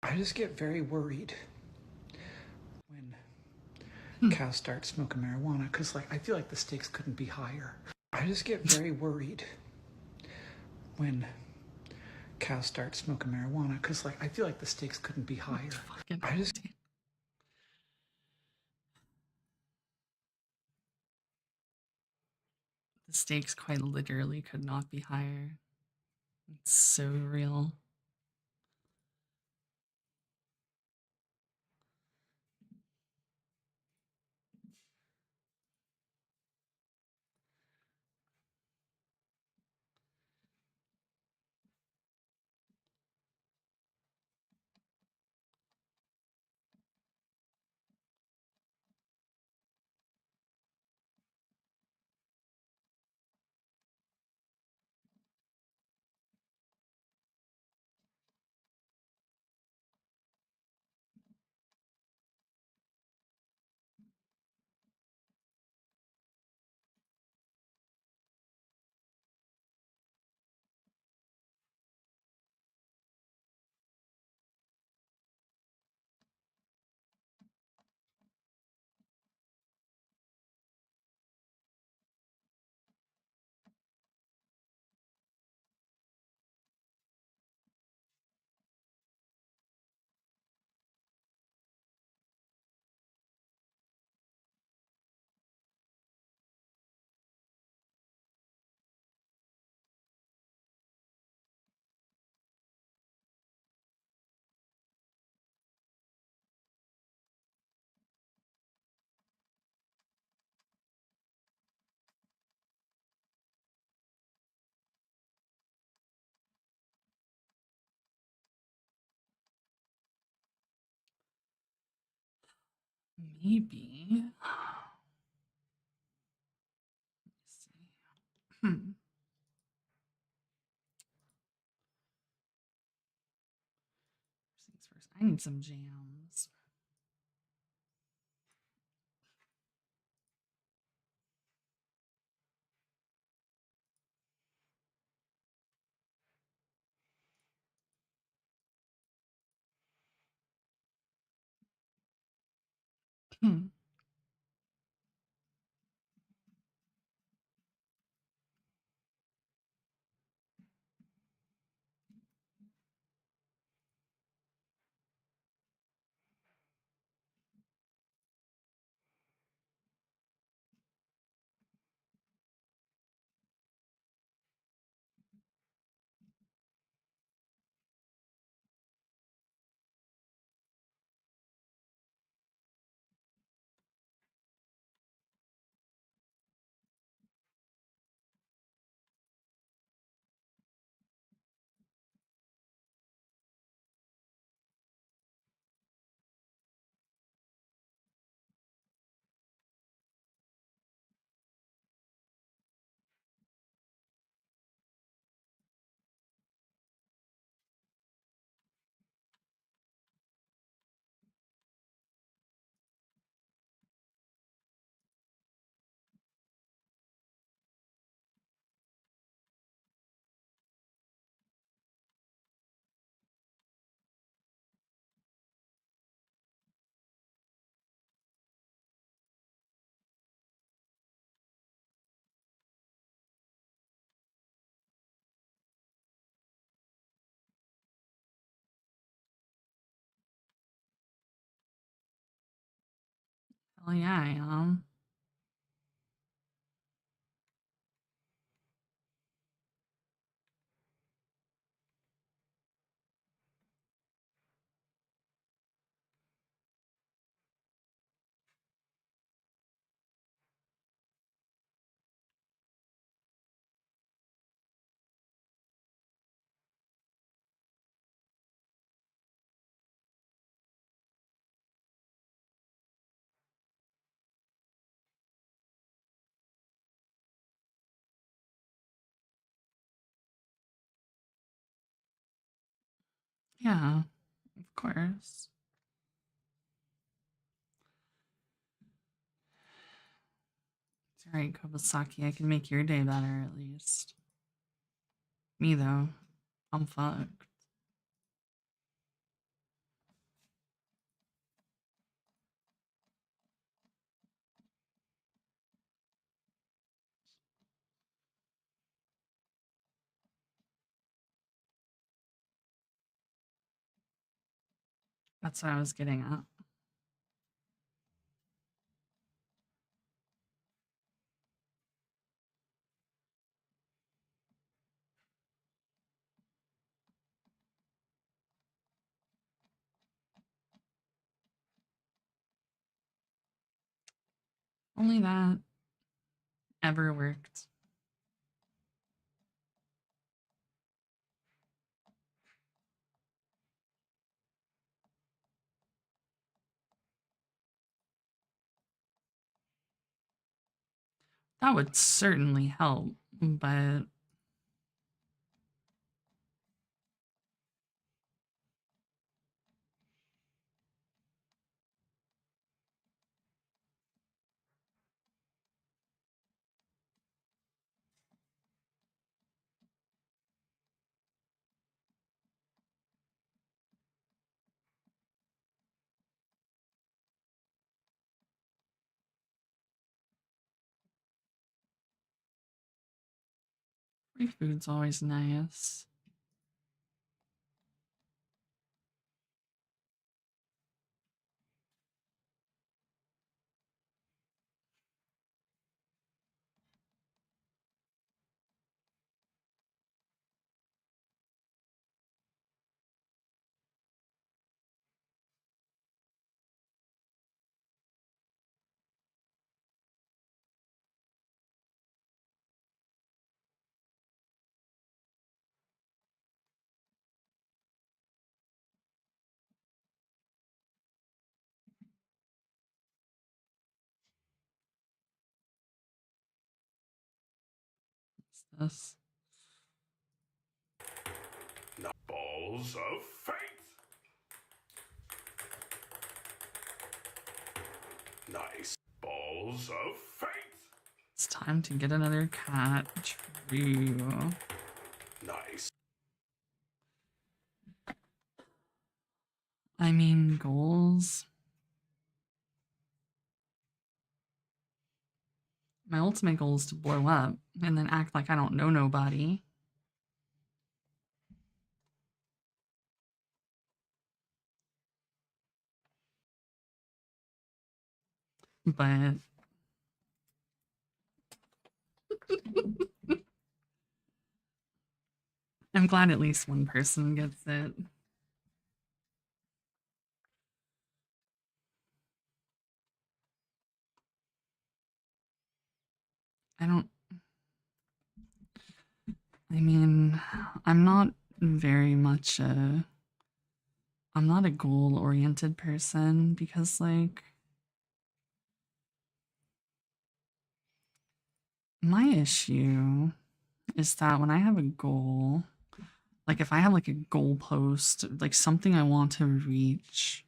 Speaker 7: I just get very worried when cows start smoking marijuana because, like, I feel like the stakes couldn't be higher. I just get very worried when cows start smoking marijuana because, like, I feel like the stakes couldn't be higher.
Speaker 4: Fucking
Speaker 7: I just
Speaker 4: the stakes quite literally could not be higher. It's so real. Maybe. Let's see. First things first. I need some jams. Hell yeah, I am. Yeah, of course. It's alright, Kobasaki. I can make your day better at least. Me though. I'm fucked. That's what I was getting at. Only that ever worked. That would certainly help, but free food's always nice. What's this?
Speaker 8: Balls of fate. Nice. Balls of fate.
Speaker 4: It's time to get another cat. True.
Speaker 8: Nice.
Speaker 4: I mean, goals. My ultimate goal is to blow up and then act like I don't know nobody. But I'm glad at least one person gets it. I mean, I'm not very much I'm not a goal-oriented person because, like, my issue is that when I have a goal, like, if I have, like, a goal post, like, something I want to reach,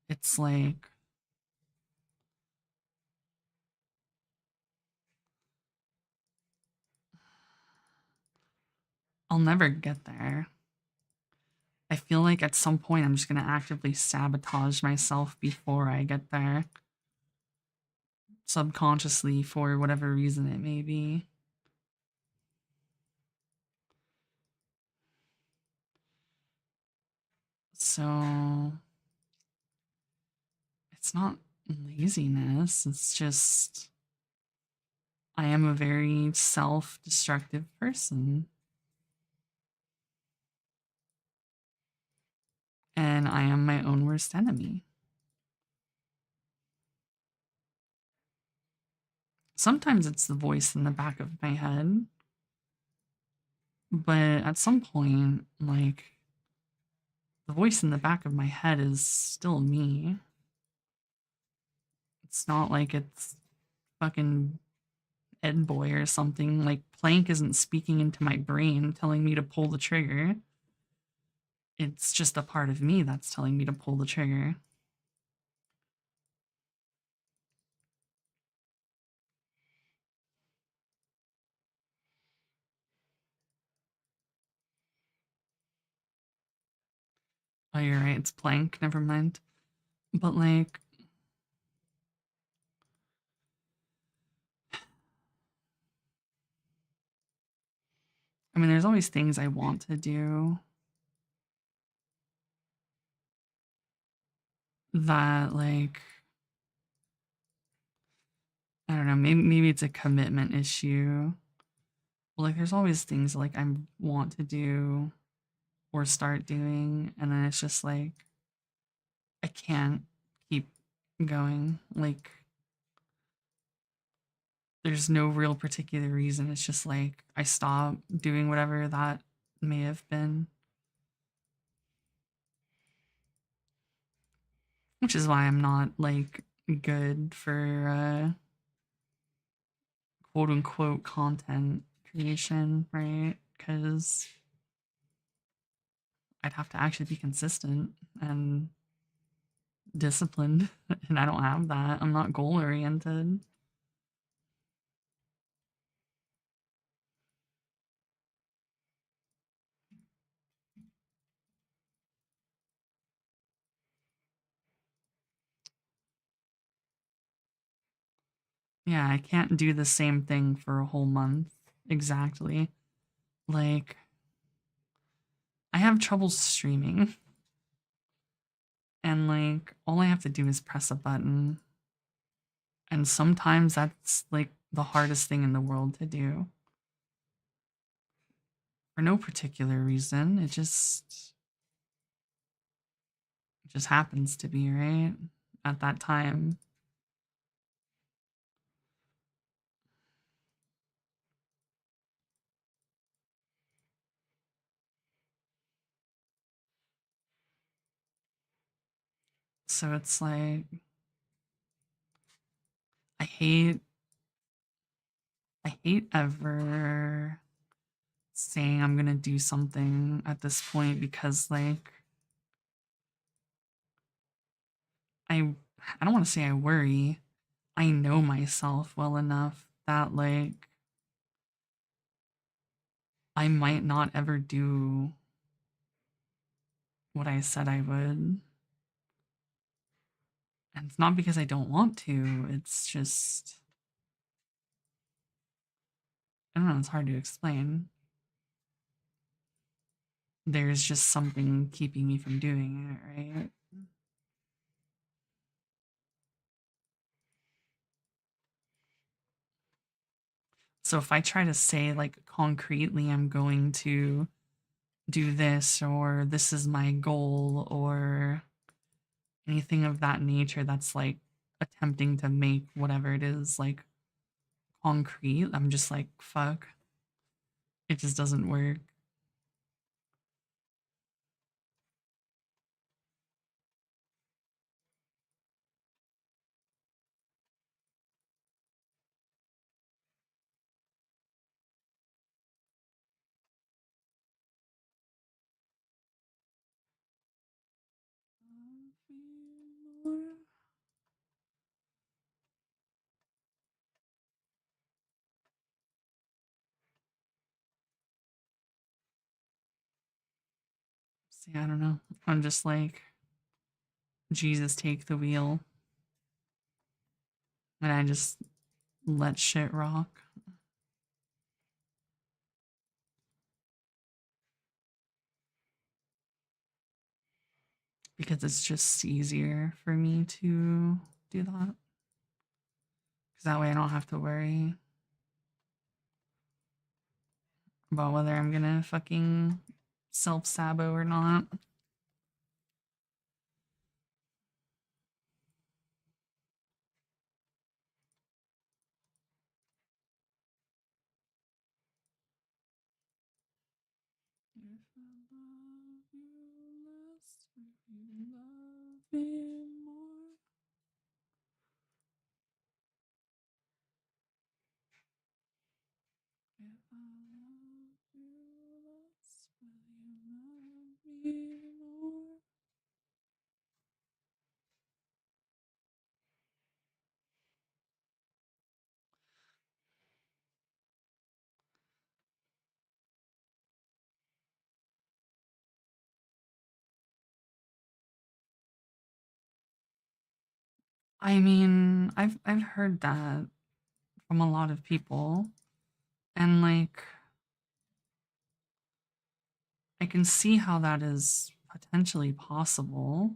Speaker 4: it's like I'll never get there. I feel like at some point I'm just gonna actively sabotage myself before I get there. Subconsciously, for whatever reason it may be. So it's not laziness, it's just I am a very self-destructive person. And I am my own worst enemy. Sometimes it's the voice in the back of my head. But at some point, like, the voice in the back of my head is still me. It's not like it's fucking Ed Boy or something. Like, Plank isn't speaking into my brain telling me to pull the trigger. It's just a part of me that's telling me to pull the trigger. Oh, you're right, it's Plank, never mind. But, like, I mean, there's always things I want to do. that like I don't know, maybe it's a commitment issue. Like there's always things like I want to do or start doing, and then it's just like I can't keep going. Like there's no real particular reason. It's just like I stop doing whatever that may have been. Which is why I'm not like good for quote unquote content creation, right? Because I'd have to actually be consistent and disciplined, and I don't have that. I'm not goal oriented. Yeah, I can't do the same thing for a whole month. Exactly. Like, I have trouble streaming, and like, all I have to do is press a button. And sometimes that's like the hardest thing in the world to do. For no particular reason. It just happens to be, right? At that time. So it's like I hate ever saying I'm gonna do something at this point because like I don't want to say I worry. I know myself well enough that like I might not ever do what I said I would. And it's not because I don't want to. It's just I don't know, it's hard to explain. There's just something keeping me from doing it, right? So if I try to say like concretely I'm going to do this or this is my goal or anything of that nature that's like attempting to make whatever it is like concrete, I'm just like fuck. It just doesn't work. See, I don't know. I'm just like Jesus take the wheel and I just let shit rock. Because it's just easier for me to do that. Because that way I don't have to worry about whether I'm gonna fucking self-sabo or not. If I love you less, will you love me more? If I love you less, will you love me more? I mean, I've heard that from a lot of people, and like I can see how that is potentially possible.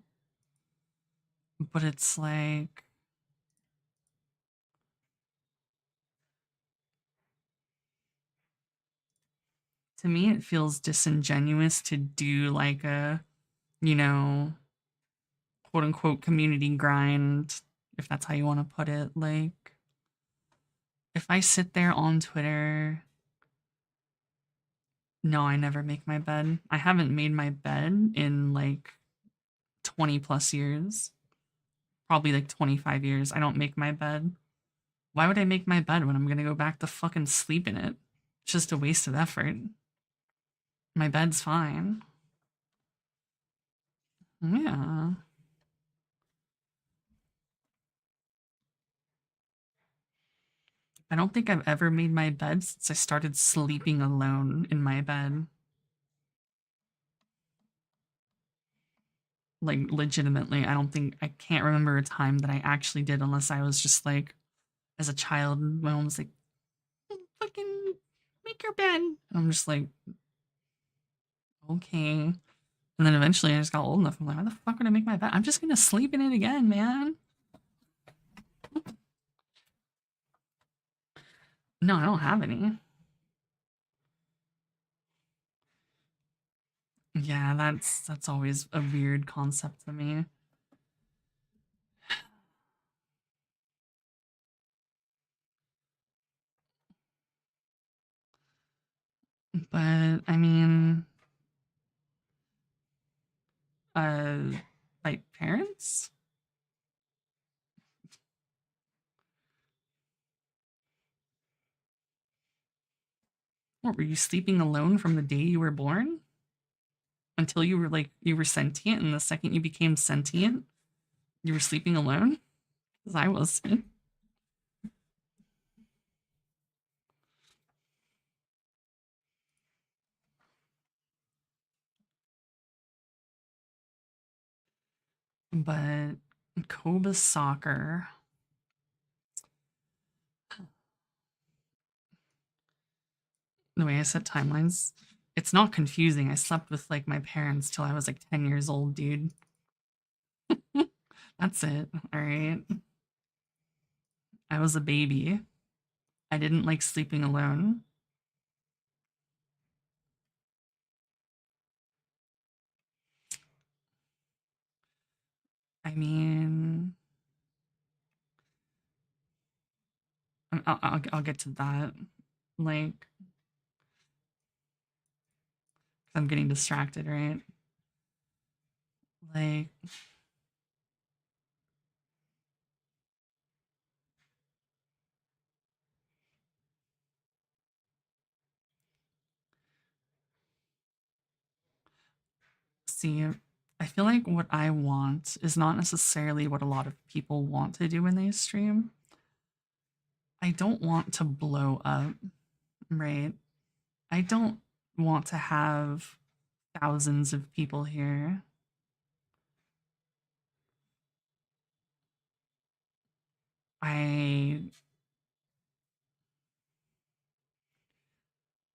Speaker 4: But it's like, to me, it feels disingenuous to do like a, you know, quote unquote community grind, if that's how you want to put it. Like, if I sit there on Twitter, no, I never make my bed. I haven't made my bed in like 20 plus years, probably like 25 years. I don't make my bed. Why would I make my bed when I'm gonna go back to fucking sleep in it? It's just a waste of effort. My bed's fine. Yeah. I don't think I've ever made my bed since I started sleeping alone in my bed. Like, legitimately, I can't remember a time that I actually did unless I was just like, as a child, my mom was like, fucking make your bed. And I'm just like, okay. And then eventually I just got old enough. I'm like, why the fuck would I make my bed? I'm just gonna sleep in it again, man. No, I don't have any. Yeah, that's always a weird concept to me. But I mean, uh, like parents? What, were you sleeping alone from the day you were born? Until you were like, you were sentient, and the second you became sentient, you were sleeping alone? Because I was. But Koba soccer. The way I set timelines, it's not confusing. I slept with like my parents till I was like 10 years old, dude. That's it. All right. I was a baby. I didn't like sleeping alone. I mean, I'll get to that. Like, I'm getting distracted, right? Like, see, I feel like what I want is not necessarily what a lot of people want to do when they stream. I don't want to blow up, right? I don't want to have thousands of people here. I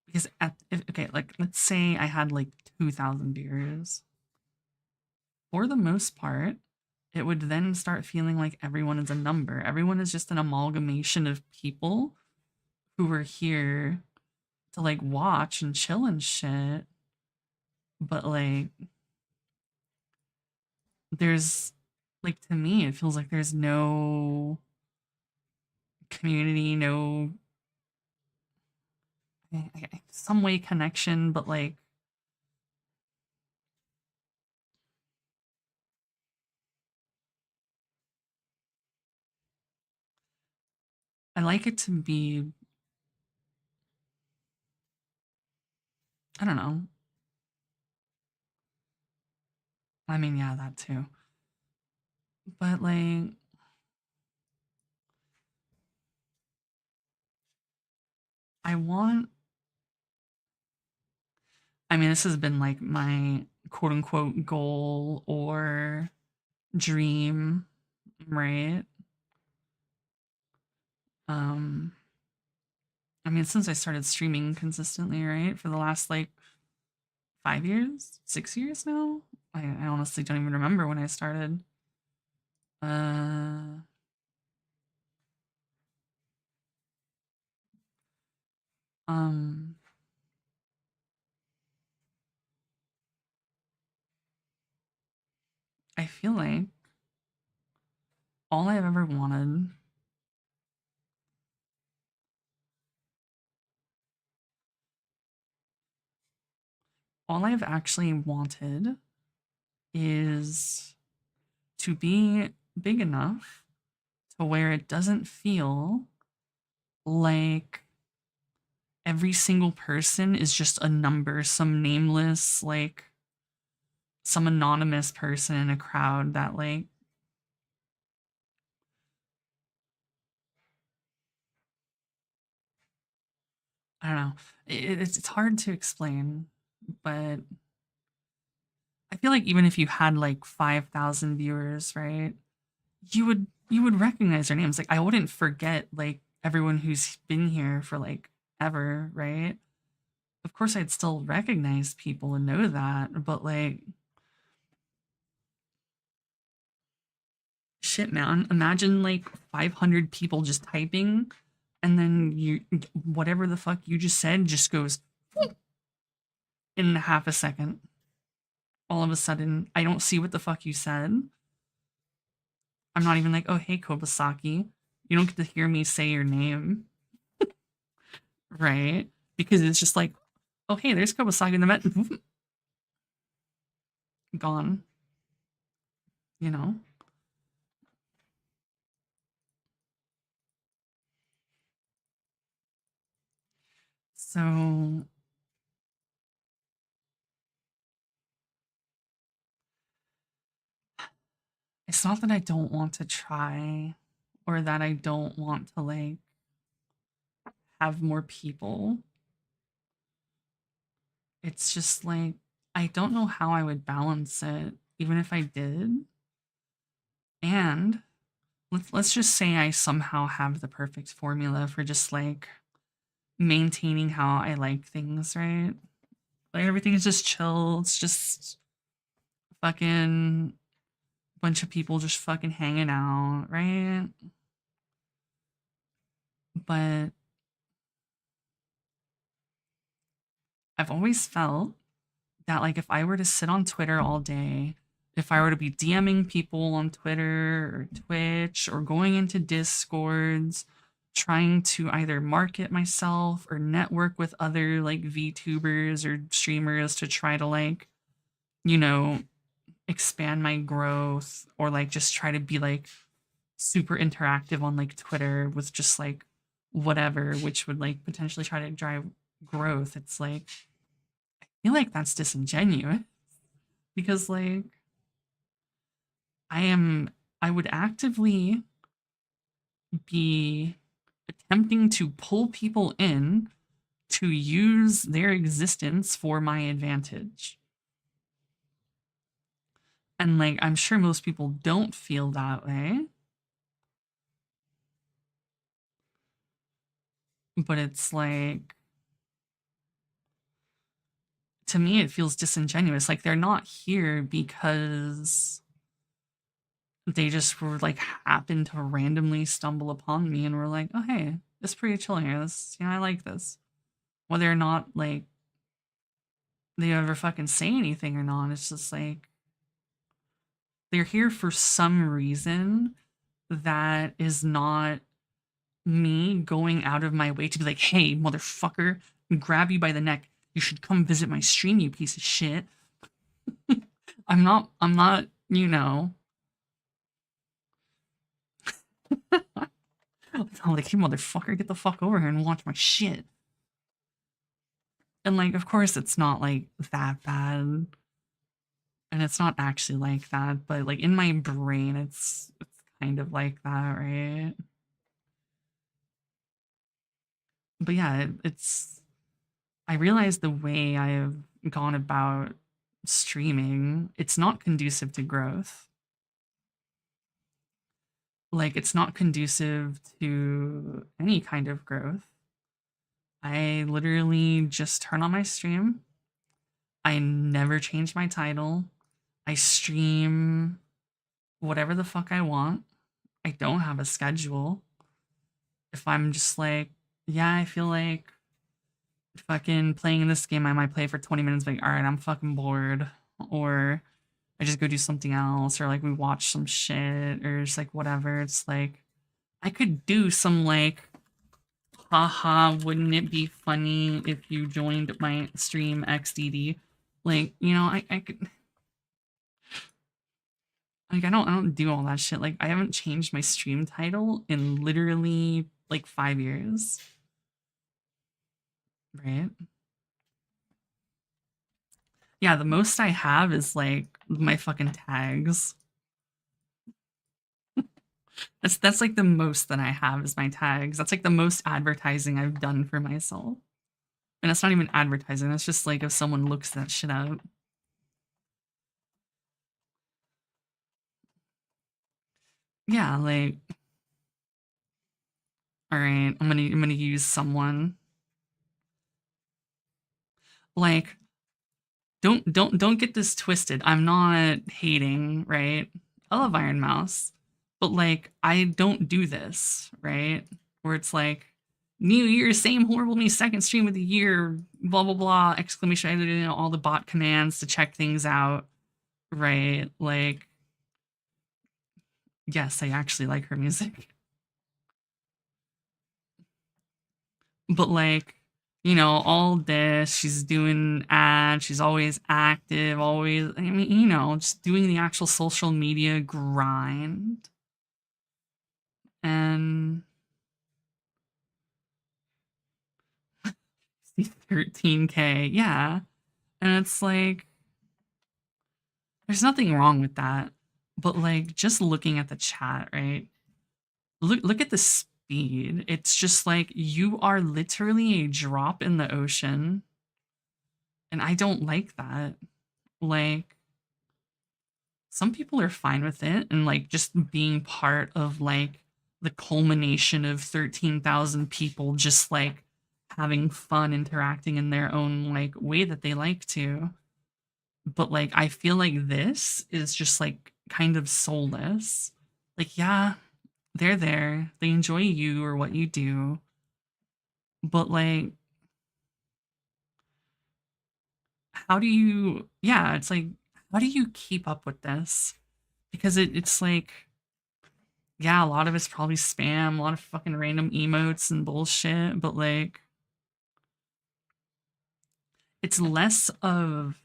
Speaker 4: because okay, like let's say I had like 2,000 viewers. For the most part, it would then start feeling like everyone is a number. Everyone is just an amalgamation of people who were here to like watch and chill and shit. But like there's like to me it feels like there's no community, no some way connection, but like I like it to be, I don't know. I mean, yeah, that too. But like I want I mean, this has been like my quote unquote goal or dream, right? Um I mean, since I started streaming consistently, right? For the last like 5 years, 6 years now. I honestly don't even remember when I started. Uh, um, I feel like all I've ever wanted all I've actually wanted is to be big enough to where it doesn't feel like every single person is just a number, some nameless, like some anonymous person in a crowd that like I don't know. It's hard to explain, but I feel like even if you had like 5,000 viewers, right? You would recognize their names. Like I wouldn't forget like everyone who's been here for like ever, right? Of course I'd still recognize people and know that, but like shit man, imagine like 500 people just typing and then you whatever the fuck you just said just goes in half a second. All of a sudden, I don't see what the fuck you said. I'm not even like, oh hey Kobasaki. You don't get to hear me say your name, right? Because it's just like, oh hey, there's Kobasaki in the met gone, you know? So it's not that I don't want to try or that I don't want to like have more people. It's just like I don't know how I would balance it even if I did. And let's just say I somehow have the perfect formula for just like maintaining how I like things, right? Like everything is just chill. It's just fucking bunch of people just fucking hanging out, right? But I've always felt that like if I were to sit on Twitter all day, if I were to be DMing people on Twitter or Twitch or going into Discords, trying to either market myself or network with other like VTubers or streamers to try to like, you know, expand my growth or like just try to be like super interactive on like Twitter with just like whatever, which would like potentially try to drive growth. It's like, I feel like that's disingenuous because like I am, I would actively be attempting to pull people in to use their existence for my advantage. And like, I'm sure most people don't feel that way. But it's like, to me, it feels disingenuous. Like they're not here because they just were like happened to randomly stumble upon me and were like, oh hey, it's pretty chill here. This, I like this. Whether or not like they ever fucking say anything or not, it's just like they're here for some reason that is not me going out of my way to be like, hey, motherfucker, grab you by the neck. You should come visit my stream, you piece of shit. I'm not, you know. I'm like, hey, motherfucker, get the fuck over here and watch my shit. And like, of course, it's not like that bad. And it's not actually like that, but like in my brain, it's kind of like that, right? But yeah, it's, I realized the way I have gone about streaming, it's not conducive to growth. Like, it's not conducive to any kind of growth. I literally just turn on my stream. I never change my title. I stream whatever the fuck I want. I don't have a schedule. If I'm just like, yeah, I feel like fucking playing this game, I might play for 20 minutes, like, all right, I'm fucking bored. Or I just go do something else, or like we watch some shit, or just like whatever. It's like, I could do some like, haha, wouldn't it be funny if you joined my stream XDD? Like, you know, I could, like, I don't do all that shit. Like, I haven't changed my stream title in literally like 5 years. Right? Yeah, the most I have is like my fucking tags. That's like the most that I have is my tags. That's like the most advertising I've done for myself. And it's not even advertising, it's just like if someone looks that shit up. Yeah, like, all right, I'm gonna use someone. Like, don't get this twisted. I'm not hating, right? I love Iron Mouse, but like I don't do this, right? Where it's like New Year, same horrible me, second stream of the year, blah blah blah, exclamation, you know, all the bot commands to check things out, right? Like, yes, I actually like her music. But like, you know, all this, she's doing ads, she's always active, always, I mean, you know, just doing the actual social media grind. And 13K, yeah. And it's like, there's nothing wrong with that. But like, just looking at the chat, right? Look at the speed. It's just like, you are literally a drop in the ocean. And I don't like that. Like, some people are fine with it and like just being part of like the culmination of 13,000 people just like having fun interacting in their own like way that they like to. But like I feel like this is just like kind of soulless. Like, yeah, they're there. They enjoy you or what you do. But like, how do you, yeah, it's like, how do you keep up with this? Because it's like, yeah, a lot of it's probably spam, a lot of fucking random emotes and bullshit, but like, it's less of,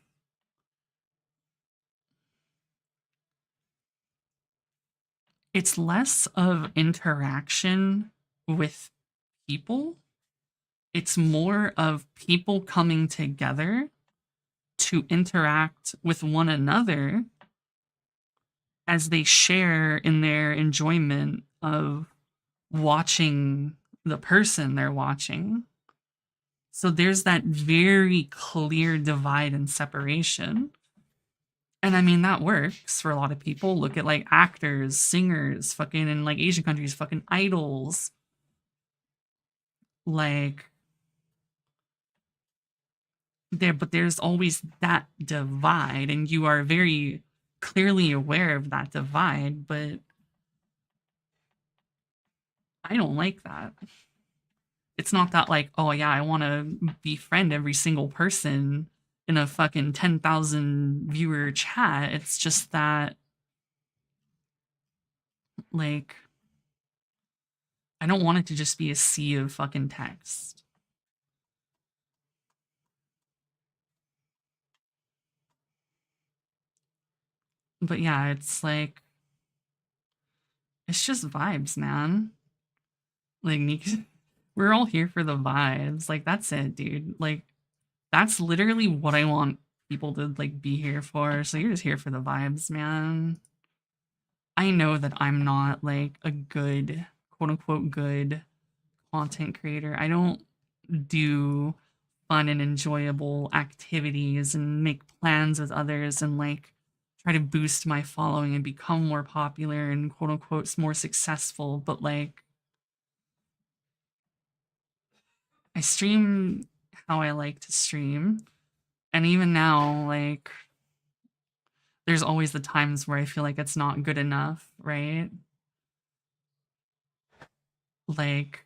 Speaker 4: it's less of interaction with people. It's more of people coming together to interact with one another as they share in their enjoyment of watching the person they're watching. So there's that very clear divide and separation. And I mean, that works for a lot of people. Look at like actors, singers, fucking in like Asian countries, fucking idols. Like, but there's always that divide, and you are very clearly aware of that divide, but I don't like that. It's not that like, oh yeah, I want to befriend every single person in a fucking 10,000 viewer chat. It's just that like, I don't want it to just be a sea of fucking text. But yeah, it's like, it's just vibes, man. Like, we're all here for the vibes. Like, that's it, dude. Like, that's literally what I want people to, like, be here for. So you're just here for the vibes, man. I know that I'm not, like, a good, quote-unquote, good content creator. I don't do fun and enjoyable activities and make plans with others and, like, try to boost my following and become more popular and, quote-unquote, more successful. But, like, I stream how I like to stream. And even now, like, there's always the times where I feel like it's not good enough, right? Like,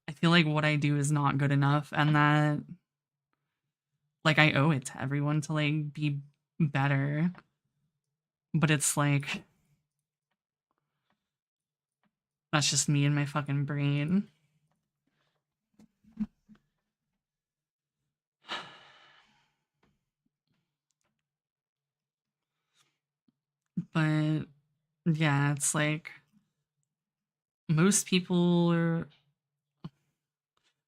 Speaker 4: I feel like what I do is not good enough, and that, like, I owe it to everyone to, like, be better. But it's like, that's just me and my fucking brain. But yeah, it's like most people are.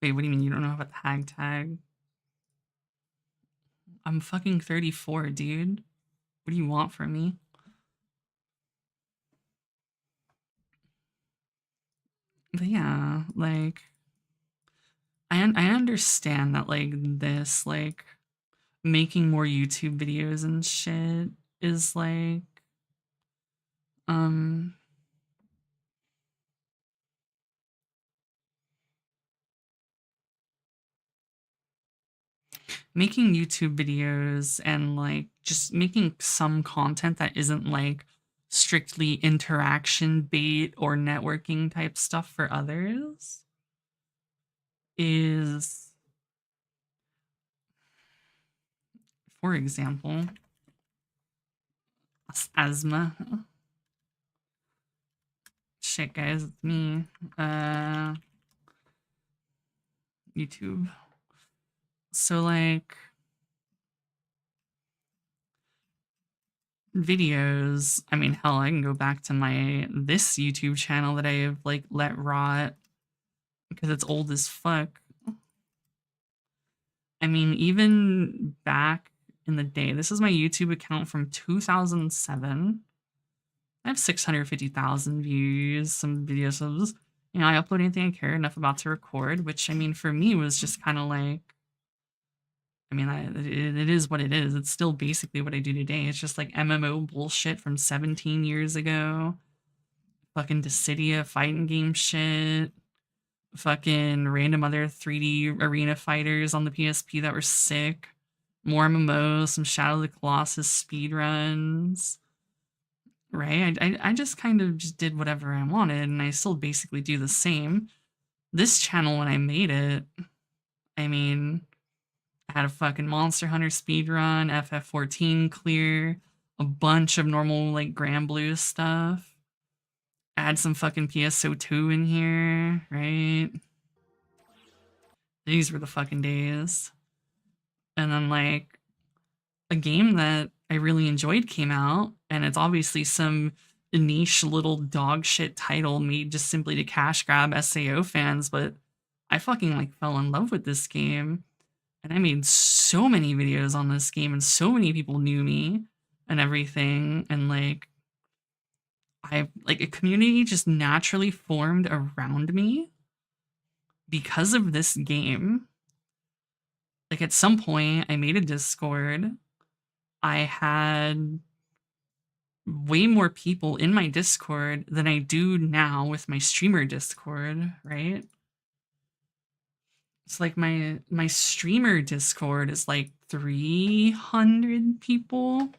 Speaker 4: Wait, what do you mean you don't know about the hag tag? I'm fucking 34, dude. What do you want from me? But yeah, like I understand that like this like making more YouTube videos and shit is like um making YouTube videos and like just making some content that isn't like strictly interaction bait or networking type stuff for others is, for example, asthma. Shit, guys, it's me. YouTube. So like videos, I mean, hell, I can go back to this YouTube channel that I have like let rot because it's old as fuck. I mean, even back in the day, this is my YouTube account from 2007. I have 650,000 views, some video subs. You know, I upload anything I care enough about to record, which I mean, for me was just kind of like, I mean, it is what it is. It's still basically what I do today. It's just like MMO bullshit from 17 years ago. Fucking Dissidia fighting game shit. Fucking random other 3D arena fighters on the PSP that were sick. More MMOs, some Shadow of the Colossus speedruns. Right? I just kind of just did whatever I wanted, and I still basically do the same. This channel, when I made it, I mean, I had a fucking Monster Hunter speedrun, FF14 clear, a bunch of normal, like, Grand Blue stuff. Add some fucking PSO2 in here, right? These were the fucking days. And then, like, a game that I really enjoyed came out, and it's obviously some niche little dog shit title made just simply to cash grab SAO fans, but I fucking, like, fell in love with this game. And I made so many videos on this game, and so many people knew me and everything. And like, a community just naturally formed around me because of this game. Like, at some point, I made a Discord. I had way more people in my Discord than I do now with my streamer Discord, right? It's like my streamer Discord is like 300 people.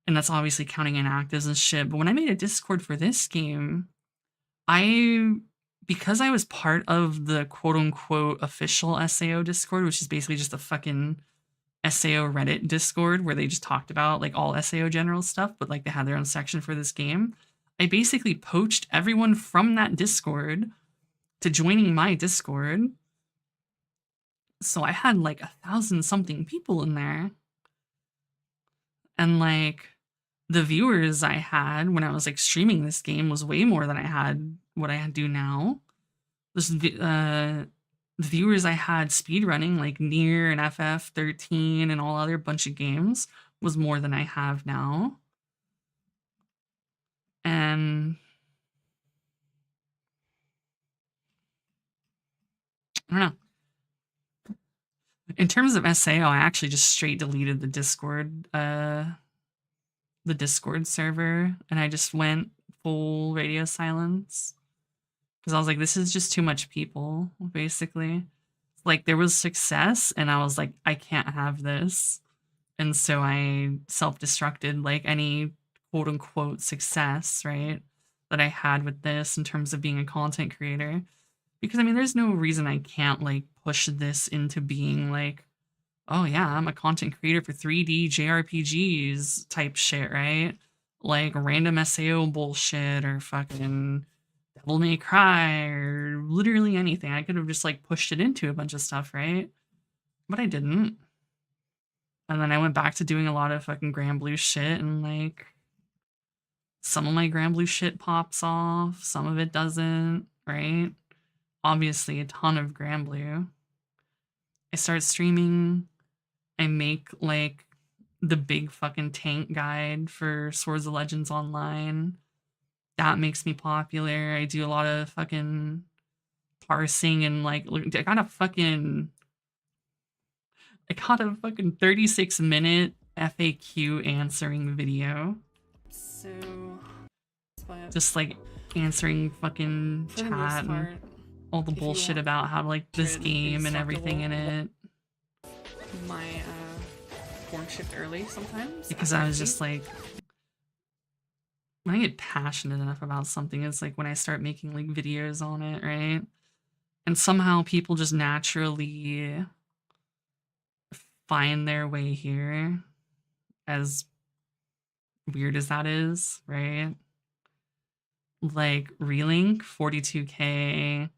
Speaker 4: And that's obviously counting inactives and shit. But when I made a Discord for this game, because I was part of the quote unquote official SAO Discord, which is basically just a fucking SAO Reddit Discord where they just talked about like all SAO general stuff, but like they had their own section for this game. I basically poached everyone from that Discord to joining my Discord. So I had like 1,000 something people in there. And like the viewers I had when I was like streaming this game was way more than I had what I do now. The viewers I had speedrunning like Nier and FF13 and all other bunch of games was more than I have now. And I don't know. In terms of SAO, I actually just straight deleted the Discord server, and I just went full radio silence because I was like, this is just too much people, basically. Like, there was success, and I was like, I can't have this. And so I self-destructed like any quote unquote success, right, that I had with this in terms of being a content creator. Because I mean, there's no reason I can't like push this into being like, oh yeah, I'm a content creator for 3D JRPGs type shit, right? Like random SAO bullshit or fucking Devil May Cry or literally anything. I could have just like pushed it into a bunch of stuff, right? But I didn't. And then I went back to doing a lot of fucking Grand Blue shit, and like some of my Grand Blue shit pops off, some of it doesn't, right? Obviously, a ton of Grand Blue. I start streaming. I make like the big fucking tank guide for Swords of Legends Online. That makes me popular. I do a lot of fucking parsing and like I got a fucking 36-minute FAQ answering video.
Speaker 9: So,
Speaker 4: Just like answering fucking
Speaker 9: for the
Speaker 4: chat
Speaker 9: most
Speaker 4: and
Speaker 9: part,
Speaker 4: all the
Speaker 9: if you
Speaker 4: bullshit
Speaker 9: want
Speaker 4: about how like this
Speaker 9: to be
Speaker 4: game and everything in
Speaker 9: acceptable,
Speaker 4: it.
Speaker 9: my porn shipped early sometimes.
Speaker 4: Because I was just like, when I get passionate enough about something, it's like when I start making like videos on it, right? And somehow people just naturally find their way here, as weird as that is, right? Like Relink 42K,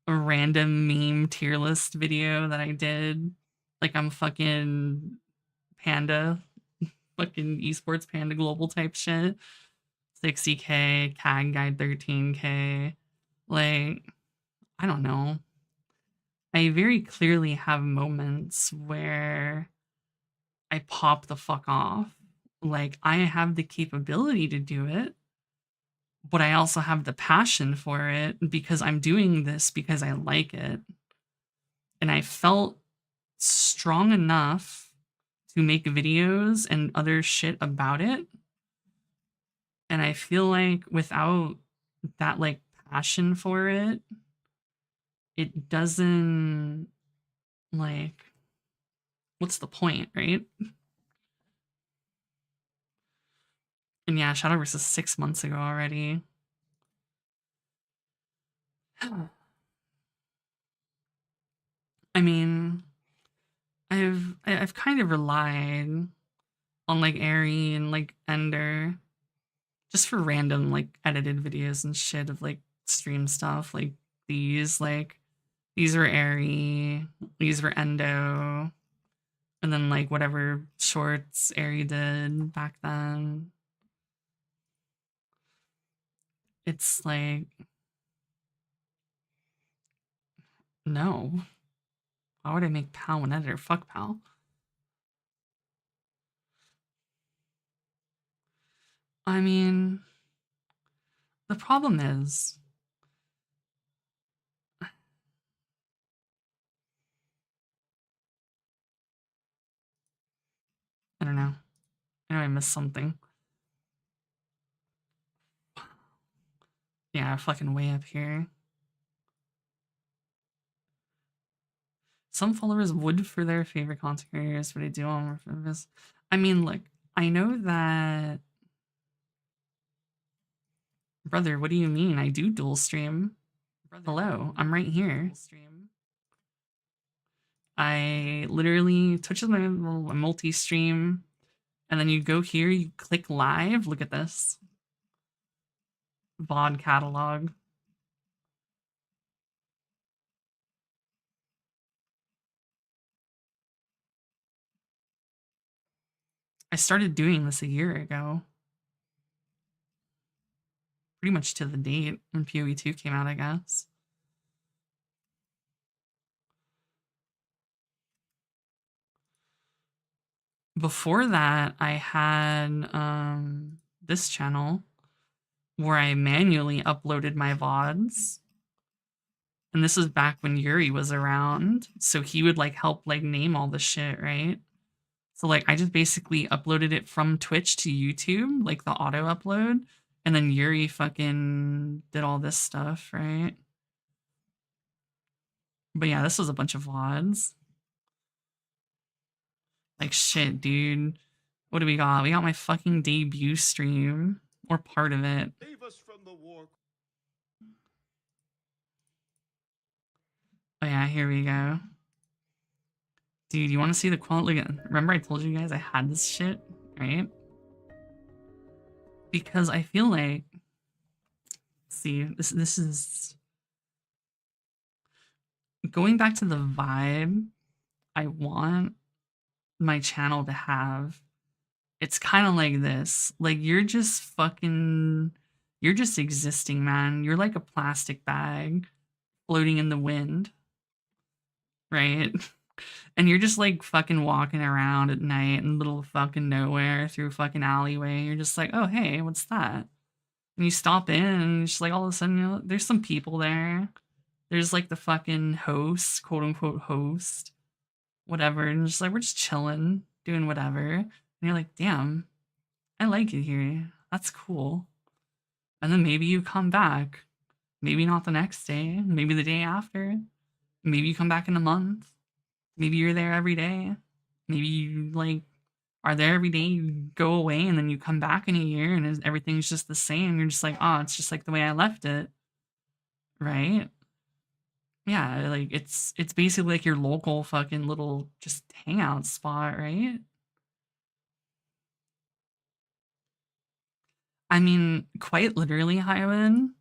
Speaker 4: a random meme tier list video that I did. Like I'm fucking Panda, fucking esports Panda global type shit. 60K, CAG guide 13K. Like, I don't know. I very clearly have moments where I pop the fuck off. Like, I have the capability to do it, but I also have the passion for it because I'm doing this because I like it. And I felt strong enough to make videos and other shit about it. And I feel like without that like passion for it, it doesn't like what's the point, right? And yeah, Shadowverse is 6 months ago already. I mean, I've kind of relied on like Airy and like Ender just for random like edited videos and shit of like stream stuff. Like these were Airy, these were Endo, and then like whatever shorts Airy did back then. It's like, no. Why would I make Pal an editor? Fuck Pal. I mean, the problem is, I don't know. I know I missed something. Yeah, fucking way up here. Some followers would for their favorite content creators, but I do on purpose. I mean, look, I know that. Brother, what do you mean? I do dual stream. Hello, I'm right here. I literally Twitch is my multi-stream, and then you go here, you click live. Look at this VOD catalog. I started doing this a year ago. Pretty much to the date when PoE 2 came out, I guess. Before that, I had this channel where I manually uploaded my VODs. And this was back when Yuri was around. So he would like help like name all the shit, right? So like I just basically uploaded it from Twitch to YouTube, like the auto upload. And then Yuri fucking did all this stuff, right? But yeah, this was a bunch of VODs. Like, shit, dude. What do we got? We got my fucking debut stream. Or part of it.
Speaker 8: Save us from the war.
Speaker 4: Oh yeah, here we go. Dude, you want to see the quality? Remember I told you guys I had this shit, right? Because I feel like, see, this is going back to the vibe I want my channel to have. It's kind of like this. Like, you're just existing, man. You're like a plastic bag floating in the wind, right? And you're just like fucking walking around at night in the middle of fucking nowhere through a fucking alleyway. You're just like, oh, hey, what's that? And you stop in and just like all of a sudden, you know, there's some people there. There's like the fucking host, quote unquote host, whatever. And just like, we're just chilling, doing whatever. And you're like, damn, I like it here. That's cool. And then maybe you come back. Maybe not the next day. Maybe the day after. Maybe you come back in a month. Maybe you're there every day. Maybe you like are there every day, you go away and then you come back in a year and everything's just the same. You're just like, oh, it's just like the way I left it. Right? Yeah, like it's basically like your local fucking little just hangout spot, right? I mean, quite literally, Hyman.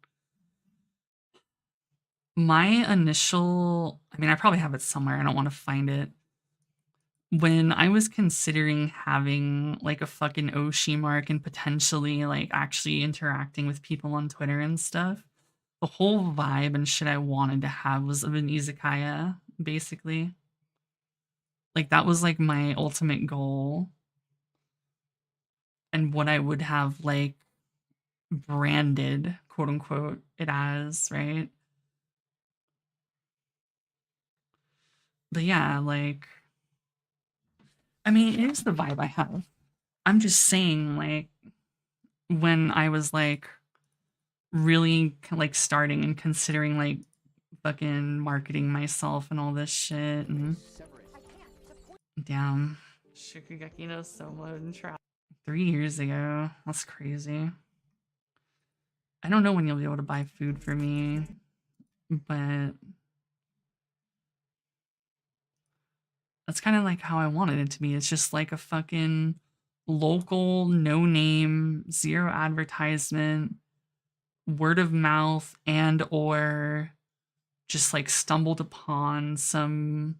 Speaker 4: My initial, I mean, I probably have it somewhere. I don't want to find it. When I was considering having like a fucking Oshi mark and potentially like actually interacting with people on Twitter and stuff, the whole vibe and shit I wanted to have was of an izakaya, basically. Like that was like my ultimate goal. And what I would have like branded, quote unquote, it as, right? But yeah, like, I mean, it is the vibe I have. I'm just saying, like, when I was like really like starting and considering like fucking marketing myself and all this shit and damn, Shikugeki no Soma and trap 3 years ago. That's crazy. I don't know when you'll be able to buy food for me, but that's kind of like how I wanted it to be. It's just like a fucking local, no name, zero advertisement, word of mouth, and or just like stumbled upon some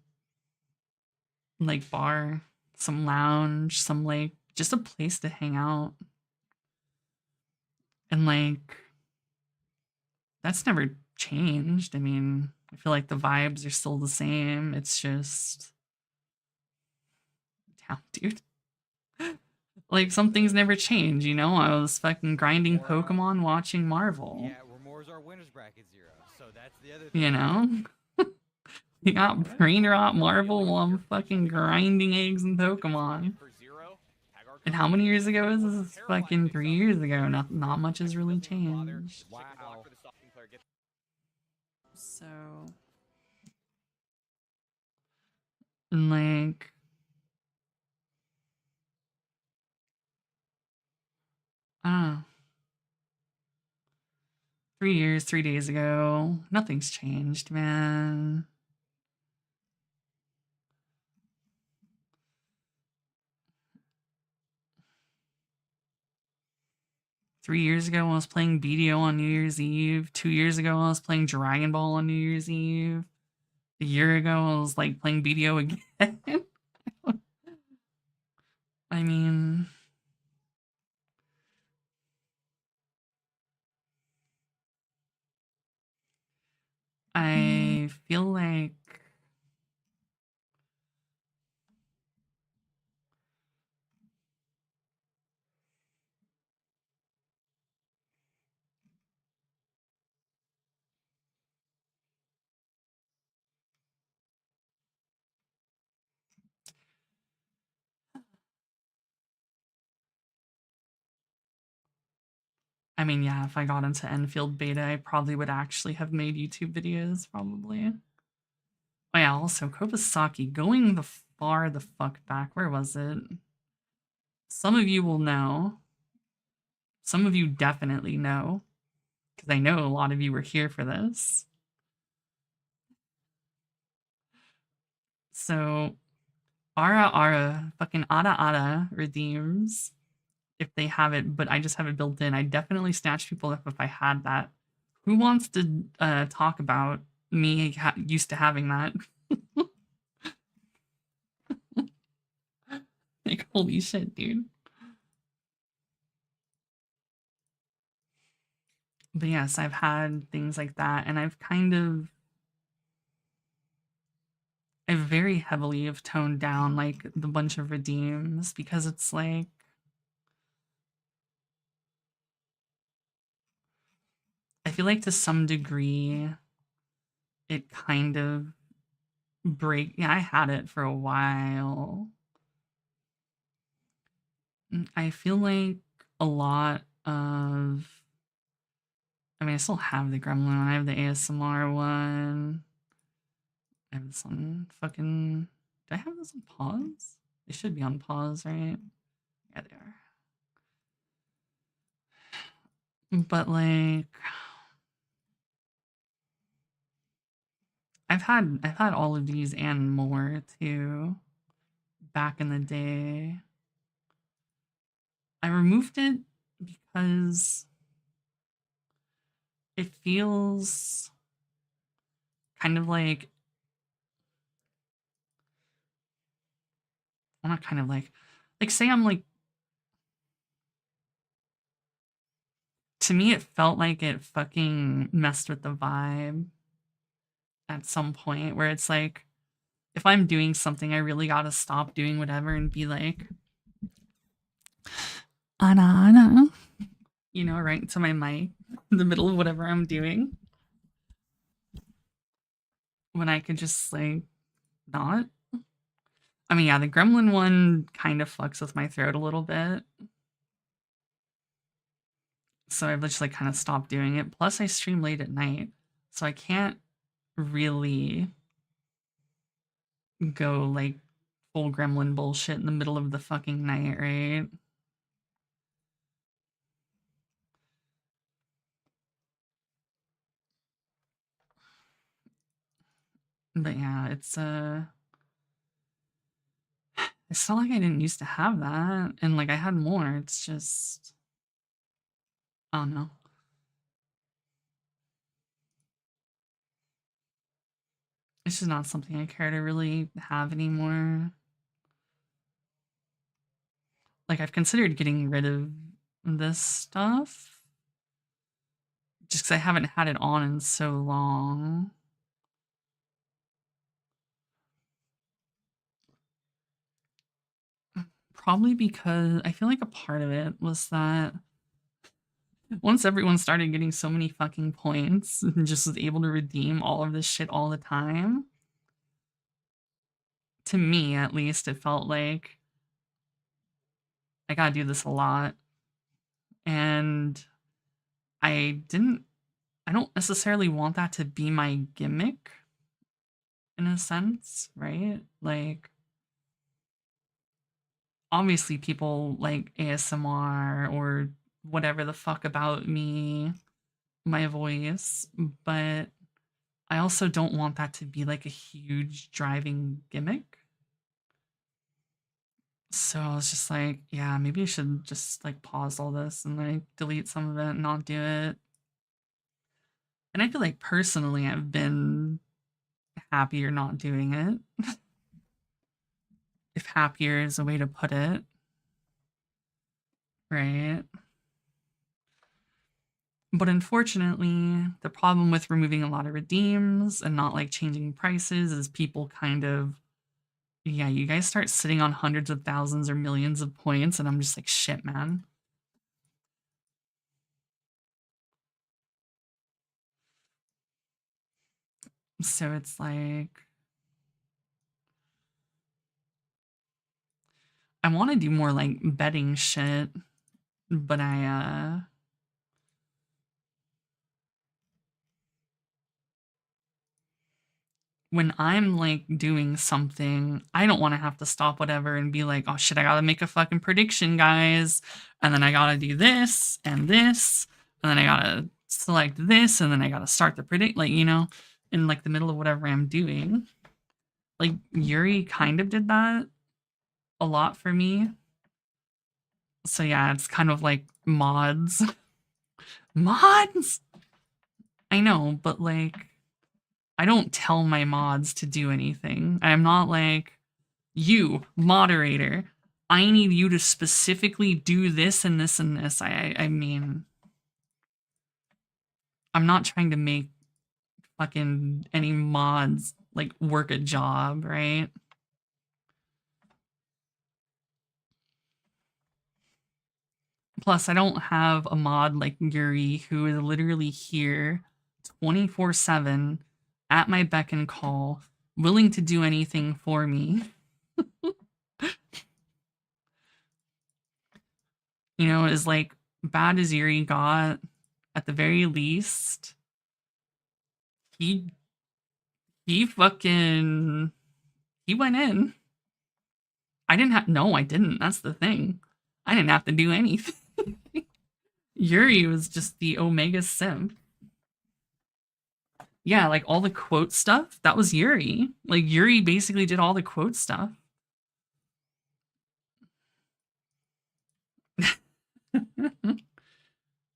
Speaker 4: like bar, some lounge, some like just a place to hang out. And like that's never changed. I mean, I feel like the vibes are still the same. It's just damn, dude. Like some things never change, you know? I was fucking grinding Pokemon watching Marvel.
Speaker 10: Yeah, Remores our winners bracket 0. So that's the other thing.
Speaker 4: You know? You got brain rot Marvel while I'm fucking grinding eggs and Pokemon. And how many years ago is this? Fucking 3 years ago. Not much has really changed.
Speaker 10: Wow.
Speaker 4: So, and like, I don't know. 3 years, 3 days ago. Nothing's changed, man. Three years ago, I was playing BDO on New Year's Eve. 2 years ago, I was playing Dragon Ball on New Year's Eve. A year ago, I was like playing BDO again. I mean, I feel like I mean, yeah, if I got into Enfield Beta, I probably would actually have made YouTube videos, probably. Oh yeah, also Kobasaki, going the fuck back. Where was it? Some of you will know. Some of you definitely know. Because I know a lot of you were here for this. So, fucking Ara redeems if they have it, but I just have it built in. I definitely snatch people up if I had that. Who wants to talk about me used to having that? Like, holy shit, dude. But yes, I've had things like that, and I've very heavily have toned down like the bunch of redeems because it's like I feel like to some degree it kind of yeah, I had it for a while. I feel like a lot of I mean, I still have the Gremlin one. I have the ASMR one. I have this on fucking... Do I have this on pause? They should be on pause, right? Yeah, they are. But, like... I've had all of these and more, too. Back in the day. I removed it because... it feels... kind of like... well, not kind of like... Like, say I'm, like... To me, it felt like it fucking messed with the vibe at some point where it's like, if I'm doing something, I really gotta stop doing whatever and be like, Anna, you know, right to my mic in the middle of whatever I'm doing. When I could just, like, not. I mean, yeah, the Gremlin one kind of fucks with my throat a little bit. So I've just, like, kind of stopped doing it. Plus, I stream late at night. So I can't really go, like, full Gremlin bullshit in the middle of the fucking night, right? But yeah, it's not like I didn't used to have that, and, like, I had more, it's just I don't know. It's just not something I care to really have anymore. Like, I've considered getting rid of this stuff. Just because I haven't had it on in so long. Probably because I feel like a part of it was that once everyone started getting so many fucking points and just was able to redeem all of this shit all the time, to me at least, it felt like I gotta do this a lot. And I don't necessarily want that to be my gimmick in a sense, right? Like, obviously people like ASMR or whatever the fuck about me, my voice, but I also don't want that to be like a huge driving gimmick. So I was just like, yeah, maybe I should just like pause all this and like delete some of it and not do it. And I feel like personally I've been happier not doing it. If happier is a way to put it. Right? But unfortunately, the problem with removing a lot of redeems and not like changing prices is people kind of, yeah, you guys start sitting on hundreds of thousands or millions of points, and I'm just like, shit, man. So it's like, I want to do more like betting shit, but when I'm like doing something, I don't want to have to stop whatever and be like, oh shit, I gotta make a fucking prediction, guys. And then I gotta do this and this. And then I gotta select this. And then I gotta start the predict, like, you know, in like the middle of whatever I'm doing. Like Yuri kind of did that a lot for me. So yeah, it's kind of like mods. Mods! I know, but like, I don't tell my mods to do anything. I'm not like, you, moderator, I need you to specifically do this and this and this. I mean, I'm not trying to make fucking any mods like work a job, right? Plus, I don't have a mod like Yuri who is literally here 24/7 at my beck and call, willing to do anything for me. You know, as like bad as Yuri got, at the very least, he fucking, he went in. I didn't. That's the thing. I didn't have to do anything. Yuri was just the Omega simp. Yeah, like all the quote stuff, that was Yuri. Like Yuri basically did all the quote stuff.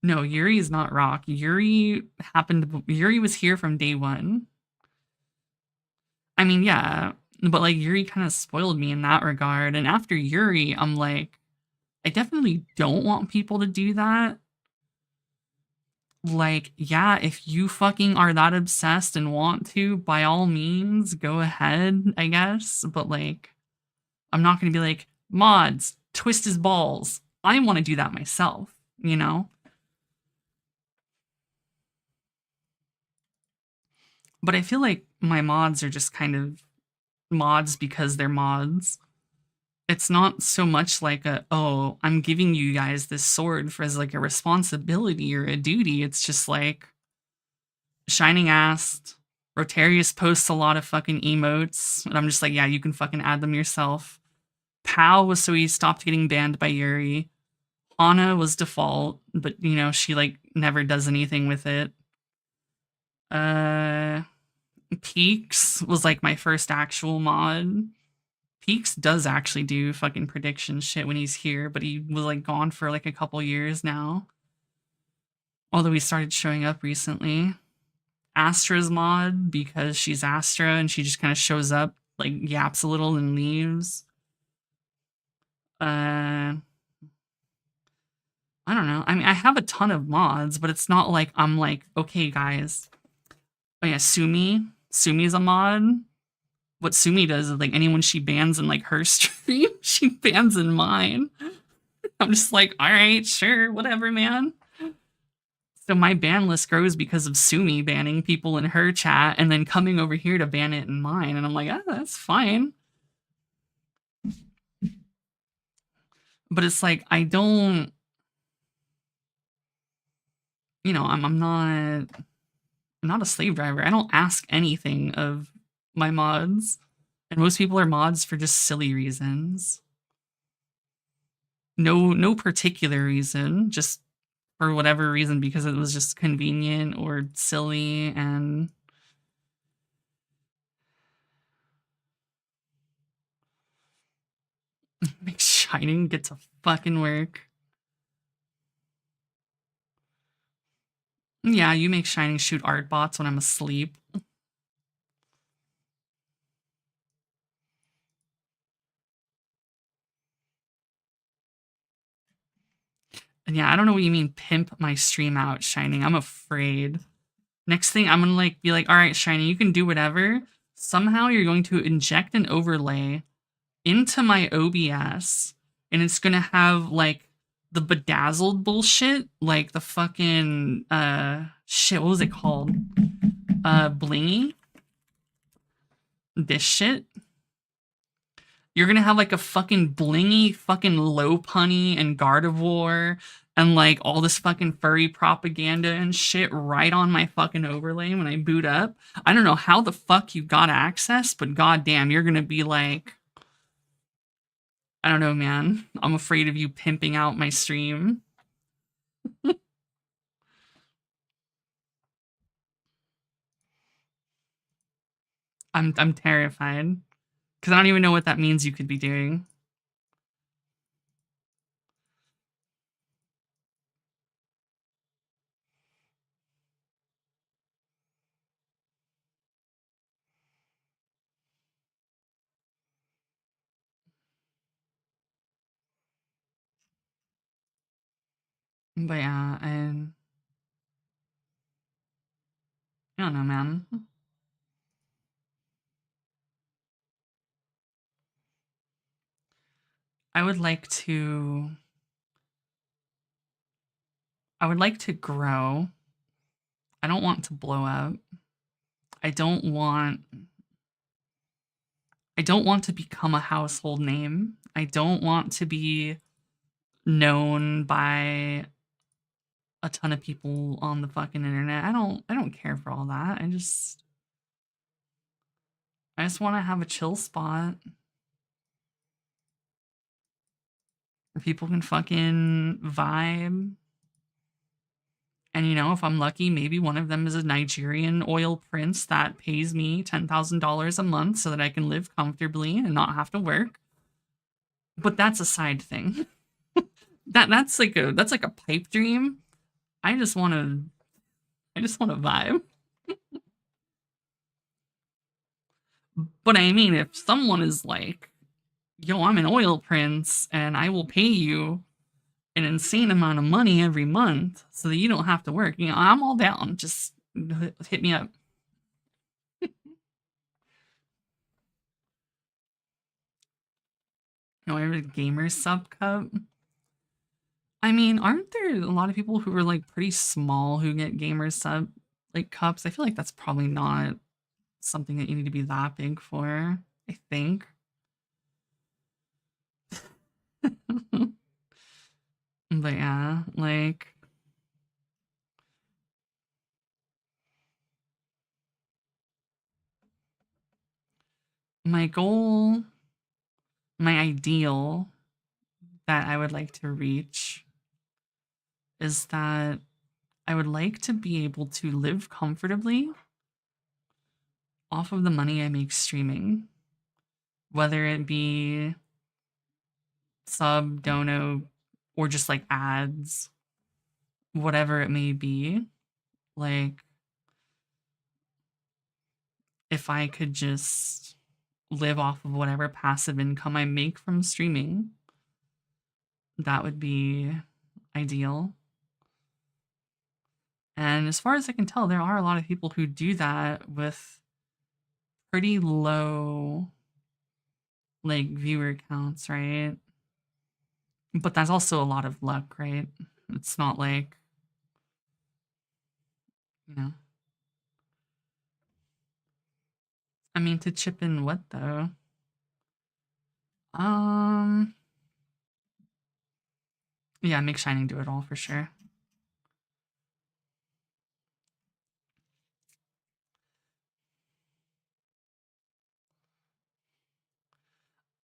Speaker 4: No, Yuri is not Rock. Yuri was here from day one. I mean, yeah, but like Yuri kind of spoiled me in that regard. And after Yuri, I'm like, I definitely don't want people to do that. Like, yeah, if you fucking are that obsessed and want to, by all means, go ahead, I guess. But like, I'm not gonna be like, mods, twist his balls. I want to do that myself, you know? But I feel like my mods are just kind of mods because they're mods. It's not so much like oh, I'm giving you guys this sword for as like a responsibility or a duty. It's just like Shining asked, Rotarius posts a lot of fucking emotes, and I'm just like, yeah, you can fucking add them yourself. Pow was so he stopped getting banned by Yuri. Hana was default, but you know, she like never does anything with it. Peaks was like my first actual mod. Peaks does actually do fucking prediction shit when he's here, but he was like gone for like a couple years now. Although he started showing up recently. Astra's mod because she's Astra and she just kind of shows up, like yaps a little and leaves. I don't know. I mean, I have a ton of mods, but it's not like I'm like, okay, guys. Oh yeah, Sumi. Sumi's a mod. What Sumi does is like anyone she bans in like her stream, she bans in mine. I'm just like, all right, sure, whatever, man. So my ban list grows because of Sumi banning people in her chat and then coming over here to ban it in mine. And I'm like, that's fine. But it's like, I don't, you know, I'm not a slave driver. I don't ask anything of my mods. And most people are mods for just silly reasons. No particular reason, just for whatever reason, because it was just convenient or silly. And make Shining get to fucking work. Yeah, you make Shining shoot art bots when I'm asleep. And yeah, I don't know what you mean pimp my stream out, Shining. I'm afraid. Next thing, I'm gonna like be like, all right, Shining, you can do whatever. Somehow you're going to inject an overlay into my OBS, and it's gonna have like the bedazzled bullshit, like the fucking shit, what was it called? Blingy. This shit. You're gonna have like a fucking blingy fucking low punny and Gardevoir and like all this fucking furry propaganda and shit right on my fucking overlay when I boot up. I don't know how the fuck you got access, but goddamn, you're gonna be like, I don't know, man. I'm afraid of you pimping out my stream. I'm terrified because I don't even know what that means you could be doing. But yeah, I don't know, man. I would like to grow. I don't want to blow up. I don't want to become a household name. I don't want to be known by a ton of people on the fucking internet. I don't care for all that. I just want to have a chill spot where people can fucking vibe. And you know, if I'm lucky, maybe one of them is a Nigerian oil prince that pays me $10,000 a month so that I can live comfortably and not have to work. But that's a side thing. that's like a pipe dream. I just want to vibe. But I mean, if someone is like, yo, I'm an oil prince and I will pay you an insane amount of money every month so that you don't have to work, you know, I'm all down. Just hit me up. You know, I have a gamer sub cup. I mean, aren't there a lot of people who are like pretty small who get gamer sub like cups? I feel like that's probably not something that you need to be that big for, I think. But yeah, like my goal, my ideal that I would like to reach is that I would like to be able to live comfortably off of the money I make streaming, whether it be sub, dono, or just like ads, whatever it may be. Like, if I could just live off of whatever passive income I make from streaming, that would be ideal. And as far as I can tell, there are a lot of people who do that with pretty low like viewer counts, right? But that's also a lot of luck, right? It's not like, you know. I mean, to chip in what though? Yeah, make Shining do it all for sure.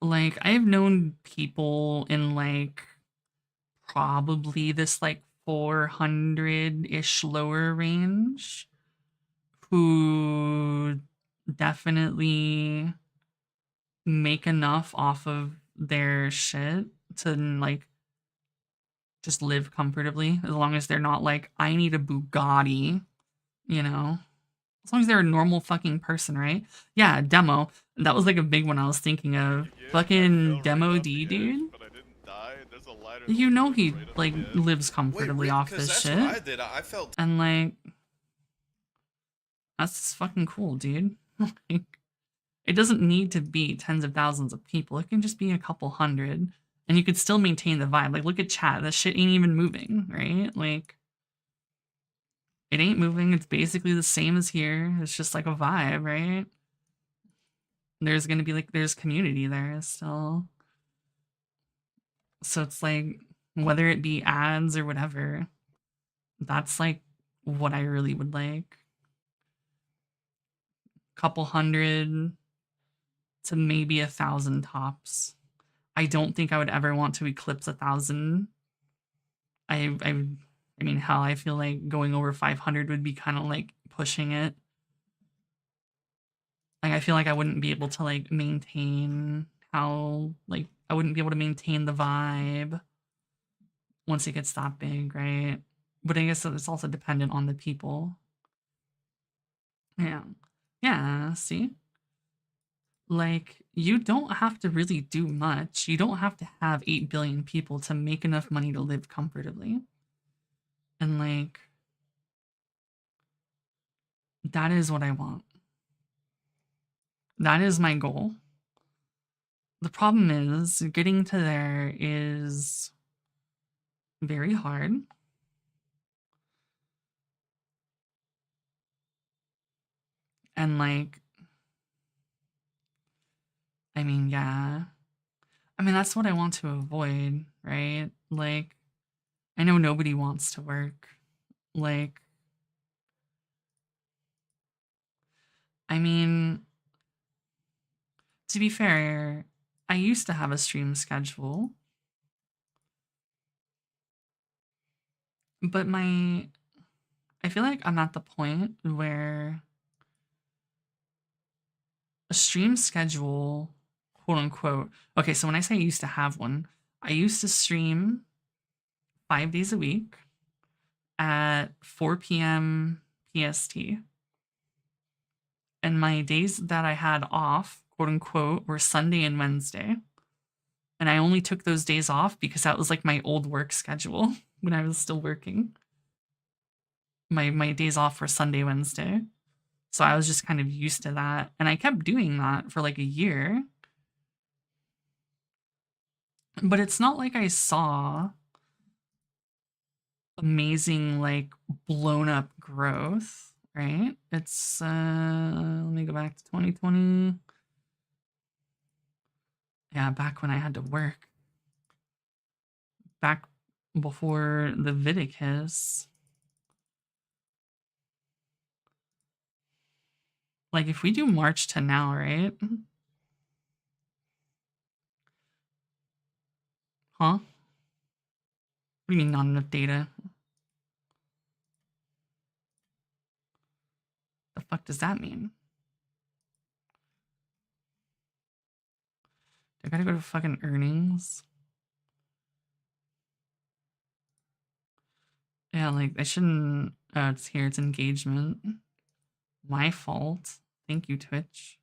Speaker 4: Like, I've known people in like probably this like 400-ish lower range who definitely make enough off of their shit to like just live comfortably, as long as they're not like, I need a Bugatti, you know? As long as they're a normal fucking person, right? Yeah, Demo. That was like a big one I was thinking of. Fucking Demo D, dude. You know he like lives comfortably off this shit.
Speaker 11: What I did. I felt.
Speaker 4: And like, that's fucking cool, dude. Like, it doesn't need to be tens of thousands of people. It can just be a couple hundred, and you could still maintain the vibe. Like, look at chat. That shit ain't even moving, right? Like, it ain't moving. It's basically the same as here. It's just like a vibe, right? there's gonna be like there's community there still. So it's like whether it be ads or whatever, that's like what I really would like. Couple hundred to maybe 1,000 tops. I don't think I would ever want to eclipse 1,000. I mean, hell, I feel like going over 500 would be kind of like pushing it. Like, I feel like I wouldn't be able to like maintain how like I wouldn't be able to maintain the vibe once it gets that big, right? But I guess it's also dependent on the people. Yeah. Yeah, see? Like, you don't have to really do much. You don't have to have 8 billion people to make enough money to live comfortably. And like, that is what I want. That is my goal. The problem is getting to there is very hard. And like, I mean, yeah. I mean, that's what I want to avoid, right? Like, I know nobody wants to work. Like, I mean, to be fair, I used to have a stream schedule. But I feel like I'm at the point where a stream schedule, quote unquote. Okay, so when I say I used to have one, I used to stream 5 days a week at 4 p.m. PST. And my days that I had off, quote unquote, were Sunday and Wednesday. And I only took those days off because that was like my old work schedule when I was still working. My days off were Sunday, Wednesday. So I was just kind of used to that. And I kept doing that for like a year. But it's not like I saw amazing, like, blown up growth, right? It's, let me go back to 2020. Yeah, back when I had to work. Back before the Vidicus. Like, if we do March to now, right? Huh? What do you mean not enough data? The fuck does that mean? I gotta go to fucking earnings. Yeah, like, I shouldn't... Oh, it's here. It's engagement. My fault. Thank you, Twitch.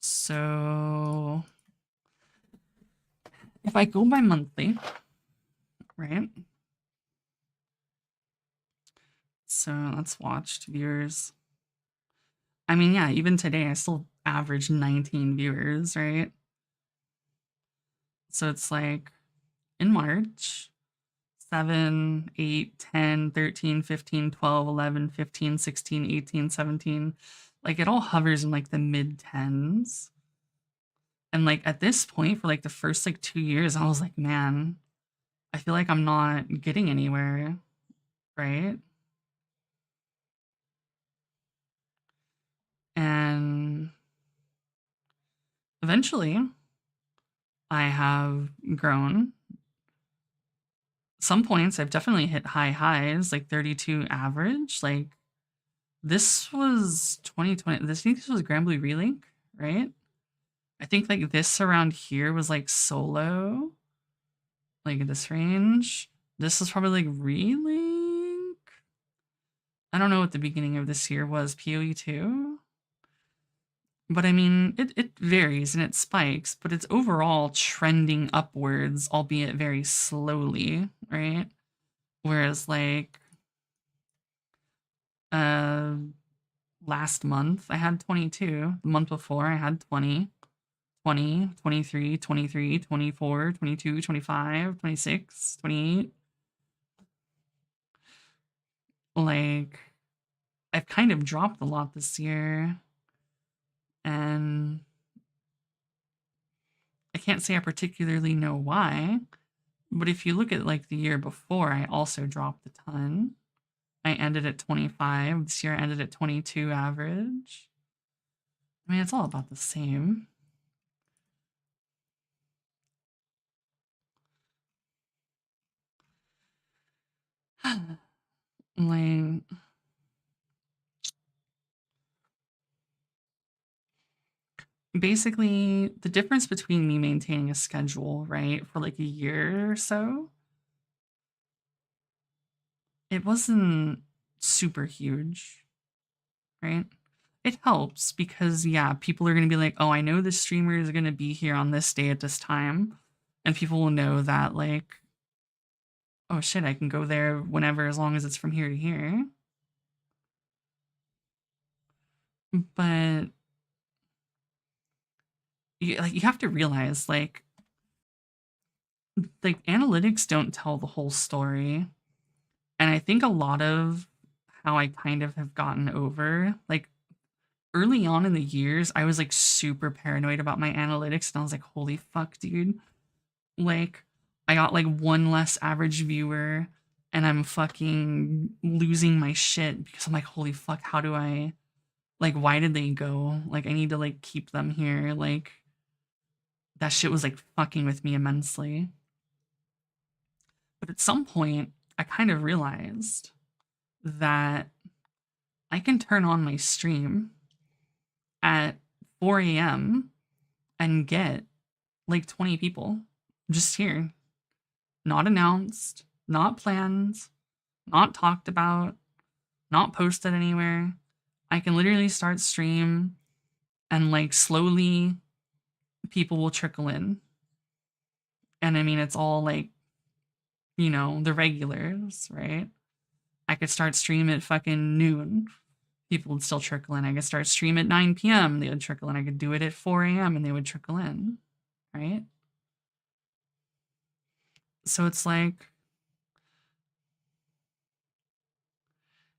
Speaker 4: So... if I go by monthly, right? So let's watch viewers. I mean, yeah, even today I still average 19 viewers, right? So it's like in March, 7, 8, 10, 13, 15, 12, 11, 15, 16, 18, 17. Like it all hovers in like the mid 10s. And like at this point for like the first like 2 years, I was like, man, I feel like I'm not getting anywhere, right? And eventually, I have grown. Some points I've definitely hit high highs, like 32 average. Like this was 2020. This was Granblue Relink, right? I think like this around here was like solo, like in this range. This is probably like Relink. I don't know what the beginning of this year was, PoE2. But I mean, it varies and it spikes, but it's overall trending upwards, albeit very slowly, right? Whereas like last month I had 22. The month before I had 20, 20, 23, 23, 24, 22, 25, 26, 28. like I've kind of dropped a lot this year, and I can't say I particularly know why, but if you look at like the year before, I also dropped a ton. I ended at 25. This year I ended at 22 average. I mean, it's all about the same. Like, basically, the difference between me maintaining a schedule, right, for like a year or so, it wasn't super huge, right? It helps because, yeah, people are going to be like, oh, I know this streamer is going to be here on this day at this time. And people will know that, like, oh shit, I can go there whenever as long as it's from here to here. But you have to realize, like analytics don't tell the whole story. And I think a lot of how I kind of have gotten over, like, early on in the years, I was like super paranoid about my analytics, and I was like, holy fuck, dude. Like, I got like one less average viewer, and I'm fucking losing my shit because I'm like, holy fuck, how do I, like, why did they go? Like, I need to like keep them here. Like, that shit was like fucking with me immensely. But at some point, I kind of realized that I can turn on my stream at 4 a.m. and get like 20 people just here. Not announced, not planned, not talked about, not posted anywhere. I can literally start stream and like slowly people will trickle in. And I mean, it's all like, you know, the regulars, right? I could start stream at fucking noon. People would still trickle in. I could start stream at 9 p.m. They would trickle in. I could do it at 4 a.m. and they would trickle in, right? So it's like,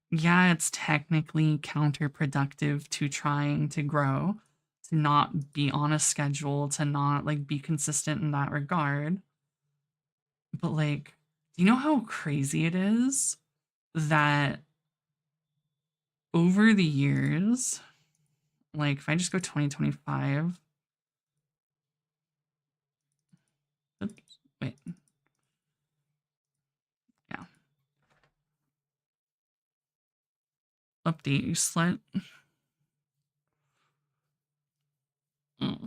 Speaker 4: yeah, it's technically counterproductive to trying to grow, to not be on a schedule, to not like be consistent in that regard. But like, do you know how crazy it is that over the years, like if I just go 2025, oops, wait, yeah, update you slut. Oh,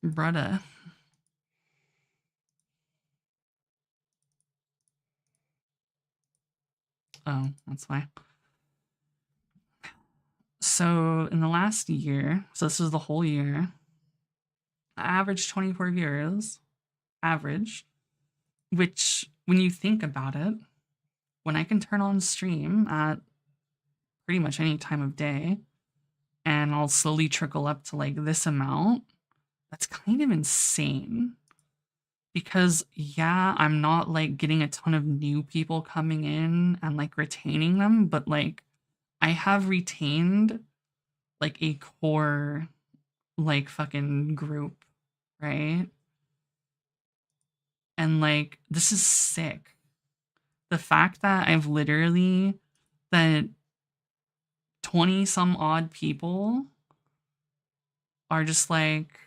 Speaker 4: brudda. Oh, that's why. So in the last year, so this was the whole year, I averaged 24 viewers, average, which when you think about it, when I can turn on stream at pretty much any time of day, and I'll slowly trickle up to like this amount, that's kind of insane. Because yeah, I'm not like getting a ton of new people coming in and like retaining them, but like I have retained like a core like fucking group, right? And like this is sick. The fact that I've literally that 20 some odd people are just like,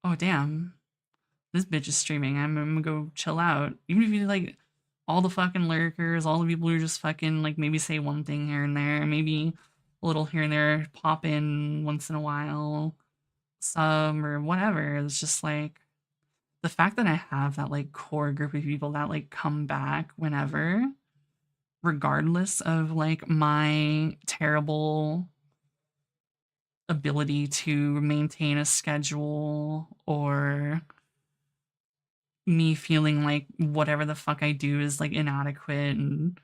Speaker 4: oh damn, this bitch is streaming. I'm gonna go chill out. Even if you like all the fucking lurkers, all the people who just fucking like maybe say one thing here and there, maybe a little here and there, pop in once in a while, some or whatever. It's just like the fact that I have that like core group of people that like come back whenever, regardless of like my terrible ability to maintain a schedule or me feeling like whatever the fuck I do is like inadequate and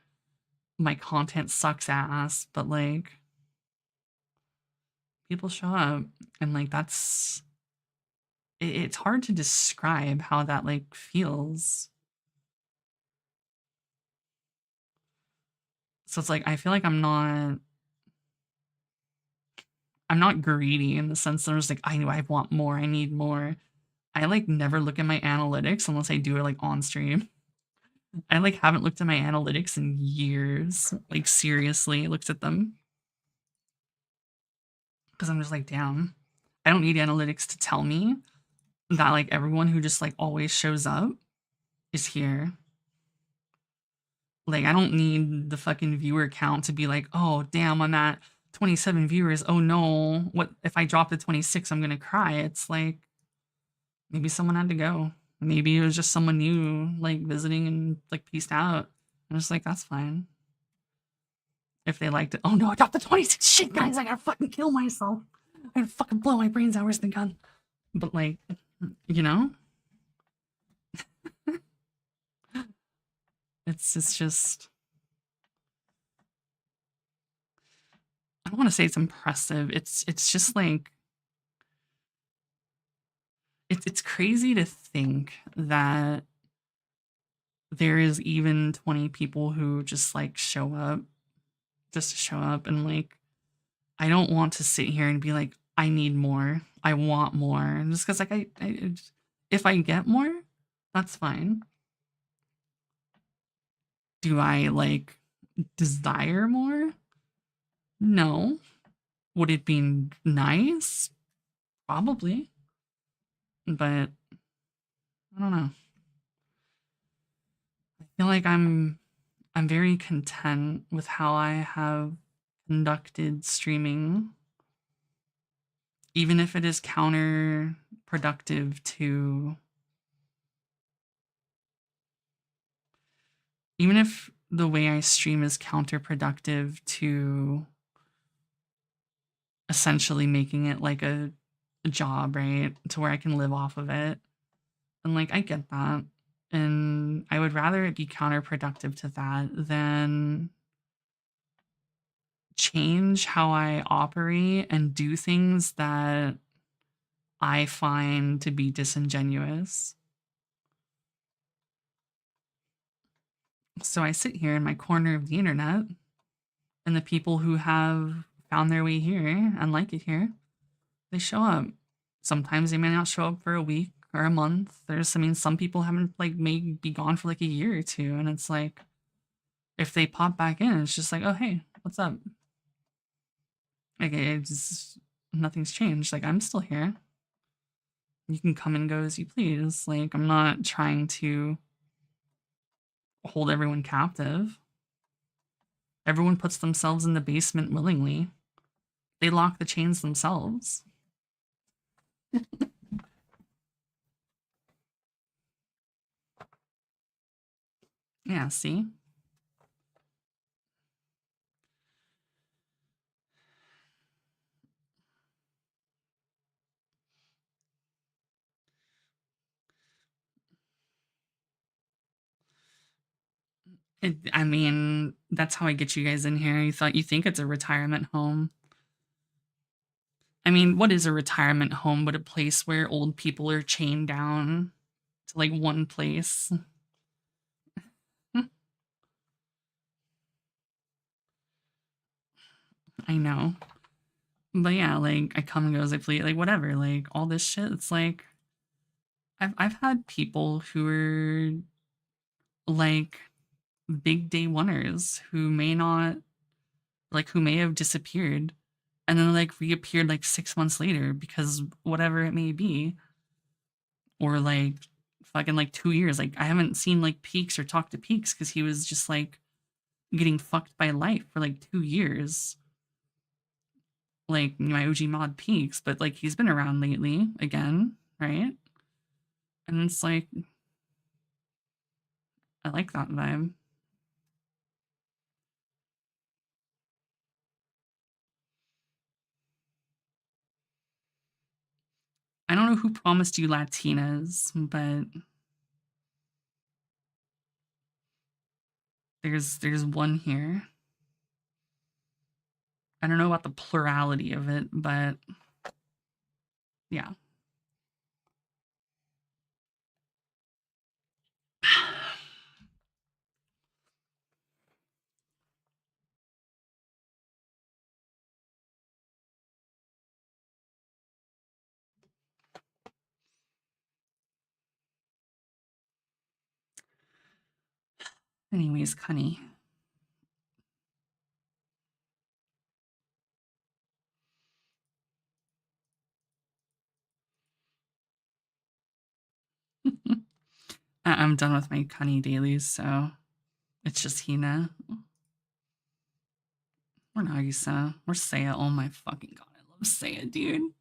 Speaker 4: my content sucks ass, but like people show up and like that's it's hard to describe how that like feels. So it's like I feel like I'm not greedy in the sense that I'm just like I want more, I need more. I like never look at my analytics unless I do it like on stream. I like haven't looked at my analytics in years. Like seriously looked at them. Because I'm just like, damn. I don't need analytics to tell me that like everyone who just like always shows up is here. Like I don't need the fucking viewer count to be like, oh damn, I'm at 27 viewers. Oh no, what if I drop to 26? I'm gonna cry. It's like maybe someone had to go. Maybe it was just someone new like visiting and like peaced out. I'm just like, that's fine. If they liked it. Oh no, I dropped to 26. Shit, guys, I gotta fucking kill myself. I gotta fucking blow my brains out. Where's the gun? But like, you know? It's just I don't want to say it's impressive. It's just like it's crazy to think that there is even 20 people who just like show up just to show up, and like I don't want to sit here and be like I need more. I want more. Just cuz like I if I get more, that's fine. Do I like desire more? No. Would it be nice? Probably. But I don't know. I feel like I'm very content with how I have conducted streaming, even if it is counterproductive to even if the way I stream is counterproductive to essentially making it like a job, right? To where I can live off of it. And like I get that. And I would rather it be counterproductive to that than change how I operate and do things that I find to be disingenuous. So I sit here in my corner of the internet, and the people who have found their way here and like it here, they show up. Sometimes they may not show up for a week or a month. Some people haven't like may be gone for like a year or two, and it's like if they pop back in, it's just like, oh hey, what's up? Like nothing's changed. Like I'm still here. You can come and go as you please. Like I'm not trying to hold everyone captive. Everyone puts themselves in the basement willingly. They lock the chains themselves. Yeah, see? I mean, that's how I get you guys in here. You think it's a retirement home. I mean, what is a retirement home but a place where old people are chained down to like one place? I know. But yeah, like I come and go as I please, like whatever, like all this shit. It's like I've had people who are like big day oneers who may not who may have disappeared and then like reappeared like 6 months later because whatever it may be, or like fucking like 2 years. Like I haven't seen like Peaks or talked to Peaks because he was just like getting fucked by life for like 2 years. Like my OG mod Peaks, but like he's been around lately again, right? And it's like I like that vibe. I don't know who promised you Latinas, but there's one here. I don't know about the plurality of it, but yeah. Anyways, Cunny. I'm done with my Cunny dailies, so it's just Hina. Or Nagisa. Or Saya. Oh my fucking god, I love Saya, dude.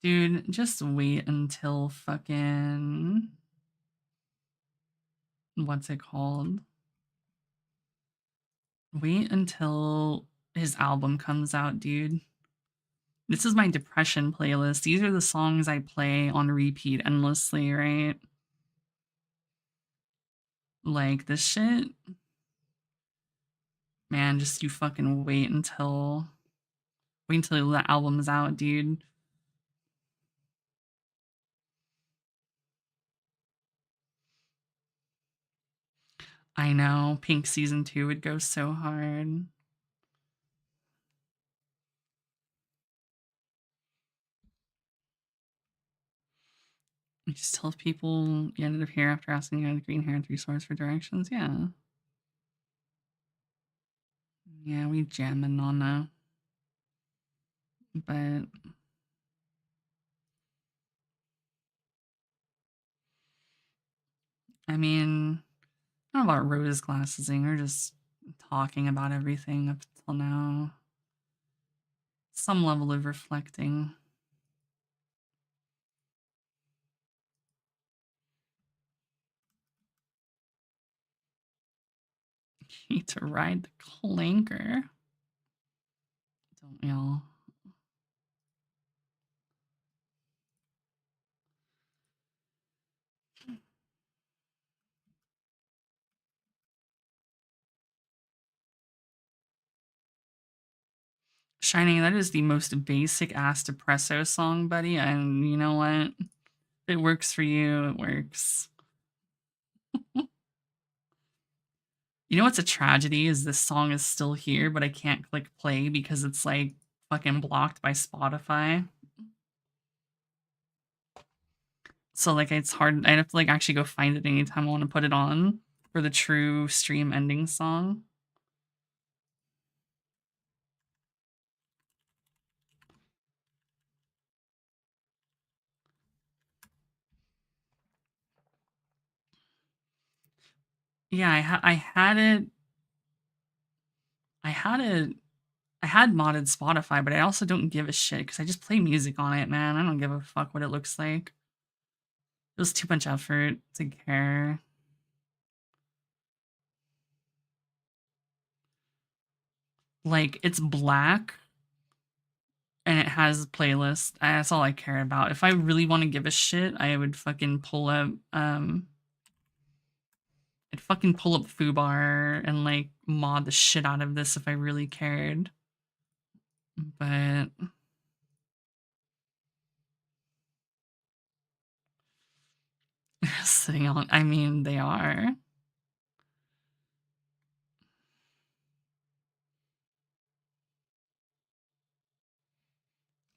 Speaker 4: Dude, just wait until fucking... What's it called? Wait until his album comes out, dude. This is my depression playlist. These are the songs I play on repeat endlessly, right? Like, this shit... Man, just you fucking wait until the album's out, dude. I know, Pink Season 2 would go so hard. You just tell people you ended up here after asking you the green hair and 3 swords for directions, yeah. Yeah, we jamming on that. But... I mean... I don't know about rose glassesing, we're just talking about everything up till now. Some level of reflecting. You need to ride the clanker. Don't y'all? Shining, that is the most basic ass depresso song, buddy, and you know what? If it works for you, it works. You know what's a tragedy is this song is still here, but I can't click play because it's like fucking blocked by Spotify. So like it's hard. I'd have to like actually go find it anytime I want to put it on for the true stream ending song. Yeah, I had it. I had modded Spotify, but I also don't give a shit because I just play music on it, man. I don't give a fuck what it looks like. It was too much effort to care. Like, it's black and it has a playlist. That's all I care about. If I really want to give a shit, I would fucking pull up, I'd fucking pull up Foobar and, like, mod the shit out of this if I really cared. But... sitting on... I mean, they are.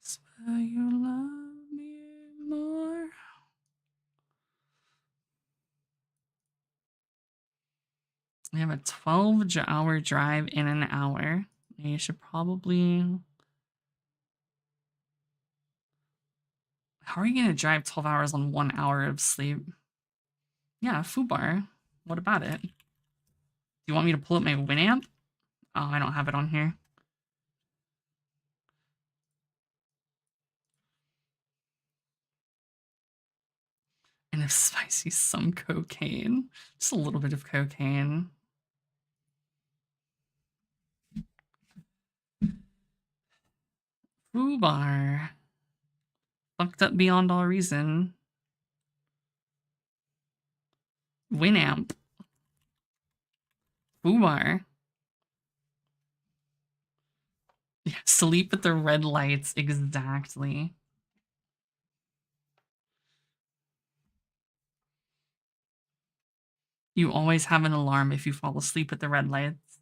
Speaker 4: Swear you love me more. We have a 12-hour drive in an hour. You should probably... How are you going to drive 12 hours on 1 hour of sleep? Yeah, Foobar. What about it? Do you want me to pull up my Winamp? Oh, I don't have it on here. And if spicy, some cocaine. Just a little bit of cocaine. Foobar. Fucked up beyond all reason. Winamp. Foobar. Yeah, sleep at the red lights, exactly. You always have an alarm if you fall asleep at the red lights.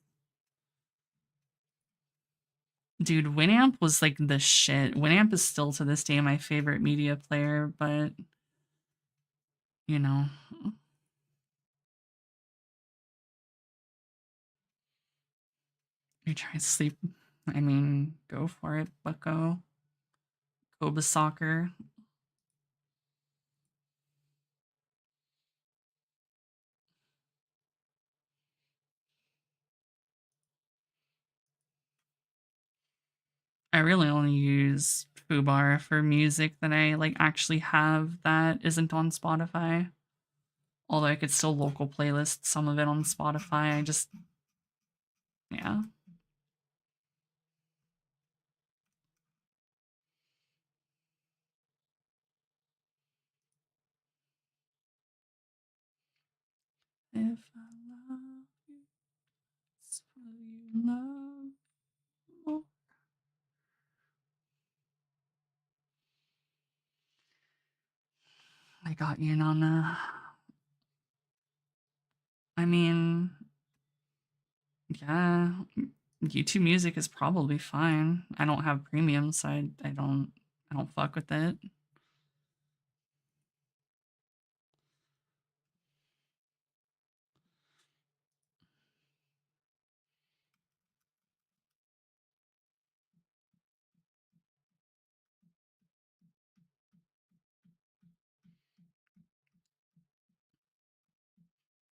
Speaker 4: Dude, Winamp was like the shit. Winamp is still to this day my favorite media player, but you know. You try to sleep. I mean, go for it, bucko. Koba soccer. I really only use Fubar for music that I like actually have that isn't on Spotify. Although I could still local playlist some of it on Spotify. I just, yeah. If I love you, it's for you love more. I got you, Nana. I mean, yeah, YouTube Music is probably fine. I don't have premium, so I don't fuck with it.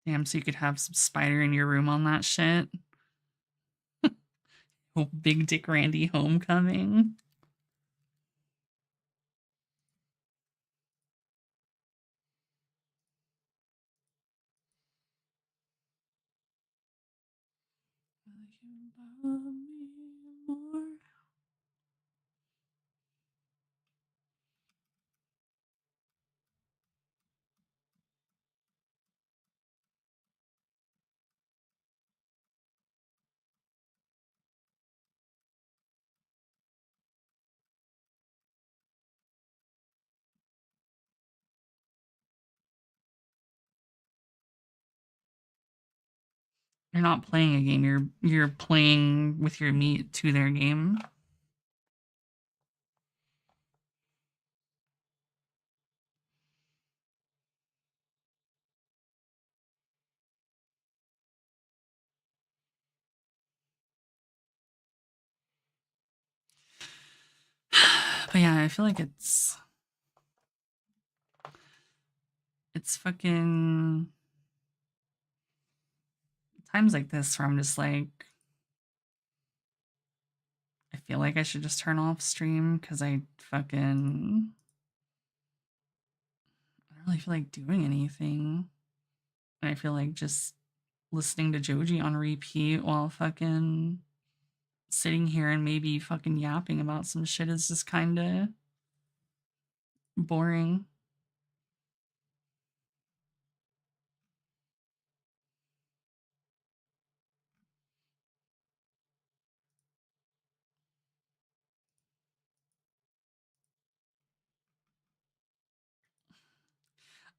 Speaker 4: Damn, so you could have some spider in your room on that shit. Oh, Big Dick Randy Homecoming. Will you love me more? You're not playing a game. You're playing with your meat to their game. But yeah, I feel like it's fucking times like this where I'm just like, I feel like I should just turn off stream because I don't really feel like doing anything. And I feel like just listening to Joji on repeat while fucking sitting here and maybe fucking yapping about some shit is just kind of boring.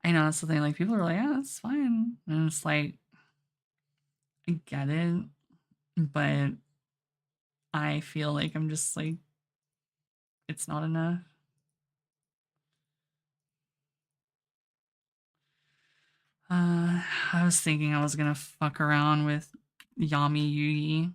Speaker 4: I know that's the thing. Like people are like, yeah, that's fine, and it's like, I get it, but I feel like I'm just like, it's not enough. I was thinking I was gonna fuck around with Yami Yugi.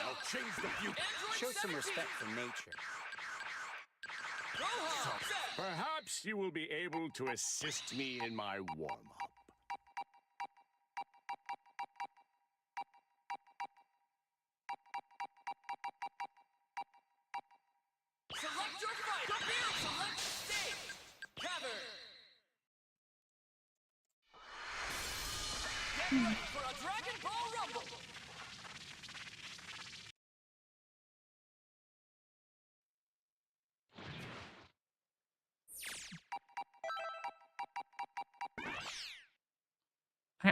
Speaker 8: I'll change the future.
Speaker 11: Show some respect for nature.
Speaker 8: Perhaps you will be able to assist me in my warm-up.
Speaker 11: Select your fight! Select stage! Gather! Get ready for a Dragon Ball Rumble!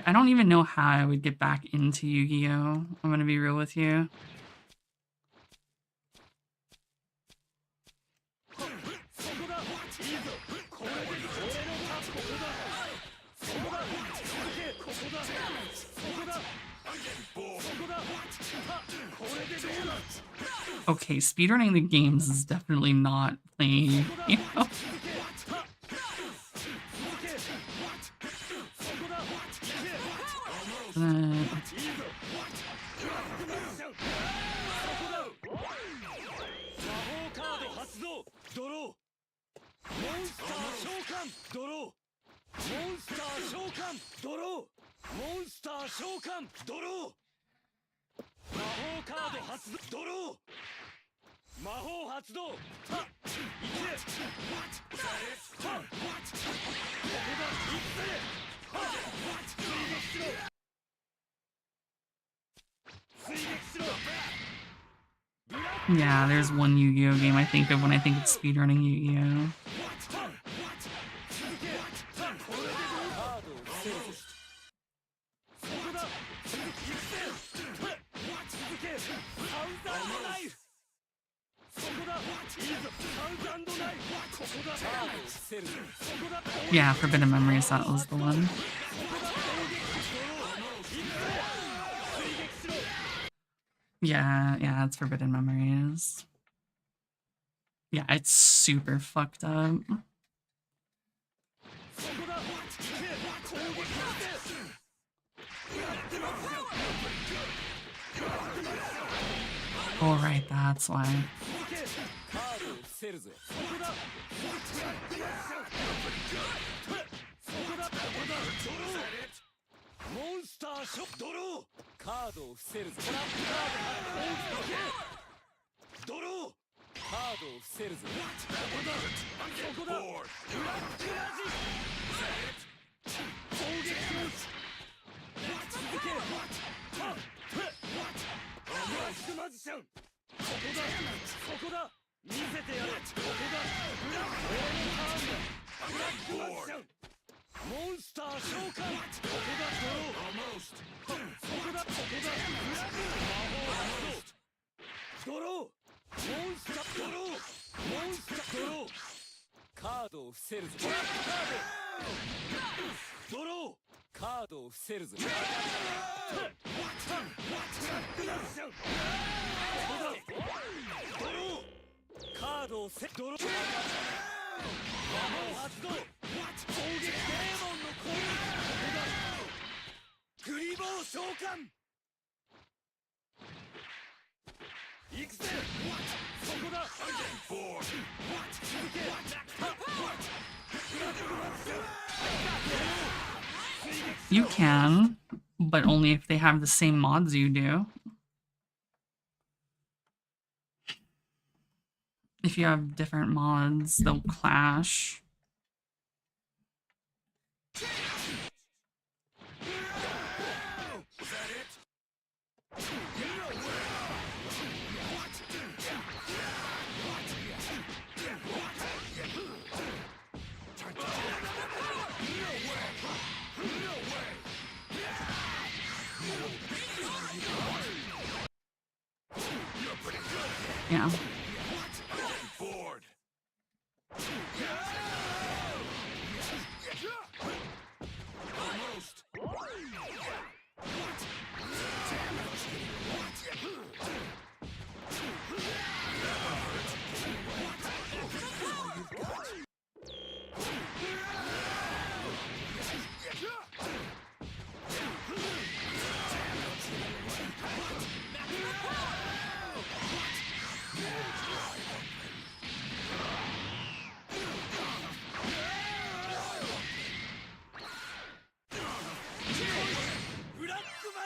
Speaker 4: I don't even know how I would get back into Yu-Gi-Oh! I'm gonna be real with you. Okay, speedrunning the games is definitely not playing, you know? Yeah, there's one Yu-Gi-Oh game I think of when I think of speedrunning Yu-Gi-Oh! Yeah, Forbidden Memories, that was the one. Yeah, it's Forbidden Memories. Yeah, it's super fucked up. Oh, right, that's why. You can, but only if they have the same mods you do. If you have different mods, they'll clash. Yeah.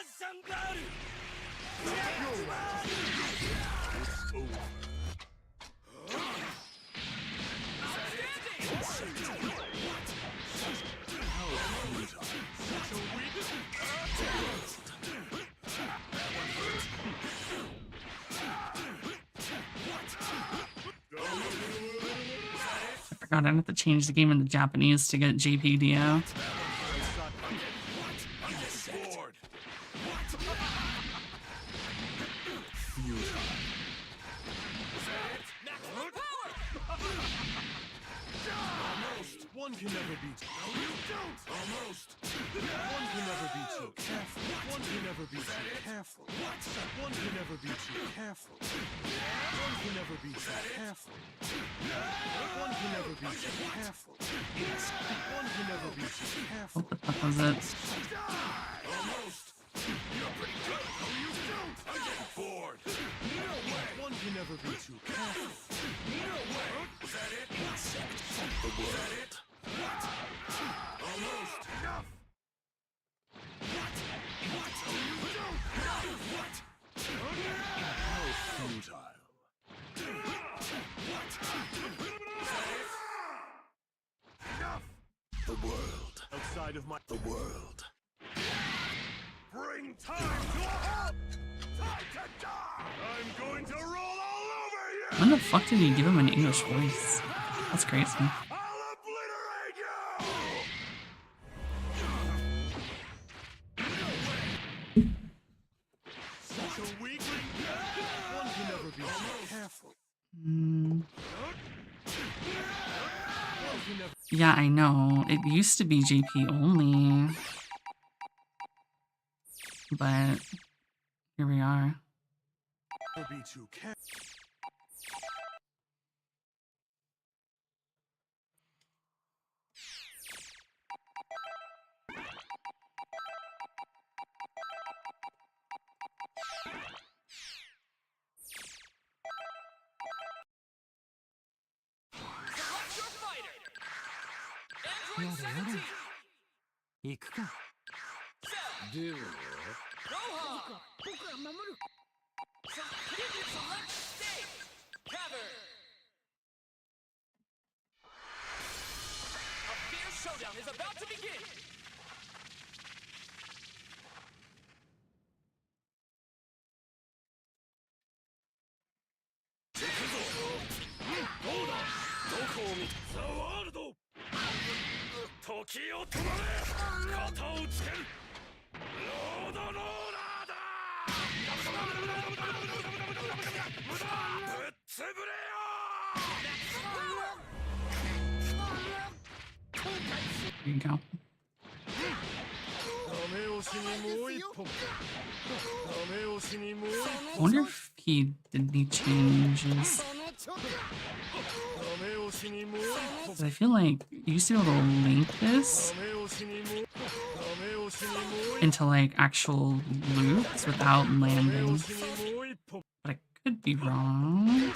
Speaker 4: I forgot I have to change the game into Japanese to get JPDO.
Speaker 8: One can never be too. No, you don't. Almost. One can never be too careful. One can never be too careful. One can never be too careful. One can never be too careful. One can never be too careful. One can never be too careful.
Speaker 4: What the fuck was it?
Speaker 8: Almost. You're pretty good. No, you don't. I'm getting bored. No way. One can never be too careful. No way. Was that it? Insect. The word. Was that it? Almost. Enough. What? What? You don't. What? How futile. What? Enough. The world. Outside of the world. Bring time to a halt. Time to die. I'm going to roll all over you.
Speaker 4: When the fuck did he give him an English voice? That's crazy. Yeah, I know. It used to be JP only. But here we are.
Speaker 11: Showdown is about to begin!
Speaker 4: There you go. I wonder if he did any changes. But I feel like you used to be able to link this into like actual loops without landing. But I could be wrong.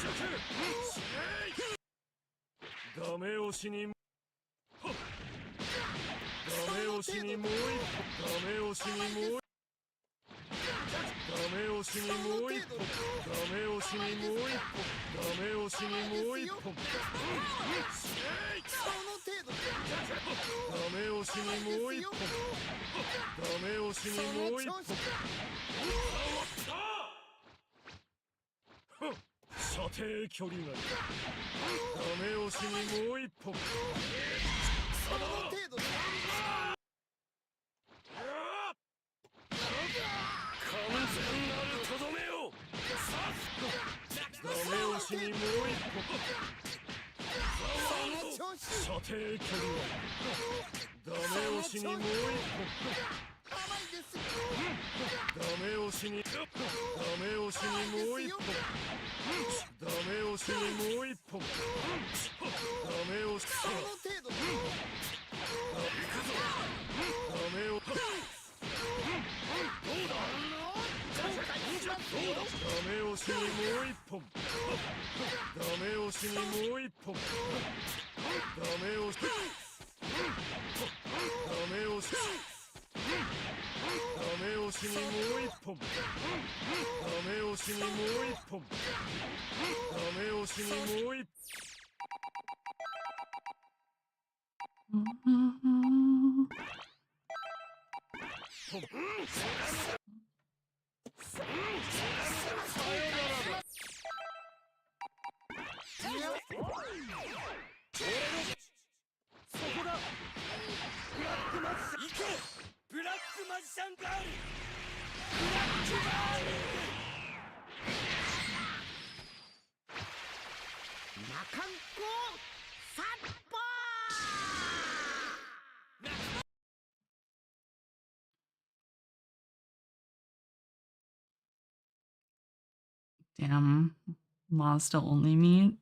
Speaker 8: しにもう一本。ダメ押しにもう一本。ダメ押しにもう一本。そこだ。ブラックマジシャン。行け。ブラックマジシャンガール。ブラックバーニング。魔漢光殺法。
Speaker 4: Damn, Ma's still only meat.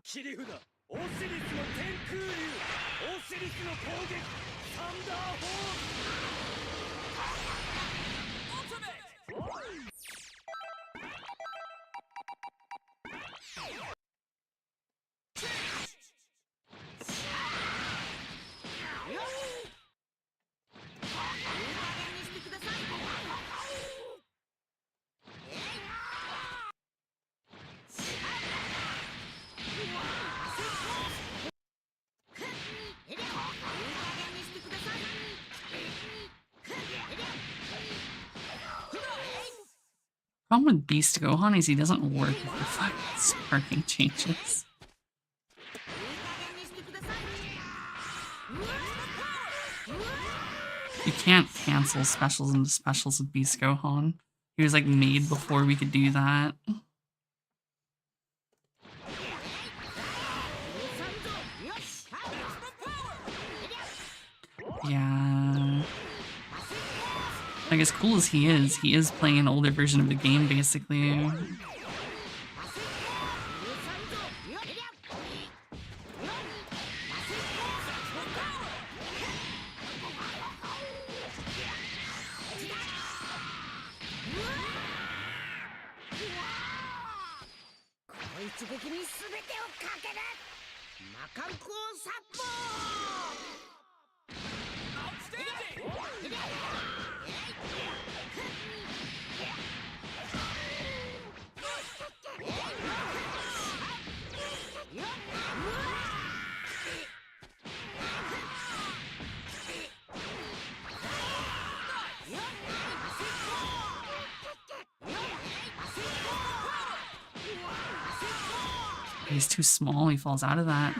Speaker 8: 切り札、オシリスの天空竜、オシリスの攻撃、サンダーホ
Speaker 4: Problem with Beast Gohan is he doesn't work with the fucking sparking changes. You can't cancel specials into specials with Beast Gohan. He was like made before we could do that. Yeah. Like, as cool as he is playing an older version of the game, basically. He's too small, he falls out of that.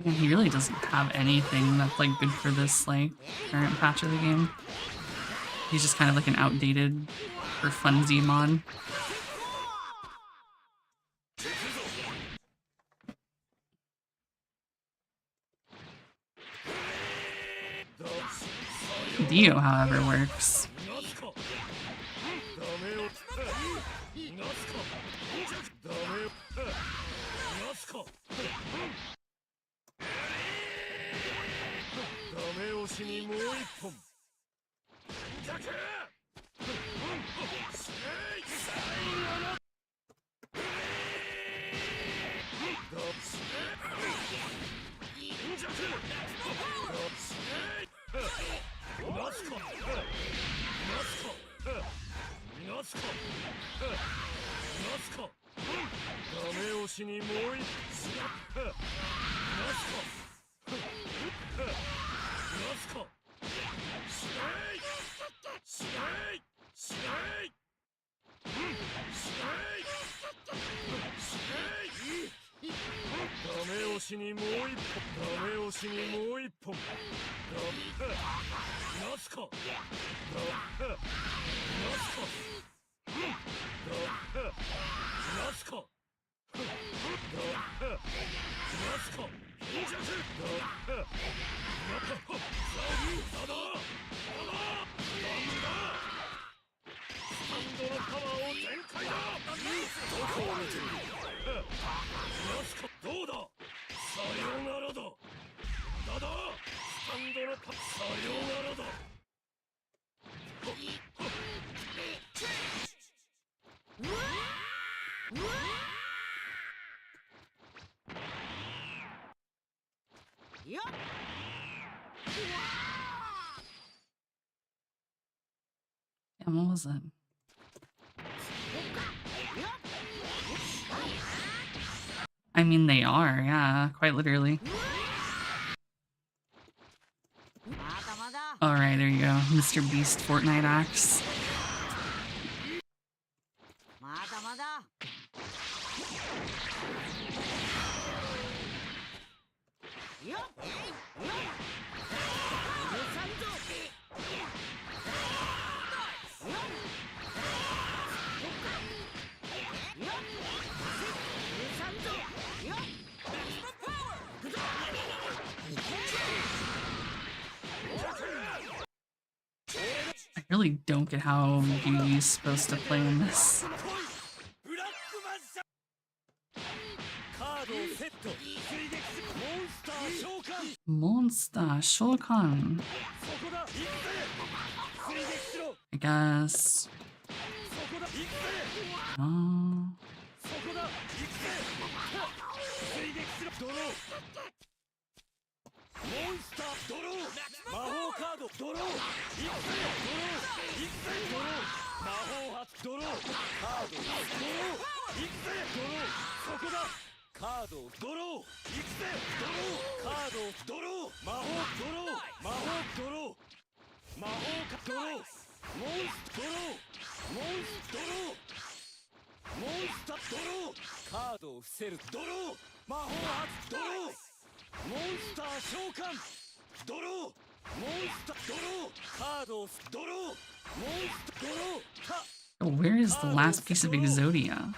Speaker 4: Yeah, he really doesn't have anything that's like good for this like current patch of the game. He's just kind of like an outdated or funsy mod. Dio, however, works. And what was it? I mean, they are, yeah, quite literally. Alright, there you go. Mr. Beast Fortnite Axe. I really don't get how Yugi's supposed to play in this. Monster Shokan. I guess. Oh, where is the last piece of Exodia?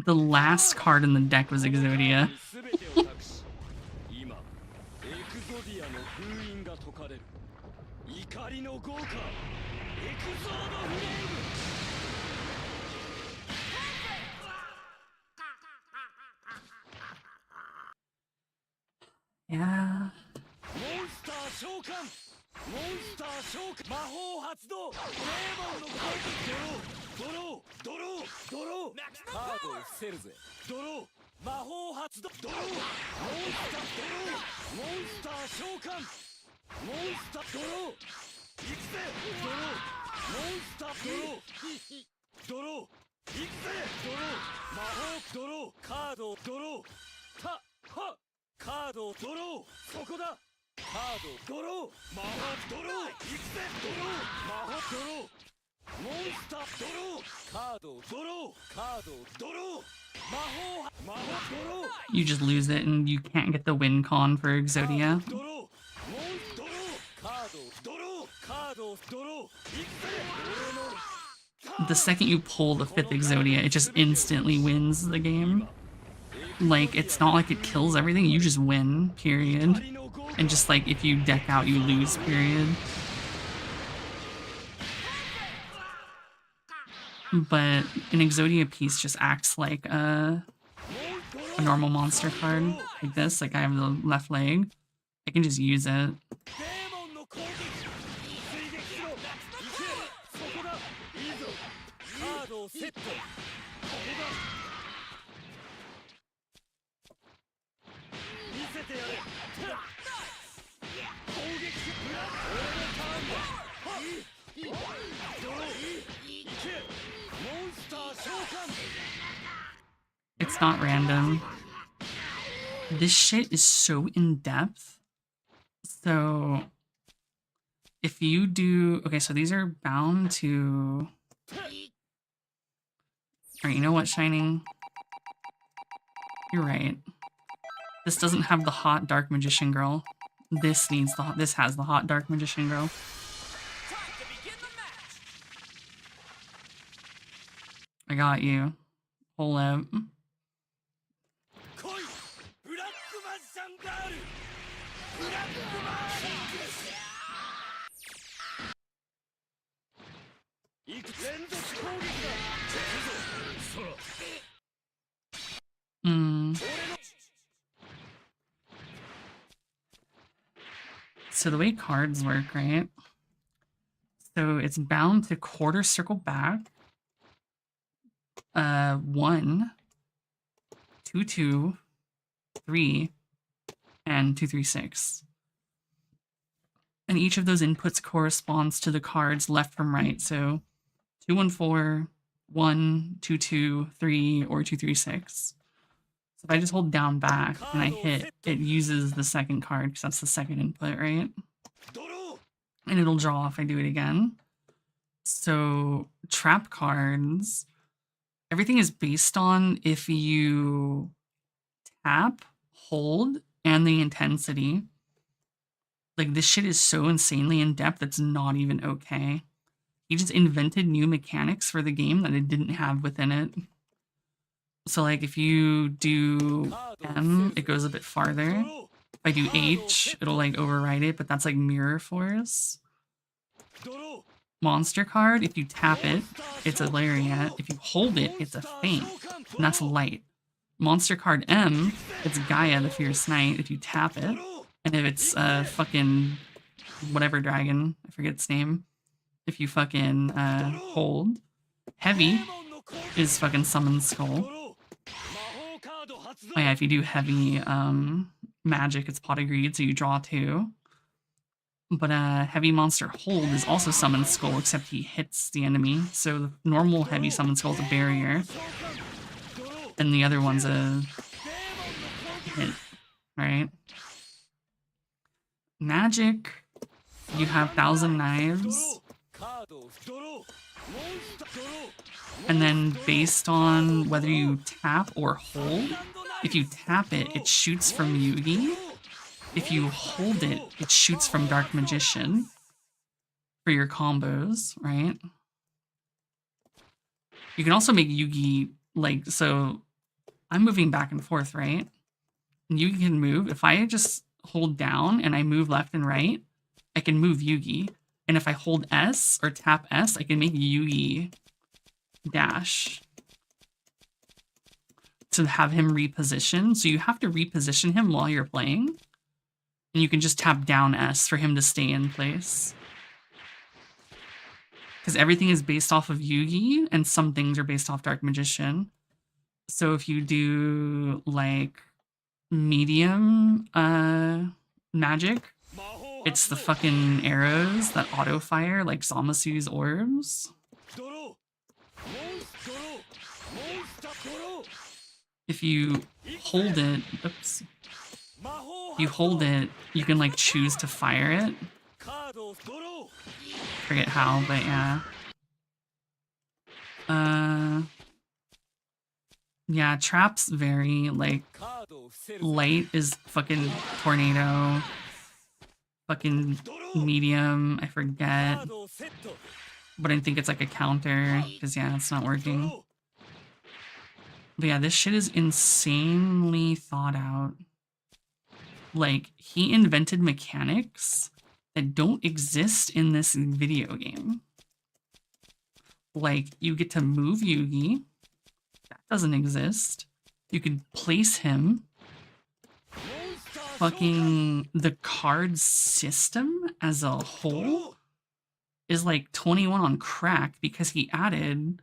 Speaker 4: The last card in the deck was Exodia. Yeah.
Speaker 8: ドロードロードローカードを伏せるぜドロー魔法発動ドローモンスター召喚モンスタードロー行くぜドローモンスタードロードロー行くぜドロー魔法ドローカードドローはカードドローそこだカードドロー魔法ドロー行くぜドロー魔法ドローモンスタードローカードドローカードドロー魔法ドロー
Speaker 4: You just lose it and you can't get the win con for Exodia.
Speaker 8: ドローモンドローカードドローカードドロー行くぜ俺の
Speaker 4: The second you pull the 5th Exodia, it just instantly wins the game. Like, it's not like it kills everything, you just win, period. And just like, if you deck out, you lose, period. But an Exodia piece just acts like a normal monster card, like this. Like, I have the left leg. I can just use it.
Speaker 8: 攻撃俺のターンだドロー行けモンスター召喚
Speaker 4: It's not random. This shit is so in depth. So if you do, okay, so these are bound to. Alright, you know what, Shining? You're right. This doesn't have the hot dark magician girl. This needs the this has the hot dark magician girl. I got you. Hold up. So the way cards work, right? So it's bound to quarter circle back. 1, 2, 2, 3, and 2, 3, 6. And each of those inputs corresponds to the cards left from right. So 2, 1, 4, 1, 2, 2, 3, or 2, 3, 6. So if I just hold down back and I hit, it uses the second card because that's the second input, right? And it'll draw if I do it again. So trap cards, everything is based on if you tap, hold, and the intensity. Like, this shit is so insanely in depth, it's not even okay. He just invented new mechanics for the game that it didn't have within it. So, like, if you do M, it goes a bit farther. If I do H, it'll, like, override it, but that's, like, mirror force. Monster card, if you tap it, it's a lariat. If you hold it, it's a feint, and that's light. Monster card M, it's Gaia, the Fierce Knight, if you tap it. And if it's fucking whatever dragon, I forget its name, if you fucking hold. Heavy is fucking Summon Skull. Oh yeah, if you do heavy magic, it's Pot of Greed, so you draw 2. But heavy monster hold is also Summon Skull, except he hits the enemy. So the normal heavy Summon Skull is a barrier. And the other one's a hit, right? Magic, you have 1,000 Knives. And then based on whether you tap or hold, if you tap it, it shoots from Yugi. If you hold it, it shoots from Dark Magician for your combos, right? You can also make Yugi, like, so I'm moving back and forth, right? And Yugi can move. If I just hold down and I move left and right, I can move Yugi. And if I hold S or tap S, I can make Yugi dash to have him reposition. So you have to reposition him while you're playing. And you can just tap down S for him to stay in place. because everything is based off of Yugi and some things are based off Dark Magician. So if you do like medium magic, it's the fucking arrows that auto fire like Zamasu's orbs. If you hold it, oops. If you hold it, you can like choose to fire it. Forget how, but yeah. Yeah, traps vary. Like, light is fucking tornado. Fucking medium, I forget. But I think it's like a counter, because yeah, it's not working. But yeah, this shit is insanely thought out. Like, he invented mechanics that don't exist in this video game. Like, you get to move Yugi. That doesn't exist. You can place him. Fucking the card system as a whole is like 21 on crack because he added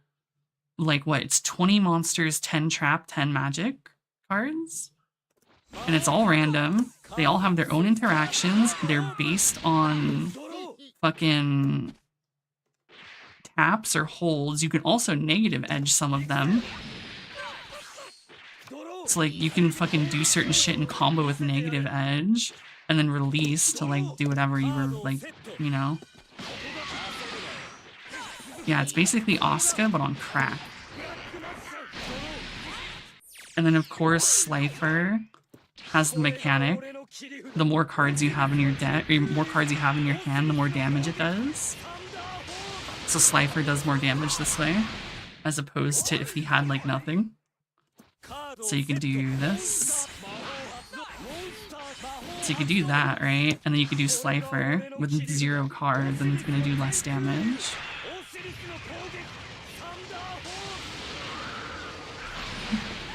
Speaker 4: like what? It's 20 monsters, 10 trap, 10 magic cards. And it's all random. They all have their own interactions. They're based on fucking taps or holds. You can also negative edge some of them. So like you can fucking do certain shit in combo with negative edge and then release to like do whatever you were like, you know. Yeah, it's basically Asuka but on crack. And then of course Slifer has the mechanic. The more cards you have in your deck, or more cards you have in your hand, the more damage it does. So Slifer does more damage this way, as opposed to if he had like nothing. So you can do this. So you could do that, right? And then you could do Slifer with 0 cards, and it's gonna do less damage.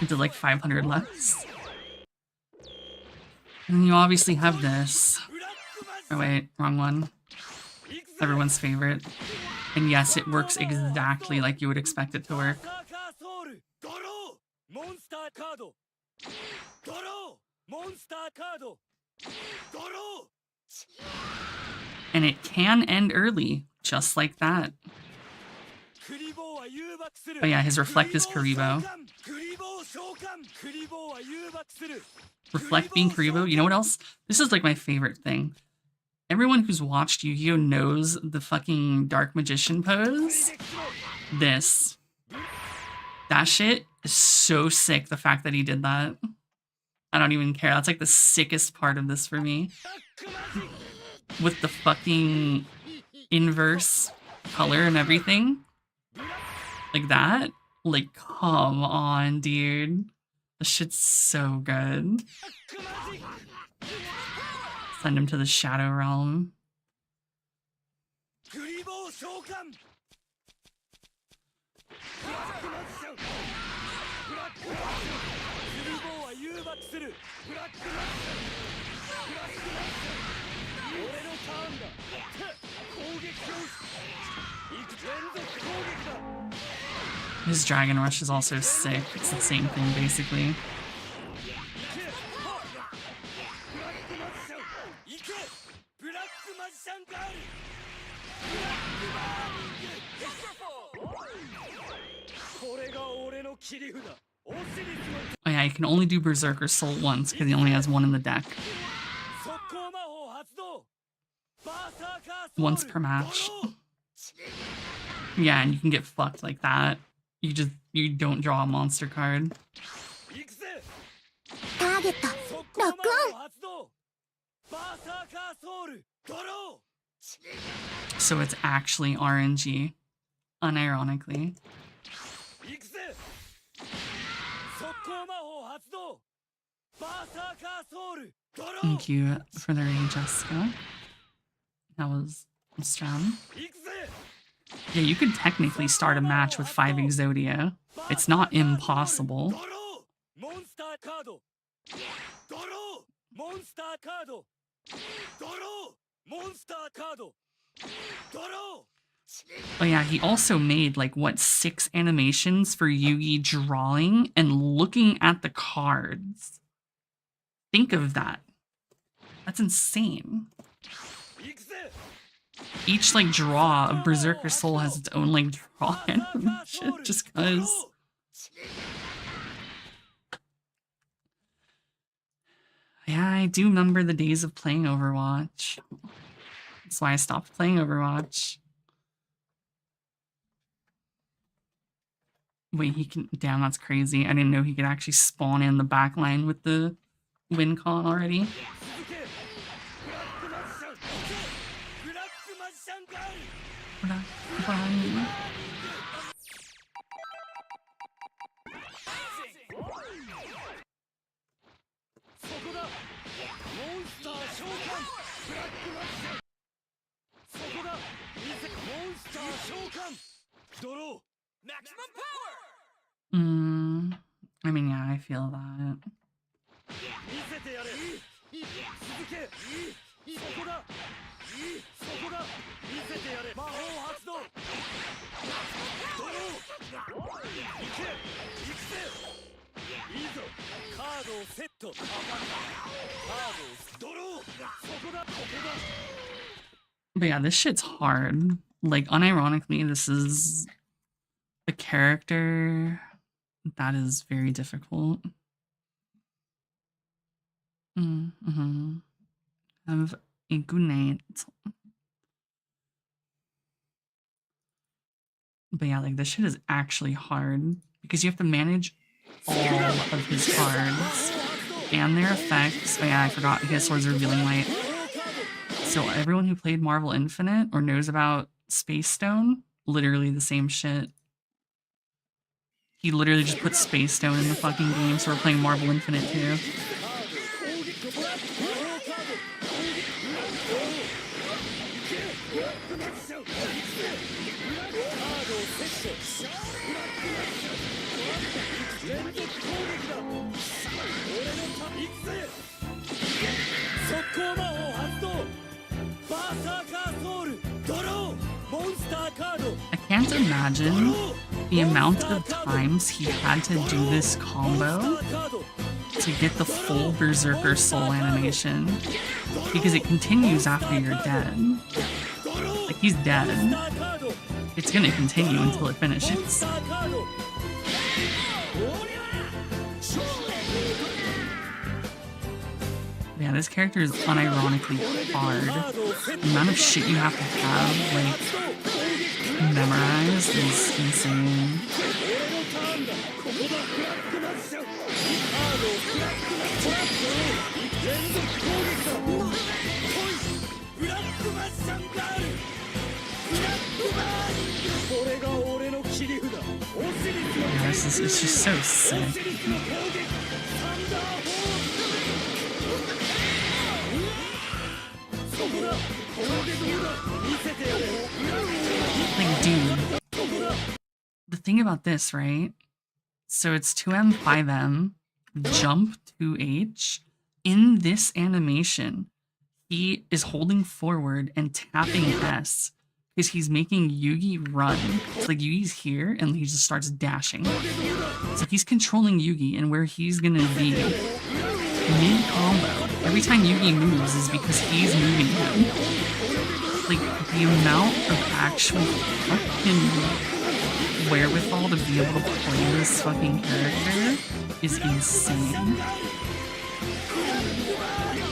Speaker 4: It did like 500 less. And then you obviously have this. Oh wait, wrong one. Everyone's favorite. And yes, it works exactly like you would expect it to work. And it can end early, just like that. But yeah, his Reflect is Karibo. Reflect being Karibo. You know what else? This is like my favorite thing. Everyone who's watched Yu-Gi-Oh! Knows the fucking Dark Magician pose. This. That shit is so sick, the fact that he did that. I don't even care. That's like the sickest part of this for me. With the fucking inverse color and everything. Like that. Like, come on, dude. This shit's so good. Send him to the Shadow Realm. His Dragon Rush is also sick. It's the same thing, basically. Oh yeah, you can only do Berserker Soul once because he only has one in the deck. Once per match. Yeah, and you can get fucked like that. You don't draw a monster card. So it's actually RNG, unironically. Thank you for the raid, Jessica. That was strong. Yeah, you could technically start a match with 5 Exodia. It's not impossible. Oh yeah, he also made like what 6 animations for Yugi drawing and looking at the cards. Think of that. That's insane. Each like draw of Berserker Soul has its own like draw animation just cause. Yeah, I do remember the days of playing Overwatch. That's why I stopped playing Overwatch. Wait, he can... Damn, that's crazy. I didn't know he could actually spawn in the back line with the win con already. I mean, yeah, I feel that. But yeah, this shit's hard. Like, unironically, this is a character that is very difficult. Have a good night. But yeah, like, this shit is actually hard because you have to manage all of his cards and their effects. Oh yeah, I forgot his sword's revealing light. So everyone who played Marvel Infinite or knows about Space Stone, literally the same shit. He literally just put Space Stone in the fucking game, so we're playing Marvel Infinite too. I can't imagine the amount of times he had to do this combo to get the full Berserker Soul animation, because it continues after you're dead. Like, he's dead. It's gonna continue until it finishes. Yeah, this character is unironically hard. The amount of shit you have to have, like, memorized is insane. Yeah, it's just so sick. Like, dude, the thing about this, right? So it's 2M, 5M, jump 2H. In this animation, he is holding forward and tapping S because he's making Yugi run. It's like Yugi's here and he just starts dashing. So he's controlling Yugi and where he's gonna be mid-combo. Every time Yugi moves is because he's moving him. Like, the amount of actual fucking wherewithal to be able to play this fucking character is insane.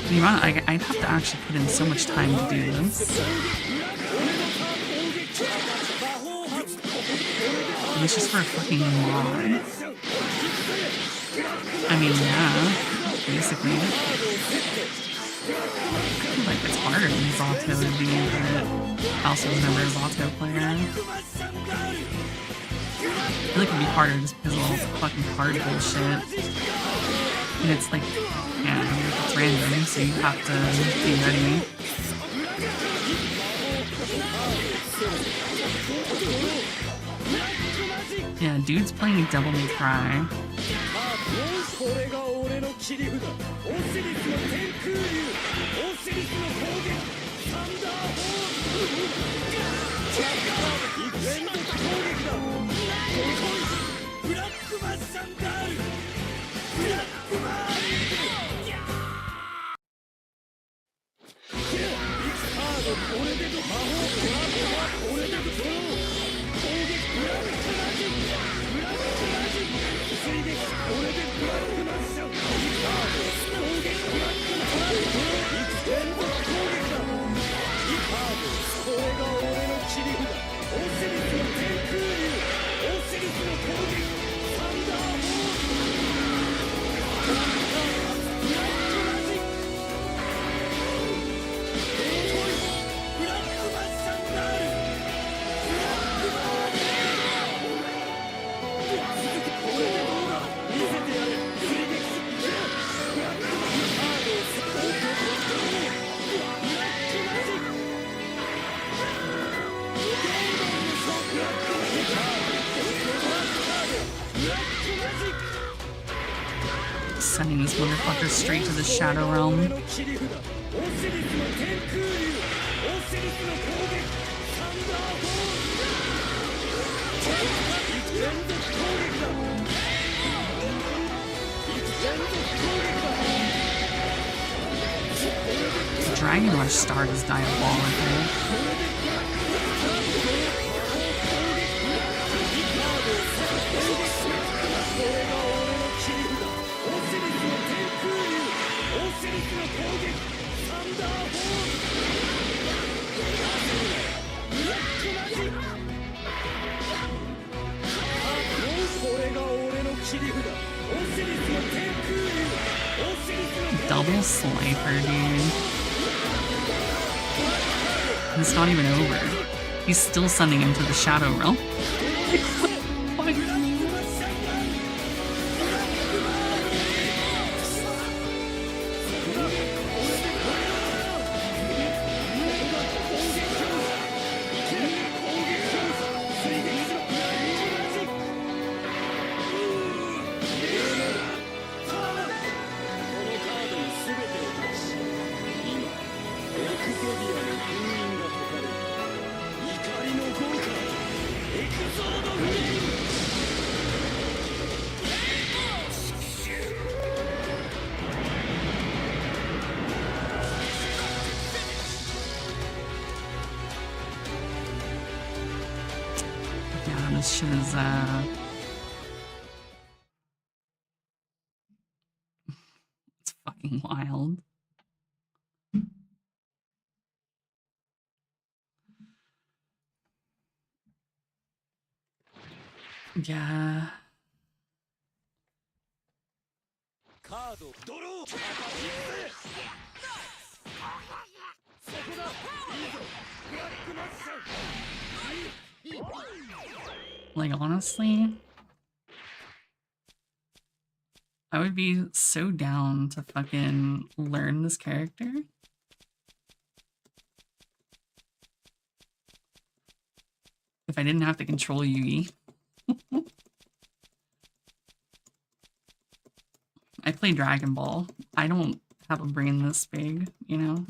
Speaker 4: The amount, I'd have to actually put in so much time to do this. And it's just for a fucking mod. I mean, yeah, basically. Like, it's harder than Zato would be, but I also remember a Zato player. I feel like it'd be harder just because of all the fucking card bullshit. And it's like, yeah, it's random, so you have to be ready. Yeah, dude's playing Devil May Cry. Sending this motherfucker straight to the Shadow Realm. The Dragon Rush start is diabolical. Double Slifer, dude. It's not even over. He's still sending him to the Shadow Realm. Yeah, this shit is, it's fucking wild. Yeah. Like, honestly, I would be so down to fucking learn this character. If I didn't have to control Yugi. I play Dragon Ball. I don't have a brain this big, you know?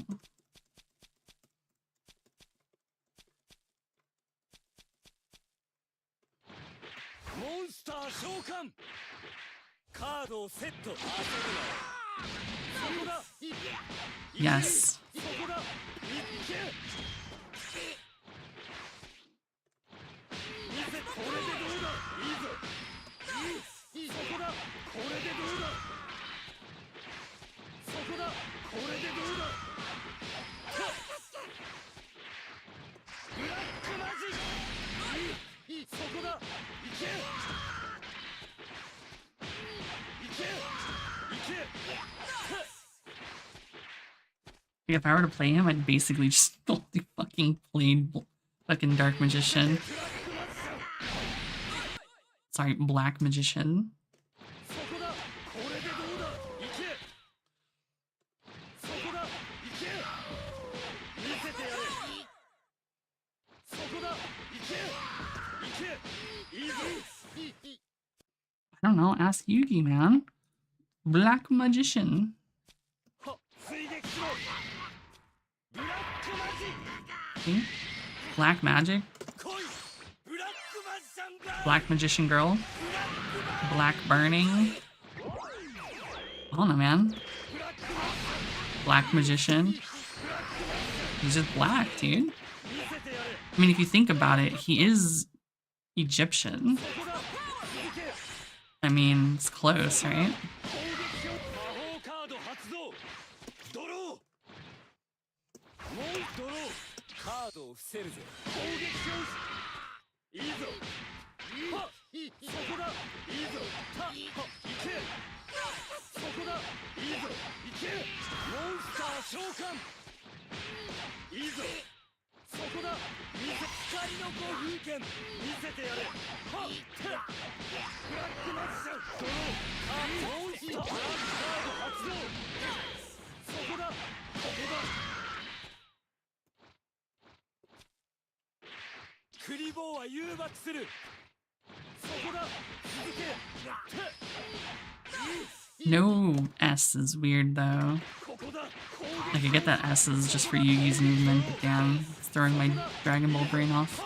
Speaker 4: Yes. If I were to play him, I'd basically just only fucking play fucking Dark Magician. Sorry, Black Magician. I don't know, ask Yugi, man. Black Magician. See? Black magic. Black magician girl. Black burning. I don't know, man. Black magician. He's just black, dude. I mean, if you think about it, he is Egyptian. I mean, it's close, right? No S is weird though. Like I get that S is just for Yugi's movement, but damn, it's throwing my Dragon Ball brain off.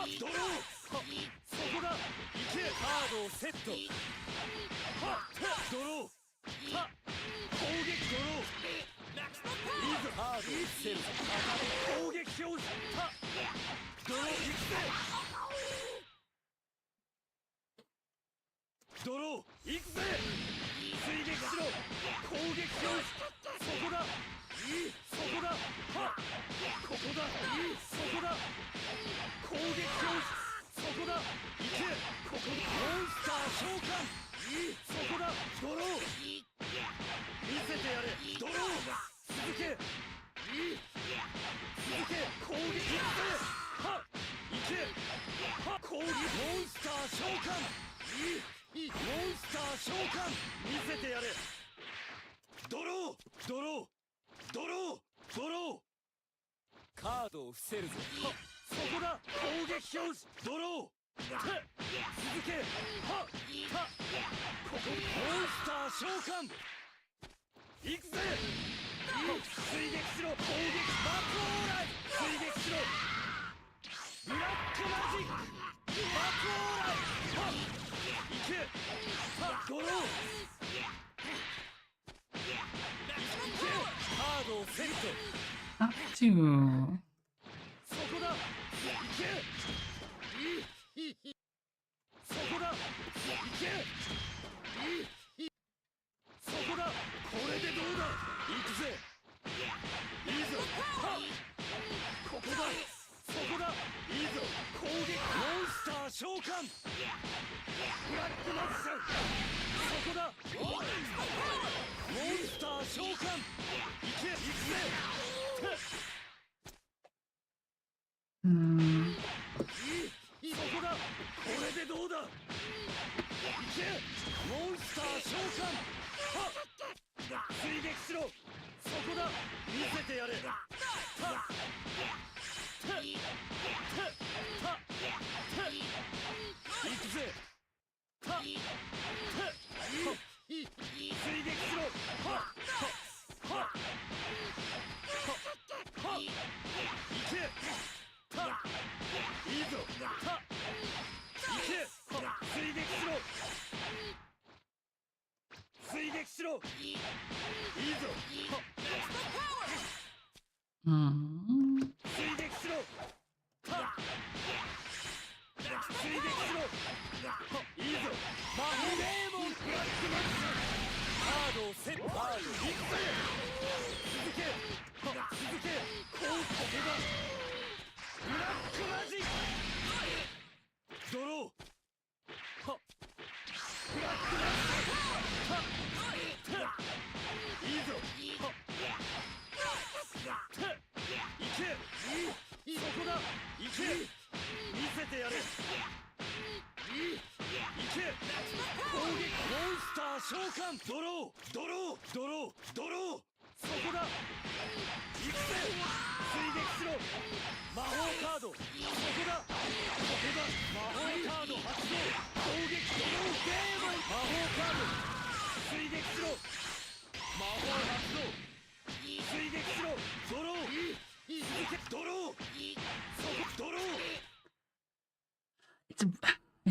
Speaker 4: Up to...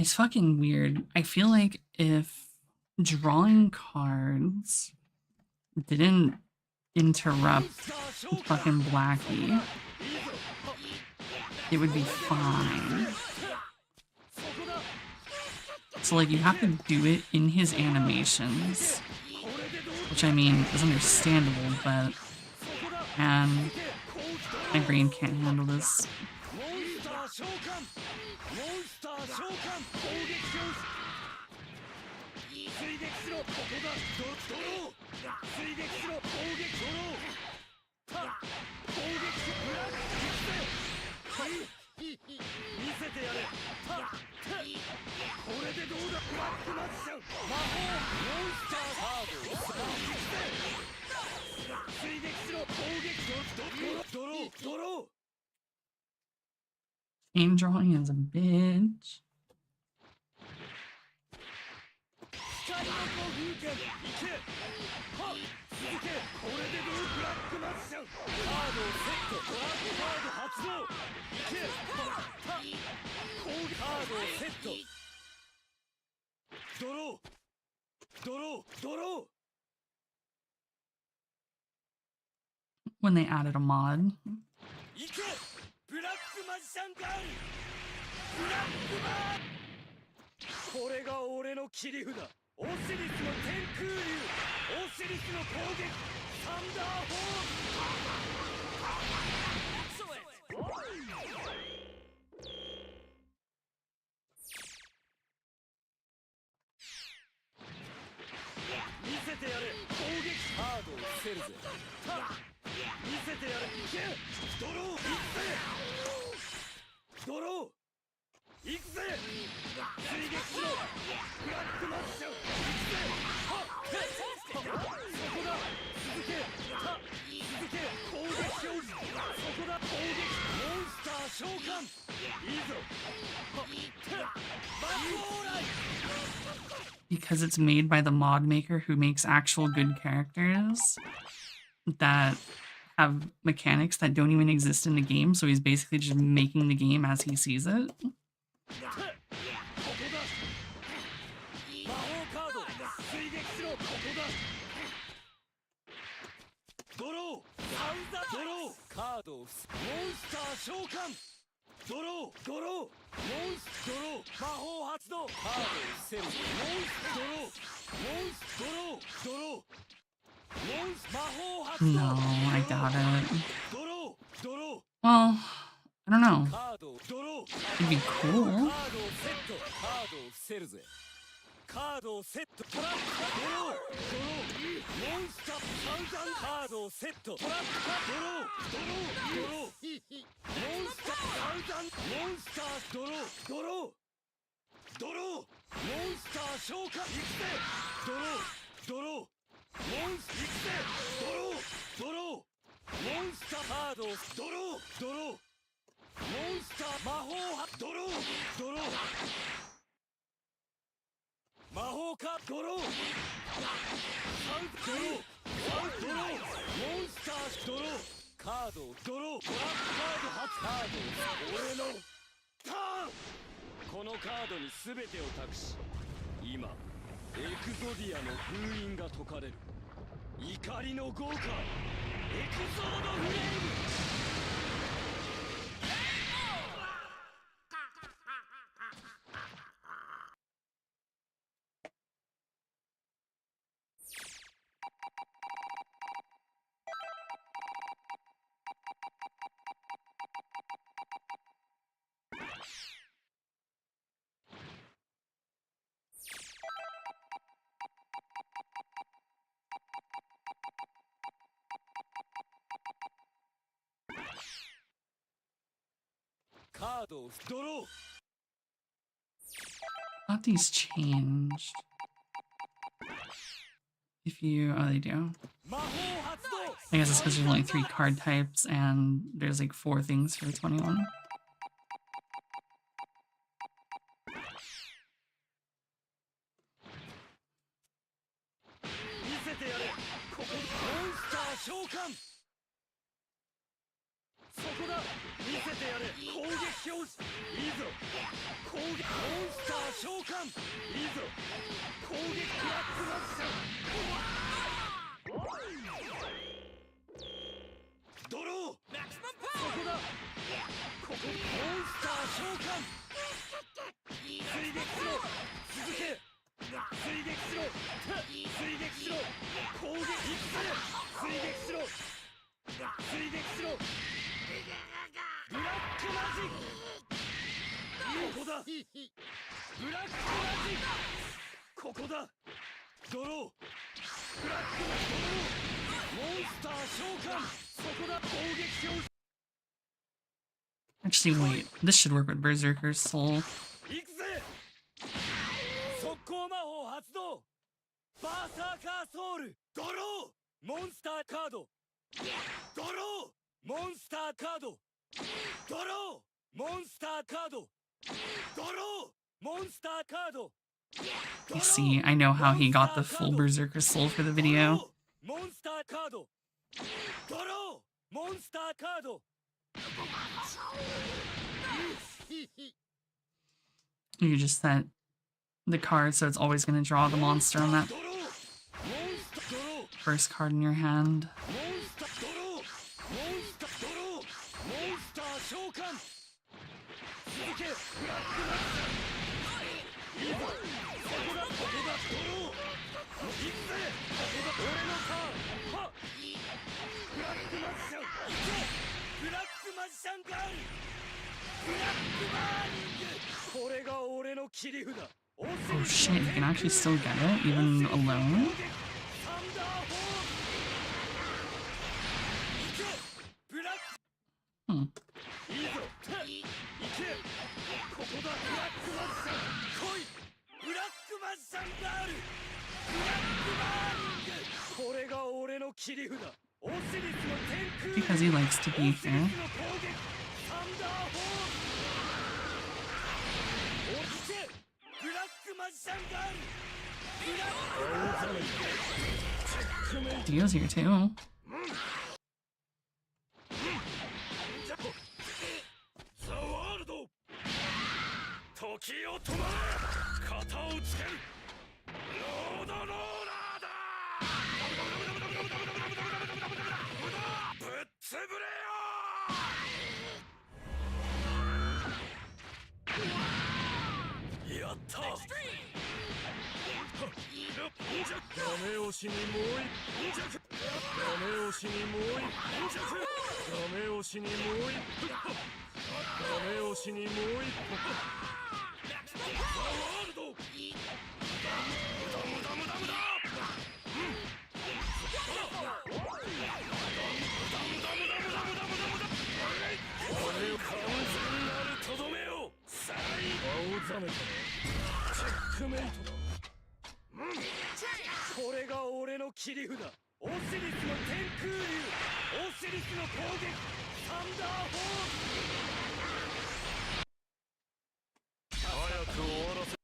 Speaker 4: It's fucking weird. I feel like if drawing cards didn't interrupt fucking Blackie, it would be fine. So like you have to do it in his animations, which I mean is understandable, but and my brain can't handle this. Game drawing is a bitch. When they added a mod.
Speaker 11: ブラックマジシャンガールブラックマンこれが俺の切り札オシリスの天空竜オシリスの攻撃サンダーホール見せてやれ攻撃カードを伏せるぜ見せてやれいけドロー行くぜドロー行くぜ追撃しろブラックマジシャン行くぜはっそこだ続け続け攻撃表示そこだ攻撃モンスター召喚いいぞはっバックオーライ
Speaker 4: Because it's made by the mod maker who makes actual good characters that have mechanics that don't even exist in the game, so he's basically just making the game as he sees it. No, I got it. Well, I don't know. It'd be cool.
Speaker 11: カードをセットトラップドロードローモンスター散々カードをセットトラップドロードロードローモンスター散々モンスタードロードロードローモンスター召喚いくぜドロードローモンスいくぜドロードローモンスターカードをドロードローモンスター魔法ドロードロー魔法かドローサンドロードローモンスタードローカードドロートラップカード初カード俺のターンこのカードに全てを託し今エクゾディアの封印が解かれる怒りの豪華エクゾードフレーム カードをドロー
Speaker 4: Thought these changed. If you, oh, they do. I guess it's because there's only 3 card types and there's like 4 things for 21.
Speaker 11: 見せてやれ攻撃表示いいぞ攻撃モンスター召喚いいぞ攻撃クラックマッシャンドローそこだここモンスター召喚追撃しろ続け追撃しろ追撃しろ攻撃いくぜ追撃しろ追撃しろブラックマジックここだブラックマジックここだドローブラックマジックモンスター召喚そこだ攻撃表示
Speaker 4: Actually, wait. This should work with Berserker's Soul.
Speaker 11: いくぜ速攻魔法発動バーサーカーソウルドローモンスターカードドローモンスターカードドローモンスターカードドローモンスターカード
Speaker 4: You see, I know how he got the full Berserker Soul for the video.
Speaker 11: モンスターカードドローモンスターカード
Speaker 4: You just set the card so it's always going to draw the monster on that first card in your hand. Oh shit, you can actually still get it, even alone? Hmm. Because he likes to be fair. Dio's here too.
Speaker 11: 時を止まれ型をつけるロードローラーだぶっつぶれよやったダメ押しにもう一着ダメ押しにもう一着ダメ押しにもう一ダメ押しにもう一ワールド無駄無駄無駄無駄これを完全なるとどめをさらに青ざめたチェックメイトだこれが俺の切り札オシリスの天空竜オシリスの攻撃サンダーホール早く終わらせ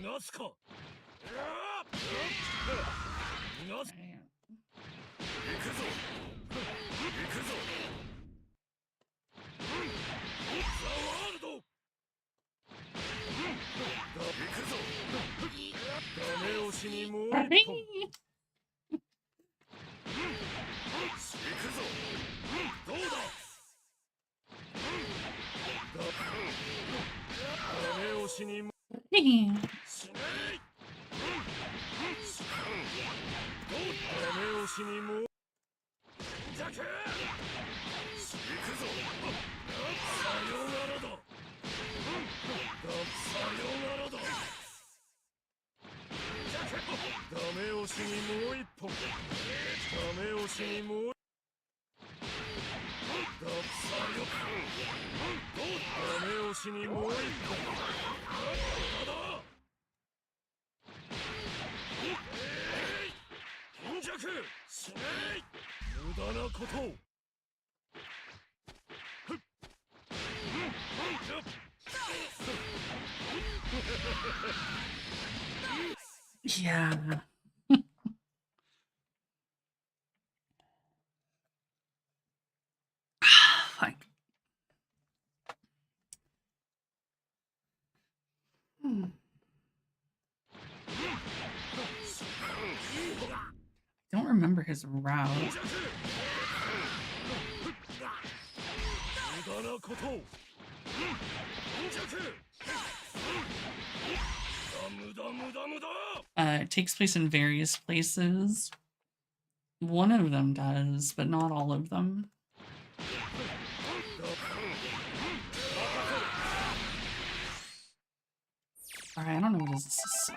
Speaker 11: 夏か行くぞ行くぞザワールド行くぞダメ押しにもう一本行くぞどうだダメ押しにもしないダメ押しにもジャケ行くぞさよならださよならだダメ押しにもう一本ダメ押しにもうどうしにもう一個貧弱しない無駄なことを
Speaker 4: Yeah. Fuck. I don't remember his route.
Speaker 11: 無駄なことを貧弱無駄無駄無駄
Speaker 4: It takes place in various places. One of them does, but not all of them. Alright, I don't know what this is.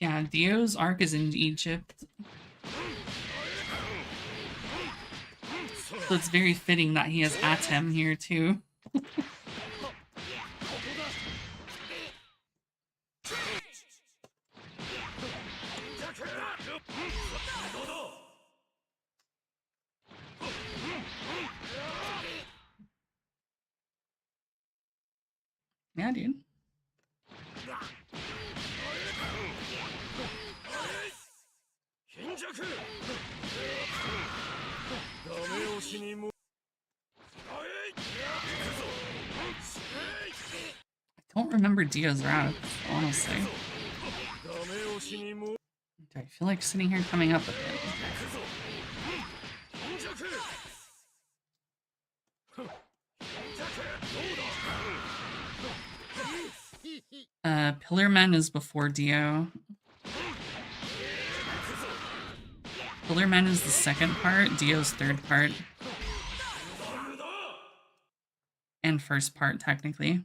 Speaker 4: Yeah, Dio's arc is in Egypt. So it's very fitting that he has Atem here too. Yeah, dude. I don't remember Dio's route, honestly. Do I feel like sitting here coming up with it? Pillarmen is before Dio. Pillarmen is the second part, Dio's third part. And first part, technically.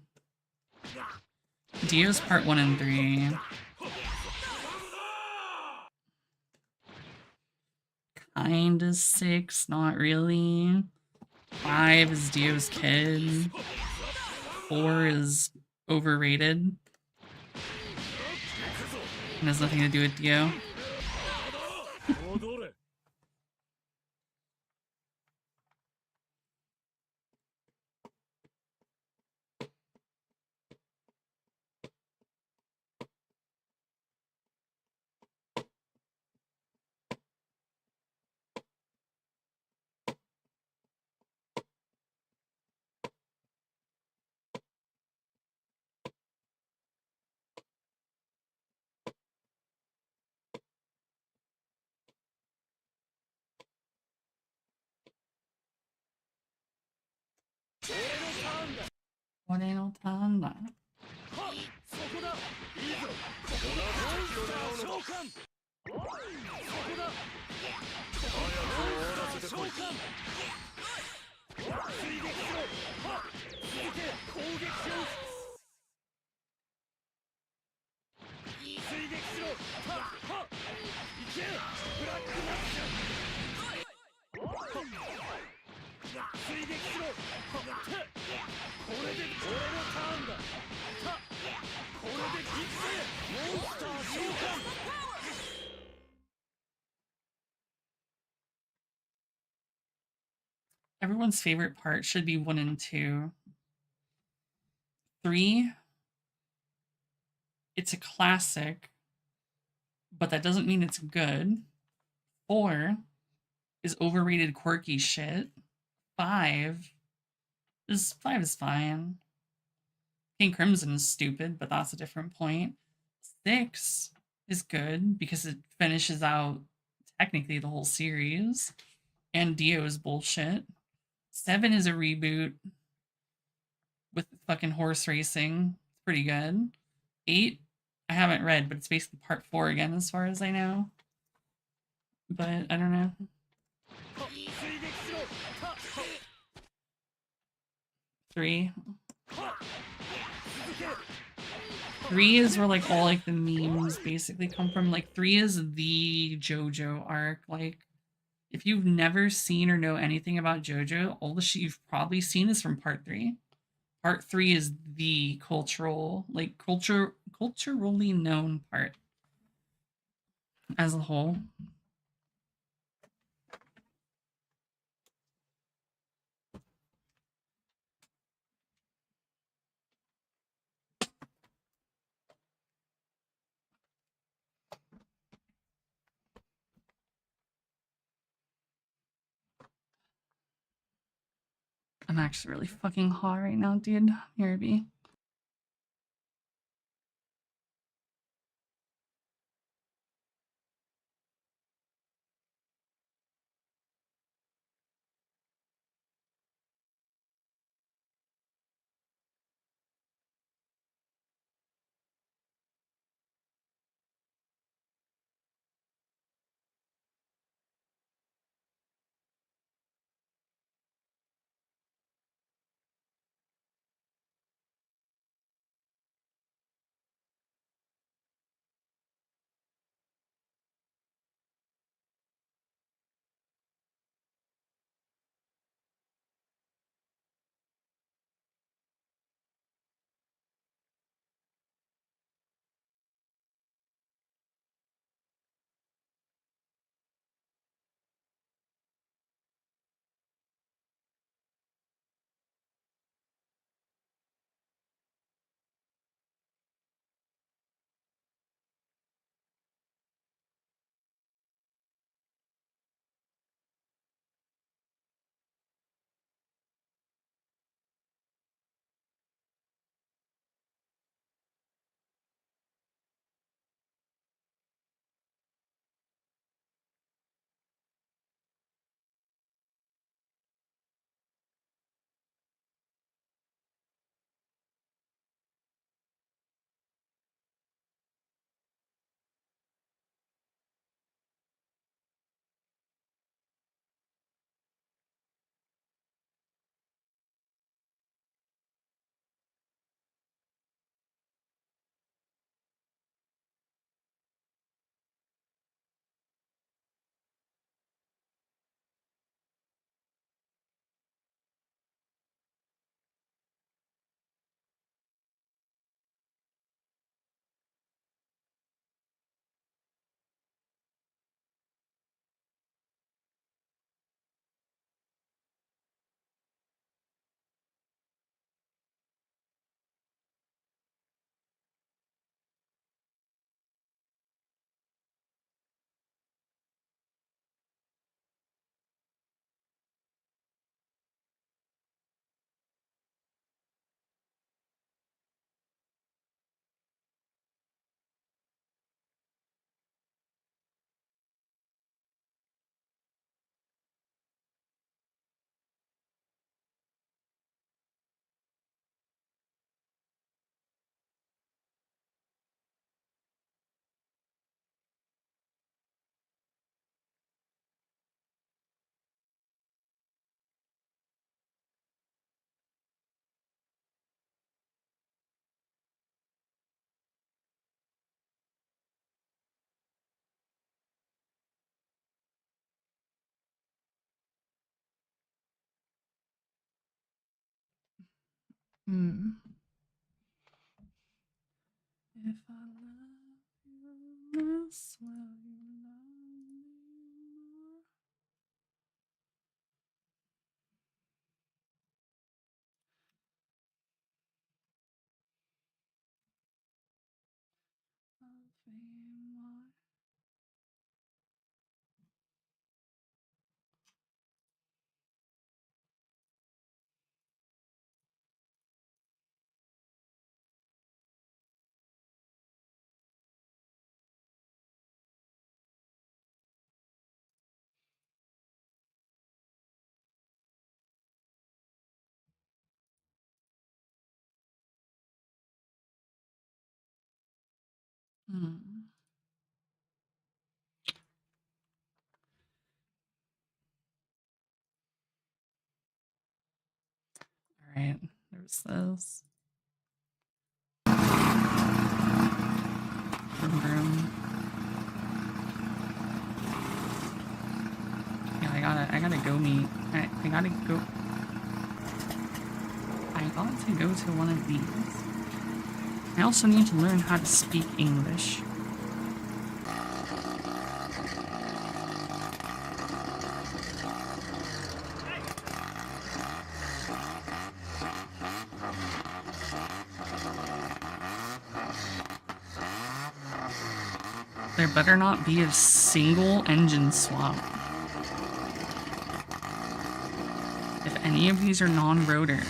Speaker 4: Dio's part 1 and 3. Kinda 6, not really. 5 is Dio's kid. 4 is overrated. It has nothing to do with Dio. Ore no taran da. everyone's favorite part should be 1 and 2. 3, it's a classic, but that doesn't mean it's good. 4 is overrated quirky shit. 5 is fine. King Crimson is stupid, but that's a different point. 6 is good because it finishes out technically the whole series. And Dio is bullshit. 7 is a reboot with fucking horse racing. It's pretty good. 8, I haven't read, but it's basically part 4 again, as far as I know. But I don't know. 3. 3 is where like all like the memes basically come from. Like 3 is the JoJo arc. Like if you've never seen or know anything about JoJo, all the shit you've probably seen is from part 3. Part 3 is the culturally known part as a whole. I'm actually really fucking hot right now, dude. Here it be. Hmm. If I love you less, will you love me more? Hmm. All right, there's this. Room. Yeah, I gotta go meet. I gotta go. I got to go to one of these. I also need to learn how to speak English. There better not be a single engine swap. If any of these are non-rotor,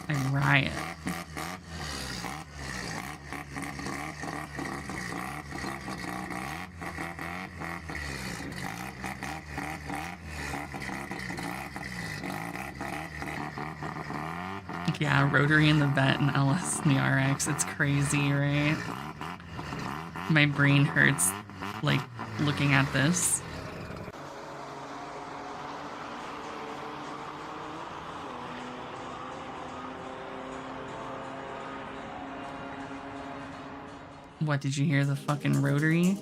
Speaker 4: I riot. Yeah, rotary in the vet and LS in the RX. It's crazy, right? My brain hurts, like, looking at this. What, did you hear the fucking rotary?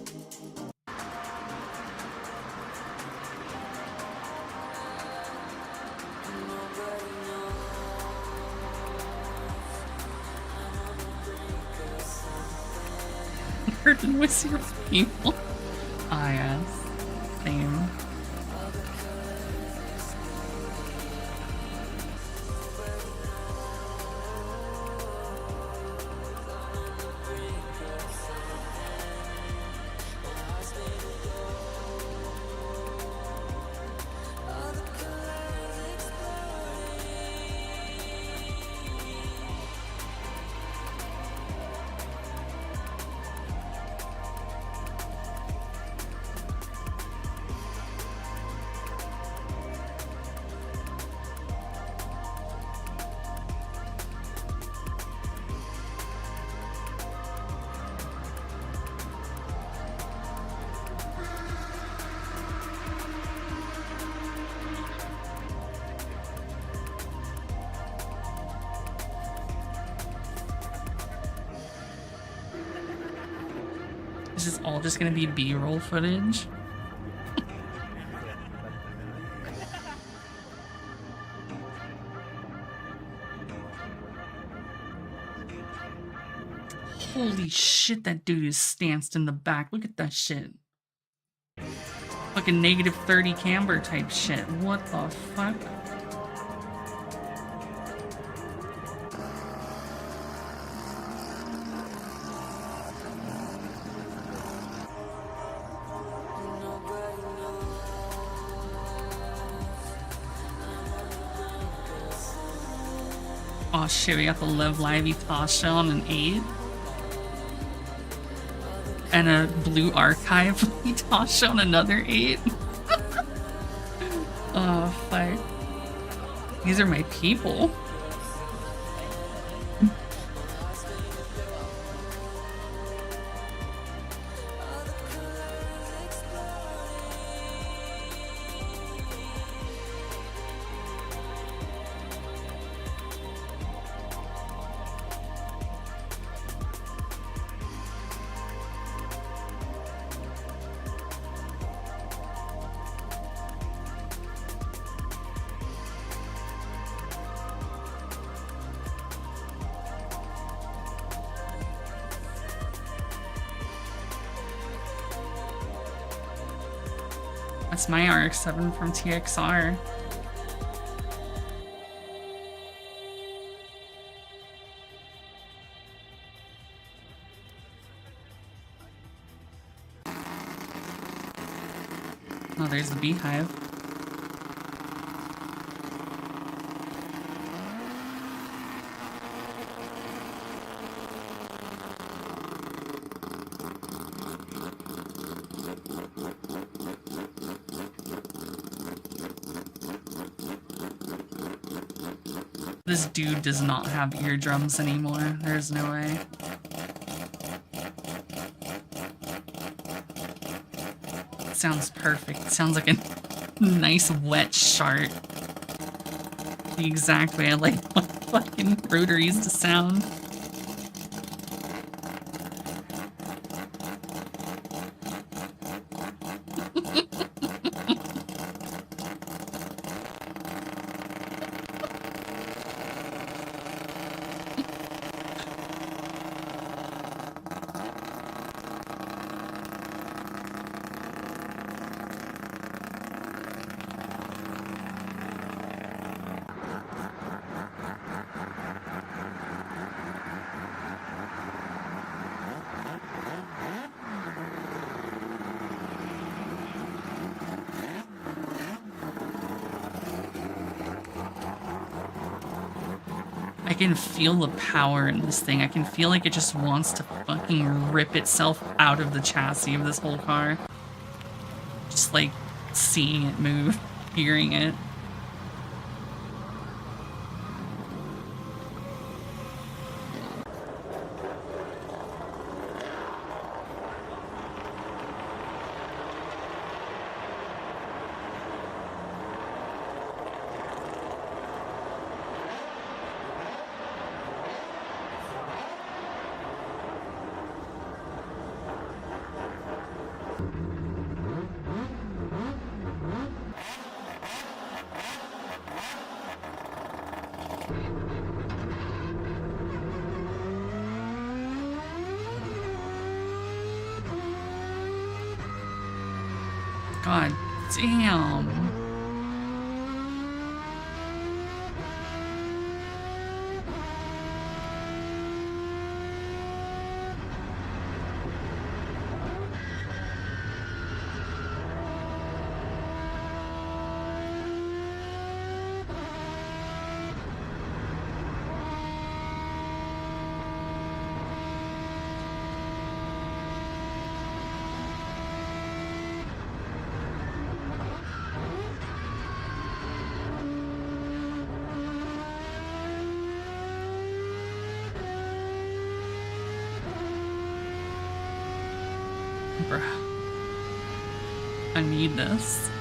Speaker 4: Burden with your people. Ah, yes. Same. Is this all just gonna be B-roll footage? Holy shit, that dude is stanced in the back. Look at that shit. Fucking negative 30 camber type shit. What the fuck? Oh shit, we got the Live Lively Tasha on an 8. And a blue archive Tasha on another 8. Oh fuck. These are my people. That's my RX-7 from TXR. there's the beehive. This dude does not have eardrums anymore. There's no way. It sounds perfect. It sounds like a nice wet shark. The exact way I like my fucking rotaries to sound. I can feel the power in this thing. I can feel like it just wants to fucking rip itself out of the chassis of this whole car. Just like seeing it move, hearing it. God damn. Bruh. I need this.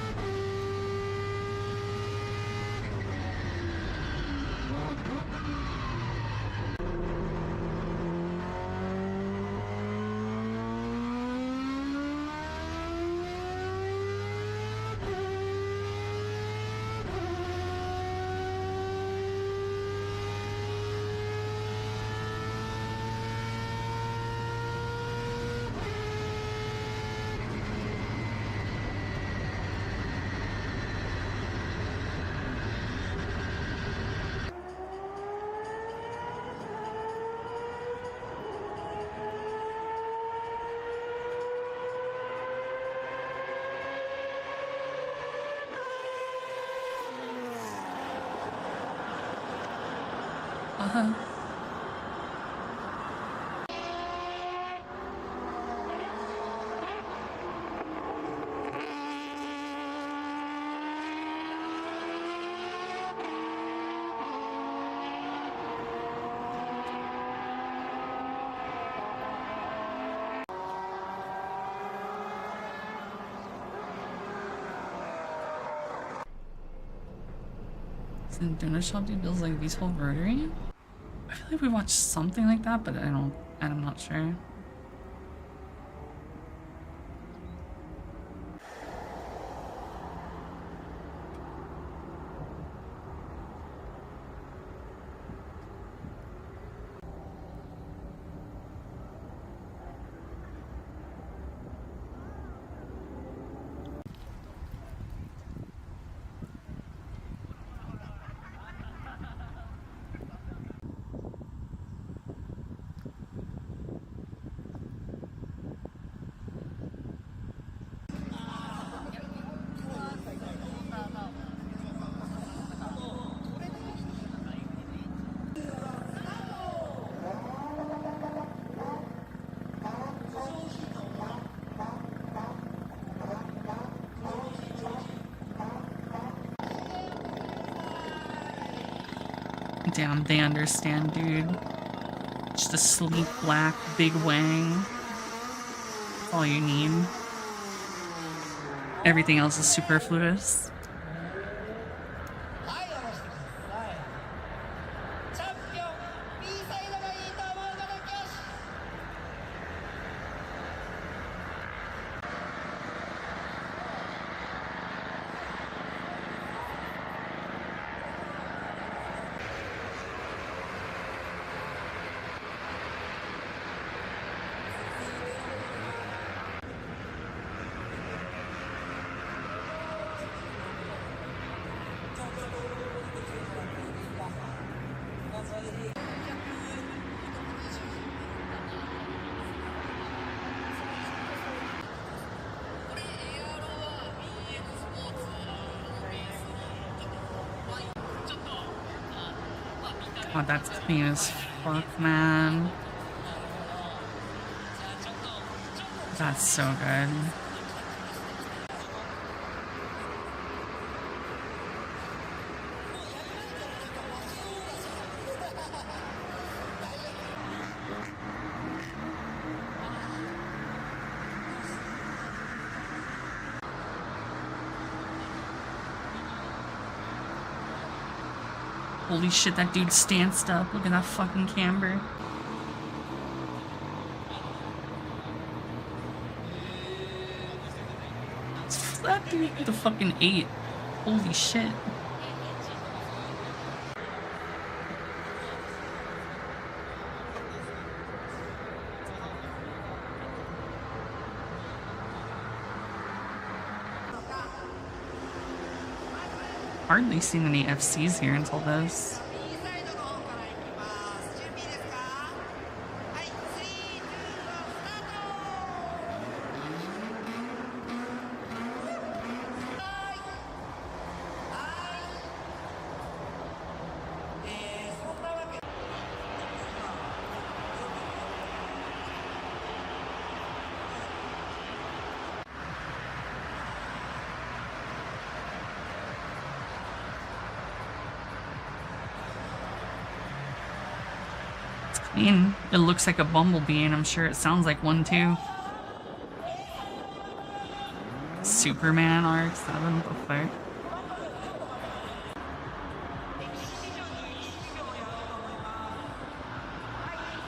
Speaker 4: Isn't Donut Shop dude does like these whole rotary? I feel like we watched something like that, but I'm not sure. Damn, they understand, dude. Just a sleek black big wang. That's all you need. Everything else is superfluous. God, that's clean as fuck, man. That's so good. Holy shit, that dude stanced up. Look at that fucking camber. That dude with the fucking 8. Holy shit. Hardly seen any FCs here until this. I mean, it looks like a bumblebee, and I'm sure it sounds like one too. Superman RX-7, what the fuck?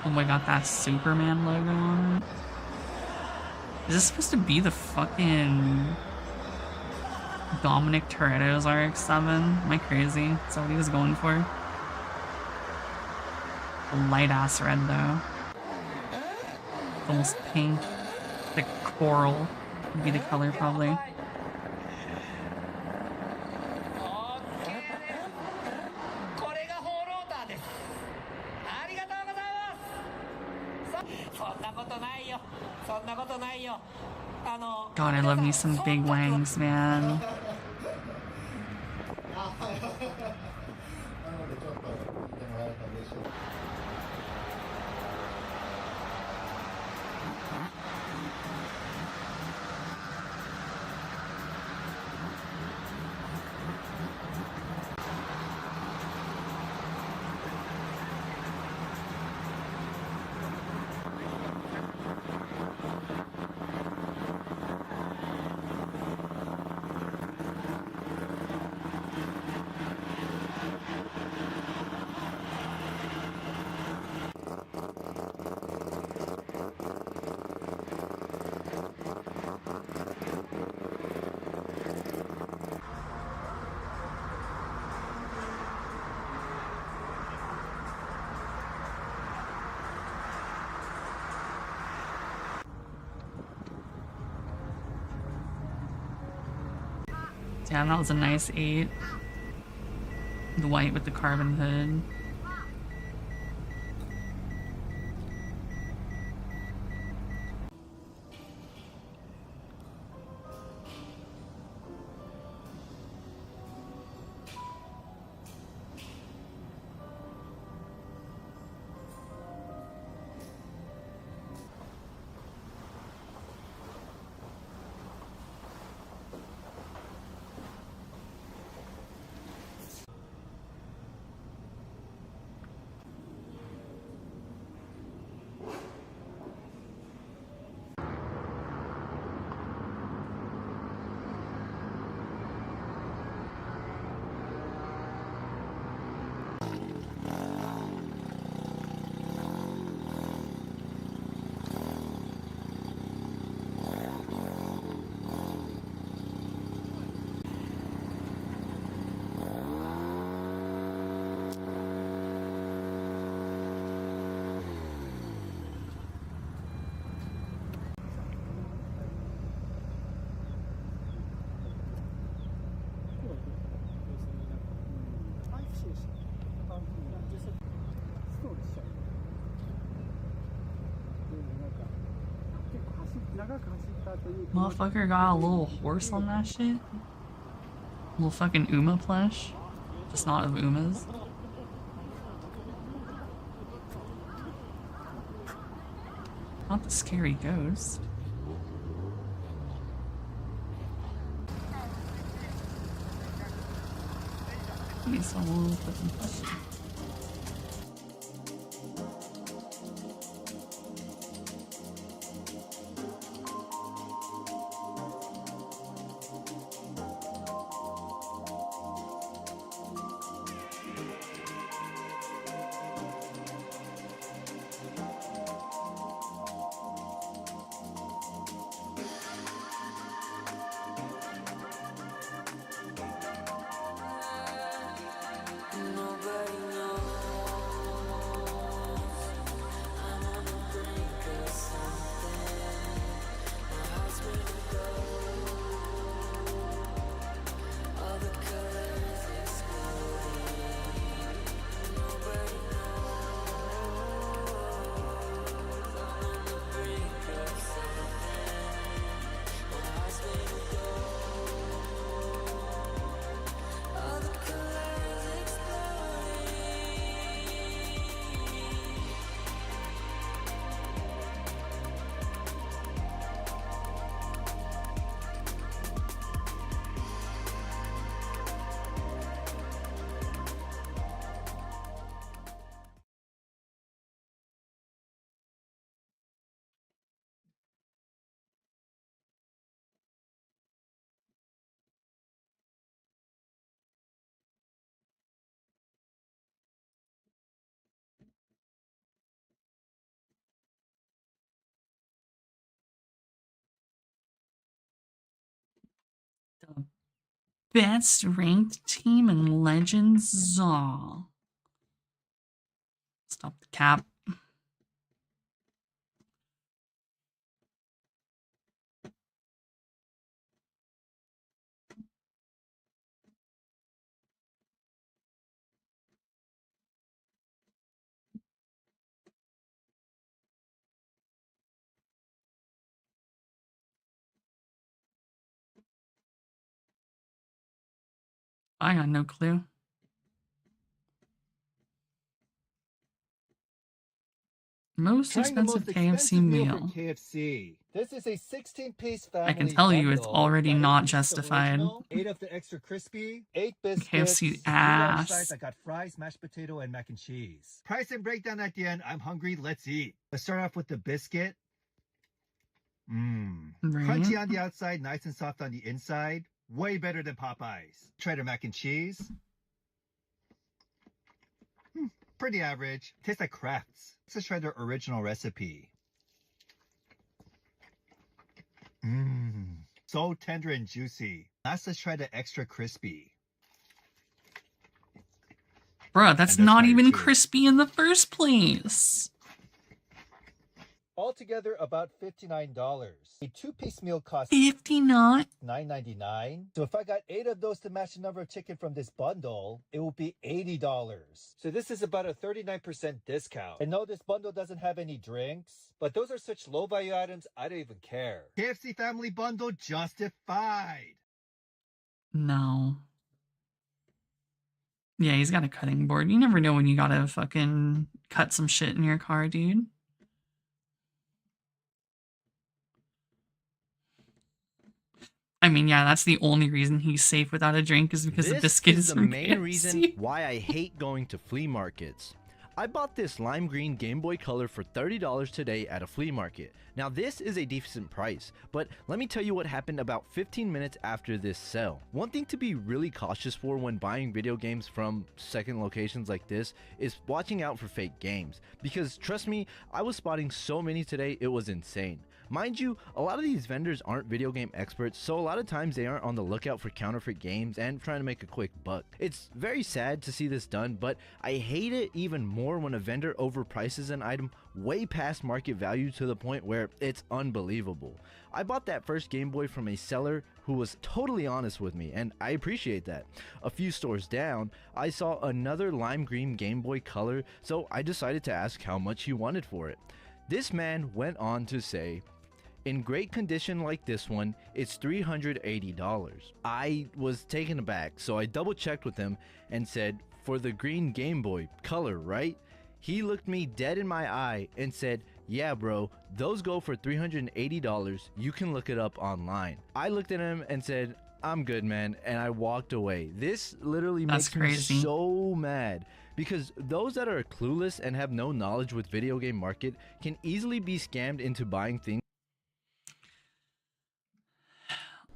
Speaker 4: Oh my god, that Superman logo on it. Is this supposed to be the fucking Dominic Toretto's RX-7? Am I crazy? Is that what he was going for? Light ass red though. It's almost pink. Like coral would be the color probably. God, I love me some big wangs, man. Damn, that was a nice 8. The white with the carbon hood. Motherfucker got a little horse on that shit. Little fucking Uma plush. Just not of Uma's. Not the scary ghost. He's a little fucking plushie. The best ranked team in Legends Zaw. Stop the cap. I got no clue. Most expensive KFC meal.
Speaker 12: KFC. This is a 16-piece family
Speaker 4: I can tell you it's
Speaker 12: bundle.
Speaker 4: already
Speaker 12: Got
Speaker 4: not
Speaker 12: 8 pieces of
Speaker 4: justified.
Speaker 12: original, 8 of the extra crispy, 8 biscuits,
Speaker 4: KFC
Speaker 12: 2 large
Speaker 4: ass.
Speaker 12: sides. I got fries, mashed potato, and mac and cheese. Price and breakdown at the end. I'm hungry. Let's eat. Let's start off with the biscuit. Mmm.
Speaker 4: Right.
Speaker 12: Crunchy on the outside, nice and soft on the inside. Way better than Popeyes. Try their mac and cheese. Pretty average. Tastes like Kraft's. Let's try their original recipe. Mmm. So tender and juicy. Last, let's try the extra crispy.
Speaker 4: Bruh, that's
Speaker 12: And let's
Speaker 4: not
Speaker 12: try
Speaker 4: even
Speaker 12: your two.
Speaker 4: crispy in the first place.
Speaker 12: Altogether, about $59. A 2-piece meal costs
Speaker 4: 59.
Speaker 12: $9.99. So if I got 8 of those to match the number of chicken from this bundle, it will be $80. So this is about a 39% discount. And no, this bundle doesn't have any drinks, but those are such low value items, I don't even care. KFC family bundle justified.
Speaker 4: No. Yeah, he's got a cutting board. You never know when you gotta fucking cut some shit in your car, dude. I mean, yeah, that's the only reason he's safe without a drink is because the biscuit is
Speaker 13: the
Speaker 4: from
Speaker 13: main
Speaker 4: KFC.
Speaker 13: reason why I hate going to flea markets. I bought this lime green Game Boy Color for $30 today at a flea market. Now this is a decent price, but let me tell you what happened about 15 minutes after this sale. One thing to be really cautious for when buying video games from second locations like this is watching out for fake games, because trust me, I was spotting so many today, it was insane. Mind you, a lot of these vendors aren't video game experts, so a lot of times they aren't on the lookout for counterfeit games and trying to make a quick buck. It's very sad to see this done, but I hate it even more when a vendor overprices an item way past market value to the point where it's unbelievable. I bought that first Game Boy from a seller who was totally honest with me, and I appreciate that. A few stores down, I saw another lime green Game Boy Color, so I decided to ask how much he wanted for it. This man went on to say, In great condition like this one, it's $380. I was taken aback, so I double checked with him and said, for the green Game Boy color, right? He looked me dead in my eye and said, yeah bro, those go for $380, you can look it up online. I looked at him and said, I'm good man, and I walked away. This literally makes me so mad, because those that are clueless and have no knowledge with video game market can easily be scammed into buying things.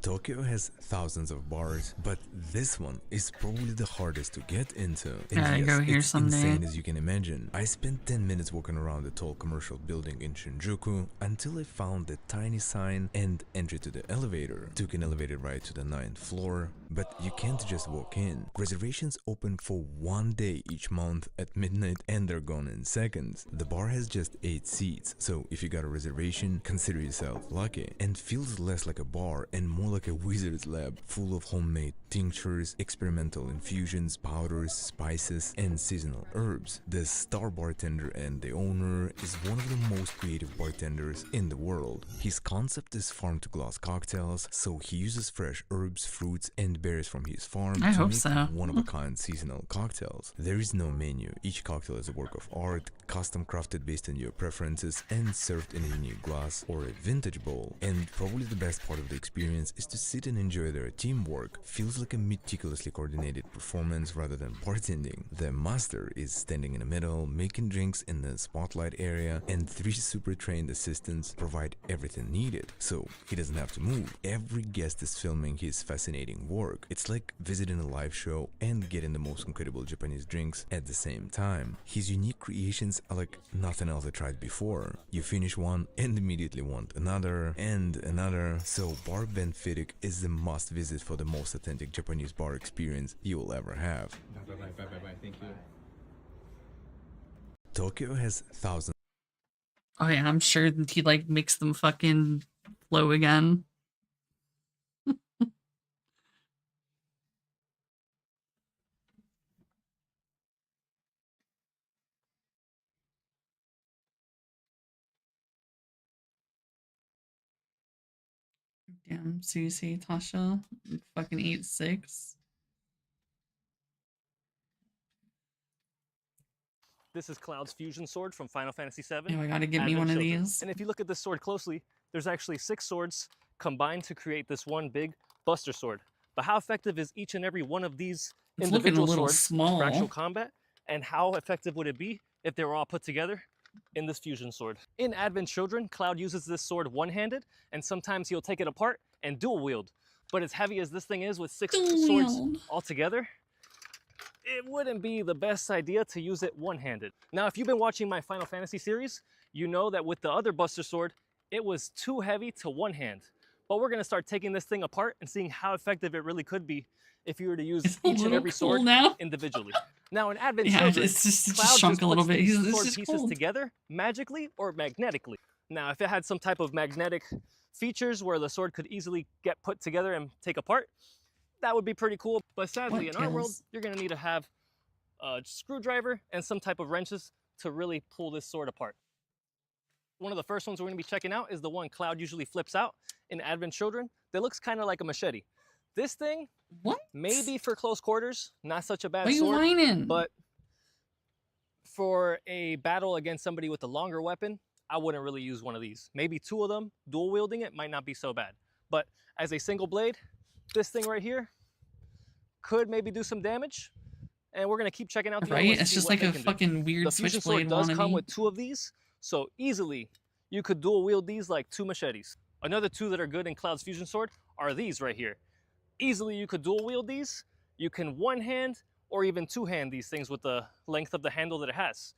Speaker 14: Tokyo has thousands of bars, but this one is probably the hardest to get into. And yes,
Speaker 4: go here
Speaker 14: it's
Speaker 4: someday.
Speaker 14: insane as you can imagine. I spent 10 minutes walking around the tall commercial building in Shinjuku until I found the tiny sign and entry to the elevator. Took an elevator ride to the 9th floor, but you can't just walk in. Reservations open for 1 day each month at midnight and they're gone in seconds. The bar has just 8 seats, so if you got a reservation, consider yourself lucky. And feels less like a bar and more like a wizard's lab full of homemade tinctures, experimental infusions, powders, spices, and seasonal herbs. The star bartender and the owner is one of the most creative bartenders in the world. His concept is farm-to-glass cocktails, so he uses fresh herbs, fruits, and berries from his farm to make one-of-a-kind seasonal cocktails. There is no menu. Each cocktail is a work of art, custom crafted based on your preferences, and served in a unique glass or a vintage bowl. And probably the best part of the experience is to sit and enjoy their teamwork. Feels like a meticulously coordinated performance rather than bartending. The master is standing in the middle, making drinks in the spotlight area, and 3 super trained assistants provide everything needed, so he doesn't have to move. Every guest is filming his fascinating work. It's like visiting a live show and getting the most incredible Japanese drinks at the same time. His unique creations are like nothing else I tried before. You finish one and immediately want another and another, so Bar Benfitic is the must visit for the most authentic Japanese bar experience you will ever have.
Speaker 15: Bye, thank you.
Speaker 14: Tokyo has thousands.
Speaker 4: Oh yeah, I'm sure that he like makes them fucking flow again. Damn, so you see Tasha fucking 8-6.
Speaker 16: This is Cloud's fusion sword from Final Fantasy VII.
Speaker 4: Yeah, I gotta get me one of these.
Speaker 16: And if you look at this sword closely, there's actually 6 swords combined to create this one big Buster Sword. But how effective is each and every one of these individual swords for actual combat? And how effective would it be if they were all put together in this fusion sword? In Advent Children, Cloud uses this sword one-handed, and sometimes he'll take it apart and dual wield. But as heavy as this thing is with 6 swords all together, it wouldn't be the best idea to use it one-handed. Now, if you've been watching my Final Fantasy series, you know that with the other Buster Sword, it was too heavy to one-hand. But we're gonna start taking this thing apart and seeing how effective it really could be if you were to use each and every sword individually. Now, in Advent Children,
Speaker 4: it's just
Speaker 16: Cloud
Speaker 4: shrunk
Speaker 16: just
Speaker 4: a little
Speaker 16: puts
Speaker 4: bit.
Speaker 16: these
Speaker 4: It's
Speaker 16: sword
Speaker 4: just
Speaker 16: pieces
Speaker 4: cold.
Speaker 16: together magically or magnetically. Now, if it had some type of magnetic features where the sword could easily get put together and take apart, that would be pretty cool. But sadly, in our world, you're gonna need to have a screwdriver and some type of wrenches to really pull this sword apart. One of the first ones we're gonna be checking out is the one Cloud usually flips out in Advent Children that looks kind of like a machete. This thing, maybe for close quarters, not such a bad sword, but for a battle against somebody with a longer weapon, I wouldn't really use one of these. Maybe 2 of them, dual wielding it might not be so bad. But as a single blade, this thing right here could maybe do some damage. And we're gonna keep checking out the other ones to
Speaker 4: It's
Speaker 16: see
Speaker 4: just
Speaker 16: what
Speaker 4: like
Speaker 16: they
Speaker 4: a
Speaker 16: can do.
Speaker 4: fucking weird
Speaker 16: The fusion
Speaker 4: switchblade
Speaker 16: sword does come
Speaker 4: wannabe.
Speaker 16: with 2 of these, so easily you could dual wield these like 2 machetes. Another 2 that are good in Cloud's fusion sword are these right here. Easily you could dual wield these. You can one-hand or even 2-hand these things with the length of the handle that it has.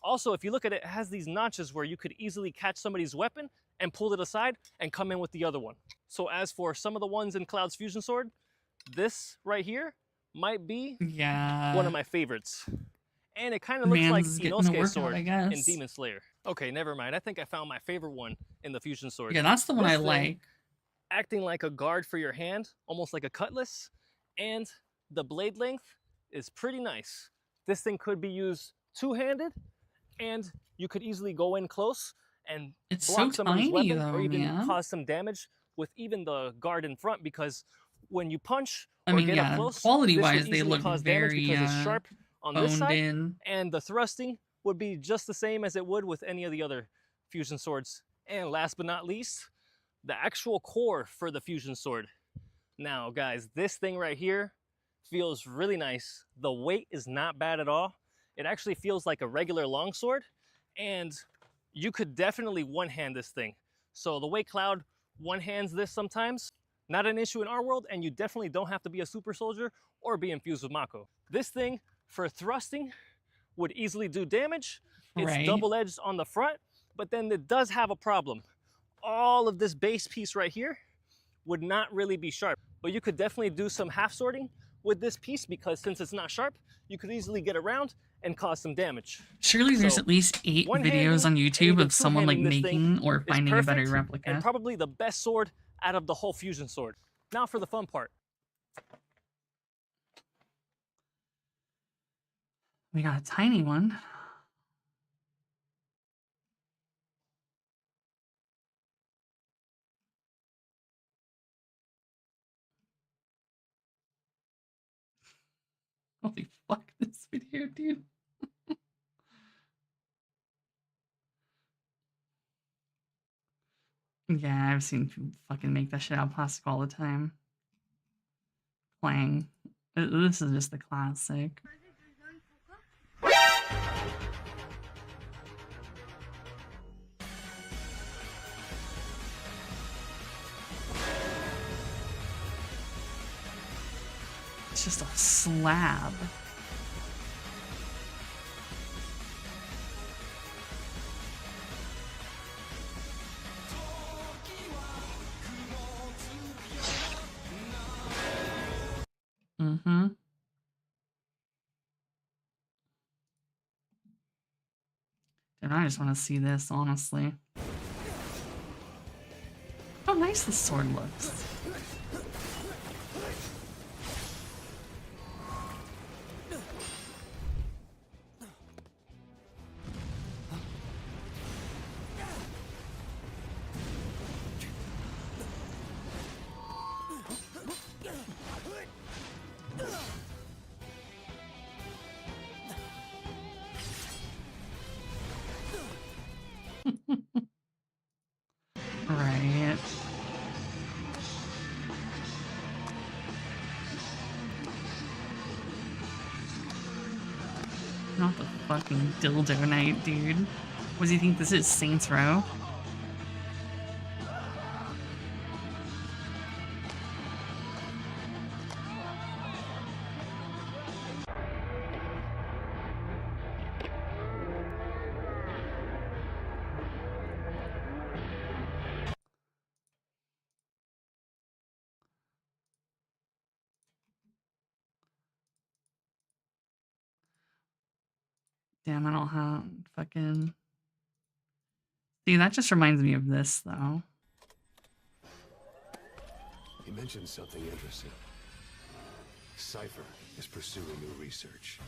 Speaker 16: Also, if you look at it, it has these notches where you could easily catch somebody's weapon and pull it aside and come in with the other one. So as for some of the ones in Cloud's fusion sword, this right here might be one of my favorites. And it kind of looks like Inosuke's sword in Demon Slayer. Okay, never mind. I think I found my favorite one in the fusion sword.
Speaker 4: Yeah, that's the one
Speaker 16: This
Speaker 4: I
Speaker 16: thing,
Speaker 4: like.
Speaker 16: Acting like a guard for your hand, almost like a cutlass, and the blade length is pretty nice. This thing could be used 2-handed, and you could easily go in close and
Speaker 4: It's
Speaker 16: block
Speaker 4: so
Speaker 16: somebody's
Speaker 4: tiny,
Speaker 16: weapon or
Speaker 4: though,
Speaker 16: even
Speaker 4: man.
Speaker 16: cause some damage with even the guard in front, because when you punch
Speaker 4: I
Speaker 16: or
Speaker 4: mean,
Speaker 16: get up
Speaker 4: yeah,
Speaker 16: close,
Speaker 4: quality-wise,
Speaker 16: this would
Speaker 4: they
Speaker 16: easily
Speaker 4: look
Speaker 16: cause damage
Speaker 4: very,
Speaker 16: because it's sharp on this
Speaker 4: boned
Speaker 16: side,
Speaker 4: in.
Speaker 16: and the thrusting would be just the same as it would with any of the other fusion swords. And last but not least, the actual core for the fusion sword. Now, guys, this thing right here feels really nice. The weight is not bad at all. It actually feels like a regular longsword, and you could definitely one-hand this thing. So the way Cloud one-hands this sometimes, not an issue in our world, and you definitely don't have to be a super soldier or be infused with Mako. This thing, for thrusting, would easily do damage. It's
Speaker 4: Right.
Speaker 16: double-edged on the front, but then it does have a problem. All of this base piece right here would not really be sharp, but you could definitely do some half sorting with this piece, because since it's not sharp, you could easily get around and cause some damage.
Speaker 4: Surely there's
Speaker 16: So,
Speaker 4: at least 8
Speaker 16: one-handing
Speaker 4: videos on
Speaker 16: and
Speaker 4: YouTube
Speaker 16: even
Speaker 4: of someone like
Speaker 16: two-handing this thing
Speaker 4: making or
Speaker 16: is
Speaker 4: finding a better
Speaker 16: perfect
Speaker 4: replica.
Speaker 16: and probably the best sword out of the whole fusion sword. Now for the fun part.
Speaker 4: We got a tiny one. Holy fuck, this video, dude. Yeah, I've seen people fucking make that shit out of plastic all the time. Clang. This is just a classic. It's just a slab. Mm-hmm. And I just want to see this, honestly. How nice this sword looks. Right. Not the fucking dildo night, dude. What do you think this is, Saints Row? Damn, I don't have fucking... See, that just reminds me of this, though.
Speaker 8: You mentioned something interesting. Cypher is pursuing new research.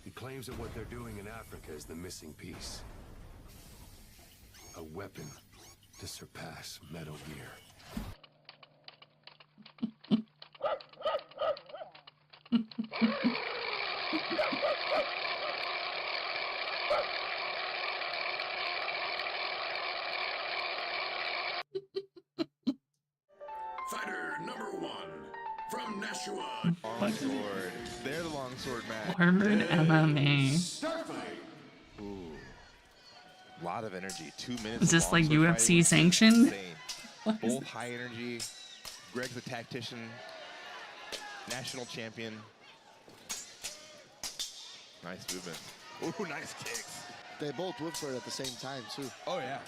Speaker 8: He claims that what they're doing in Africa is the missing piece. A weapon to surpass Metal Gear.
Speaker 17: Fighter number 1 from Nashua.
Speaker 18: Longsword. They're the longsword match.
Speaker 4: Armored MMA.
Speaker 18: Ooh. A lot of energy. 2 minutes.
Speaker 4: Is this like
Speaker 18: longsword
Speaker 4: UFC
Speaker 18: fighting was
Speaker 4: sanctioned?
Speaker 18: insane. Both high energy. Greg's a tactician. National champion. Nice movement. Ooh, nice kicks.
Speaker 19: They both whip for it at the same time, too.
Speaker 18: Oh, yeah.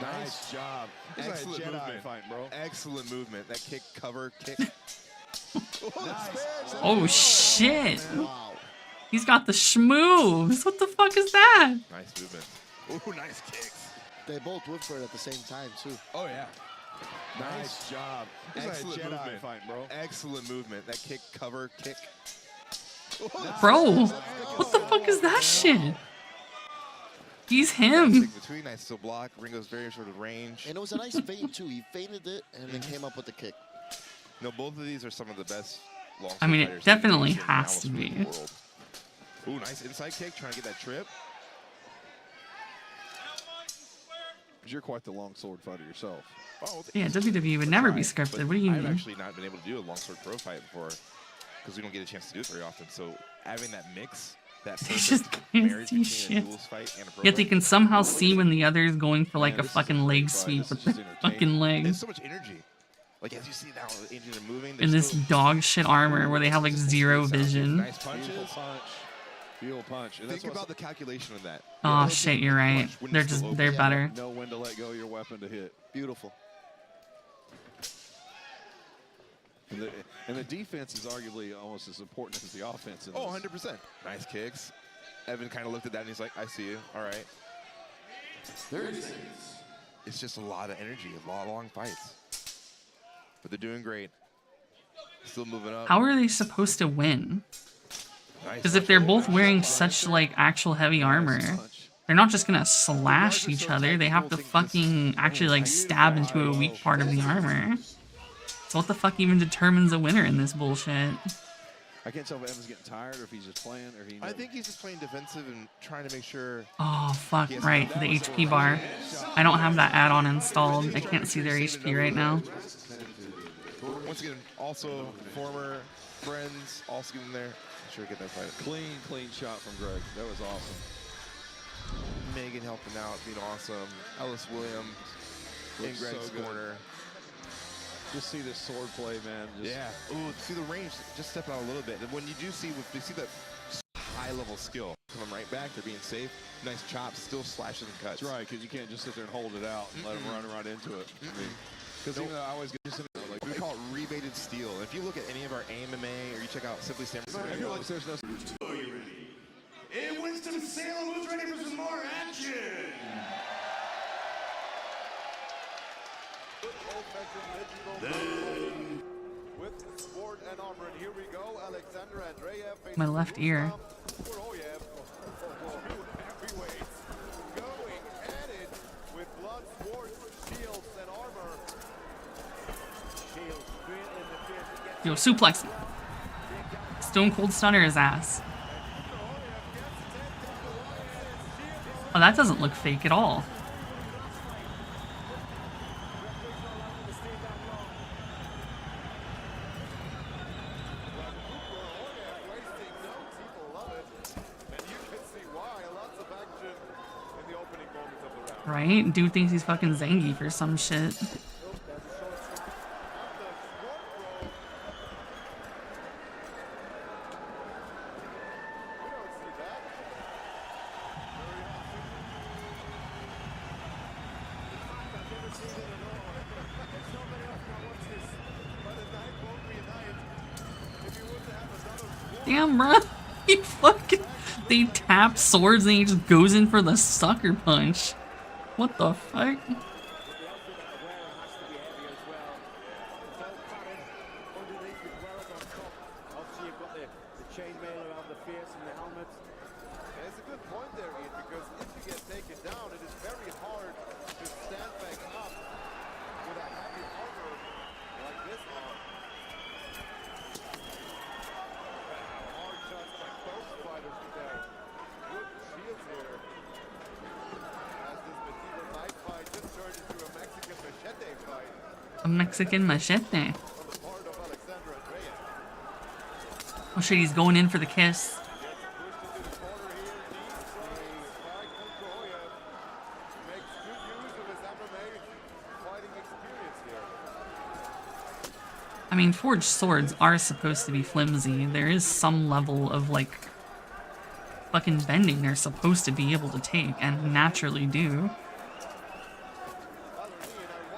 Speaker 18: Nice job.
Speaker 19: It's like a
Speaker 18: Excellent
Speaker 19: Jedi
Speaker 18: movement.
Speaker 19: fight, bro.
Speaker 18: Excellent movement. That kick, cover, kick.
Speaker 19: Nice.
Speaker 4: Oh, shit.
Speaker 19: Wow.
Speaker 4: He's got the schmoves. What the fuck is that?
Speaker 18: Nice movement. Ooh, nice kicks.
Speaker 19: They both whip for it at the same time, too.
Speaker 18: Oh, yeah. Nice job.
Speaker 19: It's like a
Speaker 18: Excellent
Speaker 19: Jedi
Speaker 18: movement.
Speaker 19: fight, bro.
Speaker 18: Excellent movement. That kick, cover, kick.
Speaker 4: Bro, what the fuck is that shit? He's him.
Speaker 18: Between nice still block. Ringo's very sort of range.
Speaker 19: And it was a nice feint too. He feinted it and then came up with the kick.
Speaker 18: No, both of these are some of the best long
Speaker 4: I mean,
Speaker 18: fighters
Speaker 4: it definitely
Speaker 18: in
Speaker 4: has to
Speaker 18: almost
Speaker 4: be.
Speaker 18: the world. Ooh, nice inside kick, trying to get that trip.
Speaker 20: You're quite the long sword fighter yourself.
Speaker 18: Oh,
Speaker 4: Yeah, WWE would never be scripted. What do you
Speaker 18: I've
Speaker 4: mean?
Speaker 18: actually not been able to do a longsword pro fight before because we don't get a chance to do it very often. So having that mix, that
Speaker 4: They just
Speaker 18: perfect
Speaker 4: can't
Speaker 18: marriage
Speaker 4: see
Speaker 18: between
Speaker 4: shit.
Speaker 18: a duels fight and a pro
Speaker 4: Yet they
Speaker 18: fight.
Speaker 4: can somehow see when the other is going for like a fucking leg sweep with their fucking leg.
Speaker 18: There's so much energy. Like as you see now, the engines are moving.
Speaker 4: In this dog shit armor where they have like zero vision.
Speaker 18: Nice punches.
Speaker 20: Heel punch. And
Speaker 18: Think about the calculation of that.
Speaker 4: Oh shit, you're right. They're better.
Speaker 20: Know when to let go of your weapon to hit.
Speaker 19: Beautiful.
Speaker 20: And the defense is arguably almost as important as the offense.
Speaker 18: Oh, 100%. Nice kicks. Evan kind of looked at that and he's like, I see you. All right. It's just a lot of energy, a lot of long fights. But they're doing great. Still moving up.
Speaker 4: How are they supposed to win? Because if they're both wearing such like actual heavy armor, they're not just gonna slash each other. They have to fucking actually like stab into a weak part of the armor. So what the fuck even determines a winner in this bullshit?
Speaker 20: I can't tell if Evan's getting tired or if he's just playing or he.
Speaker 18: I think he's just playing defensive and trying to make sure.
Speaker 4: Oh fuck, right, the HP bar. I don't have that add-on installed. I can't see their HP right now.
Speaker 18: Once again, also former friends, also getting there. Sure, get that fight.
Speaker 20: Clean shot from Greg. That was awesome.
Speaker 18: Megan helping out, being awesome. Ellis Williams in
Speaker 20: Looks
Speaker 18: Greg's
Speaker 20: so good.
Speaker 18: corner.
Speaker 20: Just see this sword play, man. Just
Speaker 18: Yeah. Ooh, see the range. Just step out a little bit. And when you do see, you see that high-level skill coming right back. They're being safe. Nice chops. Still slashes and cuts.
Speaker 20: That's right, because you can't just sit there and hold it out and let him run right into it. Because even though I always get like
Speaker 18: We call it rebated steel. If you look at any of our AMMA or you check out Simply Samurai,
Speaker 20: I feel like there's no.
Speaker 17: Are you ready? Hey, Winston-Salem, who's ready for some more action?
Speaker 21: With sword and armor, and here we go. Alexander Andreev.
Speaker 4: My left ear.
Speaker 21: Heavyweights going at it with blood, swords, shields, and armor. Shields
Speaker 4: Yo, suplex him. Stone Cold Stunner his ass. Oh, that doesn't look fake at all. Right? Dude thinks he's fucking Zangief or some shit. Damn, bro. He fucking... They tap swords and he just goes in for the sucker punch. What the fuck?
Speaker 21: There's a good point there, Ian, because if you get taken down, it is very hard to stand back up with a heavy armor like this on. Hard shots by both fighters today. Good shields here. As this medieval knife fight just turned into a Mexican machete fight.
Speaker 4: A Mexican machete. Oh shit, he's going in for the kiss. I mean, forged swords are supposed to be flimsy. There is some level of, like, fucking bending they're supposed to be able to take, and naturally do.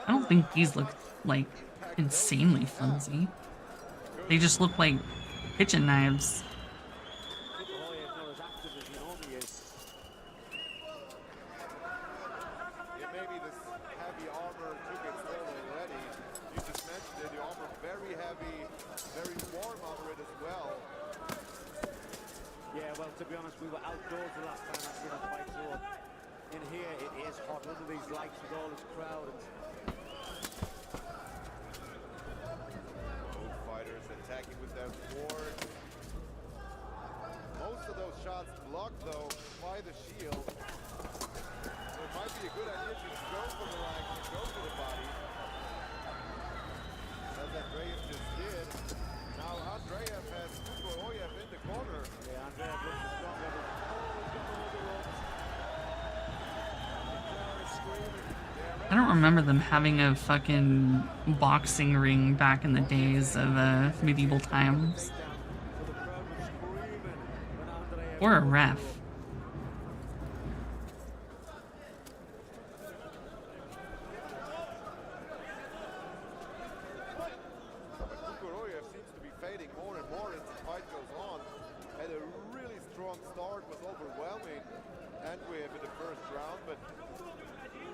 Speaker 4: I don't think these look, like, insanely flimsy. They just look like kitchen knives.
Speaker 11: in here it is hot under these lights with all this crowd.
Speaker 21: Both fighters attacking with their swords. Most of those shots blocked though by the shield. So it might be a good idea to go for the legs and go for the body. As Andreev just did. Now Andreev has Kukuroyev in the corner.
Speaker 11: Yeah, Andreev looks the stronger. He's got the ropes.
Speaker 4: I don't remember them having a fucking boxing ring back in the days of medieval times. Or a ref.
Speaker 21: Kukuroyev seems to be fading more and more as the fight goes on. Had a really strong start, was overwhelming Andreev in the first round, but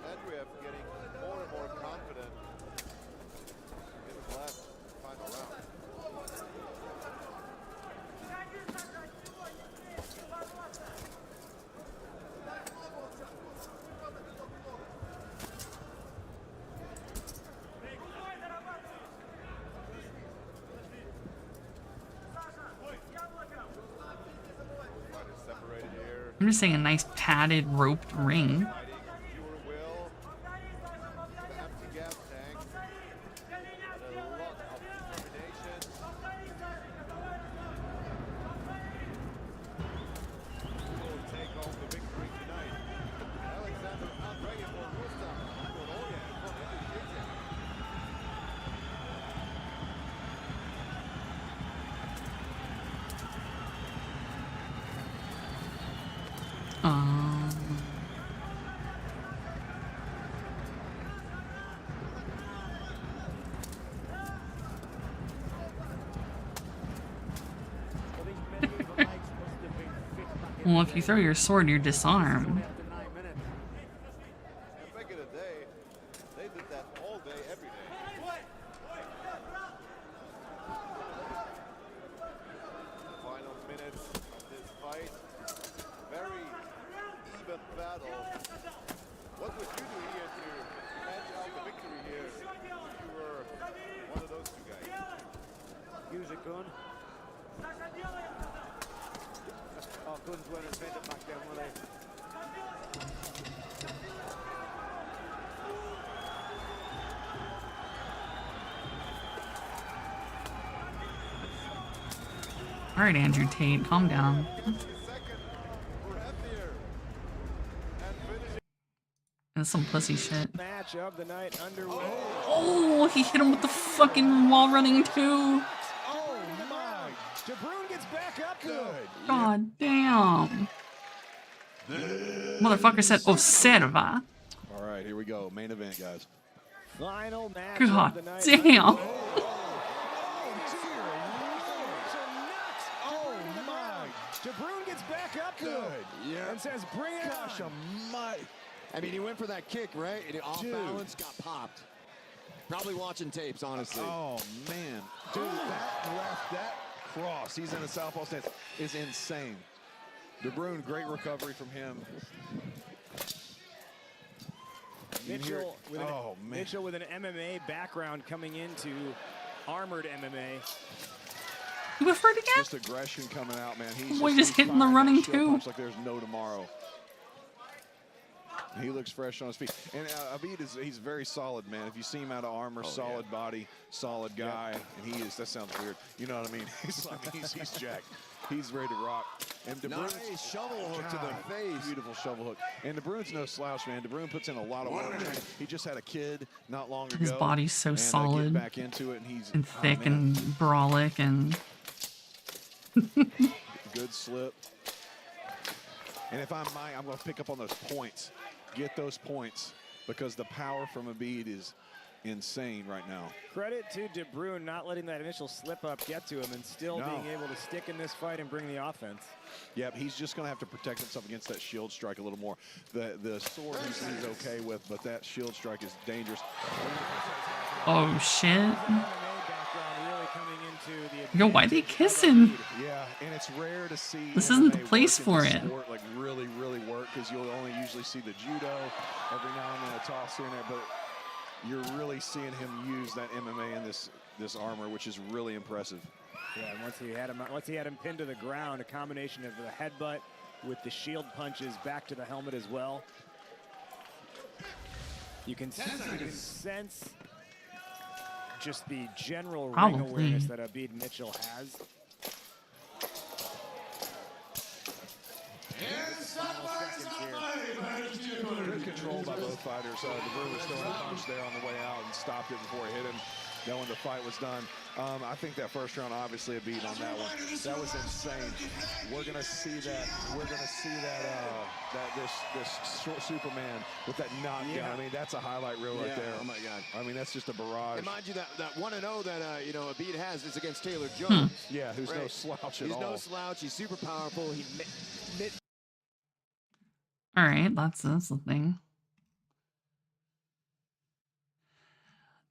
Speaker 21: Andreev getting more and more confident in his last final round.
Speaker 4: I'm just saying a nice padded roped ring. Well, if you throw your sword, you're disarmed.
Speaker 21: Back in the day, they did that all day, every day. Final minutes of this fight. Very even battle. What would you do here to match out the victory here if you were one of those two guys?
Speaker 11: Use a gun. Oh, guns weren't invented back then, were they?
Speaker 4: Alright, Andrew Tate, calm down. That's some pussy shit.
Speaker 11: Match of the night underway.
Speaker 4: Oh, he hit him with the fucking wall running too.
Speaker 11: Oh my! DeBruyne gets back up good.
Speaker 4: God damn. Motherfucker said Observa.
Speaker 20: All right, here we go. Main event, guys.
Speaker 11: Final match
Speaker 4: God
Speaker 11: of the night.
Speaker 4: damn.
Speaker 11: Oh my! DeBruyne gets back up good.
Speaker 20: Yeah.
Speaker 11: And says, "Bring it
Speaker 20: Gosh
Speaker 11: on."
Speaker 20: almighty.
Speaker 5: I mean, he went for that kick, right? And off
Speaker 20: Dude.
Speaker 5: balance, got popped. Probably watching tapes, honestly.
Speaker 20: Oh, man. Dude, that cross, he's in a southpaw stance, is insane. De Bruyne, great recovery from him.
Speaker 11: Mitchell with,
Speaker 20: oh, man.
Speaker 11: Mitchell with an MMA background coming into armored MMA.
Speaker 4: You went for it again?
Speaker 20: Just aggression coming out, man. He's
Speaker 4: Boy, just hitting the
Speaker 20: firing
Speaker 4: running
Speaker 20: that shield
Speaker 4: too.
Speaker 20: punch like there's no tomorrow. He looks fresh on his feet. And Abid he's very solid, man. If you see him out of armor, solid body, solid guy. And he is, that sounds weird. You know what I mean? He's jacked. He's ready to rock. And De Bruyne's,
Speaker 5: Nice shovel hook to the face.
Speaker 20: Beautiful shovel hook. And De Bruyne's no slouch, man. De Bruyne puts in a lot of work. He just had a kid not long ago.
Speaker 4: His body's so
Speaker 20: and,
Speaker 4: solid.
Speaker 20: Get back into it, and he's
Speaker 4: and thick and brolic and
Speaker 20: good slip. And if I'm going to pick up on those points. Get those points because the power from Abid is insane right now.
Speaker 11: Credit to De Bruyne not letting that initial slip up get to him and still being able to stick in this fight and bring the offense.
Speaker 20: Yep, he's just going to have to protect himself against that shield strike a little more. The sword he's okay with, but that shield strike is dangerous.
Speaker 4: oh shit.
Speaker 11: MMA background really coming into the
Speaker 4: Yo, why they kissing?
Speaker 20: Yeah, and it's rare to see
Speaker 4: This isn't the
Speaker 20: MMA
Speaker 4: place
Speaker 20: work
Speaker 4: for
Speaker 20: in
Speaker 4: it.
Speaker 20: the sport, like really work, because you'll only usually see the judo every now and then a toss here and there, but you're really seeing him use that MMA in this armor, which is really impressive.
Speaker 6: Yeah, and once he had him pinned to the ground, a combination of the headbutt with the shield punches back to the helmet as well. You can sense just the general ring awareness that Abid Mitchell has.
Speaker 20: Good control by both fighters. DeVere was throwing a punch there on the way out and stopped it before it hit him. Then when the fight was done, I think that first round obviously a beat on that one. That was insane. We're gonna see that. We're gonna see this Superman with that knockdown.
Speaker 5: Yeah.
Speaker 20: I mean, that's a highlight reel right there.
Speaker 5: Oh my God.
Speaker 20: I mean, that's just a barrage.
Speaker 5: And mind you, that 1-0 that Abid has is against Taylor Jones.
Speaker 20: Yeah, who's no slouch at all.
Speaker 5: He's no slouch. He's super powerful.
Speaker 4: All right, that's the thing.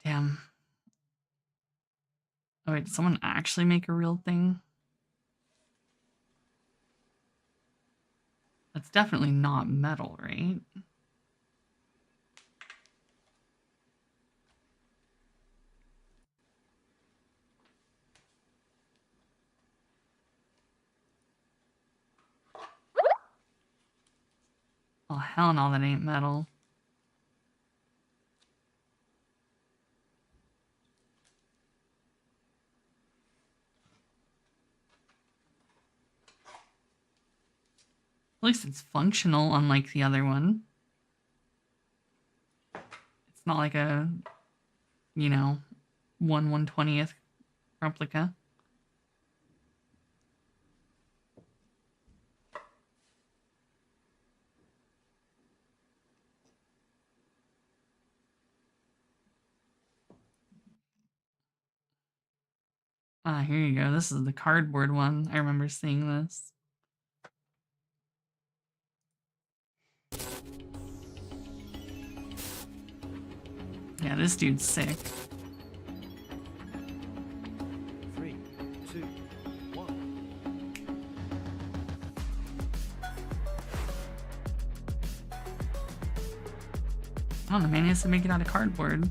Speaker 4: Damn. Oh wait, did someone actually make a real thing? That's definitely not metal, right? Oh, hell no, that ain't metal. At least it's functional, unlike the other one. It's not like a, 1/120th replica. Ah, here you go. This is the cardboard one. I remember seeing this. Yeah, this dude's sick.
Speaker 11: 3, 2, 1.
Speaker 4: I don't know, man. He has to make it out of cardboard.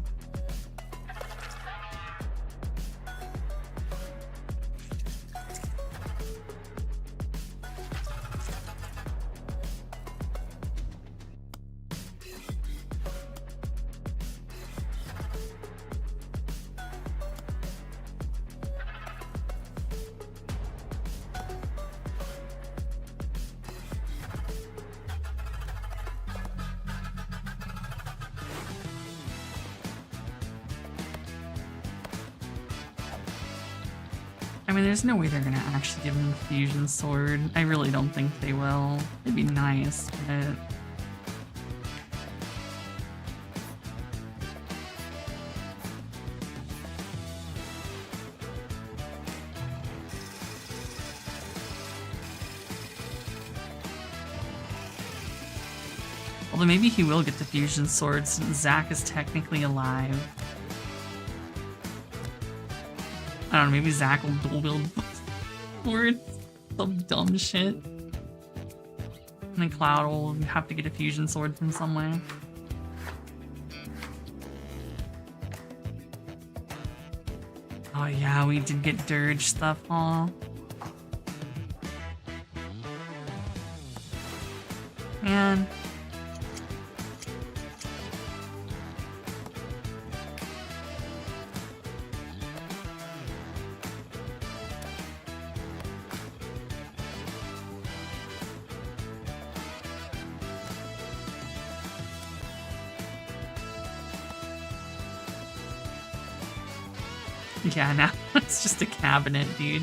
Speaker 4: I mean, there's no way they're gonna actually give him the fusion sword. I really don't think they will. It'd be nice, but... Although maybe he will get the fusion sword since Zack is technically alive. I don't know, maybe Zack will dual wield or some dumb shit. And then Cloud will have to get a fusion sword from somewhere. Oh yeah, we did get dirge stuff, huh? Man. Yeah, now it's just a cabinet, dude.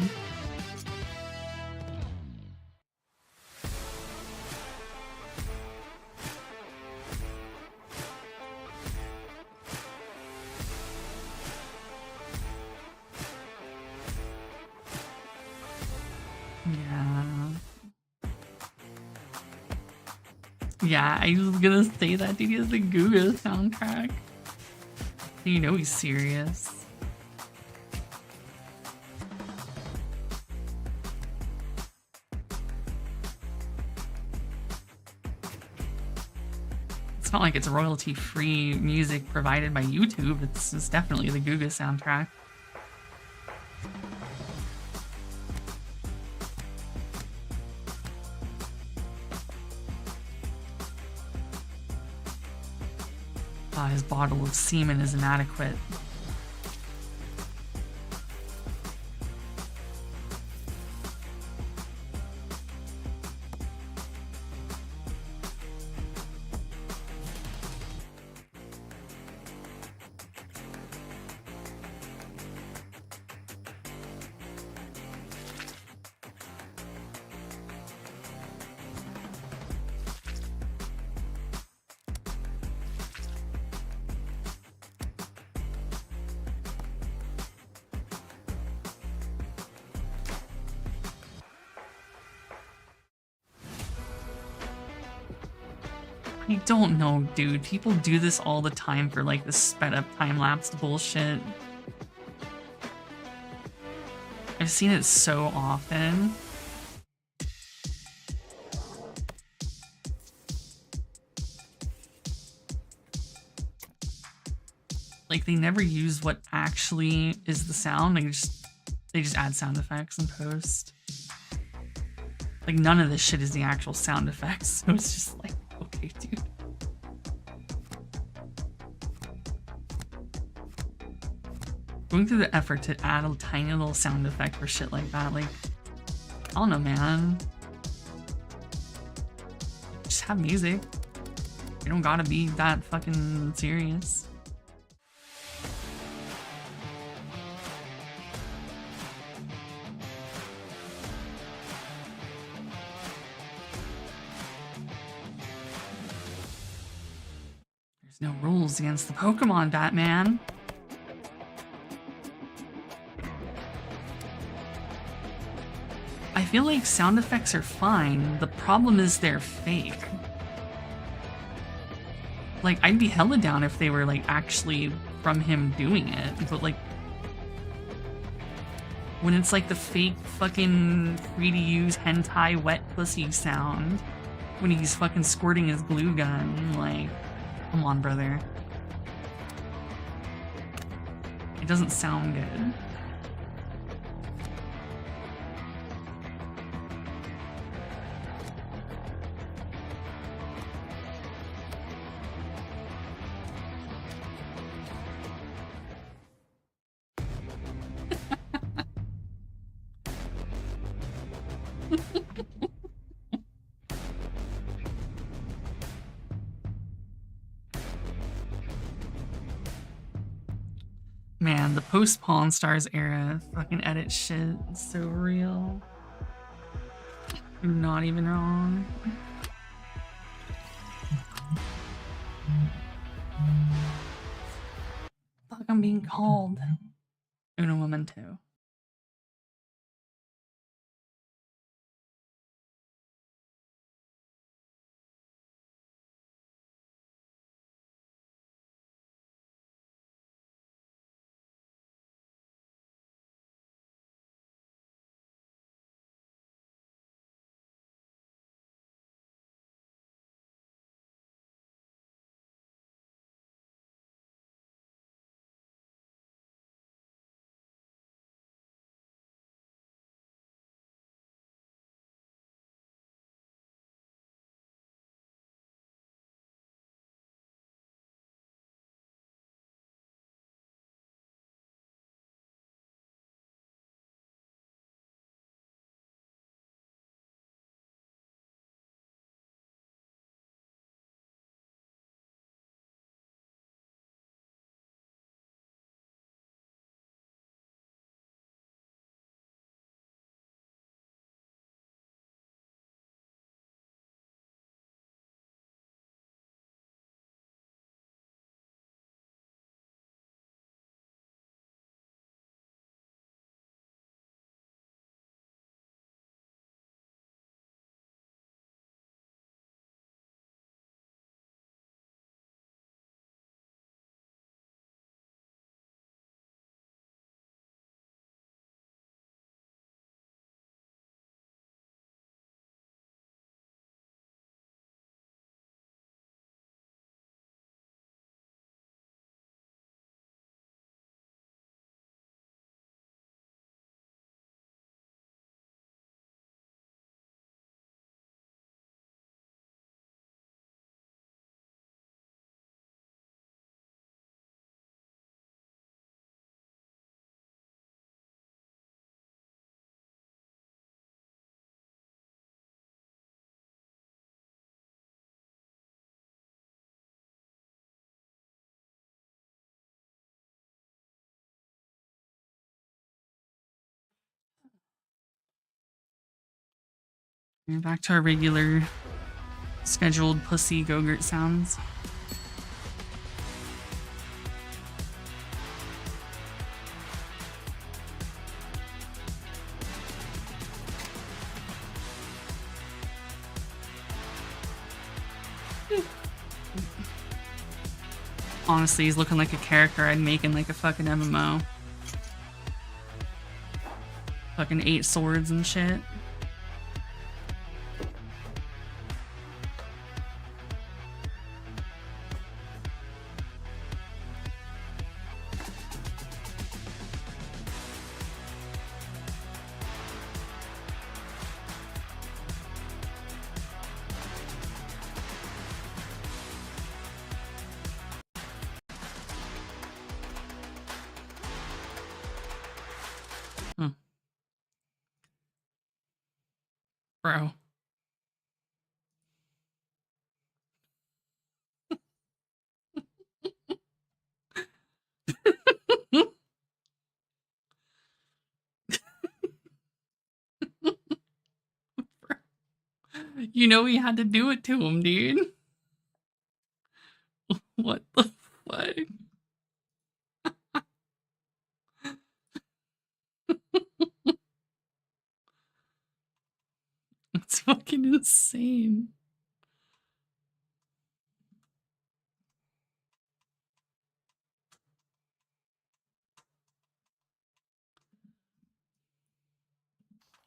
Speaker 4: Yeah, I was gonna say that dude has the Guga soundtrack. You know he's serious. It's not like it's royalty-free music provided by YouTube. It's definitely the Guga soundtrack. His bottle of semen is inadequate. I don't know, dude. People do this all the time for like the sped up time-lapse bullshit. I've seen it so often. Like they never use what actually is the sound. They just add sound effects and post. Like none of this shit is the actual sound effects. So it's just like, okay, dude. Going through the effort to add a tiny little sound effect for shit like that, like, I don't know, man. Just have music. You don't gotta be that fucking serious. There's no rules against the Pokemon, Batman. I feel like sound effects are fine. The problem is they're fake. Like, I'd be hella down if they were, like, actually from him doing it, but, like, when it's, like, the fake fucking free-to-use hentai wet pussy sound when he's fucking squirting his glue gun, like, come on, brother. It doesn't sound good. Man, the post-Pawn Stars era fucking edit shit is so real. You're not even wrong. Fuck, I'm being called. Uno momento. Back to our regular scheduled pussy Go-Gurt sounds. Honestly, he's looking like a character I'd make in like a fucking MMO. Fucking 8 swords and shit. Bro. You know we had to do it to him, dude. What the fuck? It's fucking insane.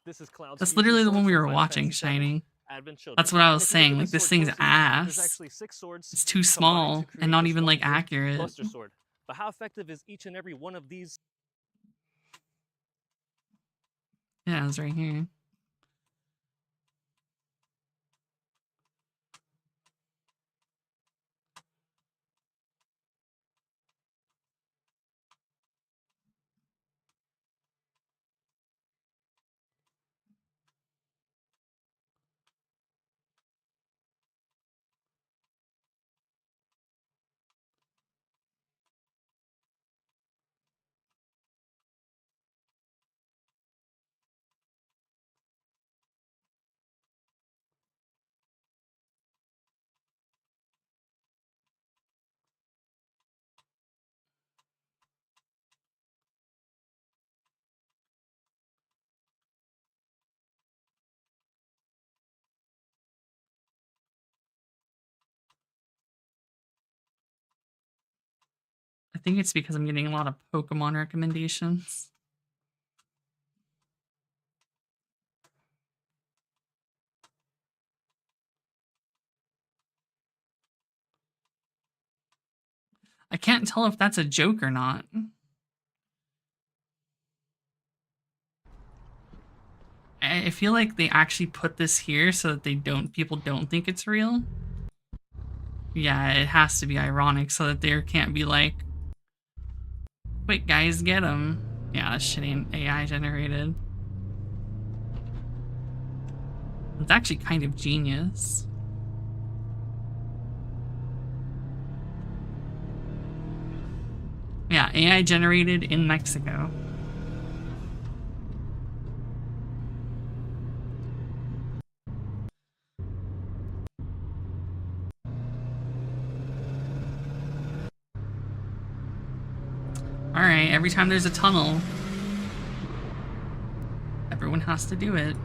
Speaker 16: This is Cloud's
Speaker 4: That's
Speaker 16: feature
Speaker 4: literally the
Speaker 16: sword
Speaker 4: one we
Speaker 16: from
Speaker 4: were
Speaker 16: Final
Speaker 4: watching,
Speaker 16: Fantasy VII
Speaker 4: Shining.
Speaker 16: Advent Children.
Speaker 4: That's what I
Speaker 16: And
Speaker 4: was
Speaker 16: if you look
Speaker 4: saying.
Speaker 16: at
Speaker 4: Like,
Speaker 16: this
Speaker 4: this
Speaker 16: sword
Speaker 4: thing's
Speaker 16: closely, there's
Speaker 4: ass.
Speaker 16: actually 6 swords
Speaker 4: It's too
Speaker 16: combined
Speaker 4: small
Speaker 16: to create
Speaker 4: and not
Speaker 16: this
Speaker 4: even
Speaker 16: one
Speaker 4: like
Speaker 16: big
Speaker 4: accurate.
Speaker 16: Buster sword. But how effective is each and every one of these?
Speaker 4: Yeah, it's right here. I think it's because I'm getting a lot of Pokemon recommendations. I can't tell if that's a joke or not. I feel like they actually put this here so that people don't think it's real. Yeah, it has to be ironic so that there can't be like, quick guys, get him. Yeah, that shit ain't AI generated. It's actually kind of genius. Yeah, AI generated in Mexico. Alright, every time there's a tunnel, everyone has to do it.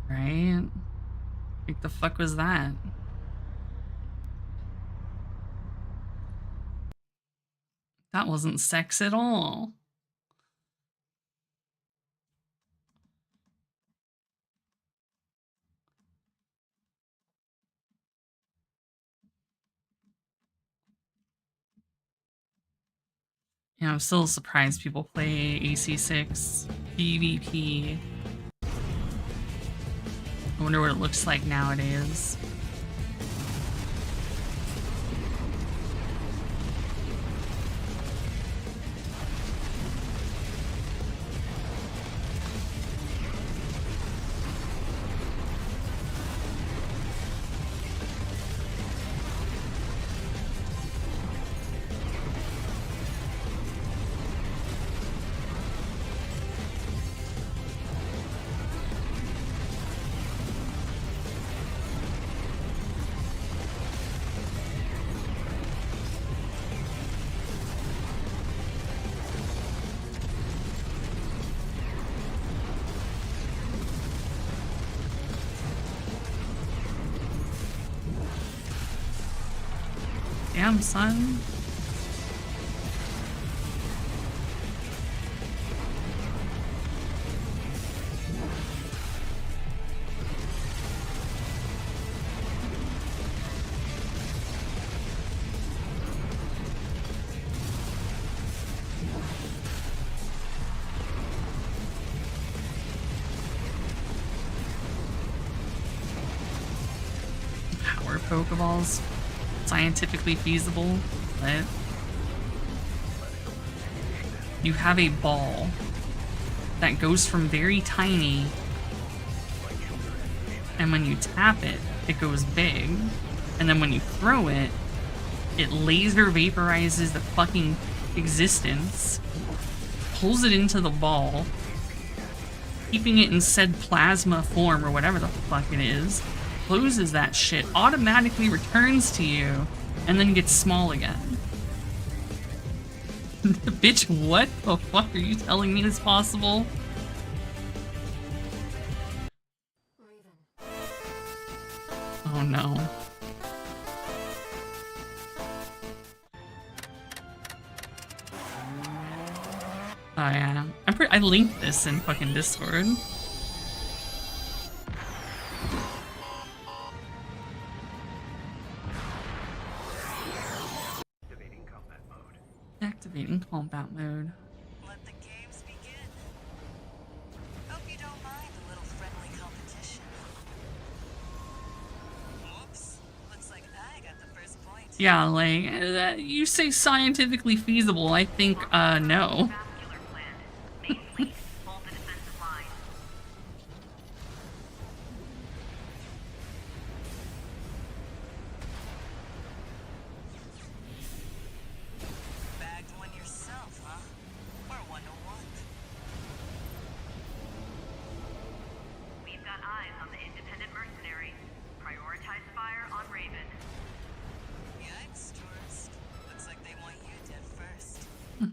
Speaker 4: Right? What the fuck was that? That wasn't sex at all. Yeah, I'm still surprised people play AC6 PvP. I wonder what it looks like nowadays. Damn, son. Power Pokeballs. Scientifically feasible, but you have a ball that goes from very tiny, and when you tap it, it goes big, and then when you throw it, it laser vaporizes the fucking existence, pulls it into the ball, keeping it in said plasma form or whatever the fuck it is, closes that shit, automatically returns to you, and then gets small again. Bitch, what the fuck are you telling me is possible? Oh no. Oh yeah. I linked this in fucking Discord. Activating combat mode.
Speaker 3: Let the games begin. Hope you don't mind a little friendly competition. Whoops. Looks like I got the first point.
Speaker 4: Yeah, like, you say scientifically feasible, I think, no.
Speaker 3: Bagged one yourself, huh? Or 101?
Speaker 22: We've got eyes on the independent mercenary. Prioritize fire on Raven.
Speaker 3: Yikes, tourist. Looks like they want you dead first.
Speaker 8: Here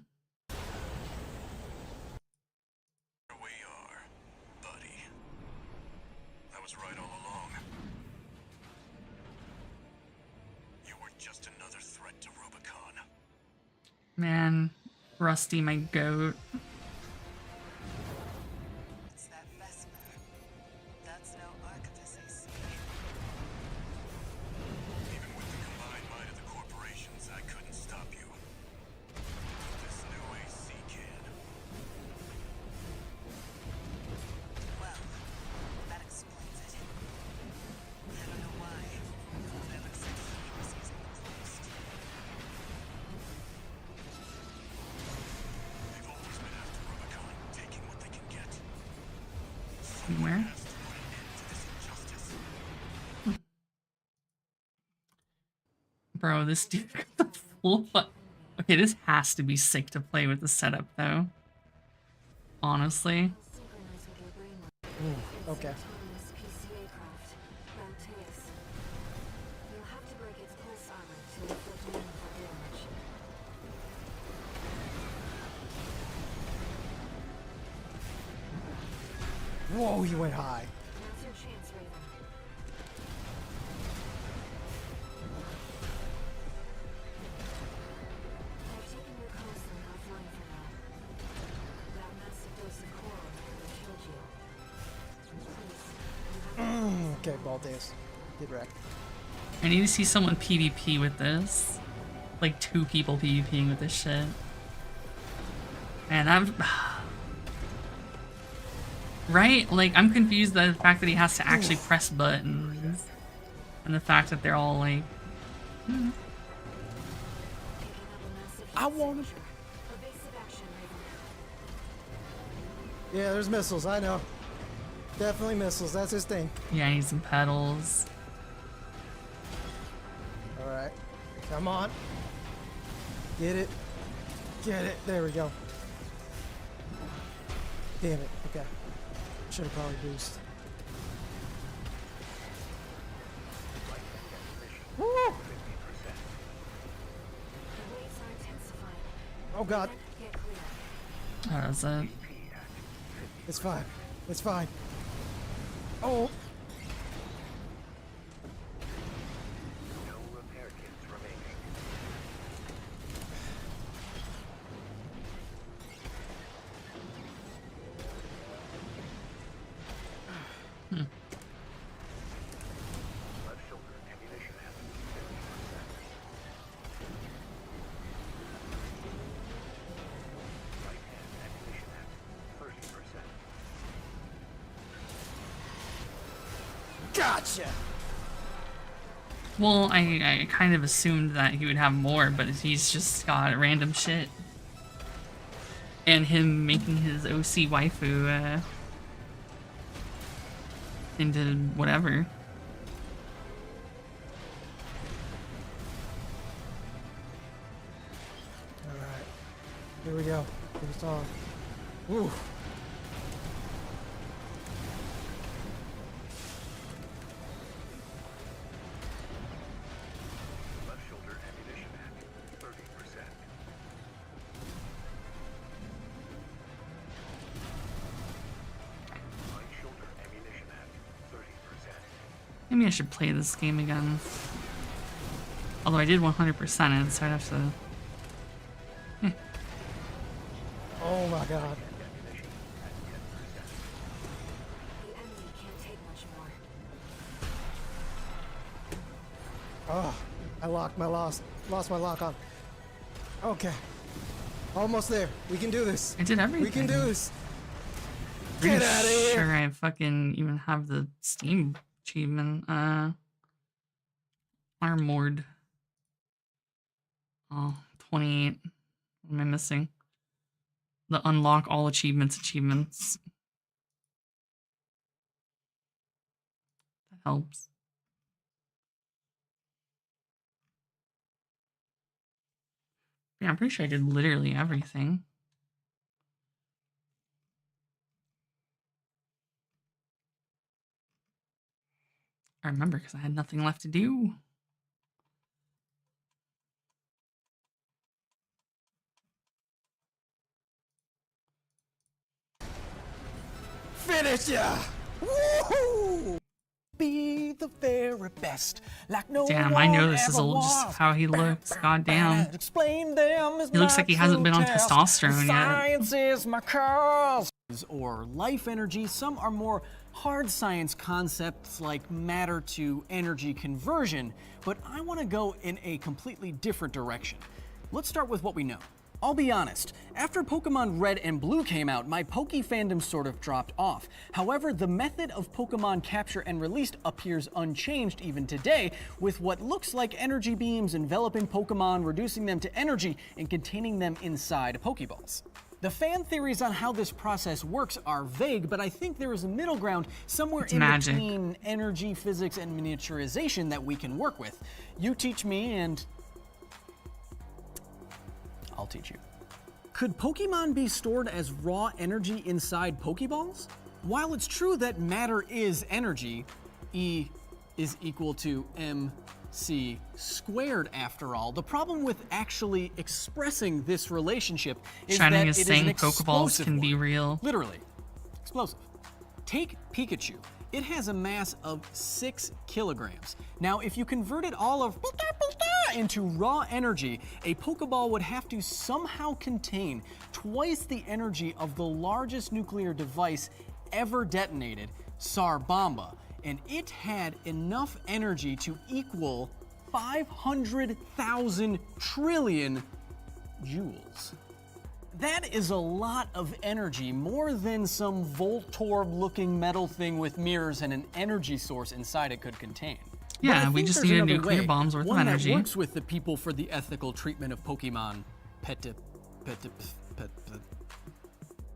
Speaker 8: we are, buddy. I was right all along. You were just another threat to Rubicon.
Speaker 4: Man, Rusty, my goat.
Speaker 3: It's that Vesper. That's no Archivist AC.
Speaker 8: Even with the combined might of the corporations, I couldn't stop you. This new AC can.
Speaker 3: Well, that explains it. I don't know why. That looks like he was using the closed.
Speaker 8: They've always been after Rubicon, taking what they can get.
Speaker 4: Where? Bro, this dude got the full okay, this has to be sick to play with the setup, though. Honestly.
Speaker 23: Okay. Whoa, he went high. Okay, Baltaeus. Get wrecked.
Speaker 4: I need to see someone PvP with this. Like 2 people PvPing with this shit. Man, I'm... Right? Like, I'm confused by the fact that he has to actually press buttons. And the fact that they're all like...
Speaker 23: I want him. Yeah, there's missiles, I know. Definitely missiles, that's his thing.
Speaker 4: Yeah, I need some pedals.
Speaker 23: Alright. Come on. Get it. Get it. There we go. Damn it. Okay. Should have probably boosted. Woo! Oh god.
Speaker 4: Oh, that's it.
Speaker 23: It's fine. It's fine. Oh. Gotcha.
Speaker 4: Well, I kind of assumed that he would have more, but he's just got random shit. And him making his OC waifu into whatever.
Speaker 23: Alright. Here we go. Here's the song. Woo.
Speaker 4: Maybe I should play this game again. Although I did 100% it, so I'd have to...
Speaker 23: Oh my god. Oh, I lost my lock on. Okay. Almost there. We can do this.
Speaker 4: I did everything.
Speaker 23: We can do this.
Speaker 4: Pretty
Speaker 23: Get out of here.
Speaker 4: sure I fucking even have the Steam achievement. Armored. Oh, 28. What am I missing? The unlock all achievements. That helps. Yeah, I'm pretty sure I did literally everything. I remember because I had nothing left to do.
Speaker 23: Finish ya! Woohoo! Be the very best, like no
Speaker 4: Damn, I know
Speaker 23: one
Speaker 4: this is
Speaker 23: ever
Speaker 4: old, just
Speaker 23: was.
Speaker 4: how he looks. God damn.
Speaker 23: Explain them is
Speaker 4: He looks
Speaker 23: my
Speaker 4: like he hasn't been on
Speaker 23: true test.
Speaker 4: testosterone yet.
Speaker 23: Science is my cause. Or life energy. Some are more hard science concepts like matter to energy conversion, but I want to go in a completely different direction. Let's start with what we know. I'll be honest, after Pokemon Red and Blue came out, my Poke fandom sort of dropped off. However, the method of Pokemon capture and release appears unchanged even today, with what looks like energy beams enveloping Pokemon, reducing them to energy, and containing them inside Pokeballs. The fan theories on how this process works are vague, but I think there is a middle ground somewhere in between energy, physics, and miniaturization that we can work with. You teach me and I'll teach you. Could Pokemon be stored as raw energy inside Pokeballs? While it's true that matter is energy, E is equal to mc squared after all, the problem with actually expressing this relationship is
Speaker 4: Shining
Speaker 23: that
Speaker 4: is
Speaker 23: it is
Speaker 4: saying
Speaker 23: an
Speaker 4: Pokeballs
Speaker 23: explosive
Speaker 4: can be
Speaker 23: one.
Speaker 4: real.
Speaker 23: Literally. Explosive. Take Pikachu. It has a mass of 6 kilograms. Now, if you converted all of into raw energy, a Pokeball would have to somehow contain twice the energy of the largest nuclear device ever detonated, Tsar Bomba, and it had enough energy to equal 500,000 trillion joules. That is a lot of energy, more than some Voltorb-looking metal thing with mirrors and an energy source inside it could contain.
Speaker 4: Yeah, we just need a nuclear bomb's worth of energy.
Speaker 23: One that works with the people for the ethical treatment of Pokemon.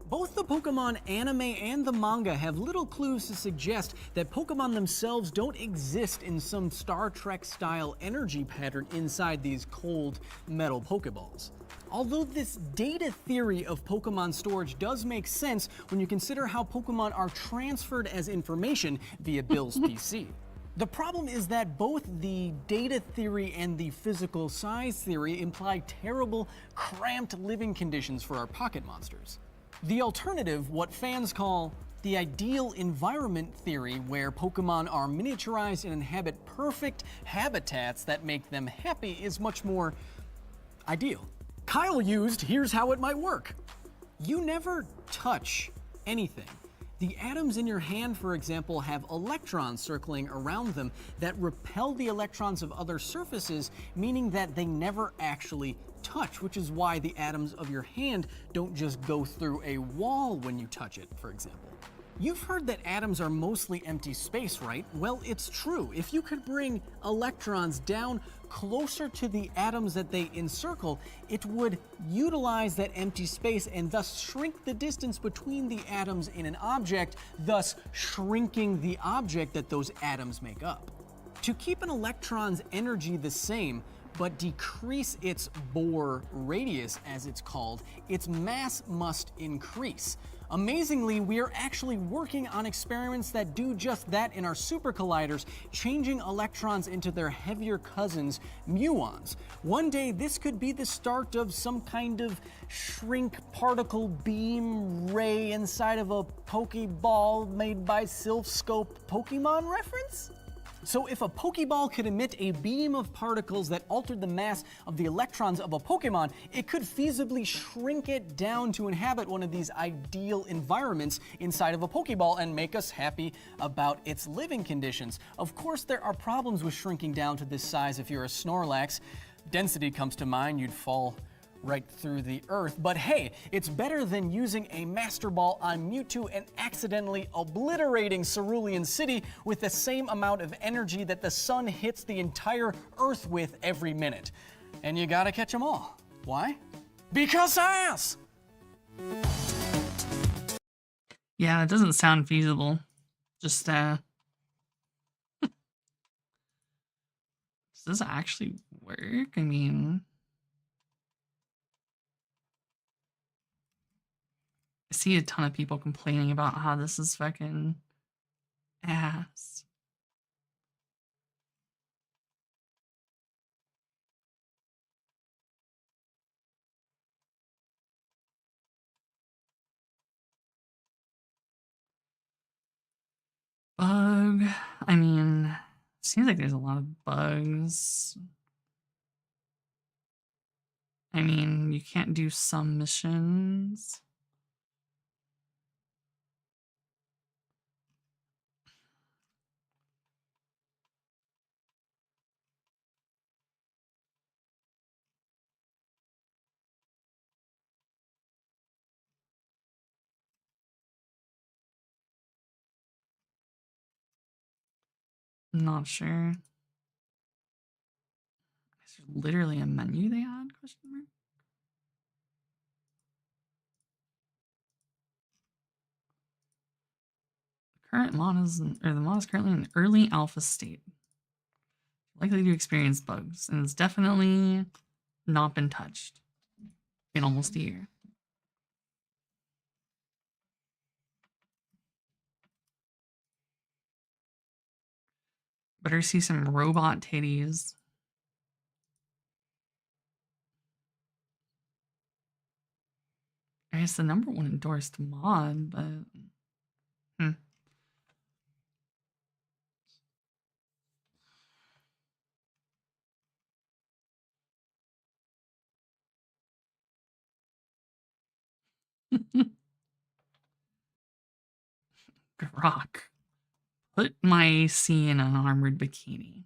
Speaker 23: Both the Pokemon anime and the manga have little clues to suggest that Pokemon themselves don't exist in some Star Trek-style energy pattern inside these cold metal Pokeballs. Although this data theory of Pokemon storage does make sense when you consider how Pokemon are transferred as information via Bill's PC. The problem is that both the data theory and the physical size theory imply terrible, cramped living conditions for our pocket monsters. The alternative, what fans call the ideal environment theory, where Pokemon are miniaturized and inhabit perfect habitats that make them happy, is much more ideal. Kyle used "here's how it might work." You never touch anything. The atoms in your hand, for example, have electrons circling around them that repel the electrons of other surfaces, meaning that they never actually touch, which is why the atoms of your hand don't just go through a wall when you touch it, for example. You've heard that atoms are mostly empty space, right? Well, it's true. If you could bring electrons down closer to the atoms that they encircle, it would utilize that empty space and thus shrink the distance between the atoms in an object, thus shrinking the object that those atoms make up. To keep an electron's energy the same, but decrease its Bohr radius, as it's called, its mass must increase. Amazingly, we are actually working on experiments that do just that in our supercolliders, changing electrons into their heavier cousins, muons. One day, this could be the start of some kind of shrink particle beam ray inside of a Pokeball made by Silphscope Pokemon reference? So if a Pokeball could emit a beam of particles that altered the mass of the electrons of a Pokemon, it could feasibly shrink it down to inhabit one of these ideal environments inside of a Pokeball and make us happy about its living conditions. Of course, there are problems with shrinking down to this size if you're a Snorlax. Density comes to mind, you'd fall right through the earth. But hey, it's better than using a Master Ball on Mewtwo and accidentally obliterating Cerulean City with the same amount of energy that the sun hits the entire earth with every minute. And you gotta catch them all. Why? Because ass!
Speaker 4: Yeah, it doesn't sound feasible. Just, does this actually work? I mean, I see a ton of people complaining about how this is fucking ass. Bug. I mean, seems like there's a lot of bugs. I mean, you can't do some missions. Not sure. Is there literally a menu they add? Question mark. Current mod is, or the mod is currently in early alpha state. Likely to experience bugs, and it's definitely not been touched in almost a year. Better see some robot titties. I guess the number one endorsed mod, but Grok. Put my AC in an armored bikini.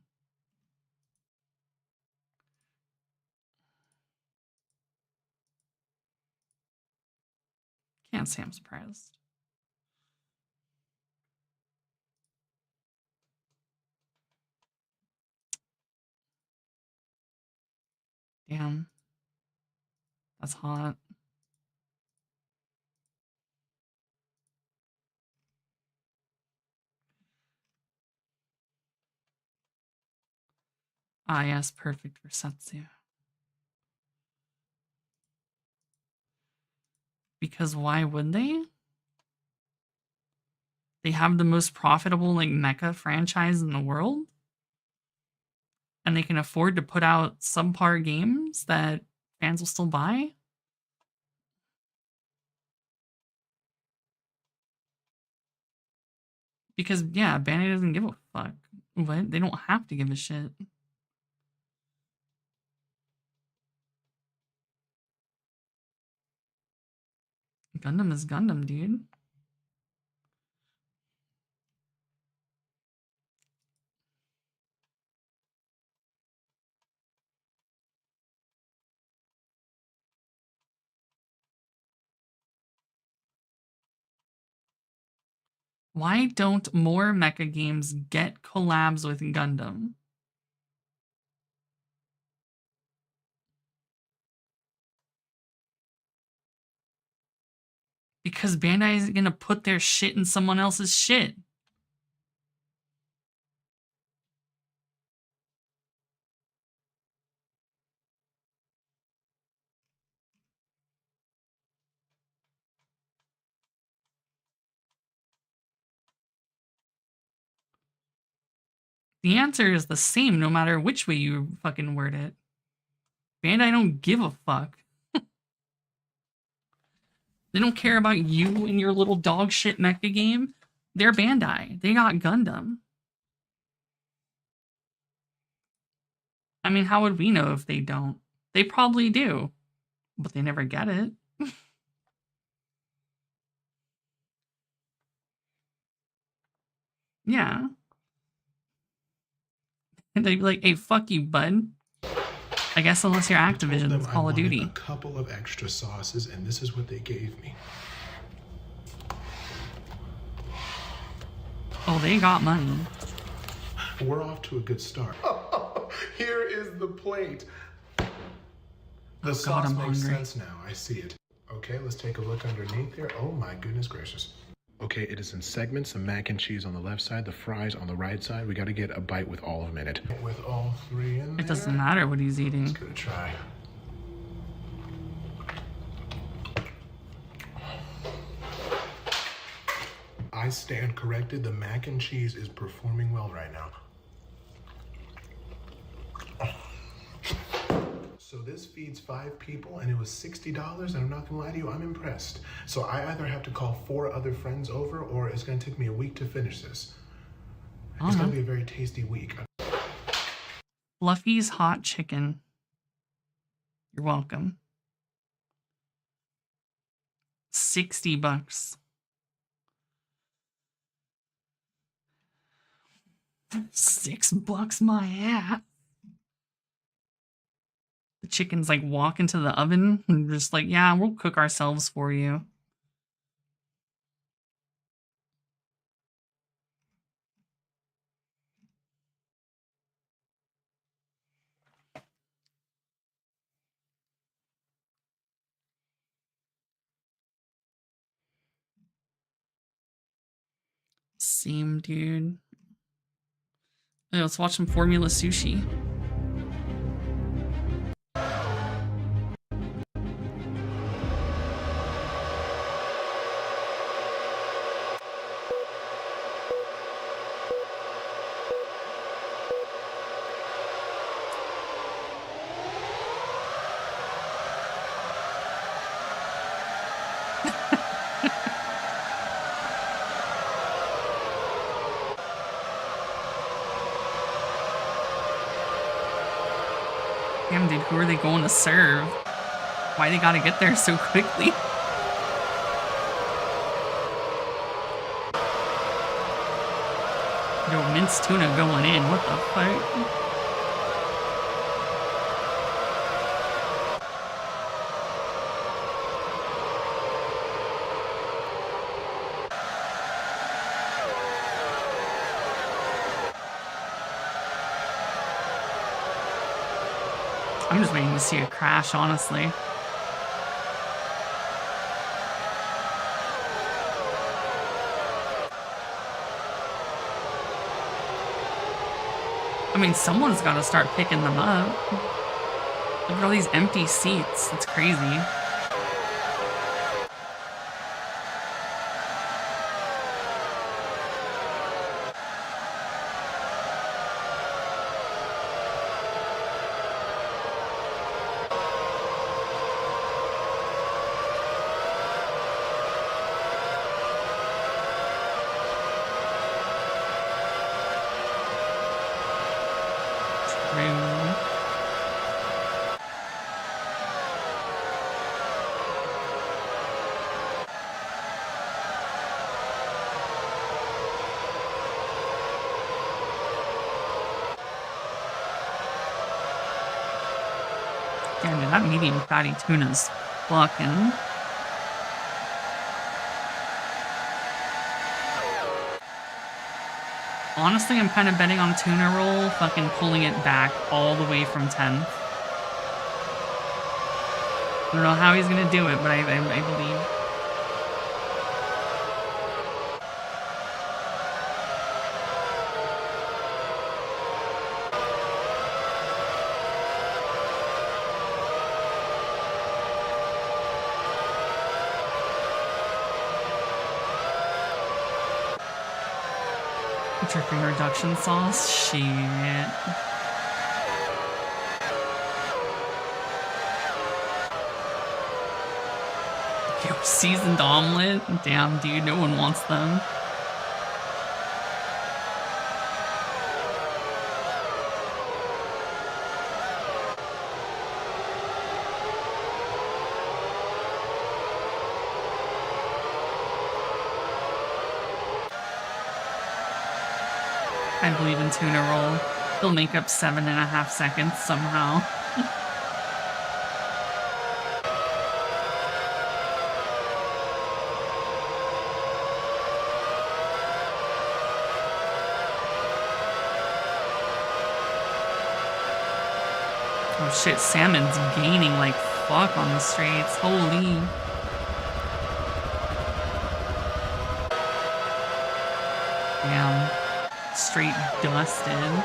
Speaker 4: Can't say I'm surprised. Damn. That's hot. Ah, yes, perfect for Setsu. Because why would they? They have the most profitable like mecha franchise in the world, and they can afford to put out subpar games that fans will still buy. Because yeah, Bandai doesn't give a fuck. What? They don't have to give a shit. Gundam is Gundam, dude. Why don't more mecha games get collabs with Gundam? Because Bandai is gonna put their shit in someone else's shit. The answer is the same no matter which way you fucking word it. Bandai don't give a fuck. They don't care about you and your little dog shit mecha game. They're Bandai. They got Gundam. I mean, how would we know if they don't? They probably do, but they never get it. Yeah. And they'd be like, hey, fuck you, bud. I guess unless you're Activision, it's Call of Duty.
Speaker 8: A couple of extra sauces, and this is what they gave me.
Speaker 4: Oh, they got money.
Speaker 8: We're off to a good start. Here is the plate. The sauce makes sense now. I see it. Okay, let's take a look underneath there. Oh my goodness gracious. Okay, it is in segments, some mac and cheese on the left side, the fries on the right side. We got to get a bite with all of them in it. With all three in there.
Speaker 4: It doesn't matter what he's eating.
Speaker 8: Let's give it a try. I stand corrected. The mac and cheese is performing well right now. So this feeds 5 people and it was $60, and I'm not gonna lie to you, I'm impressed. So I either have to call 4 other friends over or it's gonna take me a week to finish this. It's gonna be a very tasty week.
Speaker 4: Fluffy's Hot Chicken. You're welcome. $60. $6 my ass. The chickens like walk into the oven and just like, yeah, we'll cook ourselves for you. Same dude. Hey, let's watch some Formula Sushi. Damn, dude, who are they going to serve? Why they gotta get there so quickly? Yo, minced tuna going in, what the fuck? I'm just waiting to see a crash, honestly. I mean, someone's got to start picking them up. Look at all these empty seats. It's crazy. Damn, dude, that medium fatty tuna's fucking. Honestly, I'm kind of betting on Tuna Roll fucking pulling it back all the way from 10th. I don't know how he's gonna do it, but I believe. Dripping reduction sauce? Shit. Yo, seasoned omelet? Damn, dude, no one wants them. I believe in Tuna Roll. He'll make up 7.5 seconds somehow. Oh shit, Salmon's gaining like fuck on the straights. Holy. Damn. Straight dusted.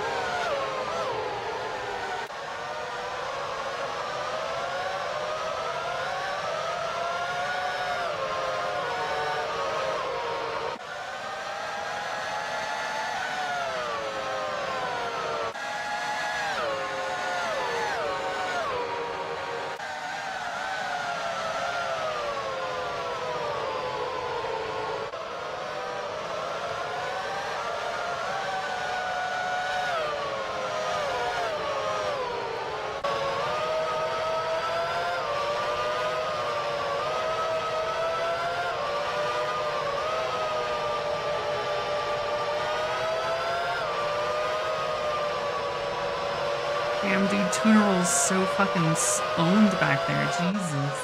Speaker 4: Damn, dude, Tuna Roll's so fucking owned back there, Jesus.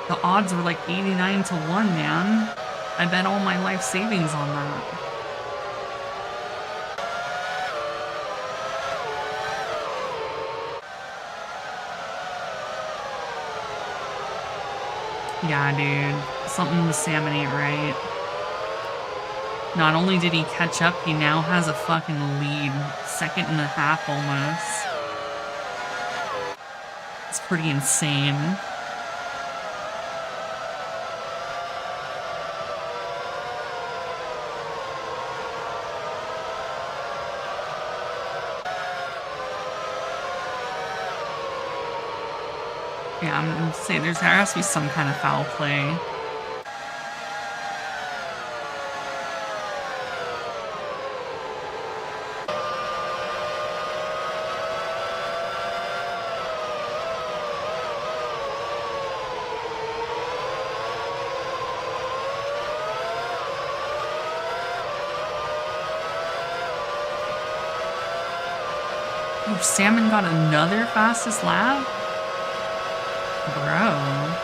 Speaker 4: The odds were like 89 to 1, man. I bet all my life savings on that. Yeah, dude. Something the salmon ain't right. Not only did he catch up, he now has a fucking lead. 2.5 almost. It's pretty insane. Yeah, I'm saying there has to be some kind of foul play. Oh, Salmon got another fastest lap? Bro.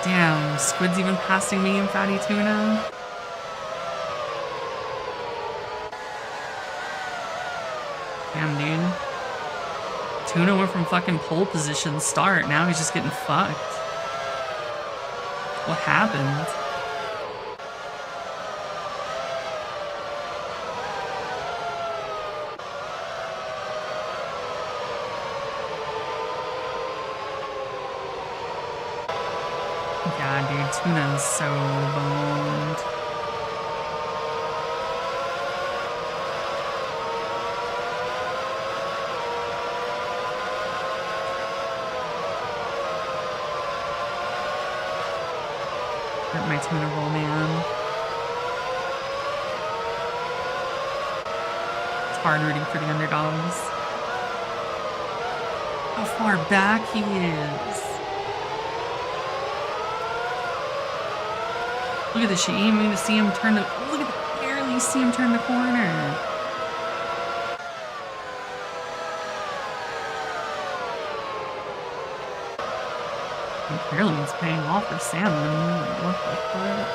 Speaker 4: Damn, Squid's even passing me in Fatty Tuna? Damn, dude. Tuna went from fucking pole position start, now he's just getting fucked. What happened? Yeah, dude, Tuna's so boned. Hurt my Tuna Roll, man. It's hard rooting for the underdogs. How far back he is. Look at this shit. You ain't even to see him turn the. Look at that. Barely see him turn the corner. Apparently it's paying off for Salmon. What the fuck?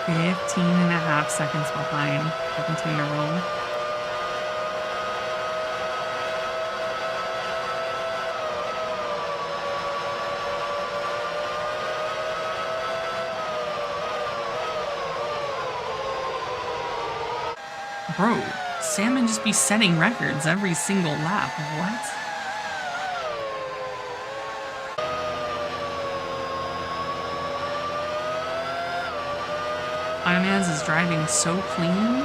Speaker 4: 15.5 seconds behind. 17 in a row. Bro, Salmon just be setting records every single lap. What? Ironman's is driving so clean.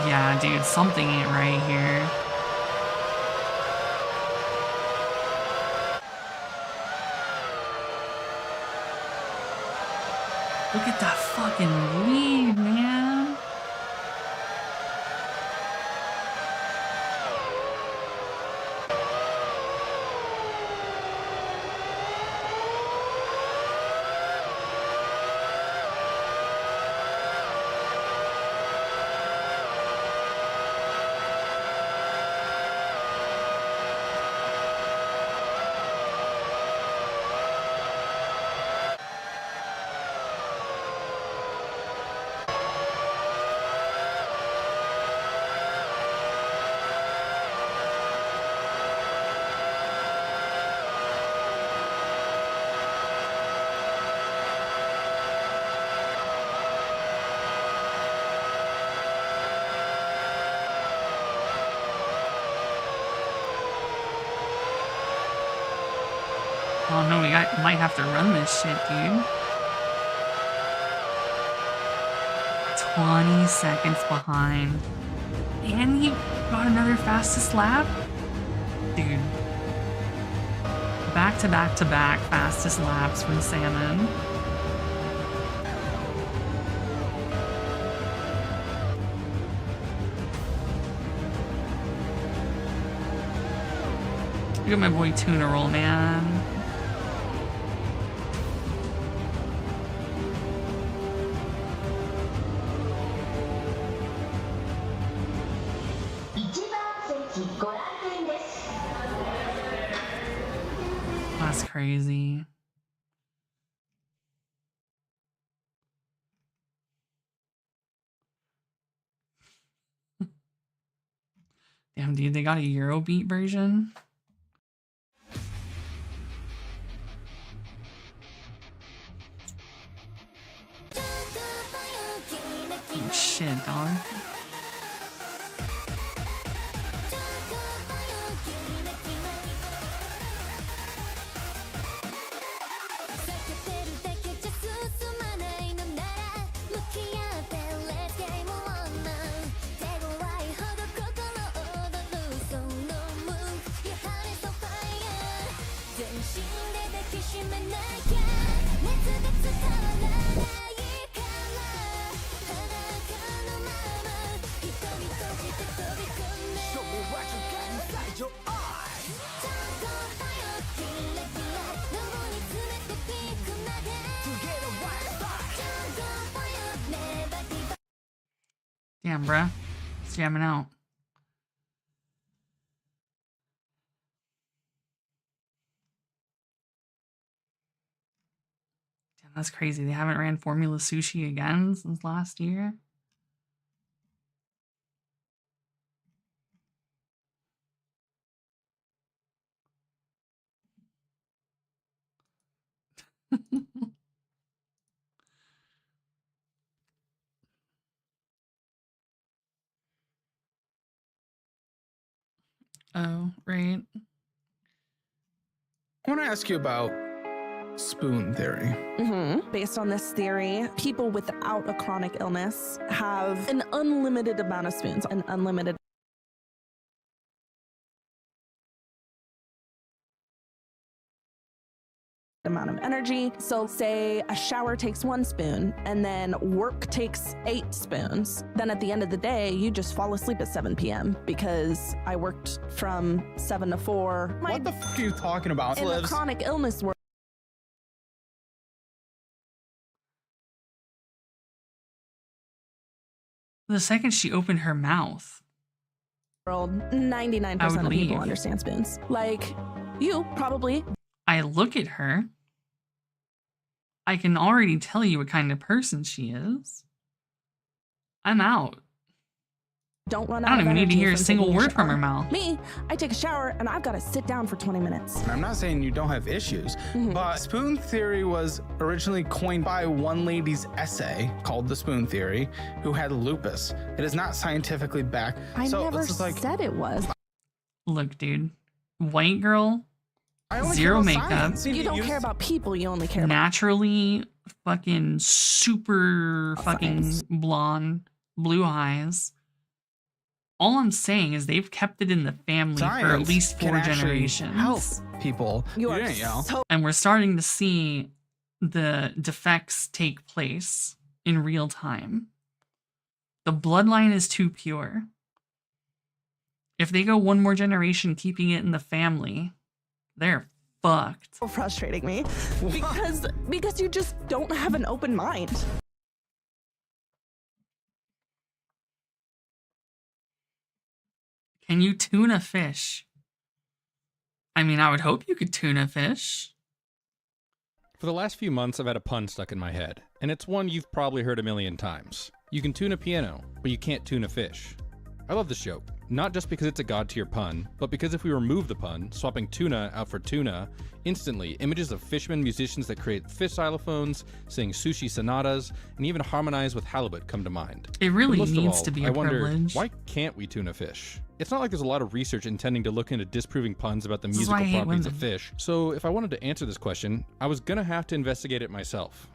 Speaker 4: Yeah, dude, something ain't right here. Look at that fucking lead, man. Oh no, might have to run this shit, dude. 20 seconds behind. And he got another fastest lap? Dude. Back to back to back fastest laps from Salmon. Look at my boy Tuna Roll, man. That's crazy. Damn, dude, they got a Eurobeat version? Oh, shit, dog. Damn, bruh. It's jamming out. Damn, that's crazy. They haven't ran Formula Sushi again since last year. Oh, right.
Speaker 1: I want to ask you about spoon theory.
Speaker 2: Based on this theory, people without a chronic illness have an unlimited amount of spoons, an unlimited amount of energy. So say a shower takes 1 spoon and then work takes 8 spoons. Then at the end of the day, you just fall asleep at 7 p.m. because I worked from 7 to 4.
Speaker 1: What the fuck are you talking about?
Speaker 2: In the chronic illness world,
Speaker 4: The second she opened her mouth,
Speaker 2: 99% of people understand spoons. Like, you probably.
Speaker 4: I look at her. I can already tell you what kind of person she is. I'm out.
Speaker 2: Don't run out.
Speaker 4: I don't even need to hear a single
Speaker 2: taking
Speaker 4: word from her
Speaker 2: shower.
Speaker 4: mouth.
Speaker 2: Me, I take a shower and I've got to sit down for 20 minutes.
Speaker 1: I'm not saying you don't have issues, but spoon theory was originally coined by one lady's essay called The Spoon Theory, who had lupus. It is not scientifically backed.
Speaker 2: I
Speaker 1: so
Speaker 2: never
Speaker 1: this is like,
Speaker 2: said it was.
Speaker 4: Look, dude. White girl,
Speaker 1: I only
Speaker 4: zero
Speaker 1: care about
Speaker 4: makeup,
Speaker 1: science.
Speaker 2: You don't care about people, you only care about
Speaker 4: naturally fucking super fucking
Speaker 2: science.
Speaker 4: blonde, blue eyes. All I'm saying is they've kept it in the family for at
Speaker 1: Science
Speaker 4: least 4
Speaker 1: can actually
Speaker 4: generations.
Speaker 1: help people.
Speaker 2: You are
Speaker 1: didn't yell.
Speaker 2: so
Speaker 4: And we're starting to see the defects take place in real time. The bloodline is too pure. If they go one more generation keeping it in the family, they're fucked.
Speaker 2: frustrating me because you just don't have an open mind.
Speaker 4: Can you tune a fish? I mean, I would hope you could tune a fish.
Speaker 7: For the last few months, I've had a pun stuck in my head, and it's one you've probably heard a million times. You can tune a piano, but you can't tune a fish. I love this joke, not just because it's a god-tier pun, but because if we remove the pun, swapping tuna out for tuna, instantly, images of fishermen musicians that create fish xylophones, sing sushi sonatas, and even harmonize with halibut come to mind.
Speaker 4: It really
Speaker 7: But most of
Speaker 4: needs
Speaker 7: all,
Speaker 4: to be
Speaker 7: I
Speaker 4: a
Speaker 7: wonder,
Speaker 4: privilege.
Speaker 7: why can't we tune a fish? It's not like there's a lot of research intending to look into disproving puns about the
Speaker 4: This is why I
Speaker 7: musical
Speaker 4: hate
Speaker 7: properties of
Speaker 4: women.
Speaker 7: fish, so if I wanted to answer this question, I was gonna have to investigate it myself.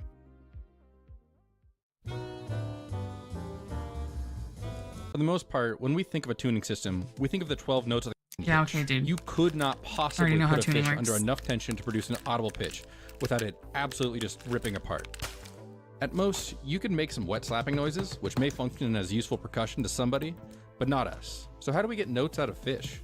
Speaker 7: For the most part, when we think of a tuning system, we think of the 12 notes of the
Speaker 4: Yeah,
Speaker 7: pitch.
Speaker 4: okay, dude.
Speaker 7: You could not possibly
Speaker 4: know how
Speaker 7: put a
Speaker 4: tuning
Speaker 7: fish
Speaker 4: works.
Speaker 7: under enough tension to produce an audible pitch without it absolutely just ripping apart. At most, you can make some wet slapping noises, which may function as useful percussion to somebody, but not us. So how do we get notes out of fish?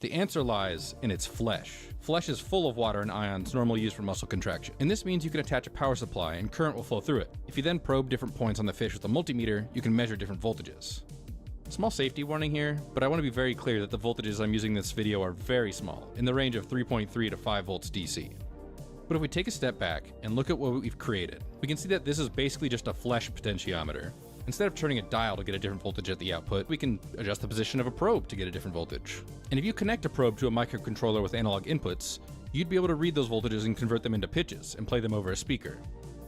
Speaker 7: The answer lies in its flesh. Flesh is full of water and ions normally used for muscle contraction, and this means you can attach a power supply and current will flow through it. If you then probe different points on the fish with a multimeter, you can measure different voltages. Small safety warning here, but I want to be very clear that the voltages I'm using in this video are very small, in the range of 3.3 to 5 volts DC. But if we take a step back and look at what we've created, we can see that this is basically just a flesh potentiometer. Instead of turning a dial to get a different voltage at the output, we can adjust the position of a probe to get a different voltage. And if you connect a probe to a microcontroller with analog inputs, you'd be able to read those voltages and convert them into pitches and play them over a speaker.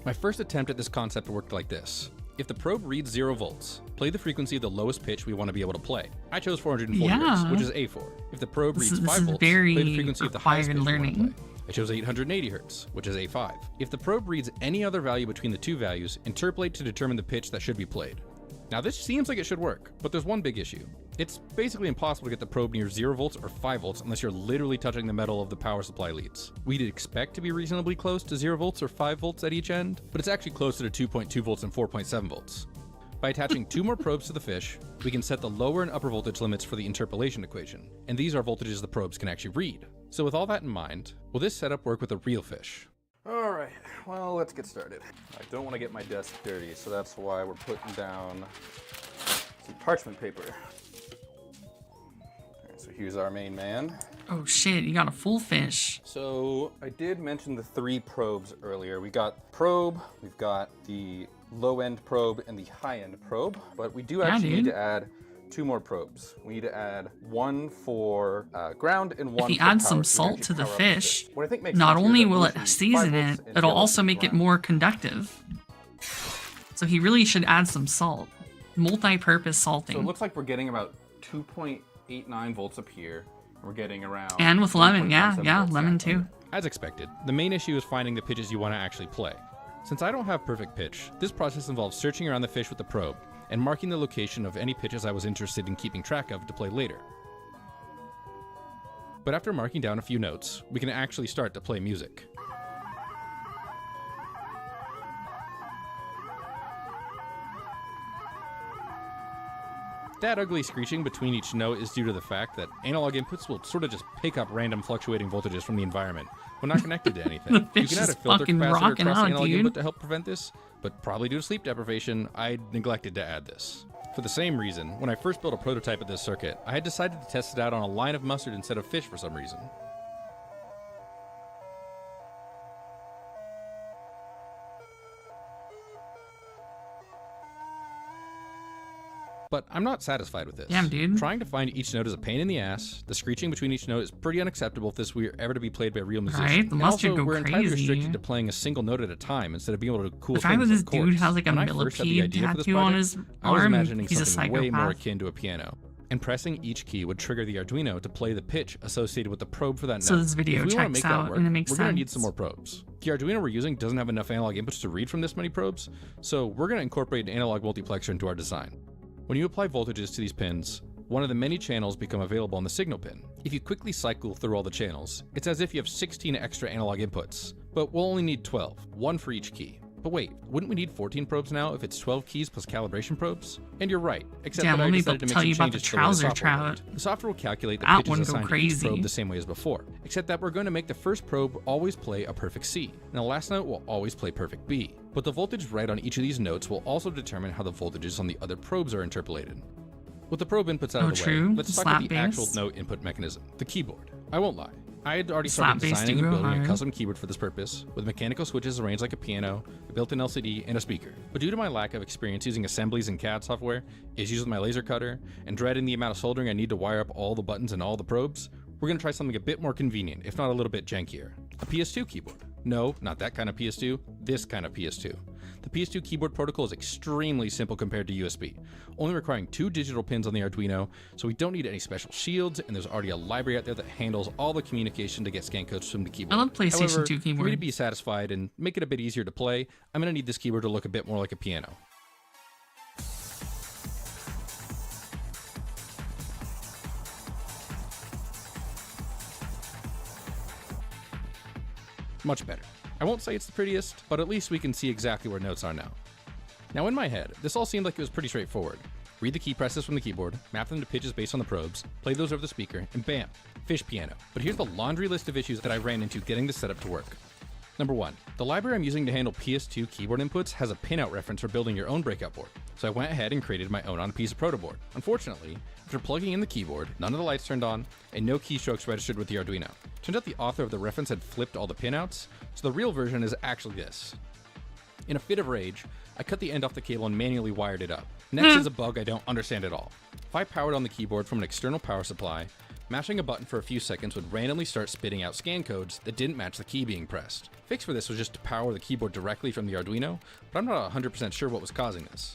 Speaker 7: My first attempt at this concept worked like this. If the probe reads 0 volts, play the frequency of the lowest pitch we want to be able to play. I chose 440 Hz, which is A4. If the probe reads 5 volts, play the frequency of the highest pitch we want to play. I chose 880 Hz, which is A5. If the probe reads any other value between the two values, interpolate to determine the pitch that should be played. Now this seems like it should work, but there's one big issue. It's basically impossible to get the probe near 0 volts or 5 volts unless you're literally touching the metal of the power supply leads. We'd expect to be reasonably close to 0 volts or 5 volts at each end, but it's actually closer to 2.2 volts and 4.7 volts. By attaching 2 more probes to the fish, we can set the lower and upper voltage limits for the interpolation equation, and these are voltages the probes can actually read. So with all that in mind, will this setup work with a real fish?
Speaker 9: Alright, well, let's get started. I don't want to get my desk dirty, so that's why we're putting down some parchment paper. Alright, so here's our main man.
Speaker 4: Oh shit, you got a full fish.
Speaker 9: So I did mention the 3 probes earlier. We got probe, we've got the low-end probe, and the high-end probe, but we do actually need to add 2 more probes. We need to add 1 for ground and 1
Speaker 4: If you
Speaker 9: for
Speaker 4: add
Speaker 9: power,
Speaker 4: some
Speaker 9: so we can
Speaker 4: salt to the
Speaker 9: actually power up
Speaker 4: fish,
Speaker 9: What I think makes
Speaker 4: not
Speaker 9: sense here
Speaker 4: only
Speaker 9: is that
Speaker 4: will
Speaker 9: we
Speaker 4: it
Speaker 9: use
Speaker 4: season
Speaker 9: 5
Speaker 4: it,
Speaker 9: volts and
Speaker 4: it'll
Speaker 9: 0
Speaker 4: also
Speaker 9: volts
Speaker 4: make it
Speaker 9: ground.
Speaker 4: more conductive. So he really should add some salt. Multi-purpose salting.
Speaker 9: So it looks like we're getting about 2.89 volts up here. We're getting around...
Speaker 4: And with lemon, yeah,
Speaker 9: 1.17
Speaker 4: yeah,
Speaker 9: volts
Speaker 4: lemon
Speaker 9: down
Speaker 4: too.
Speaker 9: here.
Speaker 7: As expected, the main issue is finding the pitches you want to actually play. Since I don't have perfect pitch, this process involves searching around the fish with the probe and marking the location of any pitches I was interested in keeping track of to play later. But after marking down a few notes, we can actually start to play music. That ugly screeching between each note is due to the fact that analog inputs will sort of just pick up random fluctuating voltages from the environment when not connected to anything.
Speaker 4: The
Speaker 7: You
Speaker 4: fish
Speaker 7: can add a
Speaker 4: is
Speaker 7: filter
Speaker 4: fucking
Speaker 7: capacitor
Speaker 4: rocking
Speaker 7: across the
Speaker 4: out,
Speaker 7: analog
Speaker 4: dude.
Speaker 7: input to help prevent this, but probably due to sleep deprivation, I neglected to add this. For the same reason, when I first built a prototype of this circuit, I had decided to test it out on a line of mustard instead of fish for some reason. But I'm not satisfied with this.
Speaker 4: Damn, dude.
Speaker 7: Trying to find each note is a pain in the ass. The screeching between each note is pretty unacceptable if this were ever to be played by a real musician.
Speaker 4: Right? The
Speaker 7: And
Speaker 4: mustard
Speaker 7: also,
Speaker 4: go
Speaker 7: we're entirely
Speaker 4: crazy.
Speaker 7: restricted to playing a single note at a time instead of being able to cool
Speaker 4: The fact that
Speaker 7: things
Speaker 4: this
Speaker 7: like
Speaker 4: dude
Speaker 7: chords.
Speaker 4: has like a
Speaker 7: When I first had the
Speaker 4: millipede
Speaker 7: idea for this
Speaker 4: tattoo on
Speaker 7: project,
Speaker 4: his
Speaker 7: I was
Speaker 4: arm,
Speaker 7: imagining
Speaker 4: he's a
Speaker 7: something way more
Speaker 4: psychopath.
Speaker 7: akin to a piano. And pressing each key would trigger the Arduino to play the pitch associated with the probe for that
Speaker 4: So
Speaker 7: note.
Speaker 4: this video
Speaker 7: If we want to
Speaker 4: checks
Speaker 7: make that
Speaker 4: out,
Speaker 7: work,
Speaker 4: and it makes
Speaker 7: we're going to need
Speaker 4: sense.
Speaker 7: some more probes. The Arduino we're using doesn't have enough analog inputs to read from this many probes, so we're going to incorporate an analog multiplexer into our design. When you apply voltages to these pins, one of the many channels become available on the signal pin. If you quickly cycle through all the channels, it's as if you have 16 extra analog inputs, but we'll only need 12, one for each key. But wait, wouldn't we need 14 probes now if it's 12 keys plus calibration probes? And you're right, except
Speaker 4: Damn,
Speaker 7: that I
Speaker 4: let me
Speaker 7: decided to make
Speaker 4: tell
Speaker 7: some
Speaker 4: you about the
Speaker 7: changes to the way the
Speaker 4: trouser
Speaker 7: software
Speaker 4: trout.
Speaker 7: worked. The software will calculate the
Speaker 4: That
Speaker 7: pitches
Speaker 4: one go
Speaker 7: assigned to each
Speaker 4: crazy.
Speaker 7: probe the same way as before, except that we're going to make the first probe always play a perfect C, and the last note will always play perfect B. But the voltage read on each of these notes will also determine how the voltages on the other probes are interpolated. With the probe inputs out of the way, let's talk about the actual note input mechanism, the keyboard. I won't lie, I had already started designing and building a custom keyboard for this purpose, with mechanical switches arranged like a piano, a built-in LCD, and a speaker. But due to my lack of experience using assemblies and CAD software, issues with my laser cutter, and dreading the amount of soldering I need to wire up all the buttons and all the probes, we're going to try something a bit more convenient, if not a little bit jankier. A PS2 keyboard. No, not that kind of PS2, this kind of PS2. The PS2 keyboard protocol is extremely simple compared to USB, only requiring 2 digital pins on the Arduino, so we don't need any special shields, and there's already a library out there that handles all the communication to get scan codes from the keyboard.
Speaker 4: I love PlayStation
Speaker 7: However,
Speaker 4: 2
Speaker 7: for me to
Speaker 4: keyboards.
Speaker 7: be satisfied and make it a bit easier to play, I'm going to need this keyboard to look a bit more like a piano. Much better. I won't say it's the prettiest, but at least we can see exactly where notes are now. Now in my head, this all seemed like it was pretty straightforward. Read the key presses from the keyboard, map them to pitches based on the probes, play those over the speaker, and bam, fish piano. But here's the laundry list of issues that I ran into getting this setup to work. Number 1, the library I'm using to handle PS2 keyboard inputs has a pinout reference for building your own breakout board, so I went ahead and created my own on a piece of protoboard. Unfortunately, after plugging in the keyboard, none of the lights turned on, and no keystrokes registered with the Arduino. Turns out the author of the reference had flipped all the pinouts, so the real version is actually this. In a fit of rage, I cut the end off the cable and manually wired it up. Next is a bug I don't understand at all. If I powered on the keyboard from an external power supply, mashing a button for a few seconds would randomly start spitting out scan codes that didn't match the key being pressed. Fix for this was just to power the keyboard directly from the Arduino, but I'm not 100% sure what was causing this.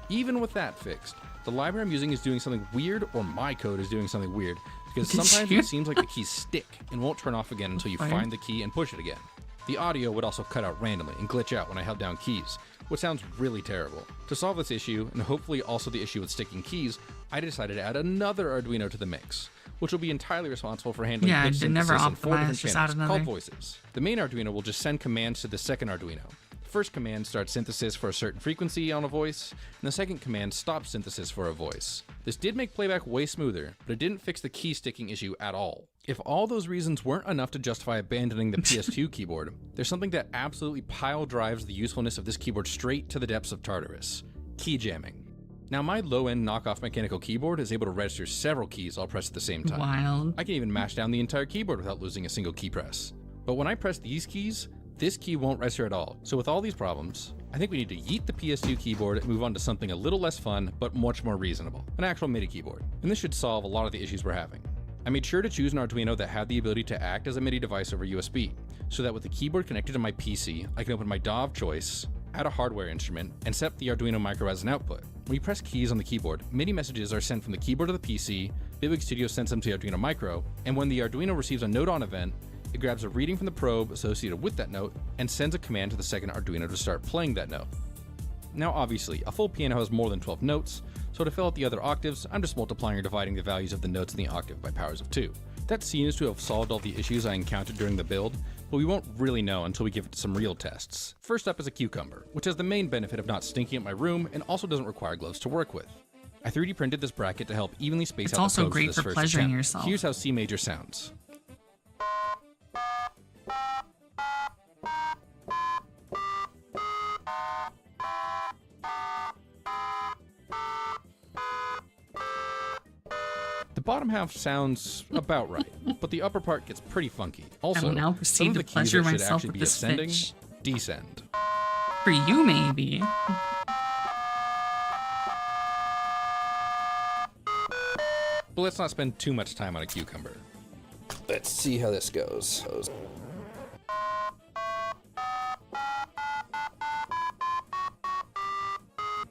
Speaker 7: Even with that fixed, the library I'm using is doing something weird, or my code is doing something weird, because sometimes it seems like the keys stick and won't turn off again until you find the key and push it again. The audio would also cut out randomly and glitch out when I held down keys, which sounds really terrible. To solve this issue, and hopefully also the issue with sticking keys, I decided to add another Arduino to the mix, which will be entirely responsible for handling pitch synthesis on 4 different channels called voices. The main Arduino will just send commands to the second Arduino. The first command starts synthesis for a certain frequency on a voice, and the second command stops synthesis for a voice. This did make playback way smoother, but it didn't fix the key sticking issue at all. If all those reasons weren't enough to justify abandoning the PS2 keyboard, there's something that absolutely pile drives the usefulness of this keyboard straight to the depths of Tartarus: key jamming. Now my low-end knockoff mechanical keyboard is able to register several keys all pressed at the same time.
Speaker 4: Wild.
Speaker 7: I can even mash down the entire keyboard without losing a single key press. But when I press these keys, this key won't register at all. So with all these problems, I think we need to yeet the PS2 keyboard and move on to something a little less fun, but much more reasonable: an actual MIDI keyboard. And this should solve a lot of the issues we're having. I made sure to choose an Arduino that had the ability to act as a MIDI device over USB, so that with the keyboard connected to my PC, I can open my DAW of choice, add a hardware instrument, and set the Arduino Micro as an output. When you press keys on the keyboard, MIDI messages are sent from the keyboard to the PC, Big Studio sends them to the Arduino Micro, and when the Arduino receives a note on event, it grabs a reading from the probe associated with that note and sends a command to the second Arduino to start playing that note. Now obviously, a full piano has more than 12 notes, so to fill out the other octaves, I'm just multiplying or dividing the values of the notes in the octave by powers of 2. That seems to have solved all the issues I encountered during the build, but we won't really know until we give it some real tests. First up is a cucumber, which has the main benefit of not stinking up my room and also doesn't require gloves to work with. I 3D printed this bracket to help evenly space out the probes
Speaker 4: also great
Speaker 7: this
Speaker 4: for
Speaker 7: first
Speaker 4: pleasuring
Speaker 7: attempt.
Speaker 4: yourself.
Speaker 7: Here's how C major sounds. bottom half sounds about right, but the upper part gets pretty funky. Also,
Speaker 4: I will now
Speaker 7: some
Speaker 4: proceed
Speaker 7: of
Speaker 4: to
Speaker 7: the keys
Speaker 4: pleasure
Speaker 7: that should
Speaker 4: myself
Speaker 7: actually
Speaker 4: with
Speaker 7: be
Speaker 4: this
Speaker 7: ascending,
Speaker 4: fish.
Speaker 7: descend.
Speaker 4: For you, maybe.
Speaker 7: But let's not spend too much time on a cucumber. Let's see how this goes.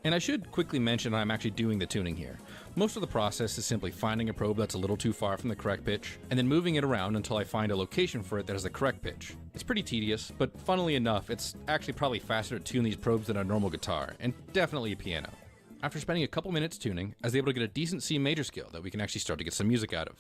Speaker 7: And I should quickly mention I'm actually doing the tuning here. Most of the process is simply finding a probe that's a little too far from the correct pitch, and then moving it around until I find a location for it that has the correct pitch. It's pretty tedious, but funnily enough, it's actually probably faster to tune these probes than a normal guitar, and definitely a piano. After spending a couple minutes tuning, I was able to get a decent C major scale that we can actually start to get some music out of.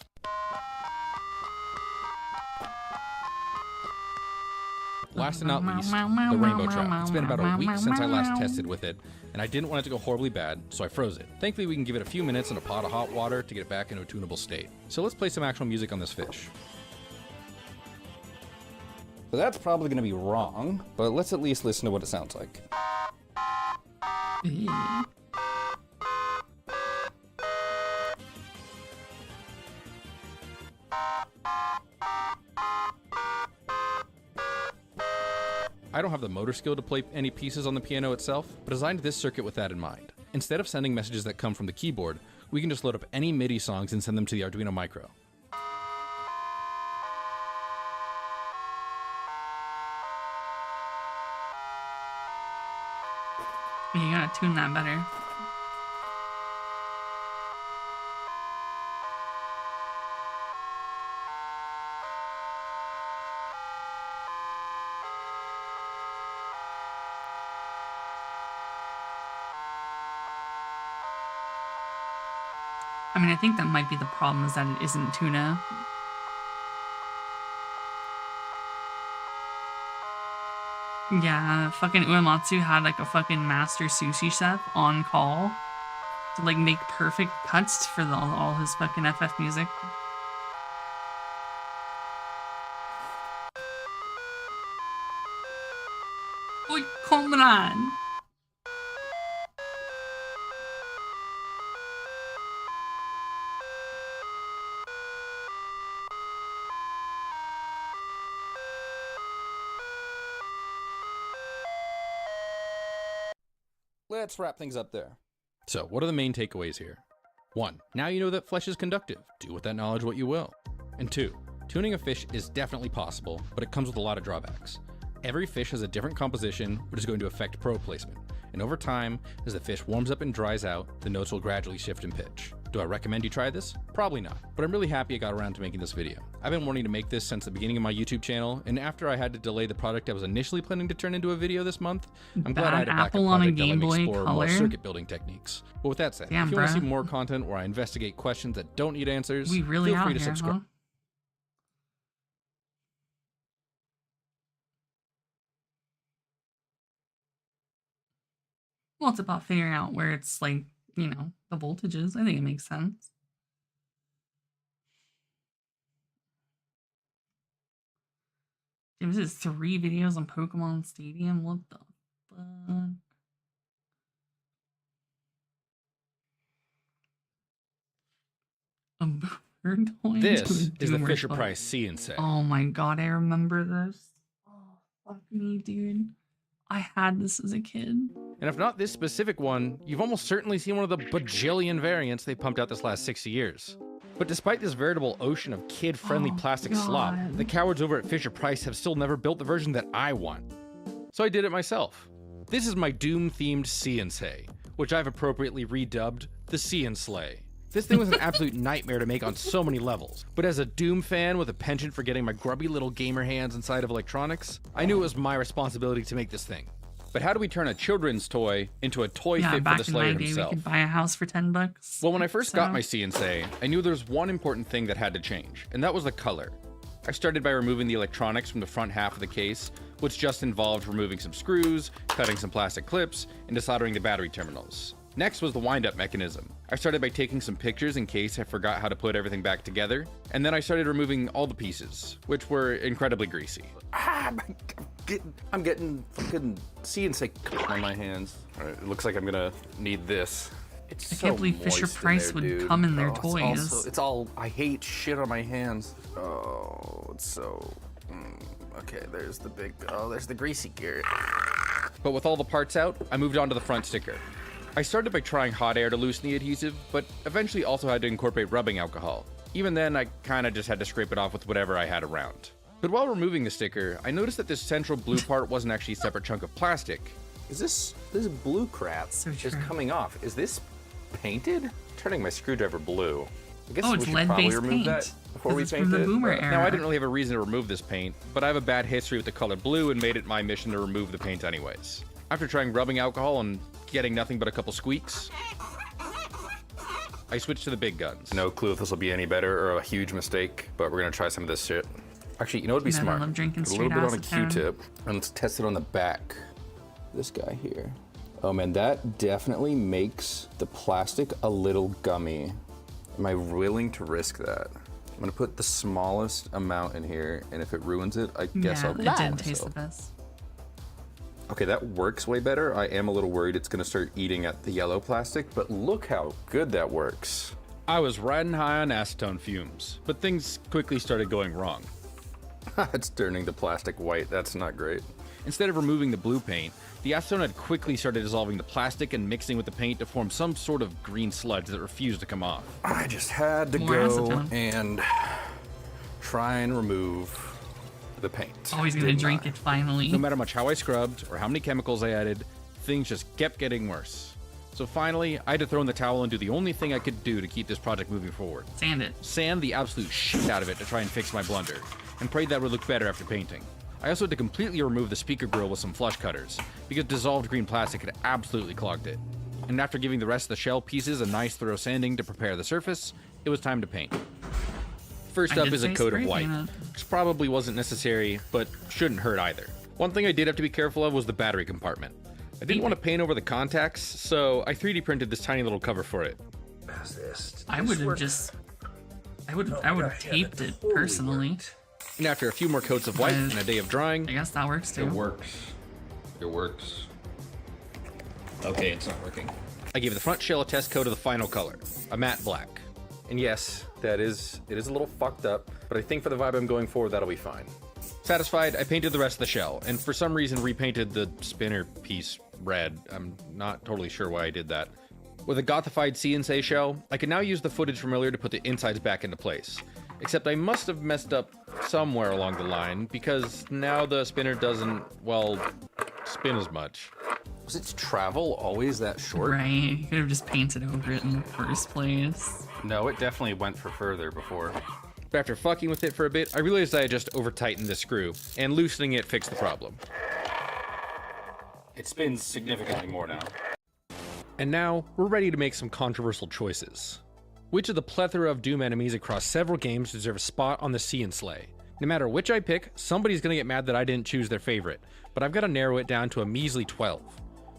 Speaker 7: Last and not least, the rainbow trout. It's been about a week since I last tested with it, and I didn't want it to go horribly bad, so I froze it. Thankfully, we can give it a few minutes in a pot of hot water to get it back into a tunable state. So let's play some actual music on this fish. So that's probably going to be wrong, but let's at least listen to what it sounds like. I don't have the motor skill to play any pieces on the piano itself, but designed this circuit with that in mind. Instead of sending messages that come from the keyboard, we can just load up any MIDI songs and send them to the Arduino Micro.
Speaker 4: You gotta tune that better. I mean, I think that might be the problem, is that it isn't tuna. Yeah, fucking Uematsu had like a fucking master sushi chef on call to like make perfect cuts for all his fucking FF music. Oi, comrade!
Speaker 7: Let's wrap things up there. So, what are the main takeaways here? 1. Now you know that flesh is conductive. Do with that knowledge what you will. And 2. Tuning a fish is definitely possible, but it comes with a lot of drawbacks. Every fish has a different composition, which is going to affect probe placement. And over time, as the fish warms up and dries out, the notes will gradually shift in pitch. Do I recommend you try this? Probably not, but I'm really happy I got around to making this video. I've been wanting to make this since the beginning of my YouTube channel, and after I had to delay the product I was initially planning to turn into a video this month, I'm glad I had a backup project that let me explore more circuit building techniques. But with that said, if you want to see more content where I investigate questions that don't need answers, feel free to subscribe.
Speaker 4: Huh? Well, it's about figuring out where it's like, you know, the voltages. I think it makes sense. Dude, this is 3 videos on Pokemon Stadium. What the fuck? A bird toy.
Speaker 7: This is the Fisher-Price See and Say.
Speaker 4: Oh my god, I remember this. Oh, fuck me, dude. I had this as a kid.
Speaker 7: And if not this specific one, you've almost certainly seen one of the bajillion variants they pumped out this last 60 years. But despite this veritable ocean of kid-friendly plastic slop, the cowards over at Fisher-Price have still never built the version that I want. So I did it myself. This is my Doom-themed See and Say, which I've appropriately redubbed the See and Slay. This thing was an absolute nightmare to make on so many levels, but as a Doom fan with a penchant for getting my grubby little gamer hands inside of electronics, I knew it was my responsibility to make this thing. But how do we turn a children's toy into a toy fit for the Slayer himself?
Speaker 4: We could buy a house for $10.
Speaker 7: Well, when I first got my See and Say, I knew there was one important thing that had to change, and that was the color. I started by removing the electronics from the front half of the case, which just involved removing some screws, cutting some plastic clips, and desoldering the battery terminals. Next was the wind-up mechanism. I started by taking some pictures in case I forgot how to put everything back together, and then I started removing all the pieces, which were incredibly greasy. I'm getting fucking See and Say on my hands. All right, it looks like I'm gonna need this It's
Speaker 4: I can't believe Fisher Price would come in their toys.
Speaker 7: It's all, I hate shit on my hands. Oh, it's so, okay, there's the big, there's the greasy gear. But with all the parts out, I moved on to the front sticker. I started by trying hot air to loosen the adhesive, but eventually also had to incorporate rubbing alcohol. Even then, I kinda just had to scrape it off with whatever I had around. But while removing the sticker, I noticed that this central blue part wasn't actually a separate chunk of plastic. This blue crap is coming off. Is this painted? Turning my screwdriver blue. I guess we should probably remove that before we paint it. Now, I didn't really have a reason to remove this paint, but I have a bad history with the color blue and made it my mission to remove the paint anyways. After trying rubbing alcohol and getting nothing but a couple squeaks, I switched to the big guns. No clue if this will be any better or a huge mistake, but we're gonna try some of this shit. Actually, you know what'd be smart?
Speaker 4: I love drinking
Speaker 7: Put a little bit on a
Speaker 4: acetone.
Speaker 7: Q-tip, and let's test it on the back. This guy here. Oh man, that definitely makes the plastic a little gummy. Am I willing to risk that? I'm gonna put the smallest amount in here, and if it ruins it, I guess I'll
Speaker 4: it didn't taste the best.
Speaker 7: Okay, that works way better. I am a little worried it's gonna start eating at the yellow plastic, but look how good that works. I was riding high on acetone fumes, but things quickly started going wrong. It's turning the plastic white, that's not great. Instead of removing the blue paint, the acetone had quickly started dissolving the plastic and mixing with the paint to form some sort of green sludge that refused to come off. I just had to go and try and remove the paint.
Speaker 4: Oh, he's gonna drink it finally.
Speaker 7: No matter much how I scrubbed or how many chemicals I added, things just kept getting worse. So finally, I had to throw in the towel and do the only thing I could do to keep this project moving forward.
Speaker 4: Sand it.
Speaker 7: Sand the absolute shit out of it to try and fix my blunder, and prayed that would look better after painting. I also had to completely remove the speaker grill with some flush cutters, because dissolved green plastic had absolutely clogged it. And after giving the rest of the shell pieces a nice thorough sanding to prepare the surface, it was time to paint. First up is a coat of white, which probably wasn't necessary, but shouldn't hurt either. One thing I did have to be careful of was the battery compartment. I didn't want to paint over the contacts, so I 3D printed this tiny little cover for it.
Speaker 4: I would have taped it personally.
Speaker 7: And after a few more coats of white and a day of drying,
Speaker 4: I guess that works too.
Speaker 7: It works. It works. Okay, it's not working. I gave the front shell a test coat of the final color, a matte black. And yes, it is a little fucked up, but I think for the vibe I'm going for, that'll be fine. Satisfied, I painted the rest of the shell, and for some reason repainted the spinner piece red. I'm not totally sure why I did that. With a gothified CNC shell, I can now use the footage from earlier to put the insides back into place. Except I must have messed up somewhere along the line, because now the spinner doesn't, well, spin as much. Was its travel always that short?
Speaker 4: Right, you could have just painted over it in the first place.
Speaker 7: No, it definitely went for further before. But after fucking with it for a bit, I realized I had just over-tightened the screw, and loosening it fixed the problem. It spins significantly more now. And now, we're ready to make some controversial choices. Which of the plethora of Doom enemies across several games deserve a spot on the See and Slay? No matter which I pick, somebody's gonna get mad that I didn't choose their favorite, but I've gotta narrow it down to a measly 12.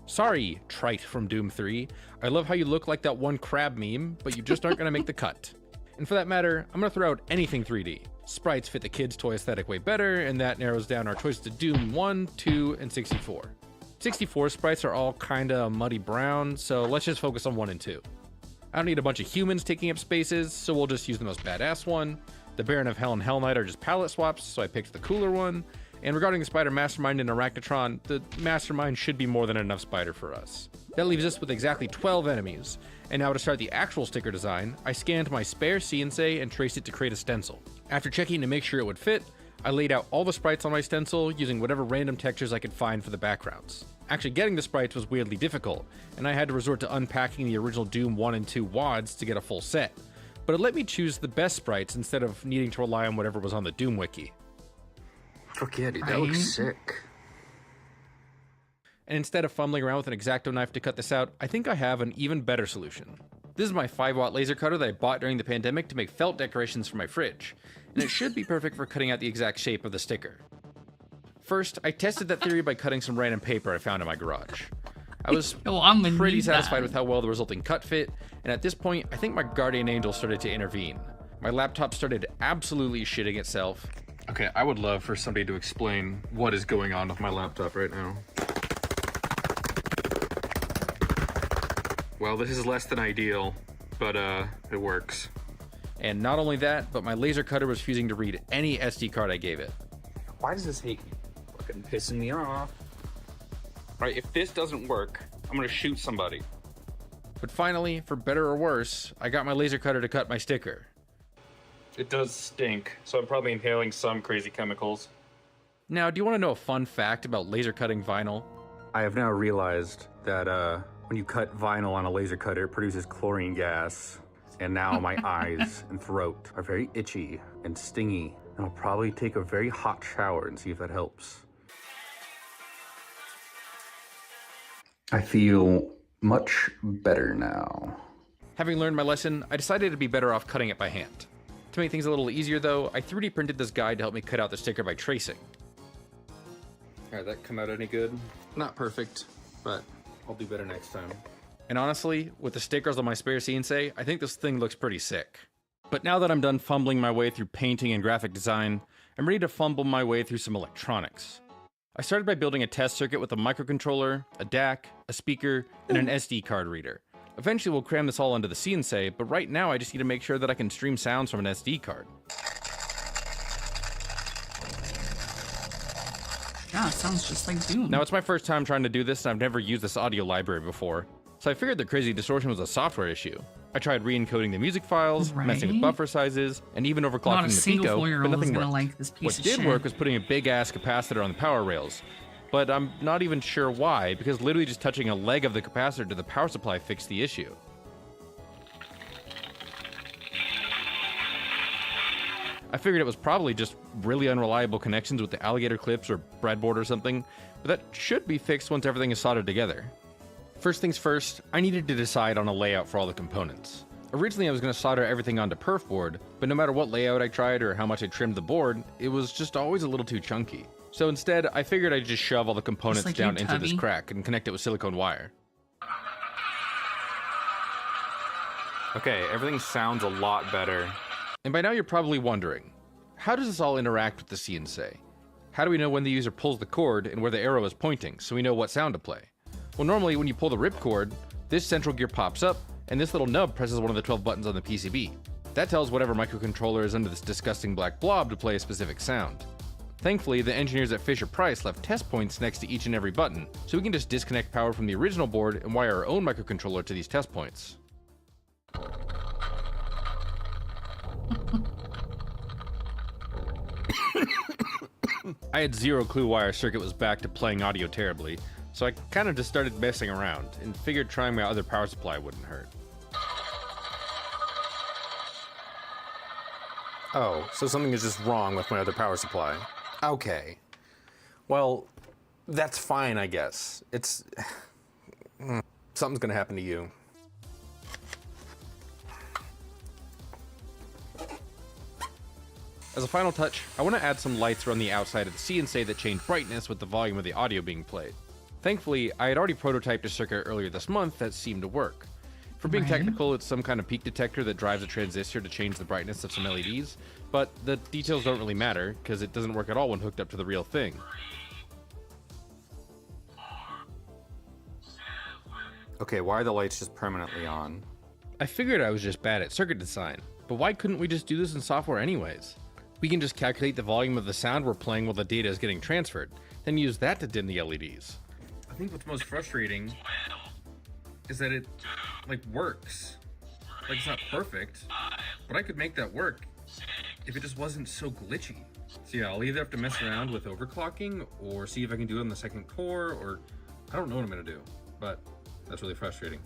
Speaker 7: Sorry, Trite from Doom 3. I love how you look like that one crab meme, but you just aren't gonna make the cut. And for that matter, I'm gonna throw out anything 3D. Sprites fit the kids' toy aesthetic way better, and that narrows down our choices to Doom 1, 2, and 64. 64 sprites are all kinda muddy brown, so let's just focus on 1 and 2. I don't need a bunch of humans taking up spaces, so we'll just use the most badass one. The Baron of Hell and Hell Knight are just palette swaps, so I picked the cooler one. And regarding the Spider Mastermind and Arachnotron, the Mastermind should be more than enough spider for us. That leaves us with exactly 12 enemies. And now to start the actual sticker design, I scanned my spare CNC and traced it to create a stencil. After checking to make sure it would fit, I laid out all the sprites on my stencil using whatever random textures I could find for the backgrounds. Actually getting the sprites was weirdly difficult, and I had to resort to unpacking the original Doom 1 and 2 WADs to get a full set. But it let me choose the best sprites instead of needing to rely on whatever was on the Doom wiki. Fuck yeah, dude, that looks sick. And instead of fumbling around with an X-Acto knife to cut this out, I think I have an even better solution. This is my 5-watt laser cutter that I bought during the pandemic to make felt decorations for my fridge, and it should be perfect for cutting out the exact shape of the sticker. First, I tested that theory by cutting some random paper I found in my garage. I was pretty satisfied with how well the resulting cut fit, and at this point, I think my guardian angel started to intervene. My laptop started absolutely shitting itself. Okay, I would love for somebody to explain what is going on with my laptop right now. Well, this is less than ideal, but it works. And not only that, but my laser cutter was refusing to read any SD card I gave it. Why does this hate fucking pissing me off? Right, if this doesn't work, I'm gonna shoot somebody. But finally, for better or worse, I got my laser cutter to cut my sticker. It does stink, so I'm probably inhaling some crazy chemicals. Now, do you want to know a fun fact about laser cutting vinyl? I have now realized that when you cut vinyl on a laser cutter, it produces chlorine gas. And now my eyes and throat are very itchy and stingy. And I'll probably take a very hot shower and see if that helps. I feel much better now. Having learned my lesson, I decided it'd be better off cutting it by hand. To make things a little easier though, I 3D printed this guide to help me cut out the sticker by tracing. Alright, that come out any good? Not perfect, but I'll do better next time. And honestly, with the stickers on my spare CNC, I think this thing looks pretty sick. But now that I'm done fumbling my way through painting and graphic design, I'm ready to fumble my way through some electronics. I started by building a test circuit with a microcontroller, a DAC, a speaker, and an SD card reader. Eventually we'll cram this all onto the CNC, but right now I just need to make sure that I can stream sounds from an SD card.
Speaker 4: Yeah, it sounds just like Doom.
Speaker 7: Now it's my first time trying to do this and I've never used this audio library before, so I figured the crazy distortion was a software issue. I tried re-encoding the music files, messing with buffer sizes, and even overclocking the pico, but nothing worked.
Speaker 4: Like this piece
Speaker 7: what
Speaker 4: of
Speaker 7: did
Speaker 4: shit.
Speaker 7: work was putting a big-ass capacitor on the power rails, but I'm not even sure why, because literally just touching a leg of the capacitor to the power supply fixed the issue. I figured it was probably just really unreliable connections with the alligator clips or breadboard or something, but that should be fixed once everything is soldered together. First things first, I needed to decide on a layout for all the components. Originally I was going to solder everything onto perf board, but no matter what layout I tried or how much I trimmed the board, it was just always a little too chunky. So instead, I figured I'd just shove all the components down into this crack and connect it with silicone wire. Okay, everything sounds a lot better. And by now you're probably wondering, how does this all interact with the CNC? How do we know when the user pulls the cord and where the arrow is pointing, so we know what sound to play? Well, normally when you pull the ripcord, this central gear pops up, and this little nub presses one of the 12 buttons on the PCB. That tells whatever microcontroller is under this disgusting black blob to play a specific sound. Thankfully, the engineers at Fisher-Price left test points next to each and every button, so we can just disconnect power from the original board and wire our own microcontroller to these test points. I had zero clue why our circuit was back to playing audio terribly, so I kind of just started messing around and figured trying my other power supply wouldn't hurt. Oh, so something is just wrong with my other power supply. Okay. Well, that's fine, I guess. It's... something's gonna happen to you. As a final touch, I want to add some lights around the outside of the CNC that change brightness with the volume of the audio being played. Thankfully, I had already prototyped a circuit earlier this month that seemed to work. For being technical, it's some kind of peak detector that drives a transistor to change the brightness of some LEDs, but the details don't really matter, because it doesn't work at all when hooked up to the real thing. Okay, why are the lights just permanently on? I figured I was just bad at circuit design, but why couldn't we just do this in software anyways? We can just calculate the volume of the sound we're playing while the data is getting transferred, then use that to dim the LEDs. I think what's most frustrating is that it, works. It's not perfect, but I could make that work if it just wasn't so glitchy. So yeah, I'll either have to mess around with overclocking or see if I can do it on the second core, or I don't know what I'm gonna do, but that's really frustrating.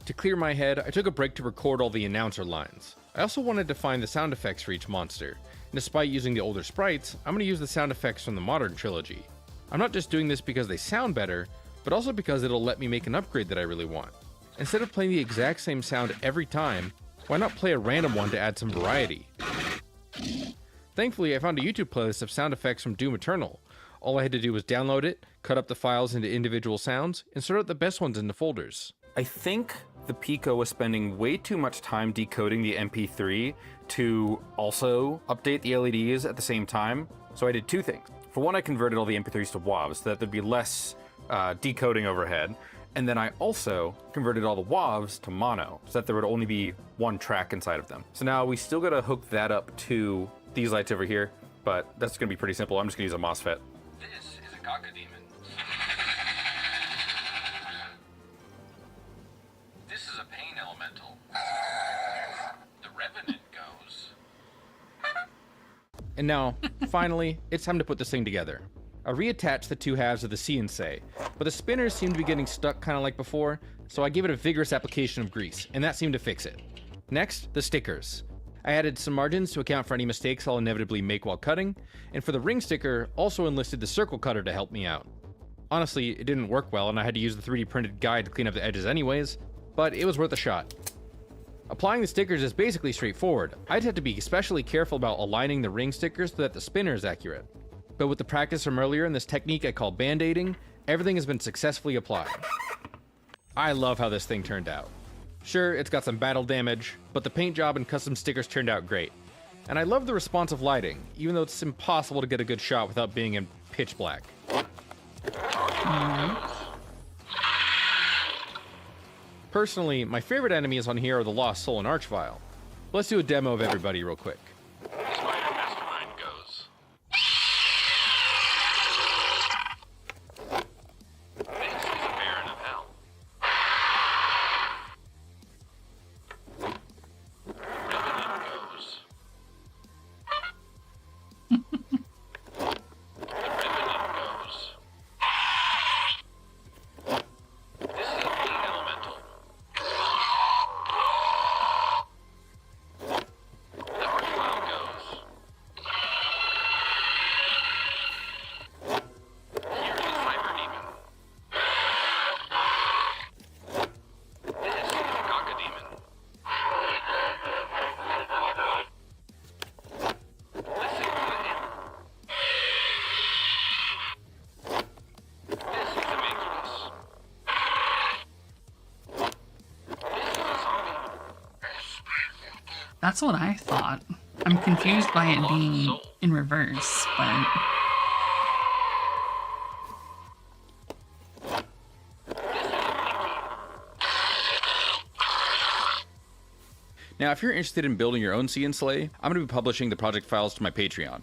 Speaker 7: To clear my head, I took a break to record all the announcer lines. I also wanted to find the sound effects for each monster, and despite using the older sprites, I'm gonna use the sound effects from the modern trilogy. I'm not just doing this because they sound better, but also because it'll let me make an upgrade that I really want. Instead of playing the exact same sound every time, why not play a random one to add some variety? Thankfully, I found a YouTube playlist of sound effects from Doom Eternal. All I had to do was download it, cut up the files into individual sounds, and sort out the best ones into folders. I think the Pico was spending way too much time decoding the MP3 to also update the LEDs at the same time, so I did two things. For one, I converted all the MP3s to WAV so that there'd be less decoding overhead,
Speaker 9: And then I also converted all the WAVs to mono, so that there would only be one track inside of them. So now we still gotta hook that up to these lights over here, but that's gonna be pretty simple. I'm just gonna use a MOSFET.
Speaker 7: This is a cacodemon. This is a pain elemental. The revenant goes.
Speaker 9: And now, finally, it's time to put this thing together. I reattached the two halves of the CNC, but the spinners seemed to be getting stuck kind of like before, so I gave it a vigorous application of grease, and that seemed to fix it. Next, the stickers. I added some margins to account for any mistakes I'll inevitably make while cutting, and for the ring sticker, also enlisted the circle cutter to help me out. Honestly, it didn't work well and I had to use the 3D printed guide to clean up the edges anyways, but it was worth a shot. Applying the stickers is basically straightforward. I'd have to be especially careful about aligning the ring stickers so that the spinner is accurate. But with the practice from earlier and this technique I call band-aiding, everything has been successfully applied. I love how this thing turned out. Sure, it's got some battle damage, but the paint job and custom stickers turned out great. And I love the responsive lighting, even though it's impossible to get a good shot without being in pitch black. Personally, my favorite enemies on here are the Lost Soul and Archvile. Let's do a demo of everybody real quick.
Speaker 7: Spider Mastermind goes. This is a Baron of Hell. Revenant goes. The Revenant goes. This is a Pain Elemental. The Archvile goes. Here is a Cyber Demon. This is a Cacodemon. Listen to the hymn. This is a Magus. This is a zombie.
Speaker 4: That's what I thought. I'm confused by it being in reverse, but
Speaker 9: Now, if you're interested in building your own Sea Slay, I'm going to be publishing the project files to my Patreon.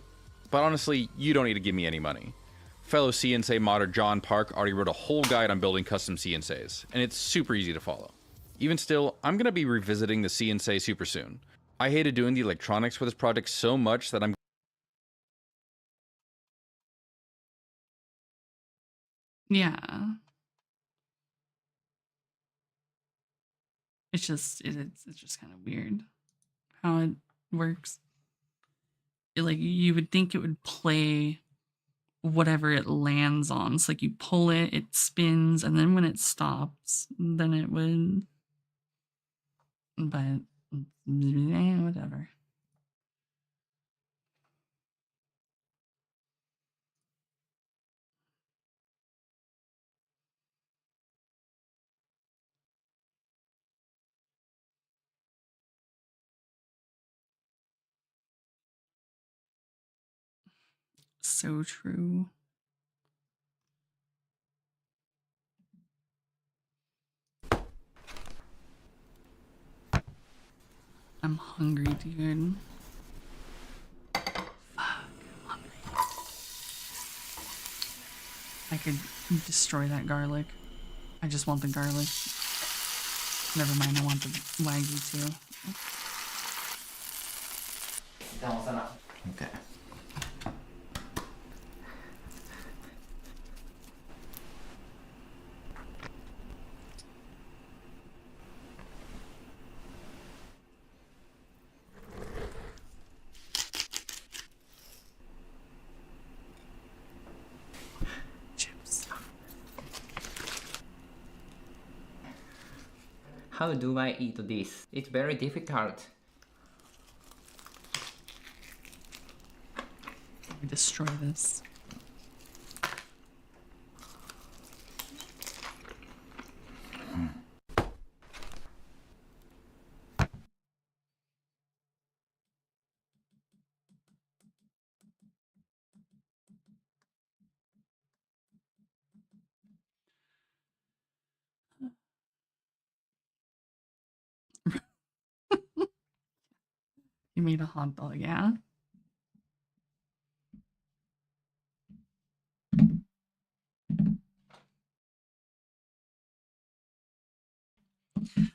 Speaker 9: But honestly, you don't need to give me any money. Fellow CNC modder John Park already wrote a whole guide on building custom CNCs, and it's super easy to follow. Even still, I'm going to be revisiting the CNC super soon. I hated doing the electronics for this project so much that I'm
Speaker 4: yeah. It's just it's just kind of weird how it works. Like you would think it would play whatever it lands on. It's like you pull it, it spins, and then when it stops, then it would. But whatever. So true. I'm hungry, dude. Fuck, I'm hungry. I could destroy that garlic. I just want the garlic. Never mind, I want the Wagyu too.
Speaker 10: Okay. How do I eat this? It's very difficult.
Speaker 4: Let me destroy this. You made a hot dog, yeah? Alright,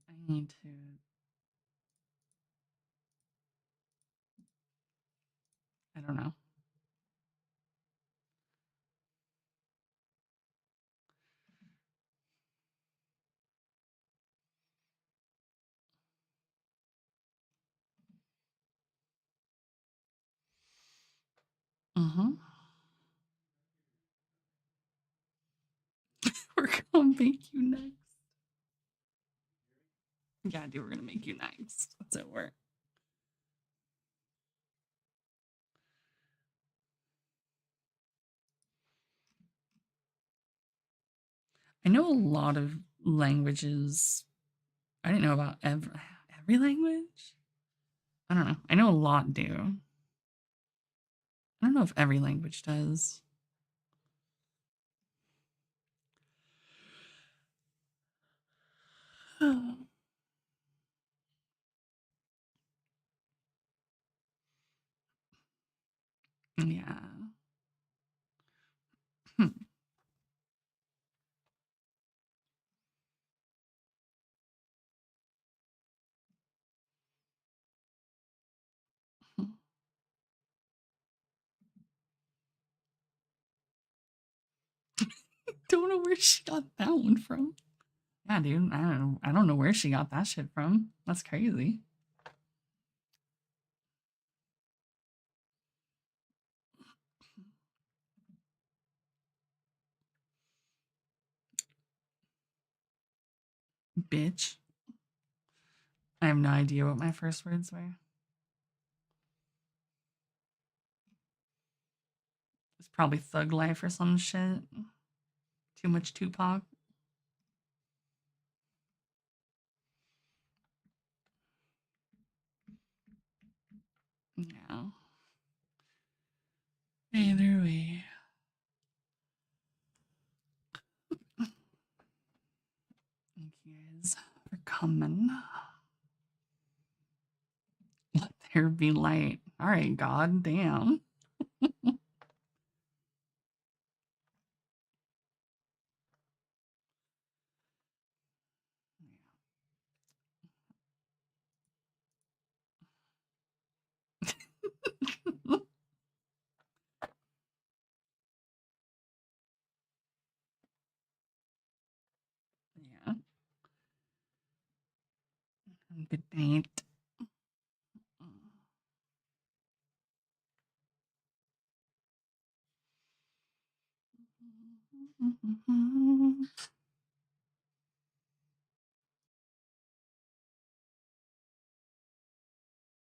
Speaker 4: I need to... I don't know. We're gonna make you next. Yeah, dude, we're gonna make you next. That's it, we're... I know a lot of languages. I didn't know about every language. I don't know. I know a lot do. I don't know if every language does. Yeah. Don't know where she got that one from. Yeah, dude. I don't know where she got that shit from. That's crazy. Bitch. I have no idea what my first words were. It's probably thug life or some shit. Too much Tupac. Yeah. Either way. Thank you guys for coming. Let there be light. All right, God damn. Yeah. Good night.